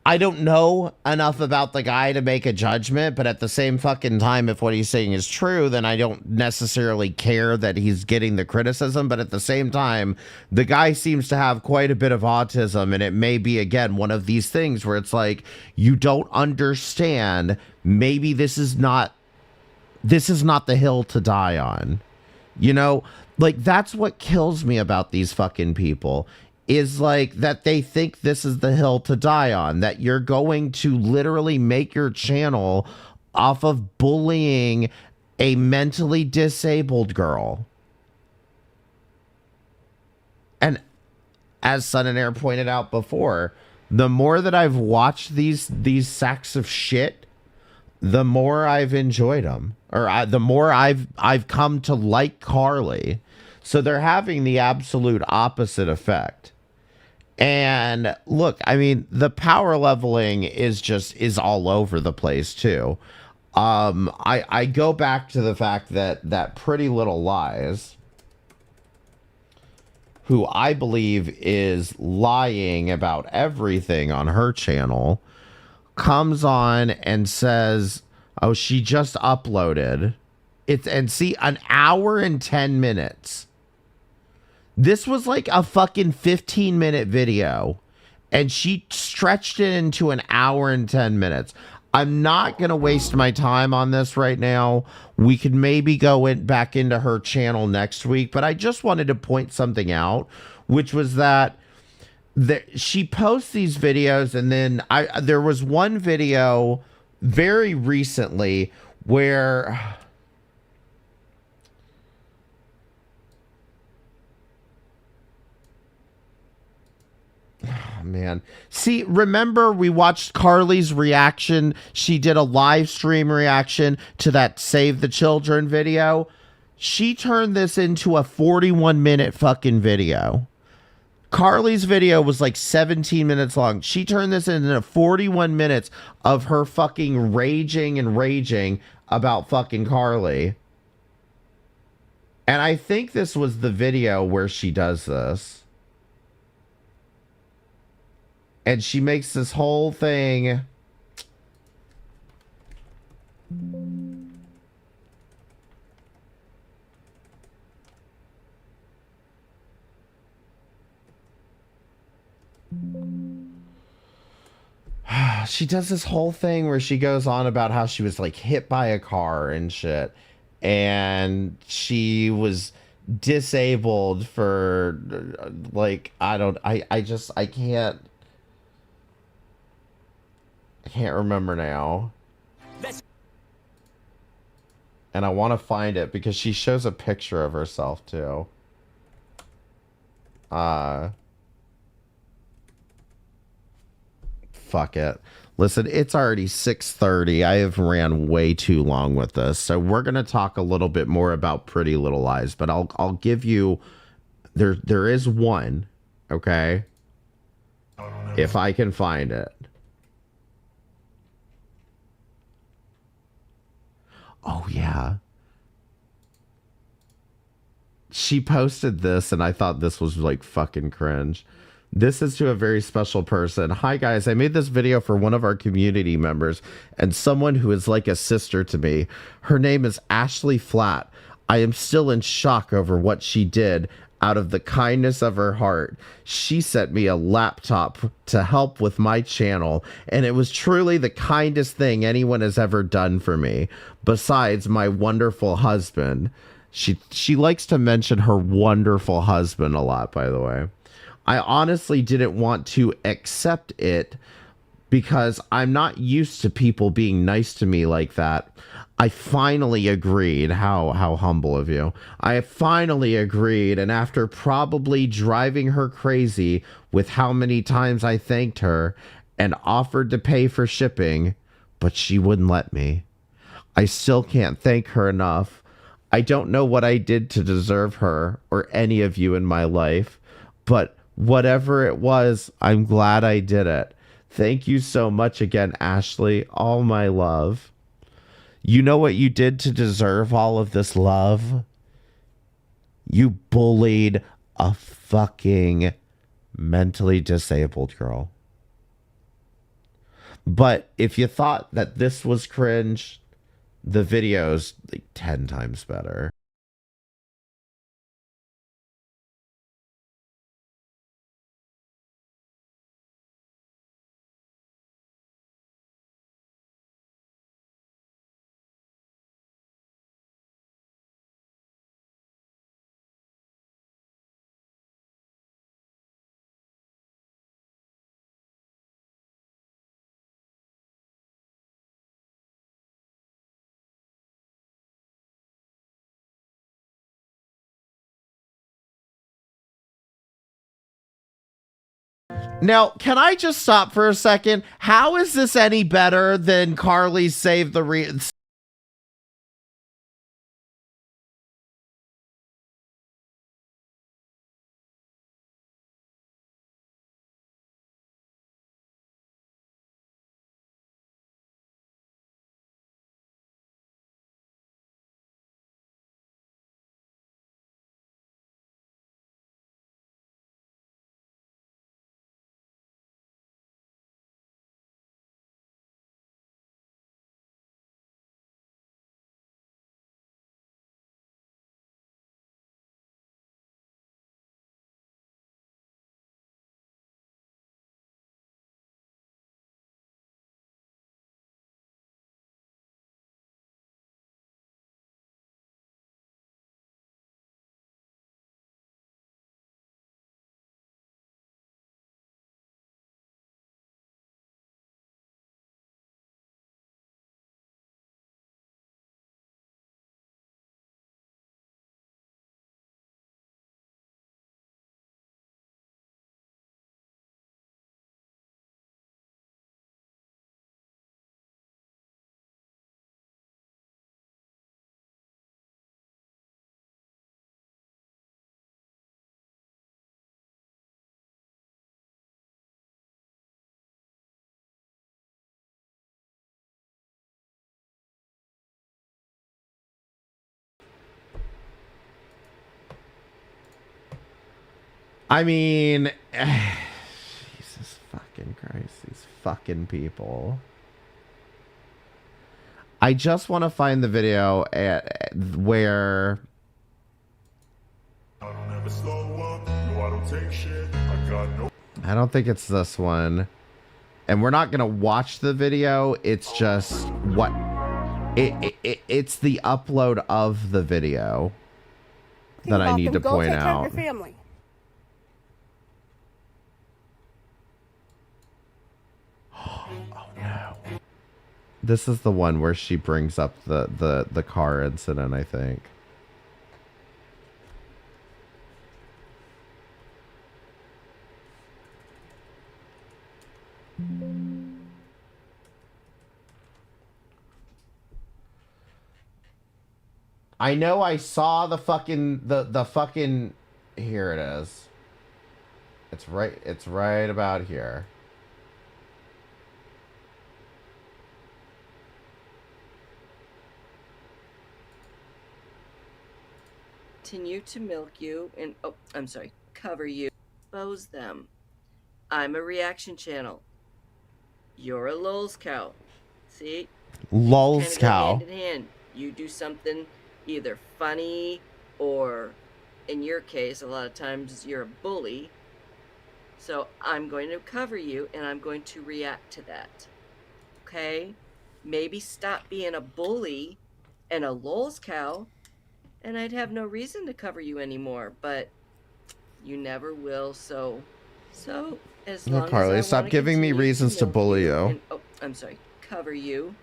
I don't know enough about the guy to make a judgment, but at the same fucking time, if what he's saying is true, then I don't necessarily care that he's getting the criticism. But at the same time, the guy seems to have quite a bit of autism, and it may be, again, one of these things where it's like, you don't understand. Maybe this is not the hill to die on. You know, like, that's what kills me about these fucking people. Is like that they think this is the hill to die on, that you're going to literally make your channel off of bullying a mentally disabled girl. And as Sun and Air pointed out before, the more that I've watched these sacks of shit, the more I've enjoyed them, or the more I've come to like Carly. So they're having the absolute opposite effect. And look, I mean, the power leveling is all over the place too. I go back to the fact that Pretty Little Lies, who I believe is lying about everything on her channel, comes on and says, "Oh, she just uploaded." See, an hour and 10 minutes. This was like a fucking 15-minute video, and she stretched it into an hour and 10 minutes. I'm not going to waste my time on this right now. We could maybe go back into her channel next week, but I just wanted to point something out, which was that she posts these videos, and then there was one video very recently where... Oh, man. See, remember we watched Carly's reaction? She did a live stream reaction to that Save the Children video. She turned this into a 41-minute fucking video. Carly's video was like 17 minutes long. She turned this into 41 minutes of her fucking raging and raging about fucking Carly. And I think this was the video where she does this. And she makes this whole thing. She does this whole thing where she goes on about how she was like hit by a car and shit. And she was disabled for like, I can't remember now. And I want to find it because she shows a picture of herself too. Fuck it. Listen, it's already 6:30. I have ran way too long with this. So we're going to talk a little bit more about Pretty Little Lies, but I'll give you there is one, okay? If I can find it. Oh, yeah. She posted this, and I thought this was, like, fucking cringe. This is to a very special person. Hi, guys. I made this video for one of our community members and someone who is like a sister to me. Her name is Ashley Flat. I am still in shock over what she did. Out of the kindness of her heart, she sent me a laptop to help with my channel, and it was truly the kindest thing anyone has ever done for me, besides my wonderful husband. She likes to mention her wonderful husband a lot, by the way. I honestly didn't want to accept it because I'm not used to people being nice to me like that. I finally agreed. How humble of you. I finally agreed, and after probably driving her crazy with how many times I thanked her and offered to pay for shipping, but she wouldn't let me. I still can't thank her enough. I don't know what I did to deserve her or any of you in my life, but whatever it was, I'm glad I did it. Thank you so much again, Ashley. All my love. You know what you did to deserve all of this love? You bullied a fucking mentally disabled girl. But if you thought that this was cringe, the video's like 10 times better. Now, can I just stop for a second? How is this any better than Carly's Save the I mean, Jesus fucking Christ, these fucking people. I just want to find the video where... I don't think it's this one. And we're not going to watch the video. It's just what... It's the upload of the video that I need to point out. Your family. This is the one where she brings up the car incident, I think. I know I saw the fucking the fucking here it is. It's right about here. Continue to milk you and cover you, expose them. I'm a reaction channel. You're a lols cow. See? Lols cow. Hand in hand. You do something either funny or, in your case, a lot of times you're a bully. So I'm going to cover you and I'm going to react to that. Okay? Maybe stop being a bully and a lols cow, and I'd have no reason to cover you anymore, but you never will, so as long Carly, as I stop giving me reasons to bully you. And, cover you,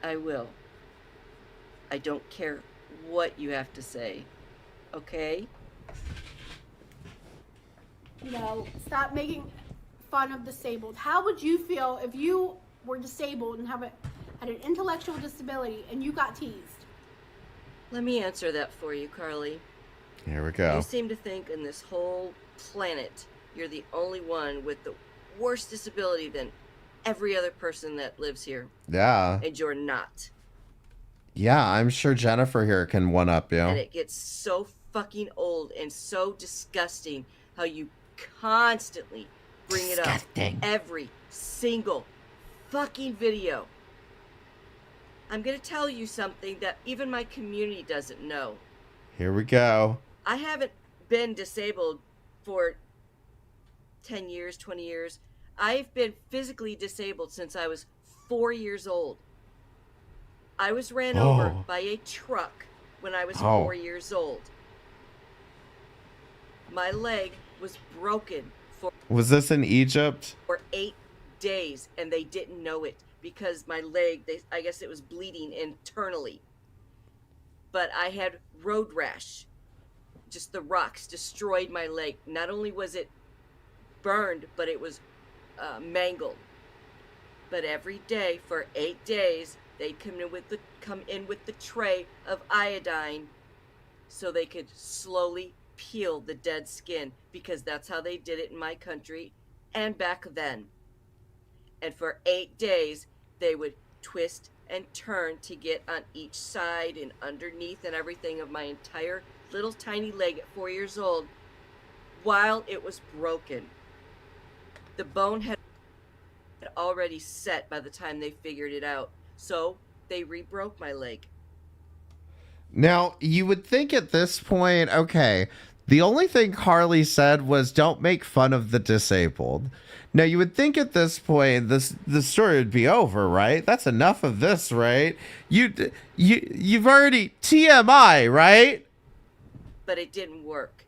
I will. I don't care what you have to say, okay? Stop making fun of disabled. How would you feel if you were disabled and had an intellectual disability and you got teased? Let me answer that for you, Carly. Here we go. You seem to think in this whole planet you're the only one with the worse disability than every other person that lives here. Yeah. And you're not. Yeah, I'm sure Jennifer here can one-up you. And it gets so fucking old and so disgusting how you constantly bring it up every single fucking video. I'm gonna tell you something that even my community doesn't know. Here we go. I haven't been disabled for 10 years, 20 years. I've been physically disabled since I was 4 years old. I was ran over by a truck when I was 4 years old. My leg was broken Was this in Egypt? for 8 days, and they didn't know it because my leg, I guess it was bleeding internally. But I had road rash. Just the rocks destroyed my leg. Not only was it burned, but it was mangled. But every day for 8 days, they'd come in with the tray of iodine so they could slowly peel the dead skin, because that's how they did it in my country and back then. And for 8 days, they would twist and turn to get on each side and underneath and everything of my entire little tiny leg at 4 years old while it was broken. The bone had already set by the time they figured it out, so they re-broke my leg. Now, you would think at this point, okay, the only thing Carly said was don't make fun of the disabled. Now, you would think at this point the story would be over, right? That's enough of this, right? You've already TMI, right? But it didn't work.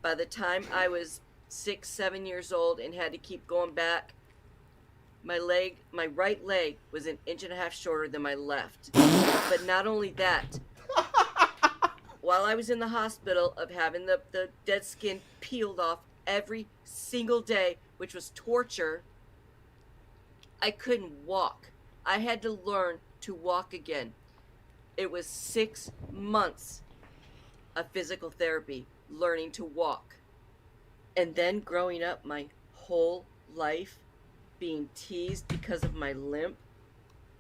By the time I was 6, 7 years old and had to keep going back, my right leg was 1.5 inches shorter than my left. But not only that, while I was in the hospital of having the dead skin peeled off every single day, which was torture, I couldn't walk. I had to learn to walk again. It was 6 months of physical therapy, learning to walk. And then growing up my whole life, being teased because of my limp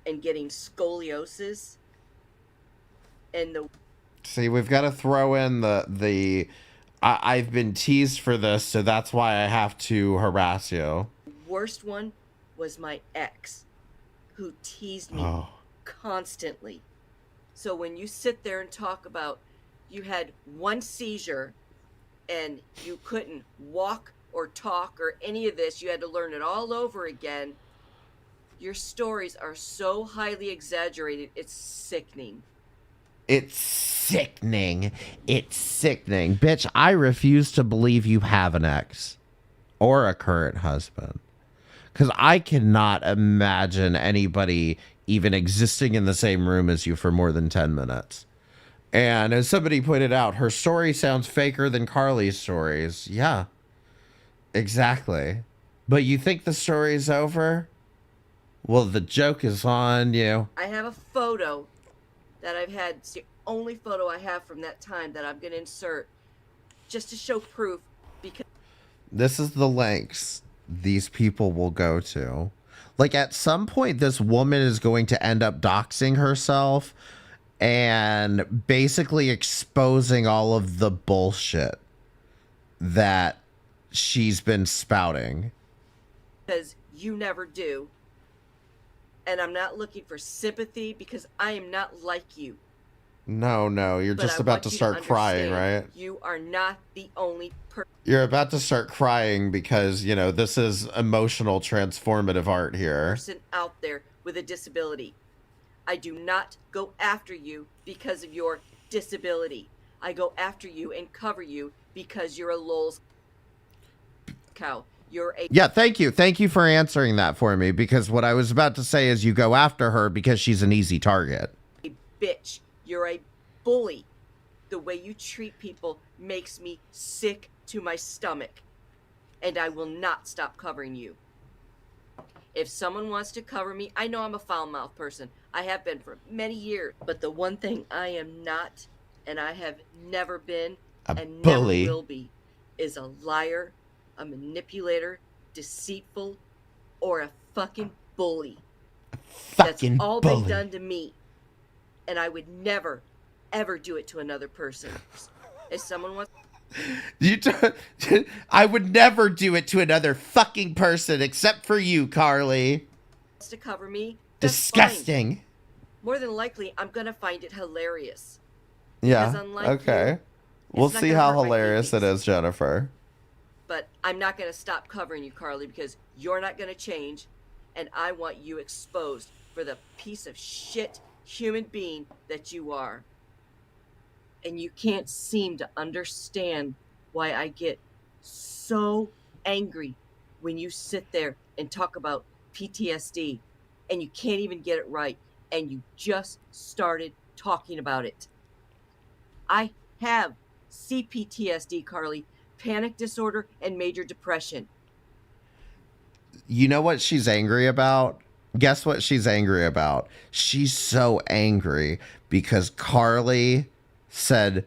and getting scoliosis. And See, we've got to throw in I've been teased for this, so that's why I have to harass you. worst one was my ex, who teased me constantly. So when you sit there and talk about you had one seizure and you couldn't walk or talk or any of this, you had to learn it all over again. Your stories are so highly exaggerated, it's sickening. It's sickening. It's sickening. Bitch, I refuse to believe you have an ex or a current husband. Because I cannot imagine anybody even existing in the same room as you for more than 10 minutes. And as somebody pointed out, her story sounds faker than Carly's stories. Yeah, exactly. But you think the story's over? Well, the joke is on you. I have a photo that I've had. It's the only photo I have from that time that I'm going to insert just to show proof, because this is the lengths these people will go to. Like, at some point, this woman is going to end up doxing herself and basically exposing all of the bullshit that she's been spouting. because you never do. And I'm not looking for sympathy because I am not like you. No, you're But just I about want to you start crying, understand, right? You are not the only person. You're about to start crying because, you know, this is emotional transformative art here. Out there with a disability. I do not go after you because of your disability. I go after you and cover you because you're a lol's cow. You're a Yeah, thank you. Thank you for answering that for me, because what I was about to say is you go after her because she's an easy target. bitch. You're a bully. The way you treat people makes me sick to my stomach. And I will not stop covering you. If someone wants to cover me, I know I'm a foul-mouthed person. I have been for many years. But the one thing I am not, and I have never been, and bully. never will be, is a liar, a manipulator, deceitful, or a fucking bully. Fucking That's all bully. they've done to me. And I would never, ever do it to another person. If someone wants... I would never do it to another fucking person except for you, Carly. to cover me, that's fine. Disgusting. More than likely, I'm gonna find it hilarious. Yeah. Because unlike Okay. you, We'll it's not see gonna how hurt my hilarious it feelings. is, Jennifer. But I'm not gonna stop covering you, Carly, because you're not gonna change, and I want you exposed for the piece of shit human being that you are. And you can't seem to understand why I get so angry when you sit there and talk about PTSD and you can't even get it right, and you just started talking about it. I have CPTSD, Carly, panic disorder and major depression. You know what she's angry about? Guess what she's angry about? She's so angry because Carly said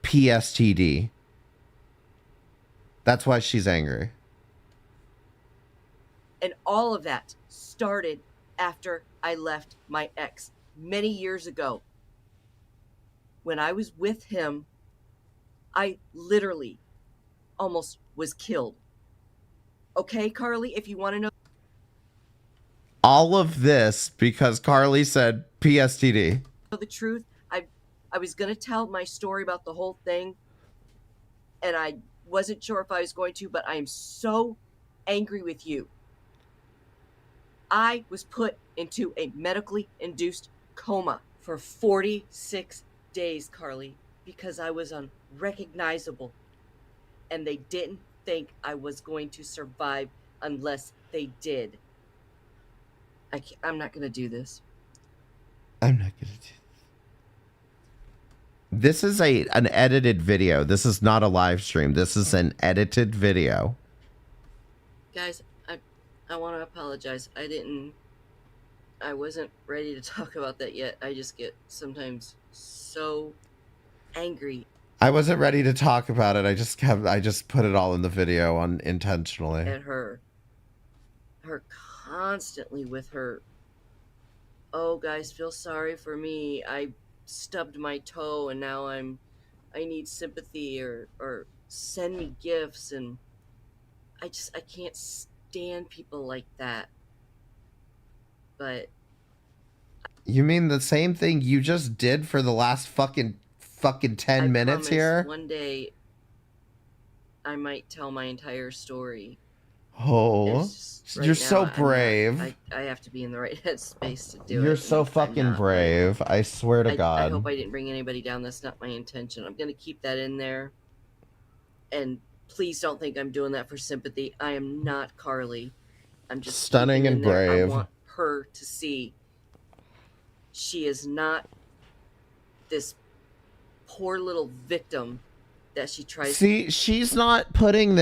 PSTD. That's why she's angry. And all of that started after I left my ex many years ago. When I was with him, I literally almost was killed. Okay, Carly, if you want to know All of this because Carly said PSTD. the truth, I was going to tell my story about the whole thing, and I wasn't sure if I was going to, but I am so angry with you. I was put into a medically induced coma for 46 days, Carly, because I was unrecognizable, and they didn't think I was going to survive unless they did. I'm not going to do this. I'm not gonna do this. This is an edited video. This is not a live stream. This is an edited video. Guys, I want to apologize. I wasn't ready to talk about that yet. I just get sometimes so angry I wasn't ready to talk about it. I just put it all in the video intentionally. at her constantly with her, oh guys, feel sorry for me, I stubbed my toe and now I need sympathy, or send me gifts, and I can't stand people like that. But You mean the same thing you just did for the last fucking 10 minutes promise here? one day I might tell my entire story. Oh, It's just right you're now, so I'm not- brave. I have to be in the right headspace to do it. You're so and I'm fucking not, but brave. I swear to I God. hope I didn't bring anybody down. That's not my intention. I'm going to keep that in there. And please don't think I'm doing that for sympathy. I am not Carly. I'm just Stunning keeping and in there. brave. I want her to see she is not this poor little victim that she tries See, she's not keeping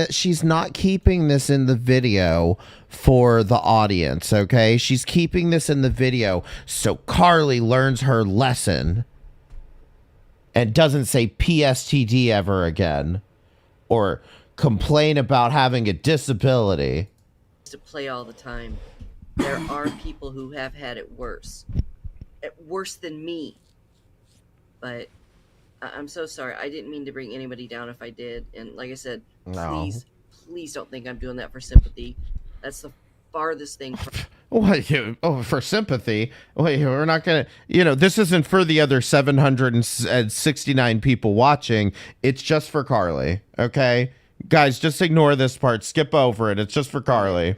this in the video for the audience, okay? She's keeping this in the video so Carly learns her lesson and doesn't say PSTD ever again or complain about having a disability. to play all the time. There are people who have had it worse. Worse than me. But I'm so sorry. I didn't mean to bring anybody down if I did. And like I said, No. please don't think I'm doing that for sympathy. That's the farthest thing from What, for sympathy? Wait, we're not going to, this isn't for the other 769 people watching. It's just for Carly, okay? Guys, just ignore this part. Skip over it. It's just for Carly.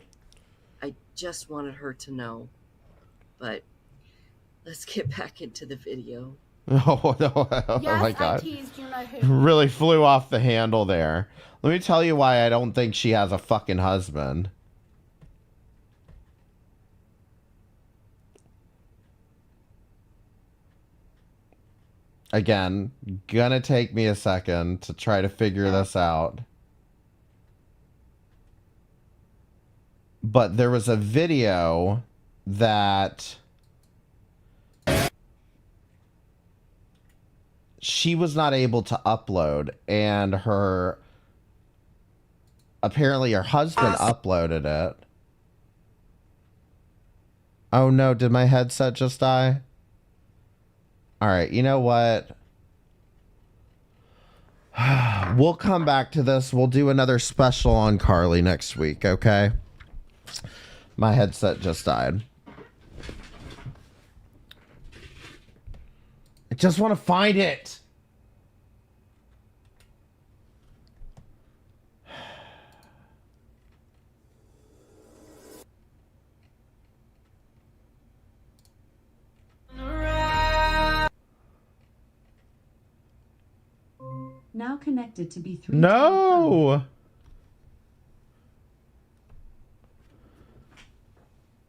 I just wanted her to know. But let's get back into the video. Oh, no. Oh Yes, my I God. teased you know who. Really flew off the handle there. Let me tell you why I don't think she has a fucking husband. Again, gonna take me a second to try to figure this out. But there was a video that she was not able to upload, and apparently her husband uploaded it. Oh no, did my headset just die? All right, you know what? We'll come back to this. We'll do another special on Carly next week, okay? My headset just died. I just want to find it. Now connected to B3. No.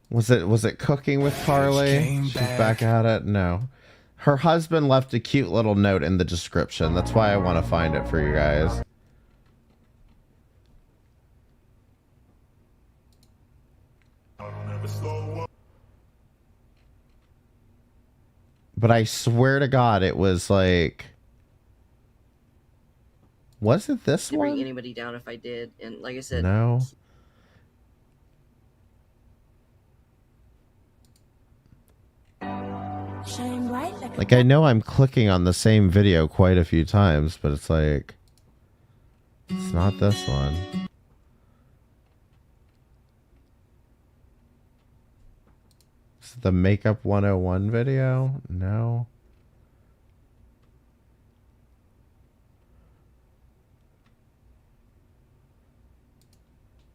Was it cooking with Carly? She's back at it? No. Her husband left a cute little note in the description. That's why I want to find it for you guys. But I swear to God, it was like... Was it this Didn't one? bring anybody down if I did. And like I said... No. Like, I know I'm clicking on the same video quite a few times, but it's like... It's not this one. Is it the Makeup 101 video? No.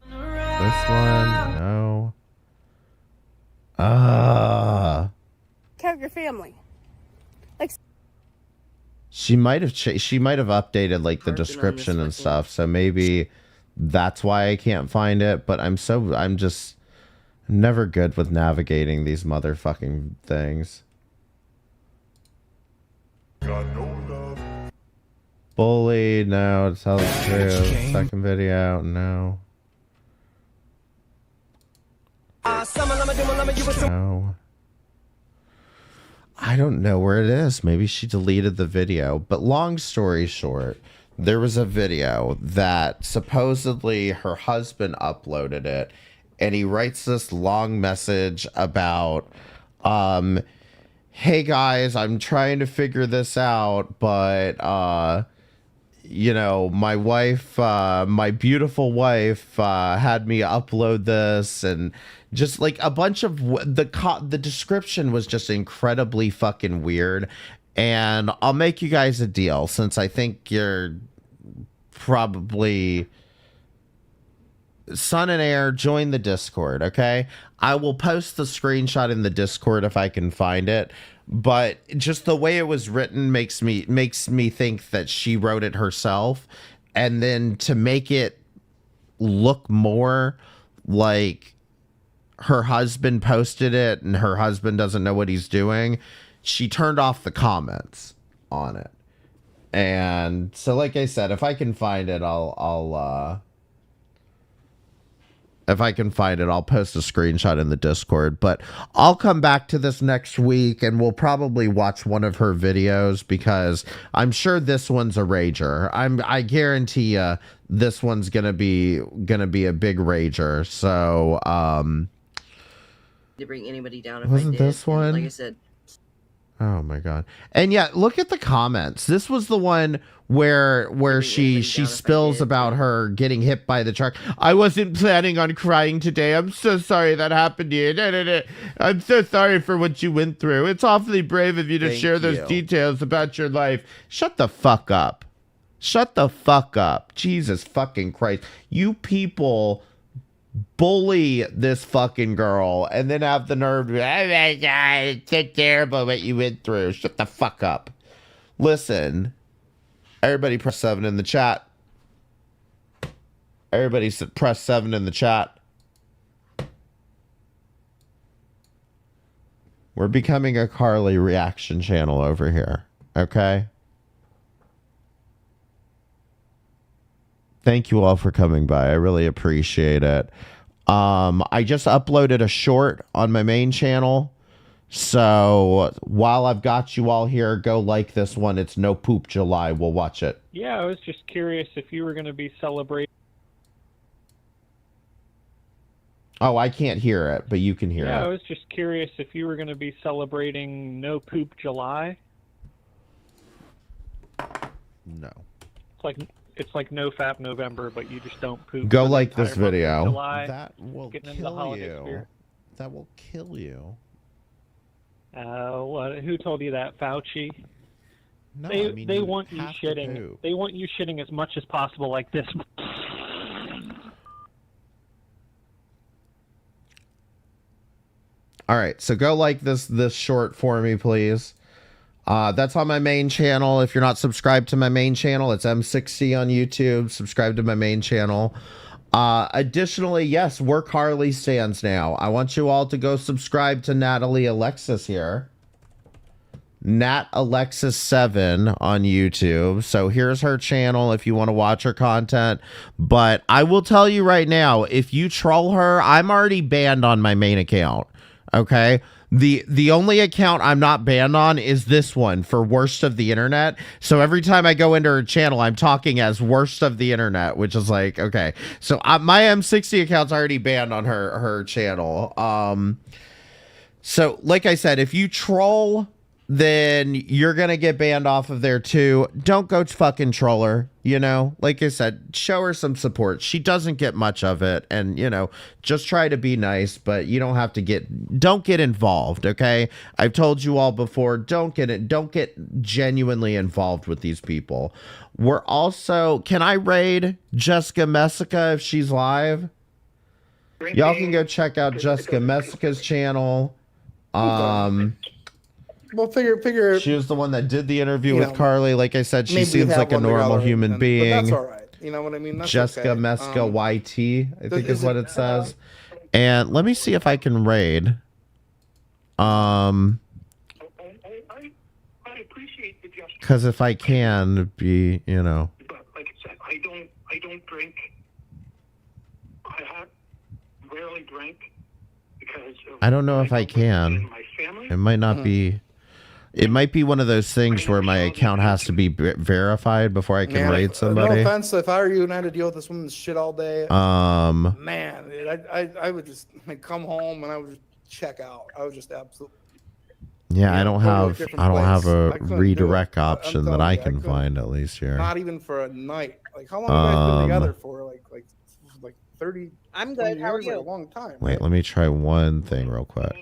This one? No. Care of your family. Like, She might have updated like the description and stuff, so maybe that's why I can't find it. But I'm just never good with navigating these motherfucking things. Bully, no. Tell the truth. Second video, no. No. I don't know where it is. Maybe she deleted the video. But long story short, there was a video that supposedly her husband uploaded it, and he writes this long message about, hey guys, I'm trying to figure this out, but you know, my wife, my beautiful wife, had me upload this, and just like a bunch of the description was just incredibly fucking weird. And I'll make you guys a deal, since I think you're probably son and heir. Join the Discord, okay? I will post the screenshot in the Discord if I can find it. But just the way it was written makes me think that she wrote it herself, and then to make it look more like her husband posted it and her husband doesn't know what he's doing, she turned off the comments on it. And so, like I said, if I can find it, if I can find it, I'll post a screenshot in the Discord. But I'll come back to this next week, and we'll probably watch one of her videos, because I'm sure this one's a rager. I guarantee you this one's gonna be a big rager. So to bring anybody down if wasn't I did. this one? And like I said, oh my God. And yeah, look at the comments. This was the one where she spills about her getting hit by the truck. I wasn't planning on crying today. I'm so sorry that happened to you. I'm so sorry for what you went through. It's awfully brave of you to share those details about your life. Shut the fuck up. Shut the fuck up. Jesus fucking Christ. You people bully this fucking girl and then have the nerve to be, oh my God, it's so terrible what you went through. Shut the fuck up. Listen, everybody press 7 in the chat. Everybody press 7 in the chat. We're becoming a Carly reaction channel over here. Okay? Thank you all for coming by. I really appreciate it. I just uploaded a short on my main channel. So while I've got you all here, go like this one. It's No Poop July. We'll watch it. Yeah, I was just curious if you were going to be celebrating. Oh, I can't hear it, but you can hear Yeah, I it. was just curious if you were going to be celebrating No Poop July. No. It's like it's like No Fap November, but you just don't poop. Go for the like this entire month of video. July, That will getting into the kill holiday you. spirit. That will kill you. Who told you that, Fauci? No, they I mean, they you want you have to shitting. poop. They want you shitting as much as possible, like this. All right, so go like this short for me, please. That's on my main channel. If you're not subscribed to my main channel, it's M60 on YouTube. Subscribe to my main channel. Additionally, yes, we're Carly stands now. I want you all to go subscribe to Natalie Alexis here. Nat Alexis 7 on YouTube. So here's her channel if you want to watch her content. But I will tell you right now, if you troll her, I'm already banned on my main account. Okay? The only account I'm not banned on is this one for Worst of the Internet. So every time I go into her channel, I'm talking as Worst of the Internet, which is like, okay. So my M60 account's already banned on her channel. So like I said, if you troll, then you're going to get banned off of there too. Don't go fucking troll her, you know? Like I said, show her some support. She doesn't get much of it, and, you know, just try to be nice, but you don't have to don't get involved, okay? I've told you all before, don't get genuinely involved with these people. We're also, can I raid Jessica Messica if she's live? Y'all can go check out Jessica Messica's channel. Well, figure. She was the one that did the interview with Carly. Like I said, she maybe seems have like a one normal together, human being. But that's all right. You know what I mean? That's Jessica okay. Mesca YT, I think is is what it- it says. And let me see if I can raid. Because if I can, it'd be, you know. But like I said, I don't drink. I rarely drink because of I don't know if I can. It might not be. It might be one of those things where my account has to be verified before I can Man, raid No somebody. offense, if I were you and I had to deal with this woman's shit all day, man, dude, I would just come home and I would just check out. I would just absolutely. Yeah, I don't have a I couldn't do it. redirect I'm option that telling I you, I can couldn't. find at least here. Not even for a night. Like how long have you guys been together for? Like 30. I'm 20 good. How are years? Like you? a long time. Wait, let me try one thing real quick.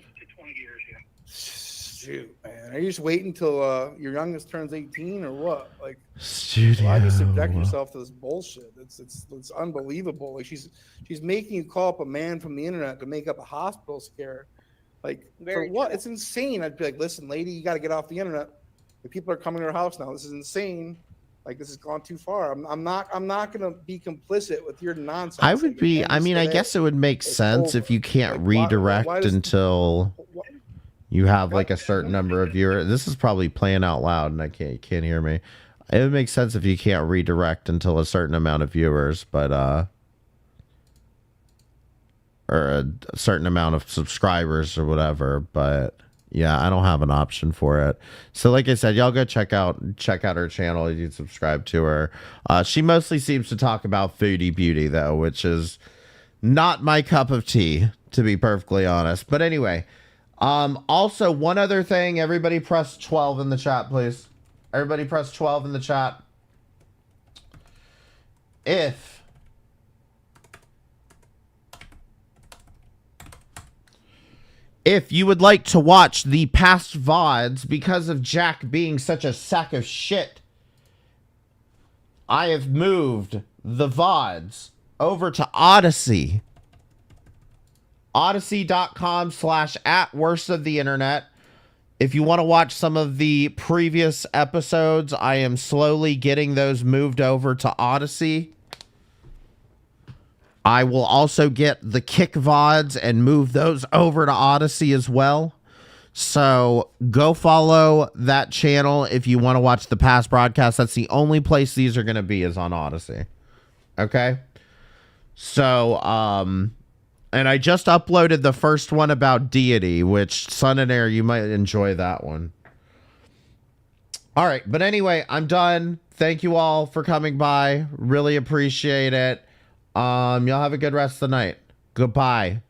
Shoot, man. Are you just waiting until your youngest turns 18 or what? Like, Studio. why do you subject yourself to this bullshit? It's unbelievable. Like she's making you call up a man from the internet to make up a hospital scare. Like Very for what? true. It's insane. I'd be like, listen, lady, you got to get off the internet. Like, people are coming to her house now. This is insane. Like this has gone too far. I'm not gonna be complicit with your nonsense. I would Like, it be. I ends mean, I today. guess it would make sense if you can't redirect why does- until you have like a certain number of viewers. This is probably playing out loud, and you can't hear me. It would make sense if you can't redirect until a certain amount of viewers, but or a certain amount of subscribers or whatever. But yeah, I don't have an option for it. So like I said, y'all go check out her channel. You can subscribe to her. She mostly seems to talk about foodie beauty though, which is not my cup of tea, to be perfectly honest. But anyway, also one other thing, everybody press 12 in the chat, please. Everybody press 12 in the chat. If you would like to watch the past VODs because of Jack being such a sack of shit, I have moved the VODs over to Odyssey. Odyssey.com/@worstoftheinternet. If you want to watch some of the previous episodes, I am slowly getting those moved over to Odyssey. I will also get the Kick VODs and move those over to Odyssey as well. So go follow that channel if you want to watch the past broadcasts. That's the only place these are going to be, is on Odyssey. Okay? So, and I just uploaded the first one about deity, which, Sun and Air, you might enjoy that one. All right, but anyway, I'm done. Thank you all for coming by. Really appreciate it. Y'all have a good rest of the night. Goodbye.